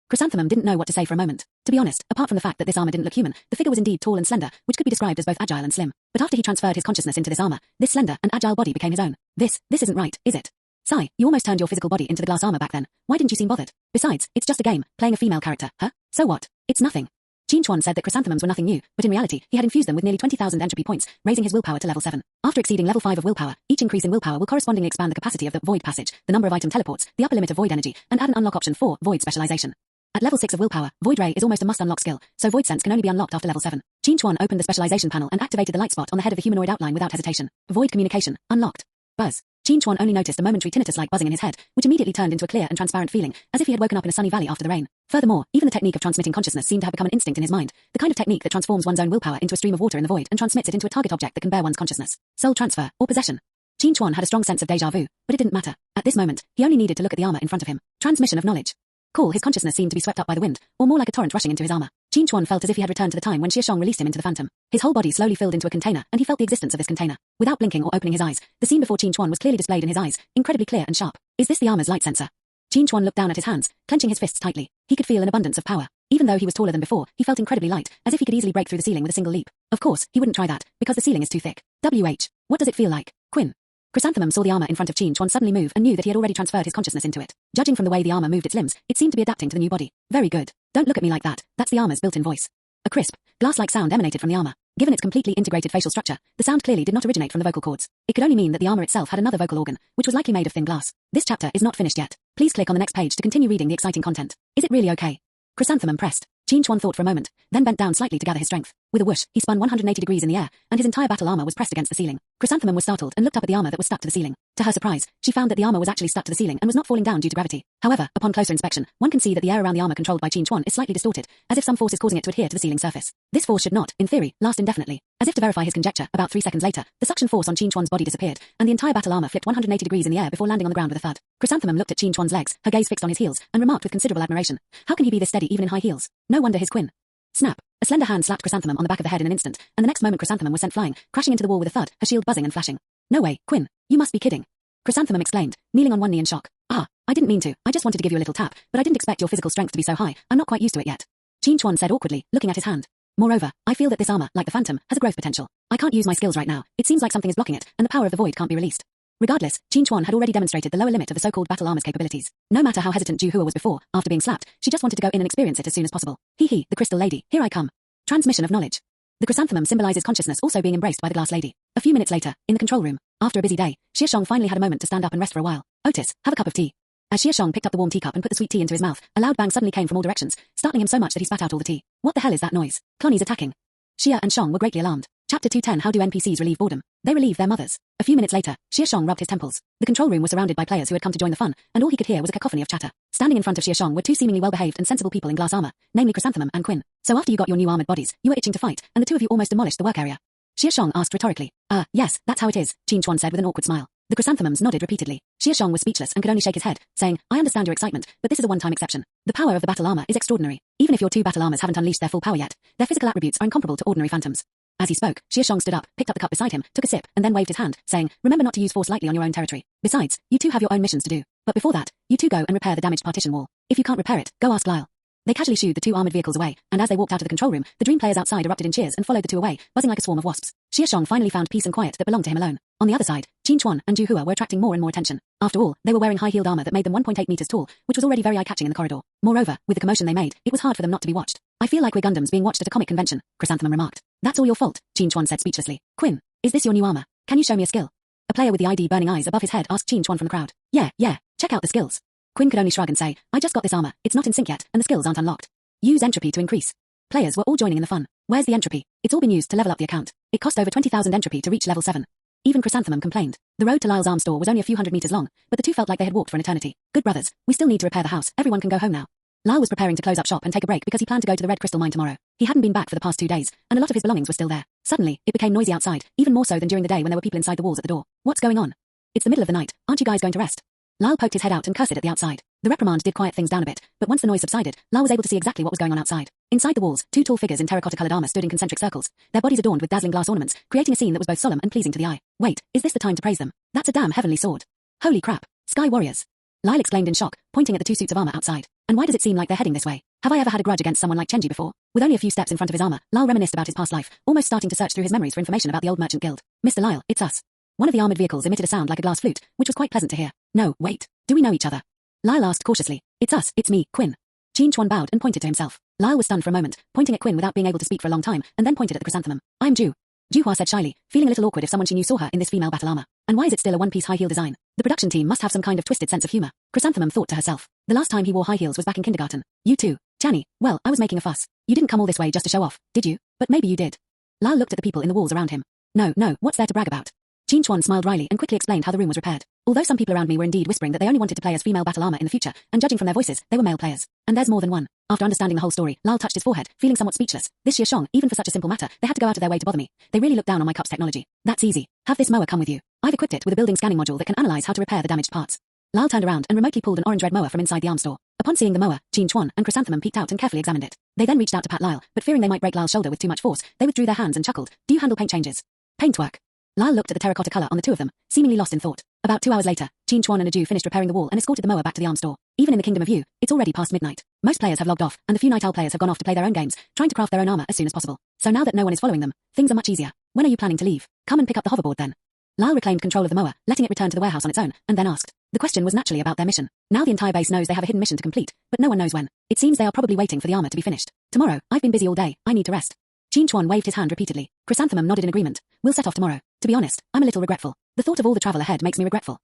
Chrysanthemum didn't know what to say for a moment. To be honest, apart from the fact that this armor didn't look human, the figure was indeed tall and slender, which could be described as both agile and slim. But after he transferred his consciousness into this armor, this slender and agile body became his own. This isn't right, is it? Sai, you almost turned your physical body into the glass armor back then. Why didn't you seem bothered? Besides, it's just a game, playing a female character, huh? So what? It's nothing. Qin Chuan said that chrysanthemums were nothing new, but in reality, he had infused them with nearly 20,000 entropy points, raising his willpower to level 7. After exceeding level 5 of willpower, each increase in willpower will correspondingly expand the capacity of the void passage, the number of item teleports, the upper limit of void energy, and add an unlock option for void specialization. At level 6 of willpower, Void Ray is almost a must-unlock skill, so Void Sense can only be unlocked after level 7. Qin Chuan opened the specialization panel and activated the light spot on the head of the humanoid outline without hesitation. Void Communication, unlocked. Buzz. Jean Chuan only noticed a momentary tinnitus-like buzzing in his head, which immediately turned into a clear and transparent feeling, as if he had woken up in a sunny valley after the rain. Furthermore, even the technique of transmitting consciousness seemed to have become an instinct in his mind, the kind of technique that transforms one's own willpower into a stream of water in the void and transmits it into a target object that can bear one's consciousness. Soul transfer, or possession. Jean Chuan had a strong sense of déjà vu, but it didn't matter. At this moment, he only needed to look at the armor in front of him. Transmission of knowledge. Cool, his consciousness seemed to be swept up by the wind, or more like a torrent rushing into his armor. Jean Chuan felt as if he had returned to the time when Xia Shang released him into the phantom. His whole body slowly filled into a container, and he felt the existence of this container. Without blinking or opening his eyes, the scene before Jean Chuan was clearly displayed in his eyes, incredibly clear and sharp. Is this the armor's light sensor? Jean Chuan looked down at his hands, clenching his fists tightly. He could feel an abundance of power. Even though he was taller than before, he felt incredibly light, as if he could easily break through the ceiling with a single leap. Of course, he wouldn't try that, because the ceiling is too thick. What does it feel like? Quinn. Chrysanthemum saw the armor in front of Jean Chuan suddenly move and knew that he had already transferred his consciousness into it. Judging from the way the armor moved its limbs, it seemed to be adapting to the new body. Very good. Don't look at me like that. That's the armor's built-in voice. A crisp, glass-like sound emanated from the armor. Given its completely integrated facial structure, the sound clearly did not originate from the vocal cords. It could only mean that the armor itself had another vocal organ, which was likely made of thin glass. This chapter is not finished yet. Please click on the next page to continue reading the exciting content. Is it really okay? Chrysanthemum pressed. Jean Chuan thought for a moment, then bent down slightly to gather his strength. With a whoosh, he spun 180 degrees in the air, and his entire battle armor was pressed against the ceiling. Chrysanthemum was startled and looked up at the armor that was stuck to the ceiling. To her surprise, she found that the armor was actually stuck to the ceiling and was not falling down due to gravity. However, upon closer inspection, one can see that the air around the armor controlled by Jean Chuan is slightly distorted, as if some force is causing it to adhere to the ceiling surface. This force should not, in theory, last indefinitely. As if to verify his conjecture, about 3 seconds later, the suction force on Jean Chuan's body disappeared, and the entire battle armor flipped 180 degrees in the air before landing on the ground with a thud. Chrysanthemum looked at Jean Chuan's legs, her gaze fixed on his heels, and remarked with considerable admiration, "How can he be this steady even in high heels? No wonder his Quinn." Snap! A slender hand slapped Chrysanthemum on the back of the head in an instant, and the next moment Chrysanthemum was sent flying, crashing into the wall with a thud, her shield buzzing and flashing. "No way, Quinn, you must be kidding." Chrysanthemum exclaimed, kneeling on one knee in shock. "Ah, I didn't mean to, I just wanted to give you a little tap, but I didn't expect your physical strength to be so high, I'm not quite used to it yet." Jean Chuan said awkwardly, looking at his hand. "Moreover, I feel that this armor, like the Phantom, has a growth potential. I can't use my skills right now, it seems like something is blocking it, and the power of the void can't be released." Regardless, Jean Chuan had already demonstrated the lower limit of the so-called battle armor's capabilities. No matter how hesitant Ju Hua was before, after being slapped, she just wanted to go in and experience it as soon as possible. Hee, the Crystal Lady, here I come. Transmission of knowledge. The chrysanthemum symbolizes consciousness also being embraced by the glass lady. A few minutes later, in the control room, after a busy day, Xia Shang finally had a moment to stand up and rest for a while. "Otis, have a cup of tea." As Xia Shang picked up the warm teacup and put the sweet tea into his mouth, a loud bang suddenly came from all directions, startling him so much that he spat out all the tea. What the hell is that noise? Kroni's attacking. Xia and Shang were greatly alarmed. Chapter 210. How do NPCs relieve boredom? They relieve their mothers. A few minutes later, Xia Shang rubbed his temples. The control room was surrounded by players who had come to join the fun, and all he could hear was a cacophony of chatter. Standing in front of Xia Shang were two seemingly well-behaved and sensible people in glass armor, namely Chrysanthemum and Quinn. "So after you got your new armored bodies, you were itching to fight, and the two of you almost demolished the work area?" Xia Shang asked rhetorically. Yes, that's how it is," Jean Chuan said with an awkward smile. The chrysanthemums nodded repeatedly. Xia Shang was speechless and could only shake his head, saying, "I understand your excitement, but this is a one-time exception. The power of the battle armor is extraordinary. Even if your two battle armors haven't unleashed their full power yet, their physical attributes are incomparable to ordinary phantoms." As he spoke, Xia Shang stood up, picked up the cup beside him, took a sip, and then waved his hand, saying, "Remember not to use force lightly on your own territory. Besides, you two have your own missions to do. But before that, you two go and repair the damaged partition wall. If you can't repair it, go ask Lyle." They casually shooed the two armored vehicles away, and as they walked out of the control room, the dream players outside erupted in cheers and followed the two away, buzzing like a swarm of wasps. Xia Shang finally found peace and quiet that belonged to him alone. On the other side, Jean Chuan and Ju Hua were attracting more and more attention. After all, they were wearing high-heeled armor that made them 1.8 meters tall, which was already very eye-catching in the corridor. Moreover, with the commotion they made, it was hard for them not to be watched. "I feel like we're Gundams being watched at a comic convention," Chrysanthemum remarked. "That's all your fault," Jean Chuan said speechlessly. "Quinn, is this your new armor? Can you show me a skill?" A player with the ID burning eyes above his head asked Jean Chuan from the crowd. Yeah, check out the skills." Quinn could only shrug and say, "I just got this armor, it's not in sync yet, and the skills aren't unlocked. Use entropy to increase." Players were all joining in the fun. "Where's the entropy? It's all been used to level up the account. It cost over 20,000 entropy to reach level 7. Even Chrysanthemum complained. The road to Lyle's arm store was only a few hundred meters long, but the two felt like they had walked for an eternity. "Good brothers, we still need to repair the house. Everyone can go home now." Lyle was preparing to close up shop and take a break because he planned to go to the Red Crystal Mine tomorrow. He hadn't been back for the past 2 days, and a lot of his belongings were still there. Suddenly, it became noisy outside, even more so than during the day when there were people inside the walls at the door. "What's going on? It's the middle of the night. Aren't you guys going to rest?" Lyle poked his head out and cursed at the outside. The reprimand did quiet things down a bit, but once the noise subsided, Lyle was able to see exactly what was going on outside. Inside the walls, two tall figures in terracotta-colored armor stood in concentric circles, their bodies adorned with dazzling glass ornaments, creating a scene that was both solemn and pleasing to the eye. "Wait, is this the time to praise them? That's a damn heavenly sword. Holy crap, Sky Warriors!" Lyle exclaimed in shock, pointing at the two suits of armor outside. "And why does it seem like they're heading this way? Have I ever had a grudge against someone like Chenji before?" With only a few steps in front of his armor, Lyle reminisced about his past life, almost starting to search through his memories for information about the old merchant guild. "Mr. Lyle, it's us." One of the armored vehicles emitted a sound like a glass flute, which was quite pleasant to hear. "No, wait, do we know each other?" Lyle asked cautiously. "It's us, it's me, Quinn." Jean Chuan bowed and pointed to himself. Lyle was stunned for a moment, pointing at Quinn without being able to speak for a long time, and then pointed at the chrysanthemum. "I'm Ju." Ju Hua said shyly, feeling a little awkward if someone she knew saw her in this female battle armor. "And why is it still a one-piece high heel design? The production team must have some kind of twisted sense of humor." Chrysanthemum thought to herself. The last time he wore high heels was back in kindergarten. "You too, Channy. Well, I was making a fuss. You didn't come all this way just to show off, did you? But maybe you did." Lyle looked at the people in the walls around him. No, what's there to brag about? Qin Chuan smiled wryly and quickly explained how the room was repaired. Although some people around me were indeed whispering that they only wanted to play as female battle armor in the future, and judging from their voices, they were male players. And there's more than one. After understanding the whole story, Lal touched his forehead, feeling somewhat speechless. This Xia Shang, even for such a simple matter, they had to go out of their way to bother me. They really look down on my cup's technology. That's easy. Have this mower come with you. I've equipped it with a building scanning module that can analyze how to repair the damaged parts. Lal turned around and remotely pulled an orange-red mower from inside the arms store. Upon seeing the mower, Qin Chuan and Chrysanthemum peeked out and carefully examined it. They then reached out to pat Lyle, but fearing they might break Lyle's shoulder with too much force, they withdrew their hands and chuckled. Do you handle paint changes? Paintwork. Lyle looked at the terracotta color on the two of them, seemingly lost in thought. About 2 hours later, Qin Chuan and Aju finished repairing the wall and escorted the mower back to the arms store. Even in the Kingdom of Yu, it's already past midnight. Most players have logged off, and the few Night Owl players have gone off to play their own games, trying to craft their own armor as soon as possible. So now that no one is following them, things are much easier. When are you planning to leave? Come and pick up the hoverboard then. Lyle reclaimed control of the mower, letting it return to the warehouse on its own, and then asked. The question was naturally about their mission. Now the entire base knows they have a hidden mission to complete, but no one knows when. It seems they are probably waiting for the armor to be finished. Tomorrow, I've been busy all day, I need to rest. Qin Chuan waved his hand repeatedly. Chrysanthemum nodded in agreement. We'll set off tomorrow. To be honest, I'm a little regretful. The thought of all the travel ahead makes me regretful.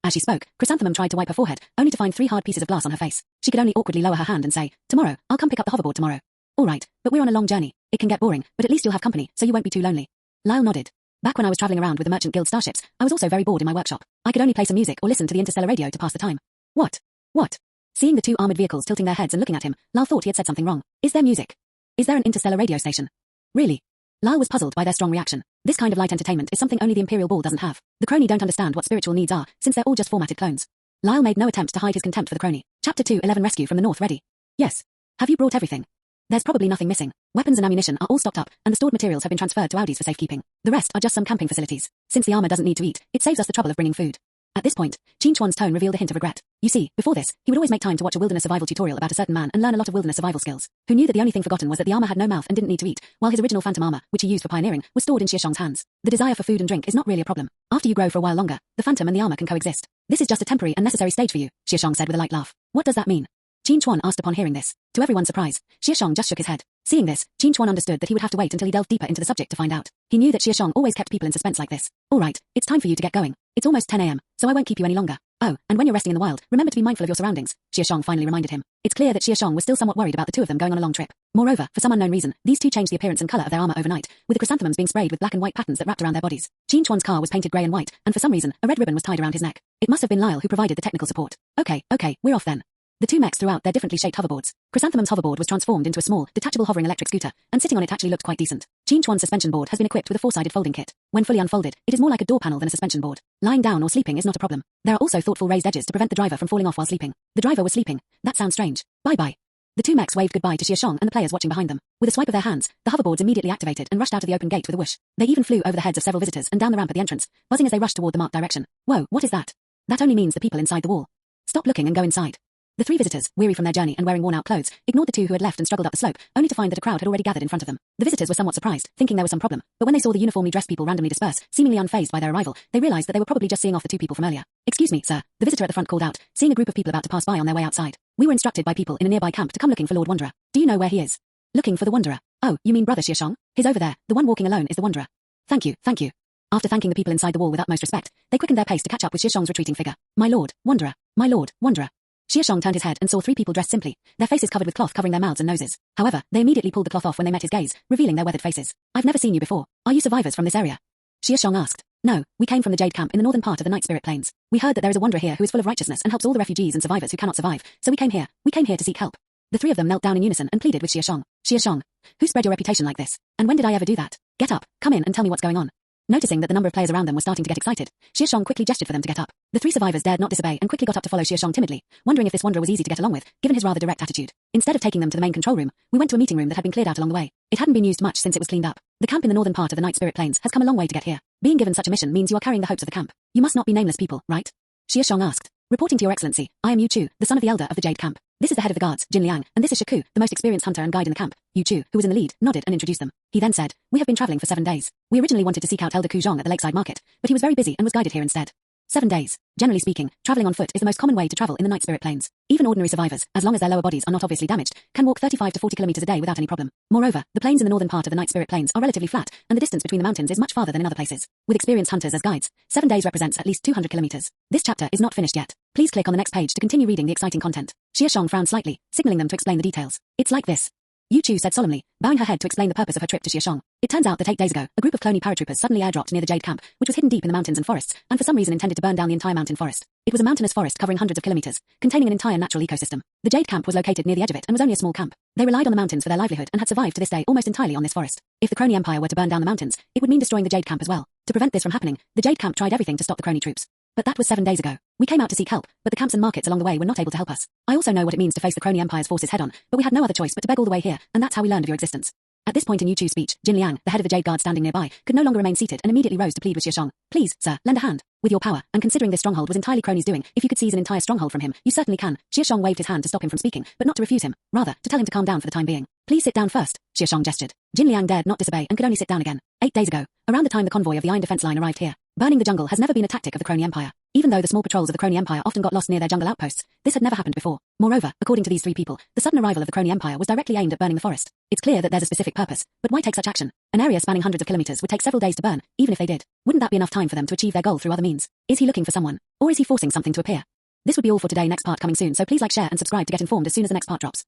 As she spoke, Chrysanthemum tried to wipe her forehead, only to find 3 hard pieces of glass on her face. She could only awkwardly lower her hand and say, Tomorrow, I'll come pick up the hoverboard tomorrow. All right, but we're on a long journey. It can get boring, but at least you'll have company, so you won't be too lonely. Lyle nodded. Back when I was traveling around with the Merchant Guild starships, I was also very bored in my workshop. I could only play some music or listen to the interstellar radio to pass the time. What? Seeing the 2 armored vehicles tilting their heads and looking at him, Lyle thought he had said something wrong. Is there music? Is there an interstellar radio station? Really? Lyle was puzzled by their strong reaction. This kind of light entertainment is something only the Imperial Ball doesn't have. The Kroni don't understand what spiritual needs are, since they're all just formatted clones. Lyle made no attempt to hide his contempt for the Kroni. Chapter 2:11 Rescue from the North ready. Yes. Have you brought everything? There's probably nothing missing. Weapons and ammunition are all stocked up, and the stored materials have been transferred to Audis for safekeeping. The rest are just some camping facilities. Since the armor doesn't need to eat, it saves us the trouble of bringing food. At this point, Qin Chuan's tone revealed a hint of regret. You see, before this, he would always make time to watch a wilderness survival tutorial about a certain man and learn a lot of wilderness survival skills. Who knew that the only thing forgotten was that the armor had no mouth and didn't need to eat, while his original phantom armor, which he used for pioneering, was stored in Xia Shang's hands. The desire for food and drink is not really a problem. After you grow for a while longer, the phantom and the armor can coexist. This is just a temporary and necessary stage for you, Xia Shang said with a light laugh. What does that mean? Qin Chuan asked upon hearing this. To everyone's surprise, Xia Shang just shook his head. Seeing this, Qin Chuan understood that he would have to wait until he delved deeper into the subject to find out. He knew that Xia Shang always kept people in suspense like this. All right, it's time for you to get going. It's almost 10 a.m., so I won't keep you any longer. Oh, and when you're resting in the wild, remember to be mindful of your surroundings, Xia Shang finally reminded him. It's clear that Xia Shang was still somewhat worried about the 2 of them going on a long trip. Moreover, for some unknown reason, these 2 changed the appearance and color of their armor overnight, with the chrysanthemums being sprayed with black and white patterns that wrapped around their bodies. Qin Chuan's car was painted grey and white, and for some reason, a red ribbon was tied around his neck. It must have been Lyle who provided the technical support. Okay, we're off then. The 2 mechs threw out their differently shaped hoverboards. Chrysanthemum's hoverboard was transformed into a small, detachable hovering electric scooter, and sitting on it actually looked quite decent. Qin Chuan's suspension board has been equipped with a 4-sided folding kit. When fully unfolded, it is more like a door panel than a suspension board. Lying down or sleeping is not a problem. There are also thoughtful raised edges to prevent the driver from falling off while sleeping. The driver was sleeping. That sounds strange. Bye-bye. The 2 mechs waved goodbye to Xia Shang and the players watching behind them. With a swipe of their hands, the hoverboards immediately activated and rushed out of the open gate with a whoosh. They even flew over the heads of several visitors and down the ramp at the entrance, buzzing as they rushed toward the marked direction. Whoa, what is that? That only means the people inside the wall. Stop looking and go inside. The 3 visitors, weary from their journey and wearing worn-out clothes, ignored the 2 who had left and struggled up the slope, only to find that a crowd had already gathered in front of them. The visitors were somewhat surprised, thinking there was some problem, but when they saw the uniformly dressed people randomly disperse, seemingly unfazed by their arrival, they realized that they were probably just seeing off the 2 people from earlier. Excuse me, sir, the visitor at the front called out, seeing a group of people about to pass by on their way outside. We were instructed by people in a nearby camp to come looking for Lord Wanderer. Do you know where he is? Looking for the Wanderer. Oh, you mean Brother Xia Shang? He's over there. The one walking alone is the Wanderer. Thank you. After thanking the people inside the wall with utmost respect, they quickened their pace to catch up with Xia Shang's retreating figure. My lord, Wanderer. My lord, Wanderer. Xia Shang turned his head and saw 3 people dressed simply, their faces covered with cloth covering their mouths and noses. However, they immediately pulled the cloth off when they met his gaze, revealing their weathered faces. I've never seen you before. Are you survivors from this area? Xia Shang asked. No, we came from the Jade Camp in the northern part of the Night Spirit Plains. We heard that there is a Wanderer here who is full of righteousness and helps all the refugees and survivors who cannot survive, so we came here. We came here to seek help. The 3 of them knelt down in unison and pleaded with Xia Shang. Xia Shang, who spread your reputation like this? And when did I ever do that? Get up, come in and tell me what's going on. Noticing that the number of players around them was starting to get excited, Xia Shang quickly gestured for them to get up. The 3 survivors dared not disobey and quickly got up to follow Xia Shang timidly, wondering if this wanderer was easy to get along with, given his rather direct attitude. Instead of taking them to the main control room, we went to a meeting room that had been cleared out along the way. It hadn't been used much since it was cleaned up. The camp in the northern part of the Night Spirit Plains has come a long way to get here. Being given such a mission means you are carrying the hopes of the camp. You must not be nameless people, right? Xia Shang asked. Reporting to your excellency, I am Yu Chu, the son of the elder of the Jade Camp. This is the head of the guards, Jin Liang, and this is Shaku, the most experienced hunter and guide in the camp. Yu Chu, who was in the lead, nodded and introduced them. He then said, we have been traveling for 7 days. We originally wanted to seek out Elder Ku Zhong at the lakeside market, but he was very busy and was guided here instead. 7 days. Generally speaking, traveling on foot is the most common way to travel in the Night Spirit Plains. Even ordinary survivors, as long as their lower bodies are not obviously damaged, can walk 35 to 40 kilometers a day without any problem. Moreover, the plains in the northern part of the Night Spirit Plains are relatively flat, and the distance between the mountains is much farther than in other places. With experienced hunters as guides, 7 days represents at least 200 kilometers. This chapter is not finished yet. Please click on the next page to continue reading the exciting content. Xia Shang frowned slightly, signaling them to explain the details. It's like this. Yu Chu said solemnly, bowing her head to explain the purpose of her trip to Xia Shang. It turns out that 8 days ago, a group of Kroni paratroopers suddenly airdropped near the Jade Camp, which was hidden deep in the mountains and forests, and for some reason intended to burn down the entire mountain forest. It was a mountainous forest covering hundreds of kilometers, containing an entire natural ecosystem. The Jade Camp was located near the edge of it and was only a small camp. They relied on the mountains for their livelihood and had survived to this day almost entirely on this forest. If the Kroni Empire were to burn down the mountains, it would mean destroying the Jade Camp as well. To prevent this from happening, the Jade Camp tried everything to stop the Kroni troops. But that was 7 days ago. We came out to seek help, but the camps and markets along the way were not able to help us. I also know what it means to face the Kroni Empire's forces head-on, but we had no other choice but to beg all the way here, and that's how we learned of your existence. At this point in Yu Chu's speech, Jin Liang, the head of the Jade Guard standing nearby, could no longer remain seated and immediately rose to plead with Xia Shang. Please, sir, lend a hand. With your power, and considering this stronghold was entirely Kroni's doing, if you could seize an entire stronghold from him, you certainly can. Xia Shang waved his hand to stop him from speaking, but not to refuse him. Rather, to tell him to calm down for the time being. Please sit down first, Xia Shang gestured. Jin Liang dared not disobey and could only sit down again. 8 days ago, around the time the convoy of the Iron Defense Line arrived here, burning the jungle has never been a tactic of the Kroni Empire. Even though the small patrols of the Kroni Empire often got lost near their jungle outposts, this had never happened before. Moreover, according to these 3 people, the sudden arrival of the Kroni Empire was directly aimed at burning the forest. It's clear that there's a specific purpose, but why take such action? An area spanning hundreds of kilometers would take several days to burn, even if they did. Wouldn't that be enough time for them to achieve their goal through other means? Is he looking for someone? Or is he forcing something to appear? This would be all for today. Next part coming soon, so please like, share and subscribe to get informed as soon as the next part drops.